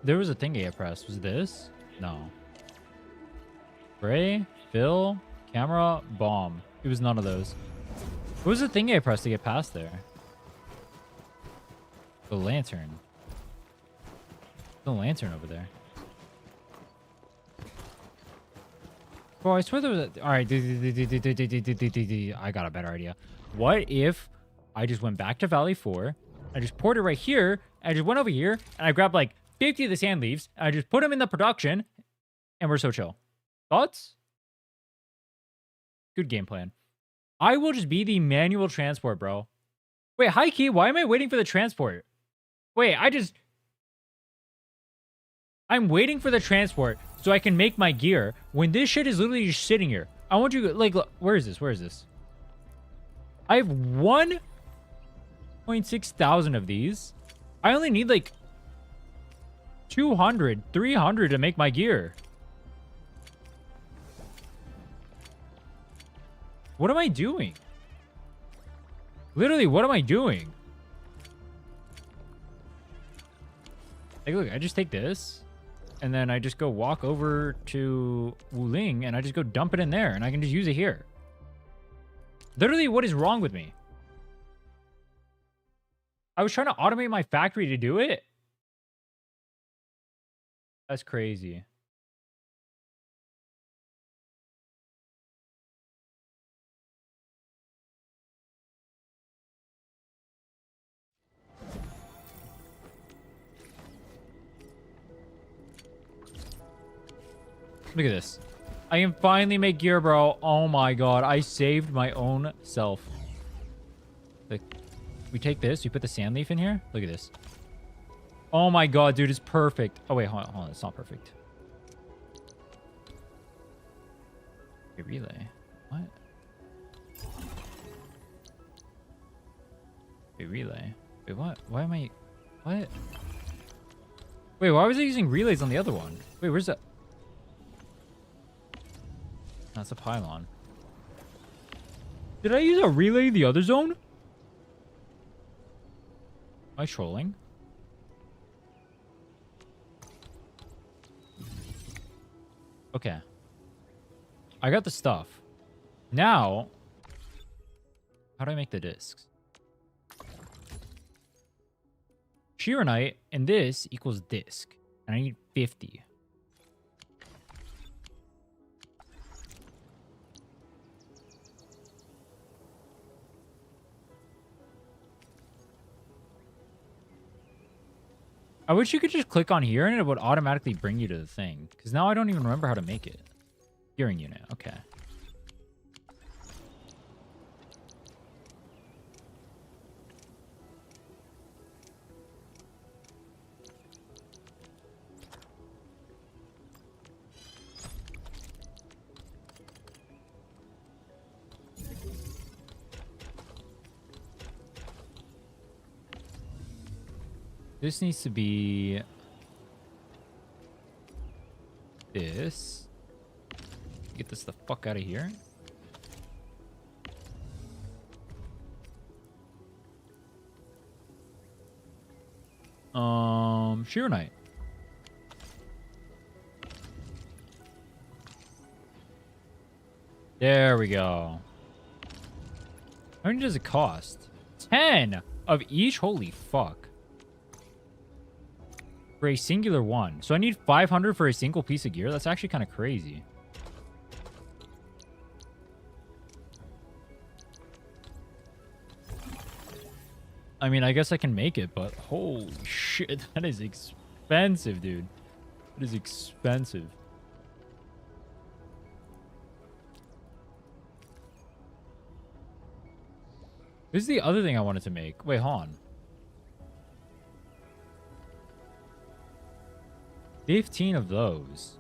There was a thingy I pressed. Was this? No. Spray, fill, camera, bomb. It was none of those. What was the thingy I pressed to get past there? The lantern. The lantern over there. Bro, I swear there was a... Alright, I got a better idea. What if I just went back to Valley 4, I just poured it right here, I just went over here, and I grabbed like 50 of the sand leaves, and I just put them in the production, and we're so chill. Thoughts? Good game plan. I will just be the manual transport, bro. Wait, high key, why am I waiting for the transport? Wait, I'm waiting for the transport so I can make my gear when this shit is literally just sitting here. I want you to, like, look, where is this? Where is this? I have 1.6 thousand of these. I only need, like, 200, 300 to make my gear. What am I doing? Literally, what am I doing? Like, look, I just take this, and then I just go walk over to Wuling, and I just go dump it in there, and I can just use it here. Literally, what is wrong with me? I was trying to automate my factory to do it. That's crazy. Look at this. I can finally make gear, bro. Oh my god. I saved my own self. Like, we take this. We put the sand leaf in here. Look at this. Oh my god, dude. It's perfect. Oh, wait. Hold on. It's not perfect. Okay, relay. What? Okay, relay. Wait, what? Why am I... What? Wait, why was I using relays on the other one? Wait, where's that? That's a pylon. Did I use a relay in the other zone? Am I trolling? Okay. I got the stuff. Now, how do I make the discs? Shearonite and this equals disc. And I need 50. I wish you could just click on here and it would automatically bring you to the thing. Because now I don't even remember how to make it. Gearing unit. Okay. This needs to be this. Get this the fuck out of here. Sheer Knight. There we go. How many does it cost? 10 of each? Holy fuck. For a singular one. So I need 500 for a single piece of gear? That's actually kind of crazy. I mean, I guess I can make it, but holy shit, that is expensive, dude. It is expensive. This is the other thing I wanted to make. Wait, hold on. 15 of those.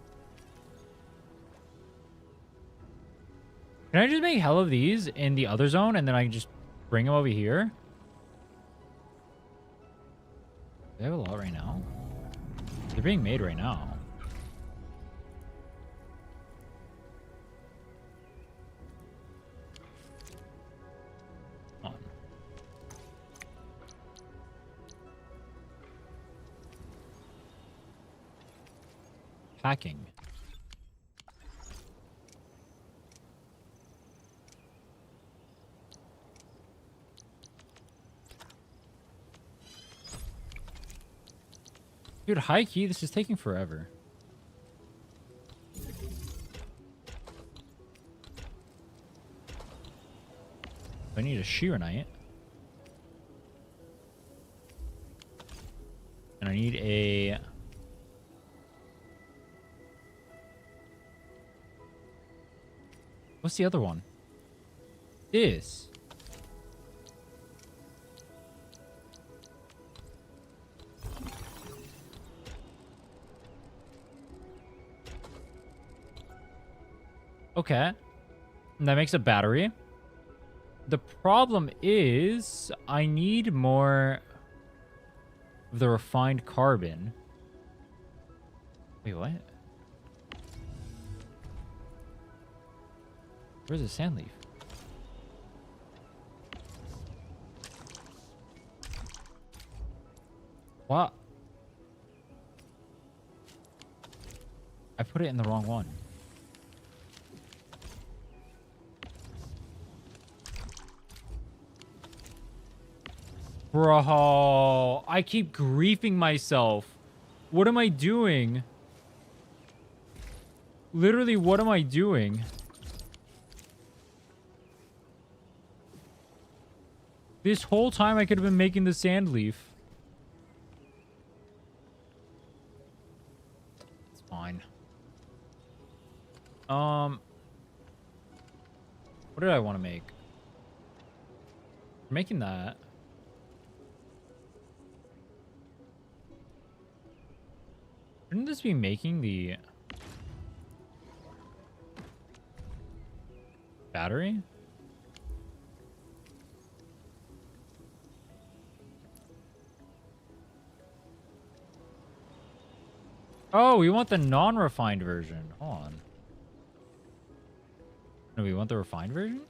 Can I just make hell of these in the other zone and then I can just bring them over here? They have a lot right now. They're being made right now. On. Packing. Dude, high key, this is taking forever. I need a Sheer Knight. And I need a... What's the other one? This. Okay. And that makes a battery. The problem is I need more of the refined carbon. Wait, what? Where's the sand leaf? What? I put it in the wrong one. Bro, I keep griefing myself. What am I doing? Literally, what am I doing? This whole time I could have been making the sand leaf. It's fine. What did I want to make? Making that. Shouldn't this be making the battery? Oh, we want the non-refined version. Hold on. No, we want the refined version?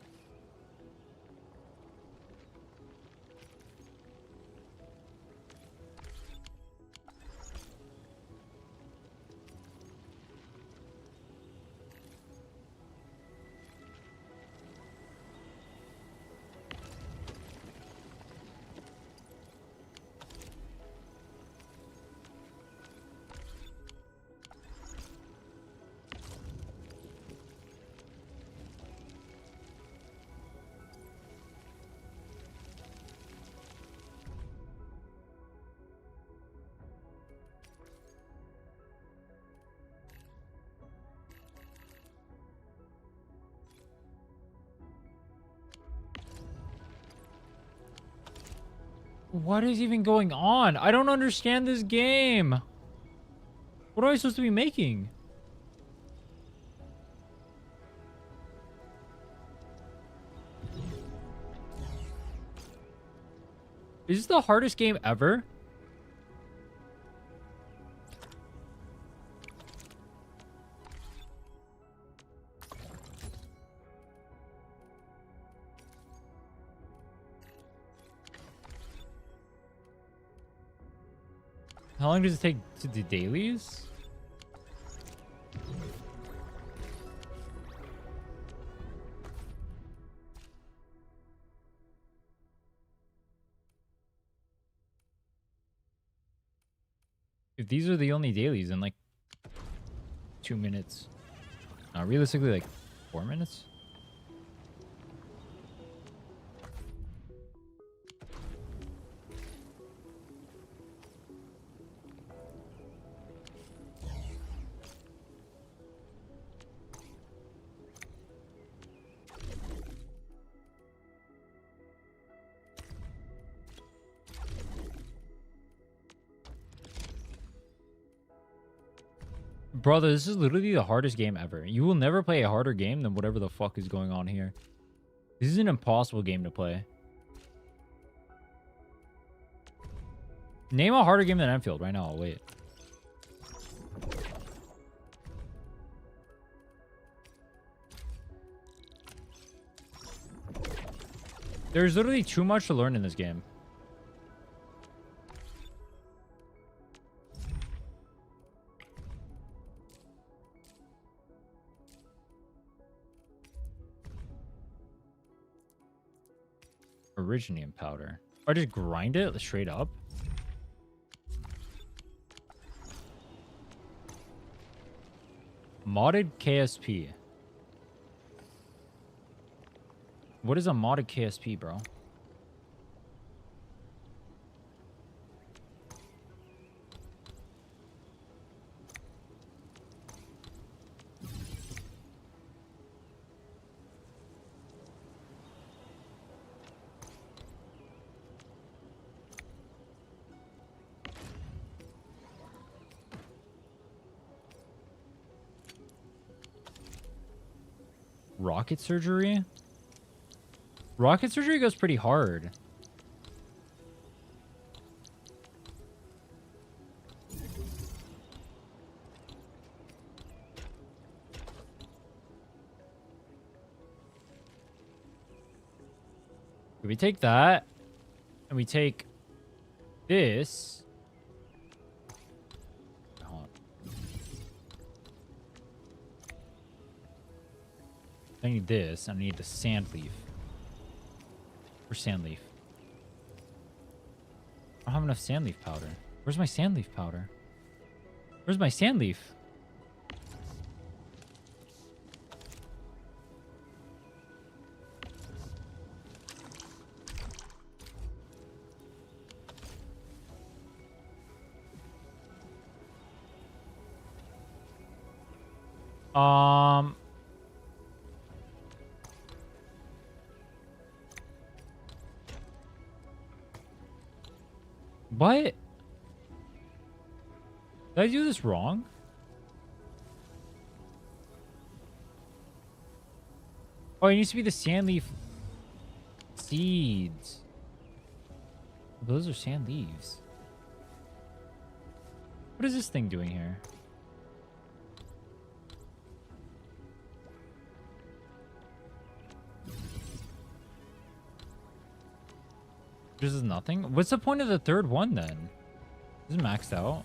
What is even going on? I don't understand this game. What am I supposed to be making? Is this the hardest game ever? How long does it take to do dailies? If these are the only dailies, then like 2 minutes. Realistically, like 4 minutes. Brother, this is literally the hardest game ever. You will never play a harder game than whatever the fuck is going on here. This is an impossible game to play. Name a harder game than Enfield right now. I'll wait. There's literally too much to learn in this game. Originium powder. Or just grind it straight up. Modded KSP. What is a modded KSP, bro? Rocket surgery? Rocket surgery goes pretty hard. We take that and we take this. I need this. I need the sand leaf. Where's sand leaf? I don't have enough sand leaf powder. Where's my sand leaf powder? Where's my sand leaf? What? Did I do this wrong? Oh, it needs to be the sand leaf seeds. Those are sand leaves. What is this thing doing here? This is nothing. What's the point of the third one then? Is it maxed out?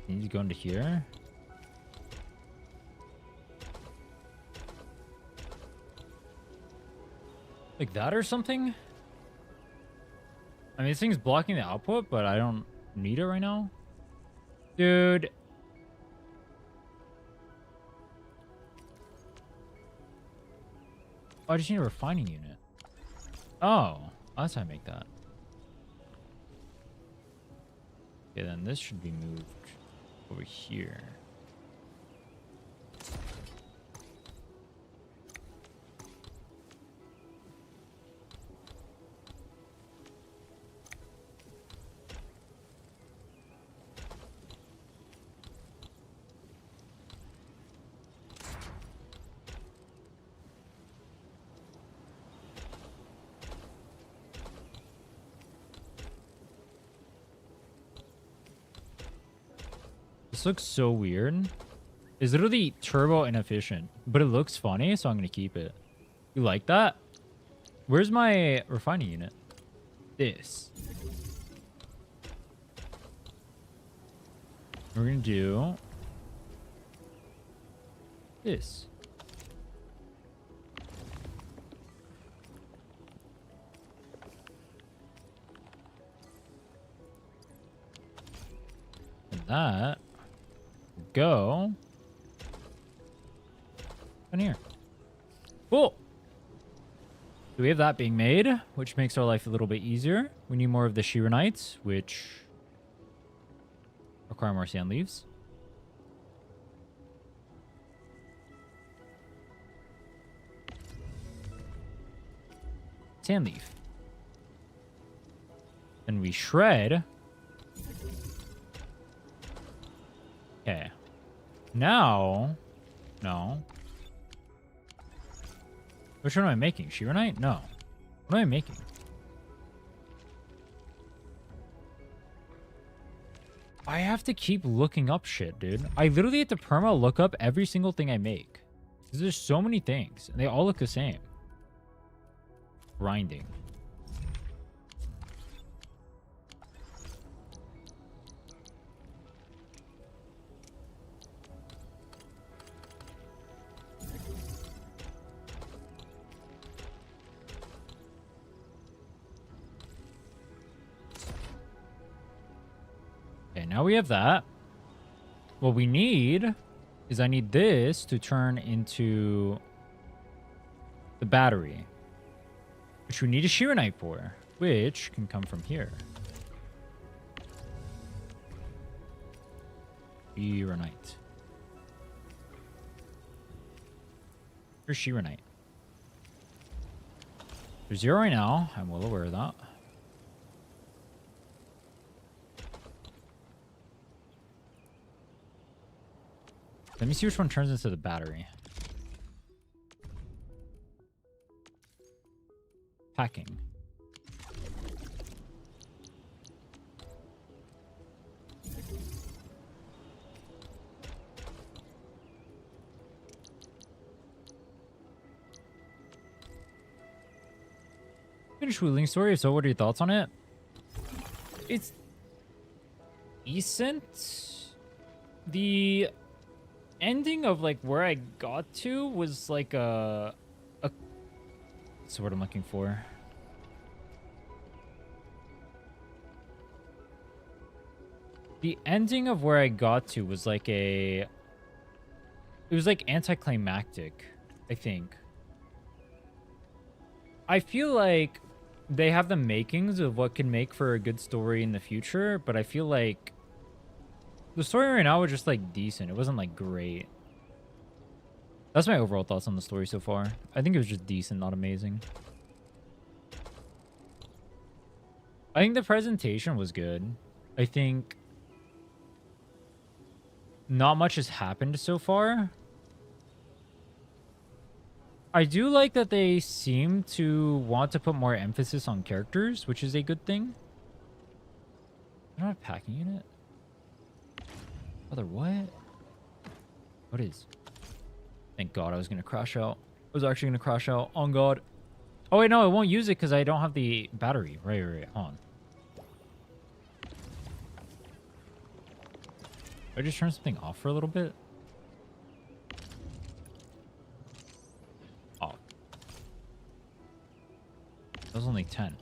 You need to go into here. Like that or something? I mean, this thing's blocking the output, but I don't need it right now? Dude. Oh, I just need a refining unit. Oh, that's how I make that. Okay, then this should be moved over here. This looks so weird. It's literally turbo inefficient, but it looks funny, so I'm gonna keep it. You like that? Where's my refining unit? This. We're gonna do this. And that go in here. Cool. So we have that being made, which makes our life a little bit easier. We need more of the Arknights, which require more sand leaves. Sand leaf. And we shred. Okay. Now, no. Which one am I making? Arknight? No. What am I making? I have to keep looking up shit, dude. I literally have to perma look up every single thing I make. Because there's so many things. And they all look the same. Grinding. Okay, now we have that. What we need is I need this to turn into the battery, which we need a Arknight for, which can come from here. Arknight. Here's Arknight. There's 0 right now. I'm well aware of that. Let me see which one turns into the battery. Packing. Finish Wuling story. So what are your thoughts on it? It's decent. The ending of like where I got to was like what's the word I'm looking for? The ending of where I got to was like it was like anticlimactic, I think. I feel like they have the makings of what can make for a good story in the future, but I feel like the story right now was just like decent. It wasn't like great. That's my overall thoughts on the story so far. I think it was just decent, not amazing. I think the presentation was good. I think not much has happened so far. I do like that they seem to want to put more emphasis on characters, which is a good thing. I don't have a packing unit. Other what? What is? Thank God I was going to crash out. I was actually going to crash out. On God. Oh, wait, no, I won't use it because I don't have the battery. Right. Hold on. I just turn something off for a little bit. Oh. That was only 10.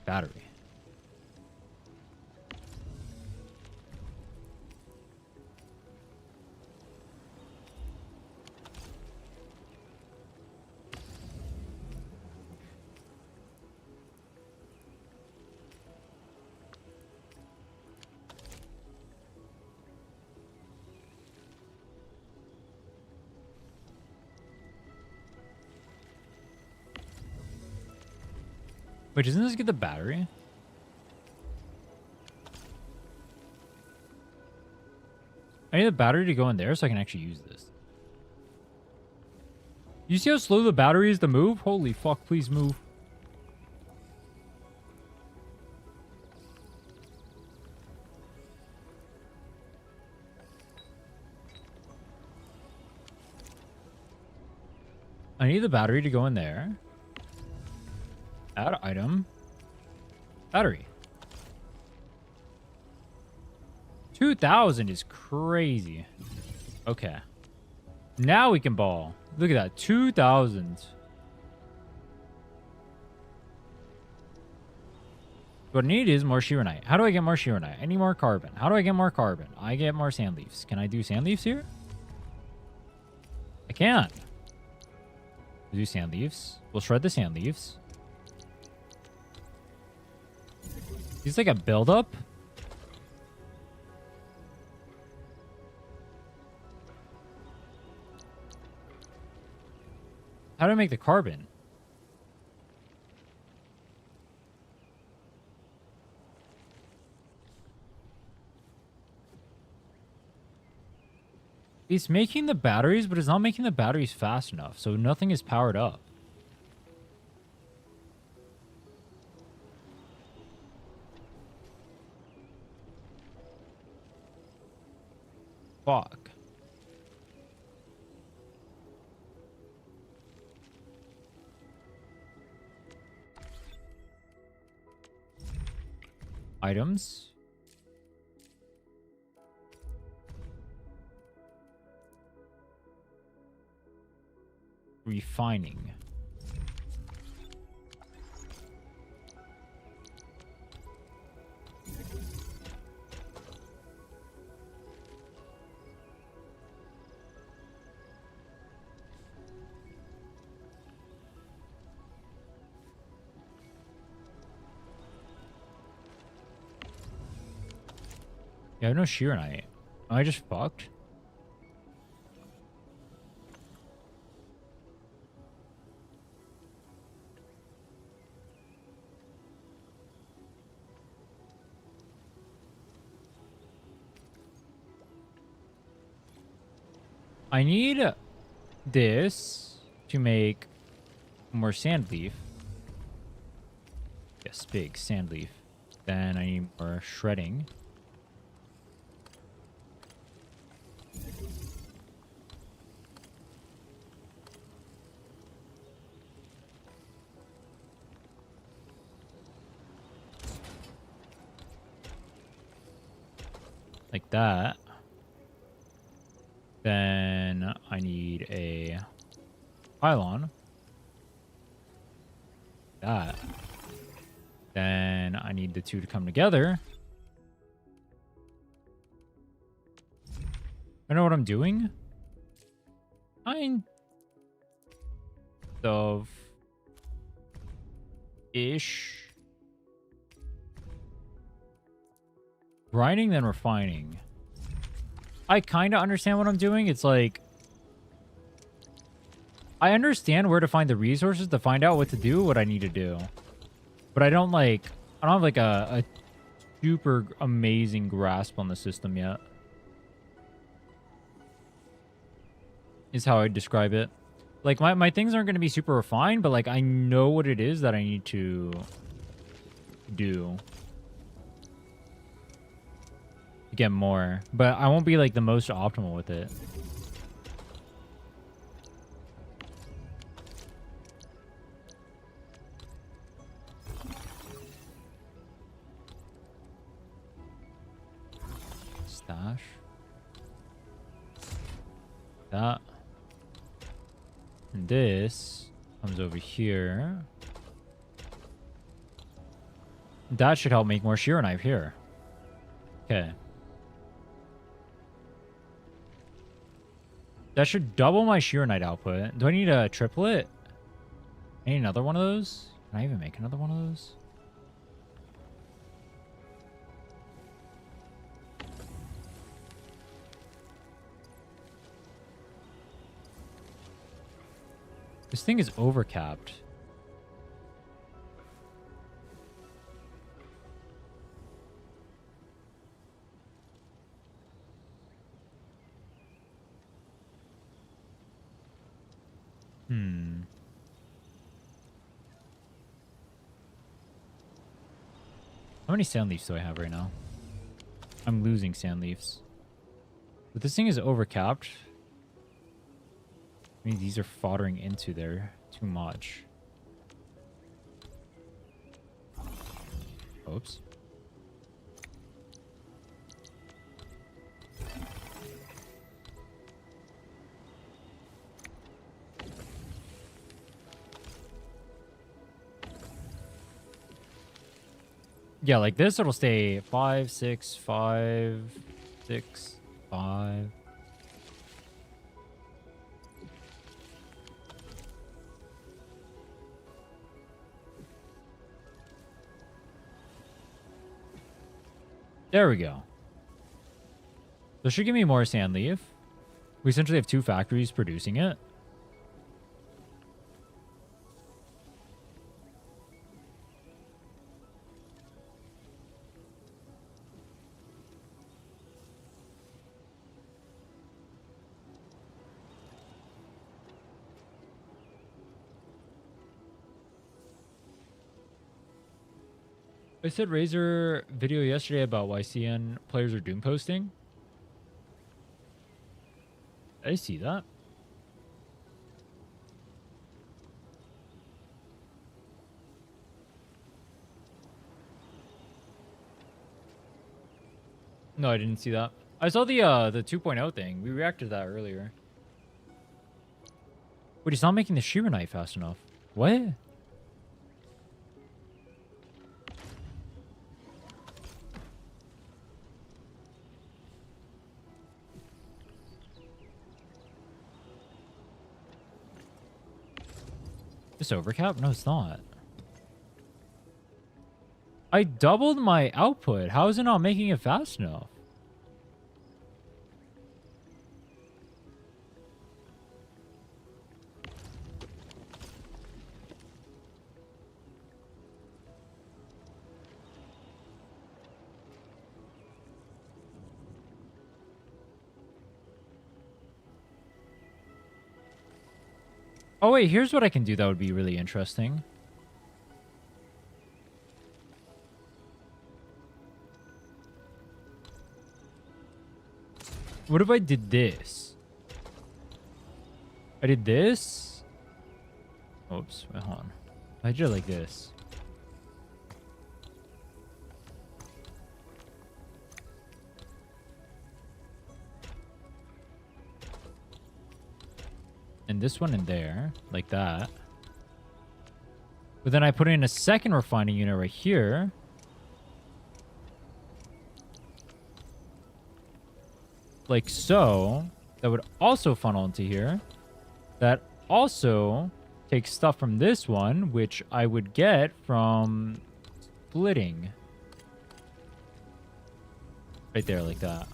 Battery. Wait, doesn't this get the battery? I need the battery to go in there so I can actually use this. You see how slow the battery is to move? Holy fuck, please move. I need the battery to go in there. Add item. Battery. 2,000 is crazy. Okay. Now we can ball. Look at that. 2,000. What I need is more Shironite. How do I get more Shironite? I need more carbon. How do I get more carbon? I get more sand leaves. Can I do sand leaves here? I can. Do sand leaves. We'll shred the sand leaves. He's like a buildup. How do I make the carbon? It's making the batteries, but it's not making the batteries fast enough, so nothing is powered up. Fuck. Items. Refining. Yeah, I have no Shironite. Am I just fucked? I need this to make more sand leaf. Yes, big sand leaf. Then I need more shredding. Like that. Then I need a pylon. That. Then I need the two to come together. I know what I'm doing. Kind of ish. Grinding, then refining. I kind of understand what I'm doing. It's like, I understand where to find the resources to find out what to do, what I need to do. But I don't have like a super amazing grasp on the system yet. Is how I describe it. Like my things aren't going to be super refined, but like I know what it is that I need to do. Get more, but I won't be like the most optimal with it. Stash that, and this comes over here. That should help make more shear knife here. Okay. That should double my shear knight output. Do I need a triplet? I need another one of those? Can I even make another one of those? This thing is overcapped. How many sand leaves do I have right now? I'm losing sand leaves. But this thing is overcapped. I mean, these are foddering into there too much. Oops. Yeah, like this, it'll stay 5, 6, 5, 6, 5. There we go. This should give me more sand leaf. We essentially have 2 factories producing it. I said Razer video yesterday about why CN players are doom posting. I see that. No, I didn't see that. I saw the 2.0 thing. We reacted to that earlier. Wait, he's not making the shear knife fast enough. What? This overcap? No, it's not. I doubled my output. How is it not making it fast enough? Oh, wait, here's what I can do that would be really interesting. What if I did this? I did this? Oops, wait, hold on. I did it like this. And this one in there, like that. But then I put in a second refining unit right here. Like so. That would also funnel into here. That also takes stuff from this one, which I would get from splitting. Right there, like that.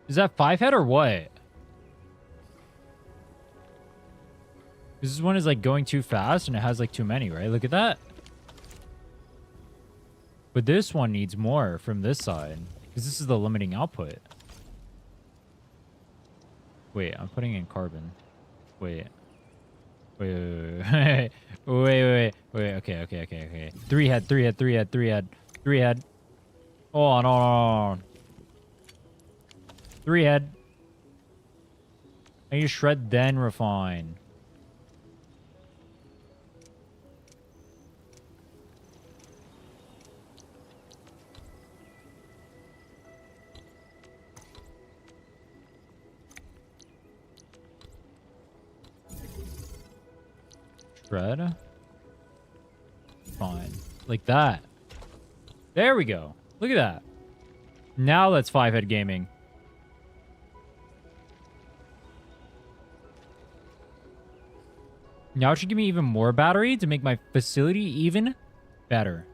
Is that 5 head or what? This one is like going too fast and it has like too many, right? Look at that. But this one needs more from this side because this is the limiting output. Wait, I'm putting in carbon. Wait. Wait. Wait. Okay. 3 head. Hold on. 3 head. I need to shred, then refine. Shred. Fine. Like that. There we go. Look at that. Now that's 5-head gaming. Now it should give me even more battery to make my facility even better.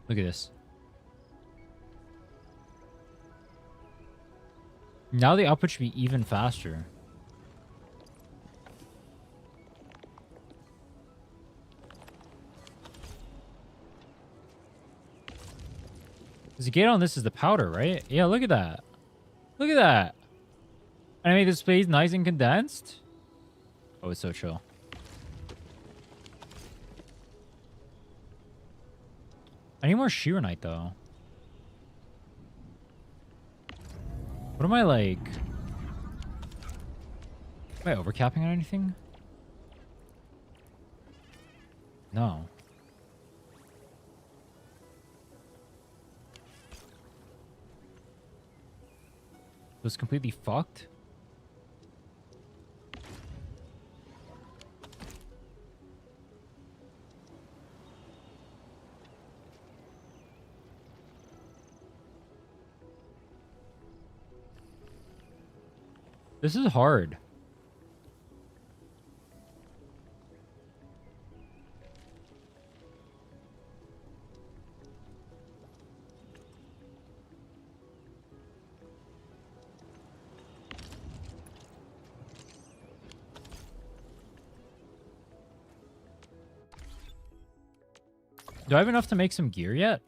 Look at this. Now the output should be even faster. The gate on this is the powder, right? Yeah, look at that. Look at that. And I made this space nice and condensed. Oh, it's so chill. I need more Shiranite, though. What am I like? Am I overcapping on anything? No. It was completely fucked. This is hard. Do I have enough to make some gear yet?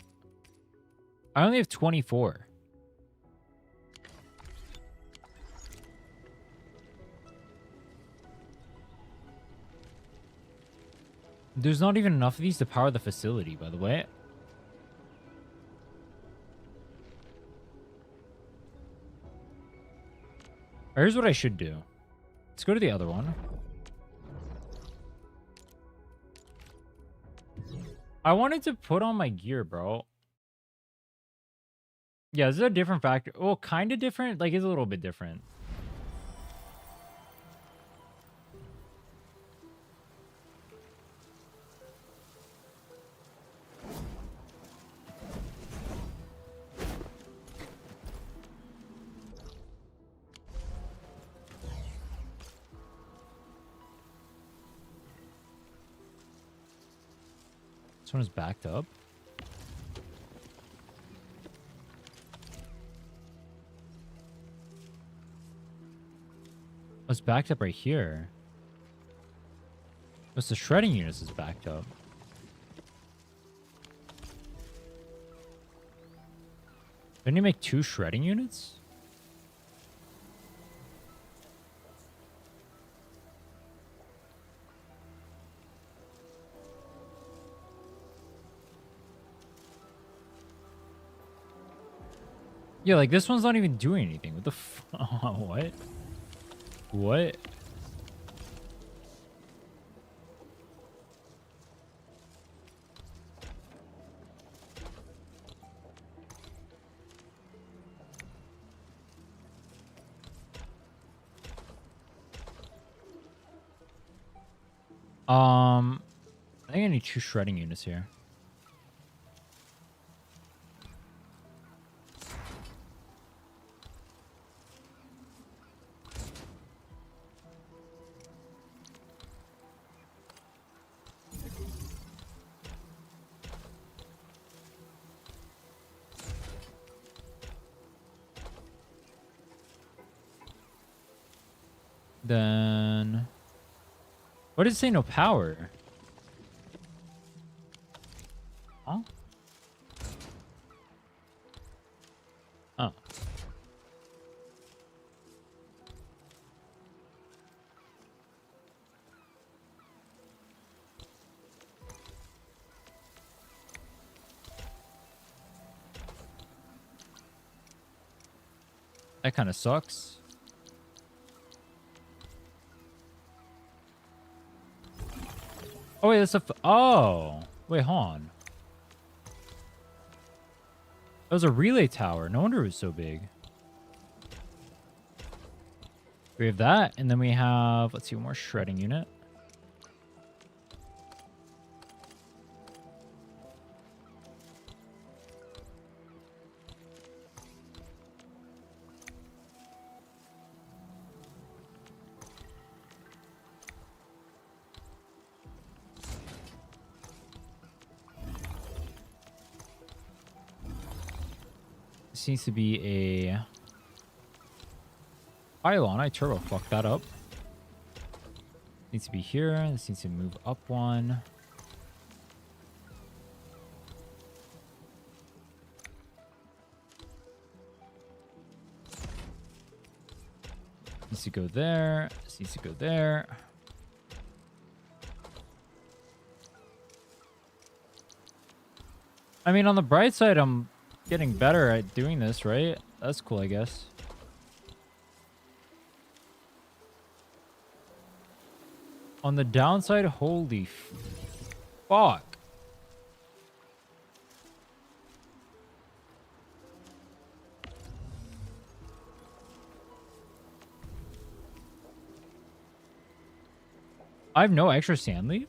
I only have 24. There's not even enough of these to power the facility, by the way. Here's what I should do. Let's go to the other one. I wanted to put on my gear, bro. Yeah, this is a different factor. Well, kind of different. Like, it's a little bit different. This one is backed up. Oh, it's backed up right here. What's the shredding units is backed up? Didn't you make 2 shredding units? Yeah, like this one's not even doing anything. What the what? What? I think I need 2 shredding units here. Then... What does it say no power? Huh? Oh. That kind of sucks. Oh, wait, that's a... Oh. Wait, hold on. That was a relay tower. No wonder it was so big. We have that, and then we have... Let's see, one more shredding unit. seems to be a pylon. I turbo fucked that up. Needs to be here. This needs to move up one. Needs to go there. This needs to go there. I mean, on the bright side, I'm getting better at doing this, right? That's cool, I guess. On the downside, holy fuck. I have no extra sand leaf?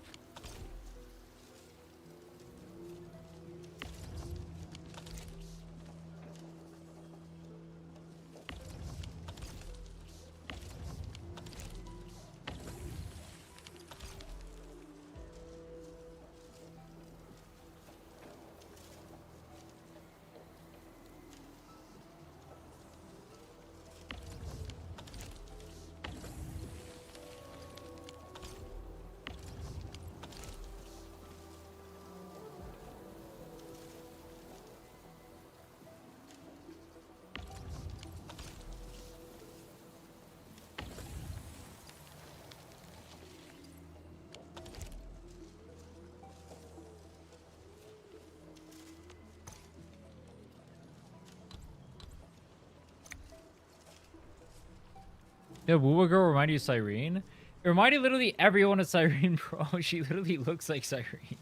Yeah, Woowa Girl remind you of Cyrene? It reminded literally everyone of Cyrene, bro. She literally looks like Cyrene.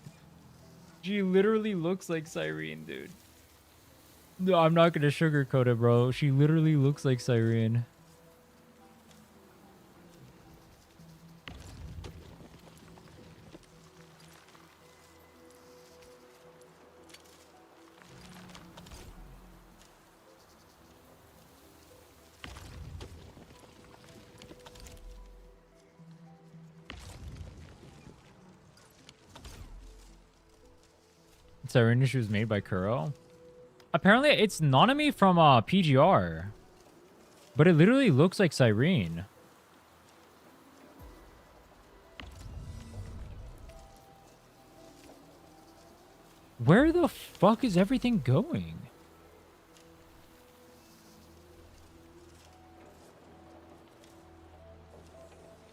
She literally looks like Cyrene, dude. No, I'm not gonna sugarcoat it, bro. She literally looks like Cyrene. Cyrene, she was made by Kuro. Apparently, it's Nanami from PGR. But it literally looks like Cyrene. Where the fuck is everything going?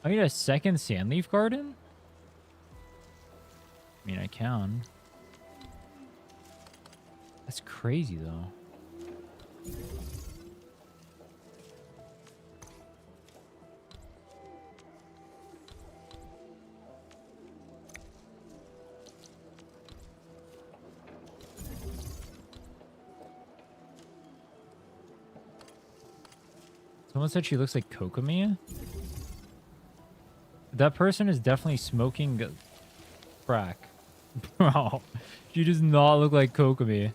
I need a second Sandleaf Garden? I mean, I can. That's crazy, though. Someone said she looks like Kokomi. That person is definitely smoking crack. Bro, she does not look like Kokomi.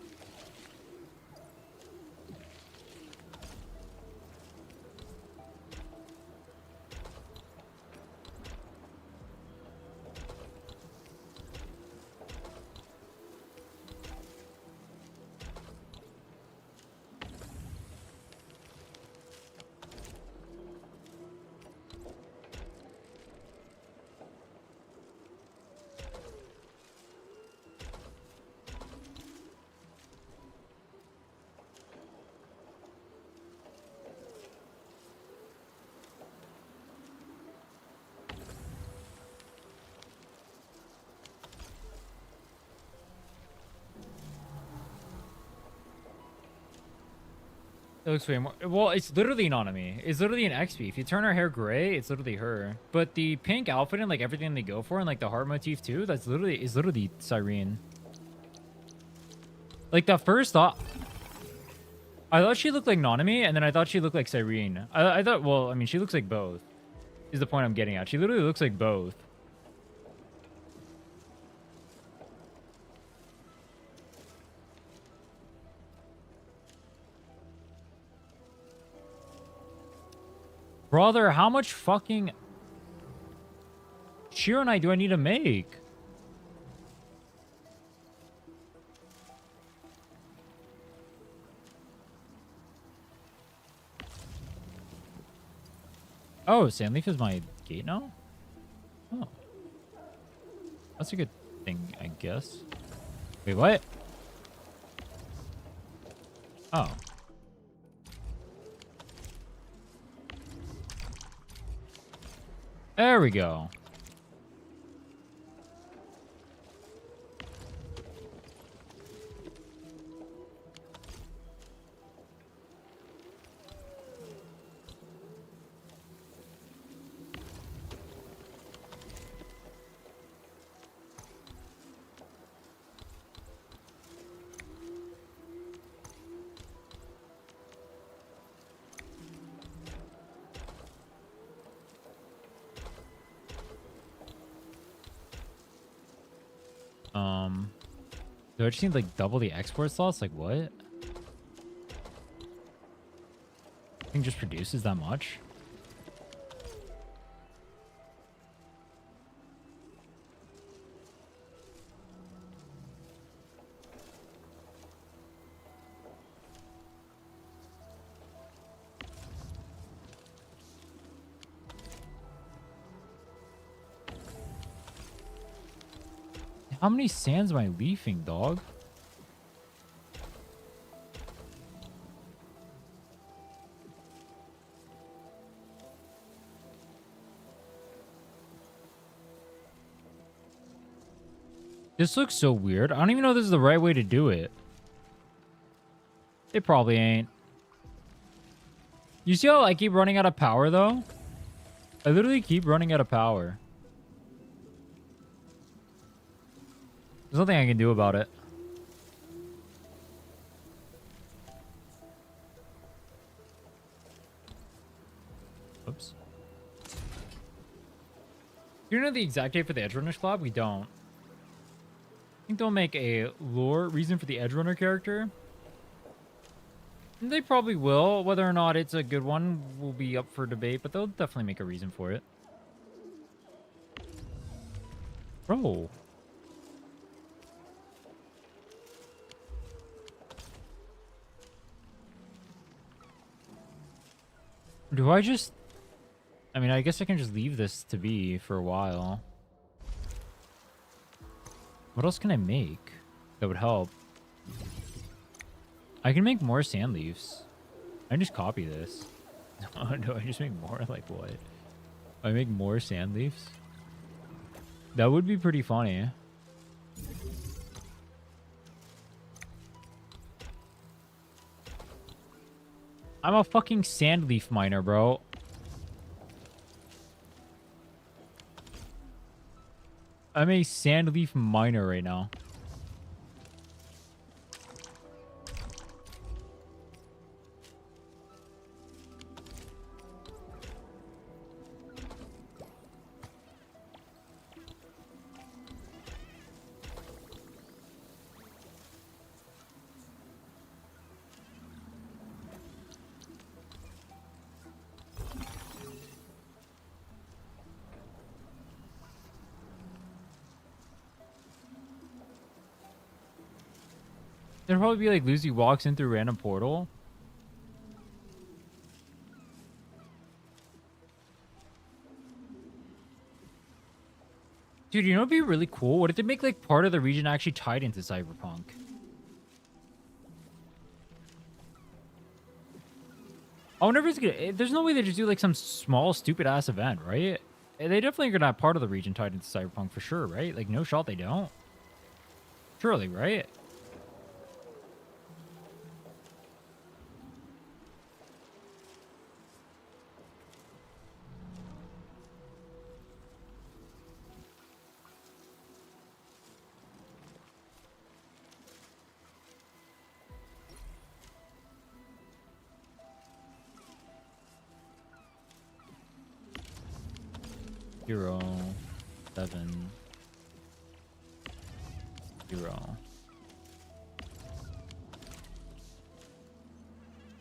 It looks way more... Well, it's literally Nanami. It's literally an XP. If you turn her hair gray, it's literally her. But the pink outfit and like everything they go for and like the heart motif too, that's literally Cyrene. Like the first thought... I thought she looked like Nanami and then I thought she looked like Cyrene. I thought, well, I mean, she looks like both. Is the point I'm getting at. She literally looks like both. Brother, how much fucking Shironite do I need to make? Oh, Sandleaf is my gate now? Oh. That's a good thing, I guess. Wait, what? Oh. There we go. Do I just need like double the export slots? Like what? Thing just produces that much? How many sands am I leafing, dog? This looks so weird. I don't even know if this is the right way to do it. It probably ain't. You see how I keep running out of power, though? I literally keep running out of power. There's nothing I can do about it. Oops. You know the exact date for the Edge Runners Club? We don't. I think they'll make a lore reason for the Edge Runner character. And they probably will. Whether or not it's a good one will be up for debate, but they'll definitely make a reason for it. Bro. Do I just... I mean, I guess I can just leave this to be for a while. What else can I make that would help? I can make more sand leaves. I can just copy this. Do I just make more? Like what? I make more sand leaves? That would be pretty funny. I'm a fucking sand leaf miner, bro. I'm a sand leaf miner right now. There'd probably be like Lucy walks in through a random portal. Dude, you know what'd be really cool? What if they make like part of the region actually tied into Cyberpunk? I wonder if it's gonna... There's no way they just do like some small stupid ass event, right? They definitely are gonna have part of the region tied into Cyberpunk for sure, right? Like no shot they don't. Surely, right? Zero, 7, 0.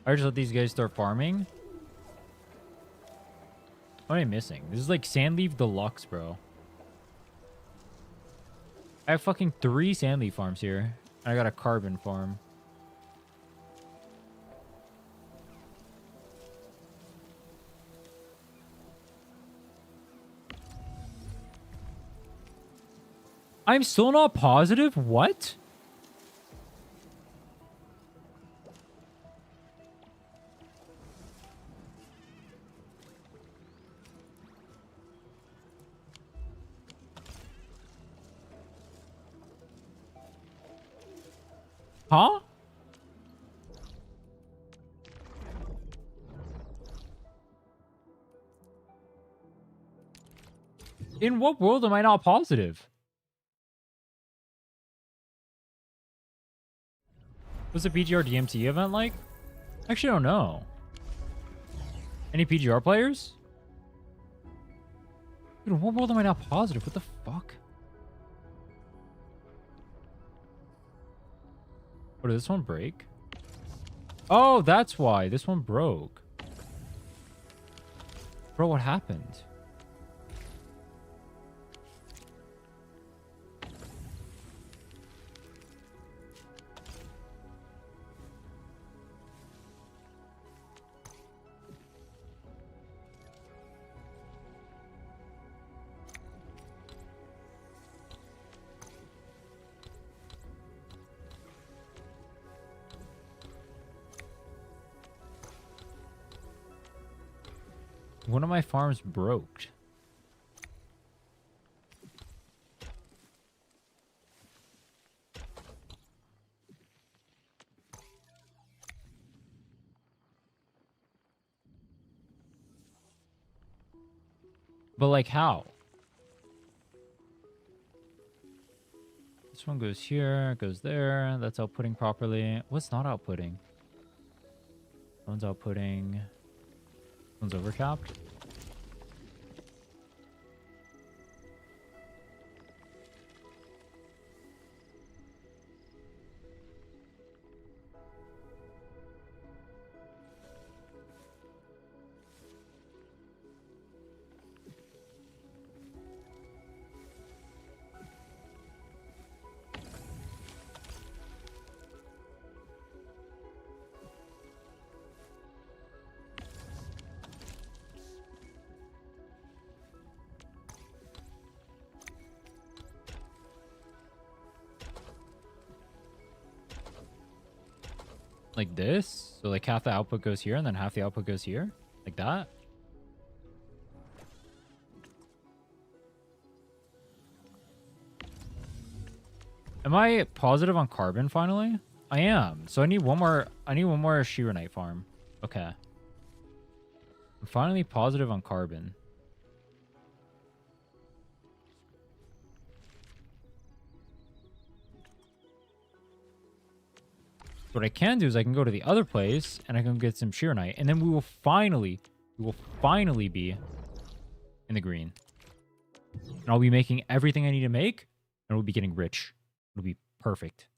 I just let these guys start farming. What am I missing? This is like Sandleaf Deluxe, bro. I have fucking 3 Sandleaf farms here. I got a carbon farm. I'm still not positive? What? Huh? In what world am I not positive? What's the PGR DMT event like? I actually don't know. Any PGR players? Dude, in what world am I not positive? What the fuck? Oh, did this one break? Oh, that's why. This one broke. Bro, what happened? One of my farms broke. But like how? This one goes here, goes there. That's outputting properly. What's not outputting? One's outputting. One's overcapped. Like this? So like half the output goes here and then half the output goes here? Like that? Am I positive on carbon finally? I am. So I need one more Shiranite farm. Okay. I'm finally positive on carbon. What I can do is I can go to the other place and I can get some Shiranite, and then we will finally be in the green. And I'll be making everything I need to make, and we'll be getting rich. It'll be perfect.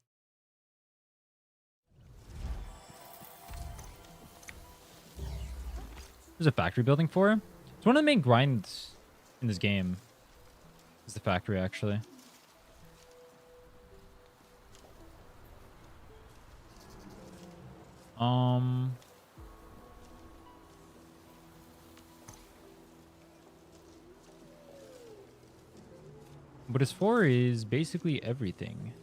There's a factory building for it. It's one of the main grinds in this game. Is the factory actually? What it's for is basically everything.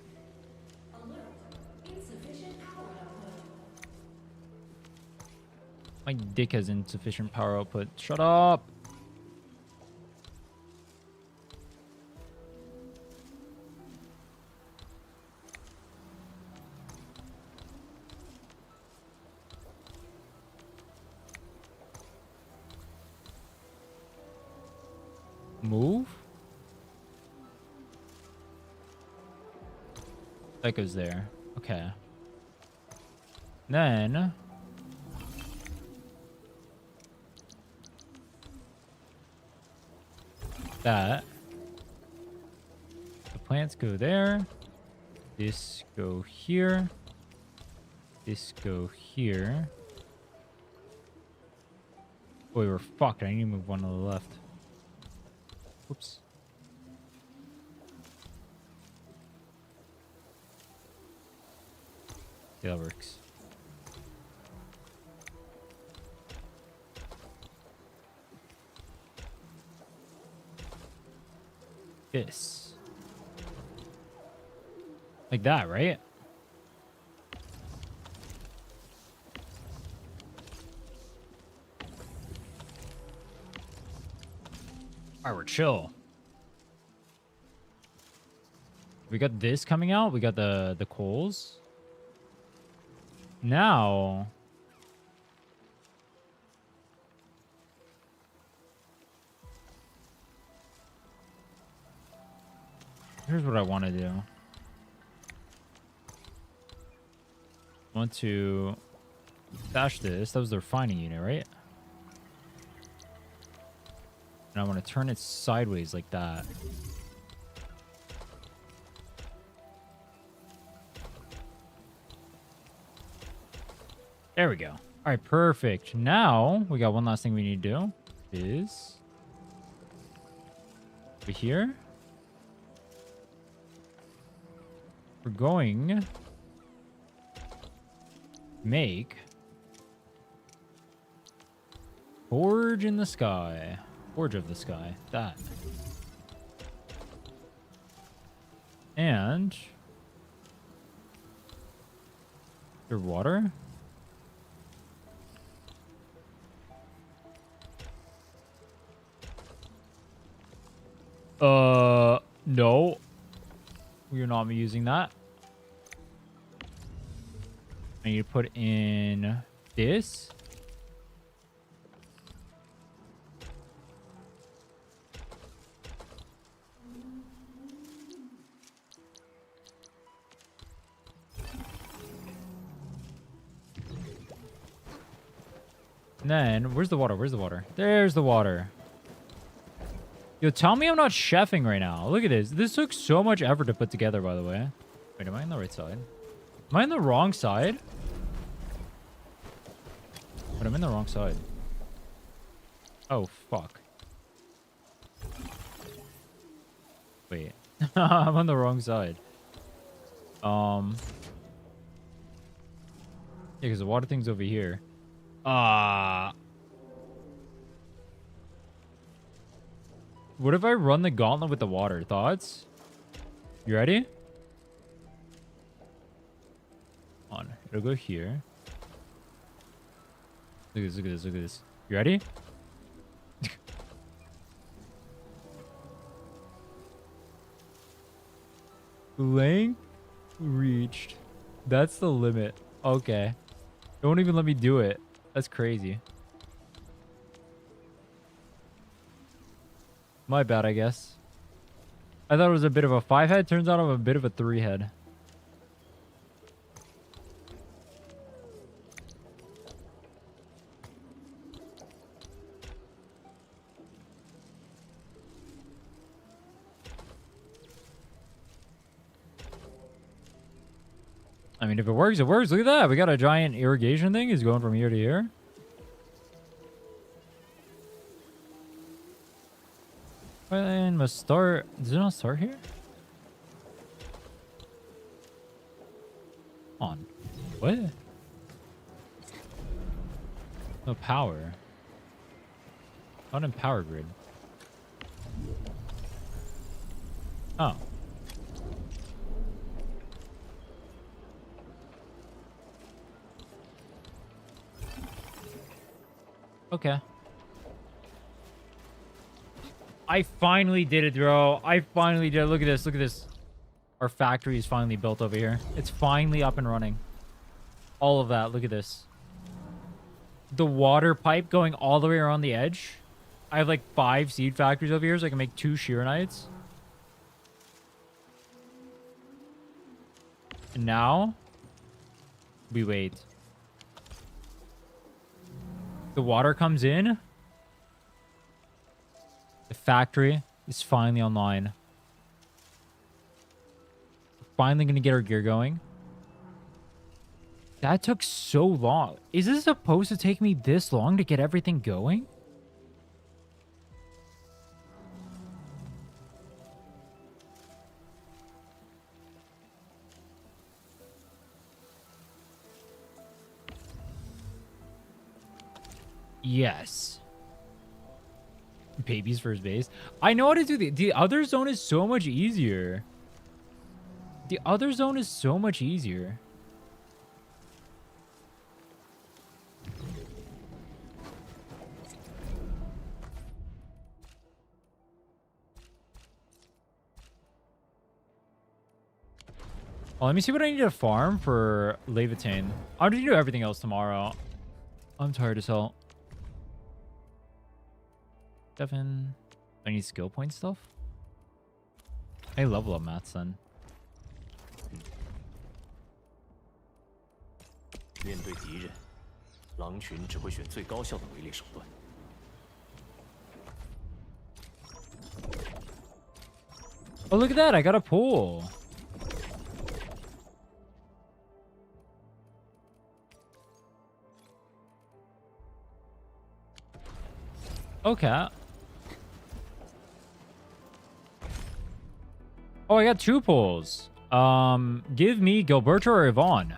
My dick has insufficient power output. Shut up! Move? That goes there. Okay. Then that. The plants go there. This go here. This go here. Boy, we're fucked. I need to move one to the left. Oops. Yeah, that works. This. Like that, right? Alright, we're chill. We got this coming out. We got the coals. Now... here's what I want to do. I want to dash this. That was the refining unit, right? And I want to turn it sideways like that. There we go. All right, perfect. Now we got one last thing we need to do is over here. We're going make forge in the sky. Forge of the sky. That. And your water. No. We're not using that. I need to put in this. And then, where's the water? Where's the water? There's the water. Yo, tell me I'm not chefing right now. Look at this. This took so much effort to put together, by the way. Wait, am I on the right side? Am I on the wrong side? But I'm in the wrong side. Oh, fuck. Wait. I'm on the wrong side. Yeah, because the water thing's over here. What if I run the gauntlet with the water? Thoughts? You ready? On. It'll go here. Look at this, look at this, look at this. You ready? Length reached. That's the limit. Okay. Don't even let me do it. That's crazy. My bad, I guess. I thought it was a bit of a 5-head. Turns out I'm a bit of a 3-head. I mean, if it works, it works. Look at that. We got a giant irrigation thing. It's going from here to here. And must start. Does it not start here? On. What? No power. Not in power grid. Oh. Okay. I finally did it, bro. I finally did it. Look at this. Look at this. Our factory is finally built over here. It's finally up and running. All of that. Look at this. The water pipe going all the way around the edge. I have like 5 seed factories over here, so I can make 2 Arknights. And now, we wait. The water comes in. The factory is finally online. We're finally going to get our gear going. That took so long. Is this supposed to take me this long to get everything going? Yes. Baby's first base. I know how to do the other zone is so much easier. The other zone is so much easier. Oh, let me see what I need to farm for Levitain. I'm gonna do everything else tomorrow. I'm tired as hell. Devin, I need skill point stuff. I level up maths then. 面对敌人，狼群只会选最高效的围猎手段。 Oh, look at that. I got a pool. Okay. Oh, I got 2 pulls. Give me Gilberto or Yvonne.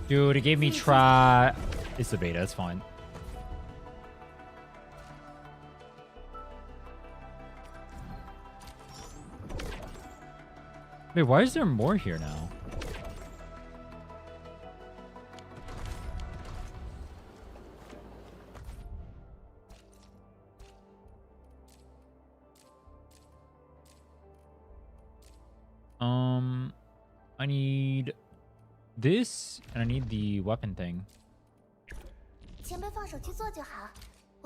Dude, it gave me try. It's the beta. It's fine. Wait, why is there more here now? I need this, and I need the weapon thing. 前辈放手去做就好。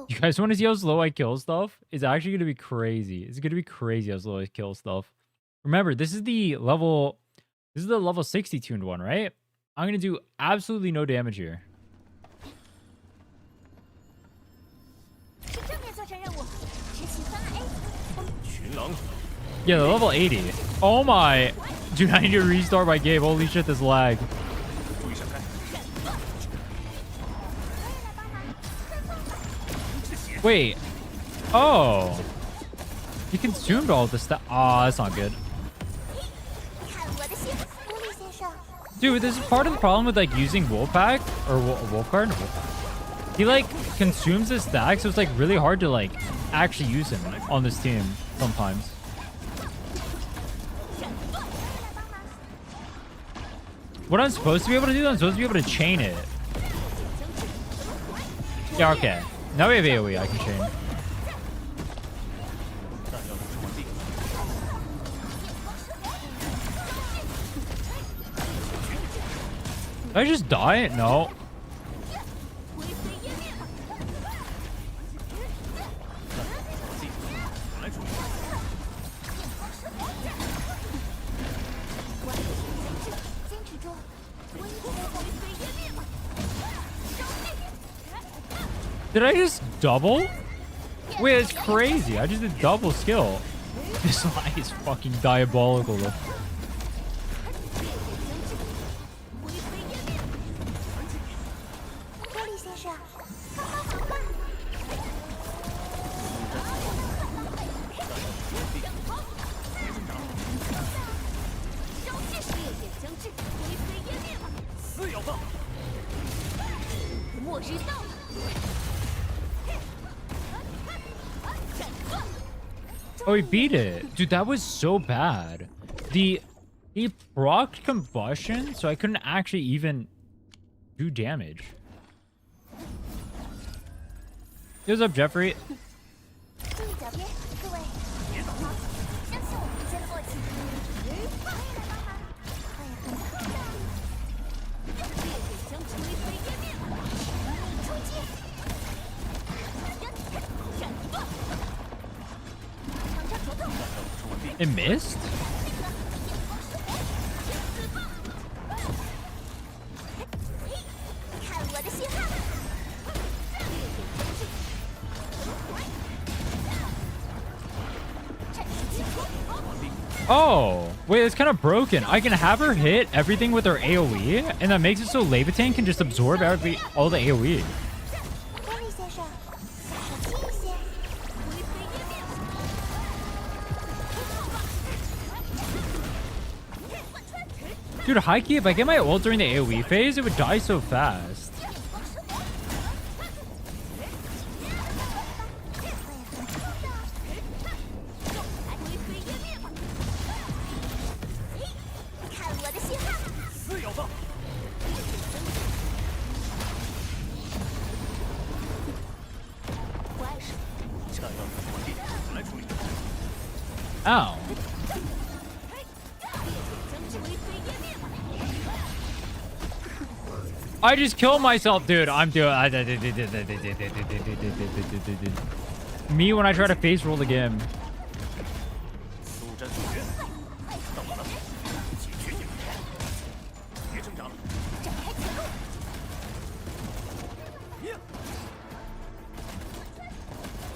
You guys want to see how slow I kill stuff? It's actually going to be crazy. It's going to be crazy how slow I kill stuff. Remember, this is the level 60 tuned one, right? I'm going to do absolutely no damage here. 去正面做成任务，执行方案 A。群狼。 Yeah, the level 80. Oh my. Dude, I need to restart my game. Holy shit, this lag. 注意闪开。 Wait. Oh. He consumed all this stuff. Oh, that's not good. 看我的血，狐狸先生。 Dude, this is part of the problem with like using Wolfpack or Wolfguard. No, Wolfpack. He like consumes his stack, so it's like really hard to like actually use him on this team sometimes. What I'm supposed to be able to do, I'm supposed to be able to chain it. Yeah, okay. Now we have AoE, I can chain. Did I just die? No. Did I just double? Wait, it's crazy. I just did double skill. This lag is fucking diabolical though. Oh, he beat it. Dude, that was so bad. He procced combustion, so I couldn't actually even do damage. Hey, what's up, Jeffrey? It missed? Oh, wait, it's kind of broken. I can have her hit everything with her AoE, and that makes it so Levitain can just absorb all the AoE. Dude, high key, if I get my ult during the AoE phase, it would die so fast. Ow. I just killed myself, dude. I'm doing me when I try to face roll the game.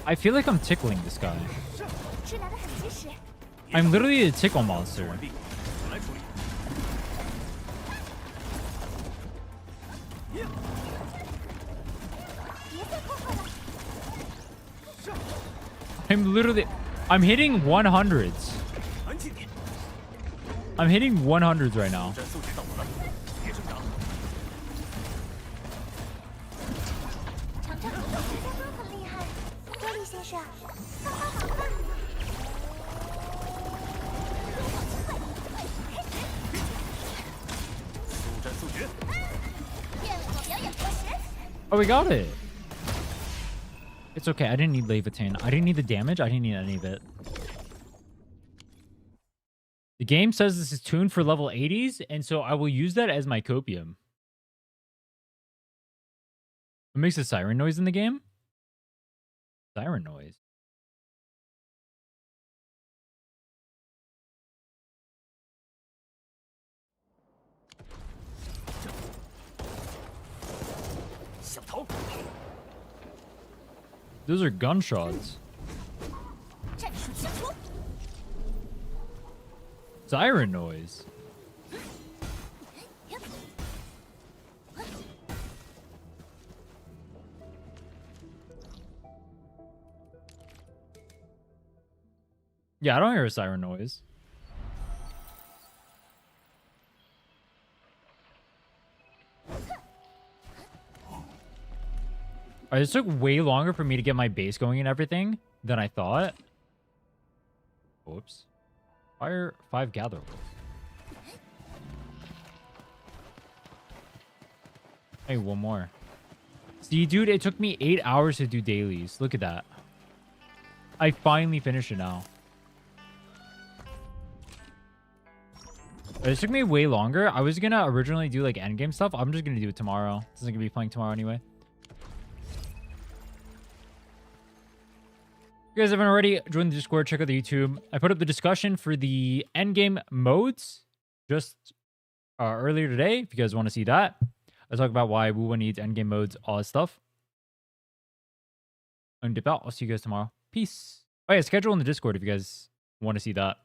I feel like I'm tickling this guy. I'm literally a tickle monster. I'm hitting 100s. I'm hitting 100s right now. Oh, we got it. It's okay. I didn't need Levitain. I didn't need the damage. I didn't need any of it. The game says this is tuned for level 80s, and so I will use that as my copium. What makes a siren noise in the game? Siren noise. Those are gunshots. Siren noise. Yeah, I don't hear a siren noise. Alright, this took way longer for me to get my base going and everything than I thought. Whoops. Fire 5 gather wolves. Hey, one more. See, dude, it took me 8 hours to do dailies. Look at that. I finally finished it now. It took me way longer. I was gonna originally do like endgame stuff. I'm just gonna do it tomorrow. This isn't gonna be playing tomorrow anyway. If you guys haven't already, join the Discord, check out the YouTube. I put up the discussion for the endgame modes just earlier today. If you guys want to see that, I talk about why Wuling needs endgame modes, all that stuff. And dip out. I'll see you guys tomorrow. Peace. Oh yeah, schedule in the Discord if you guys want to see that.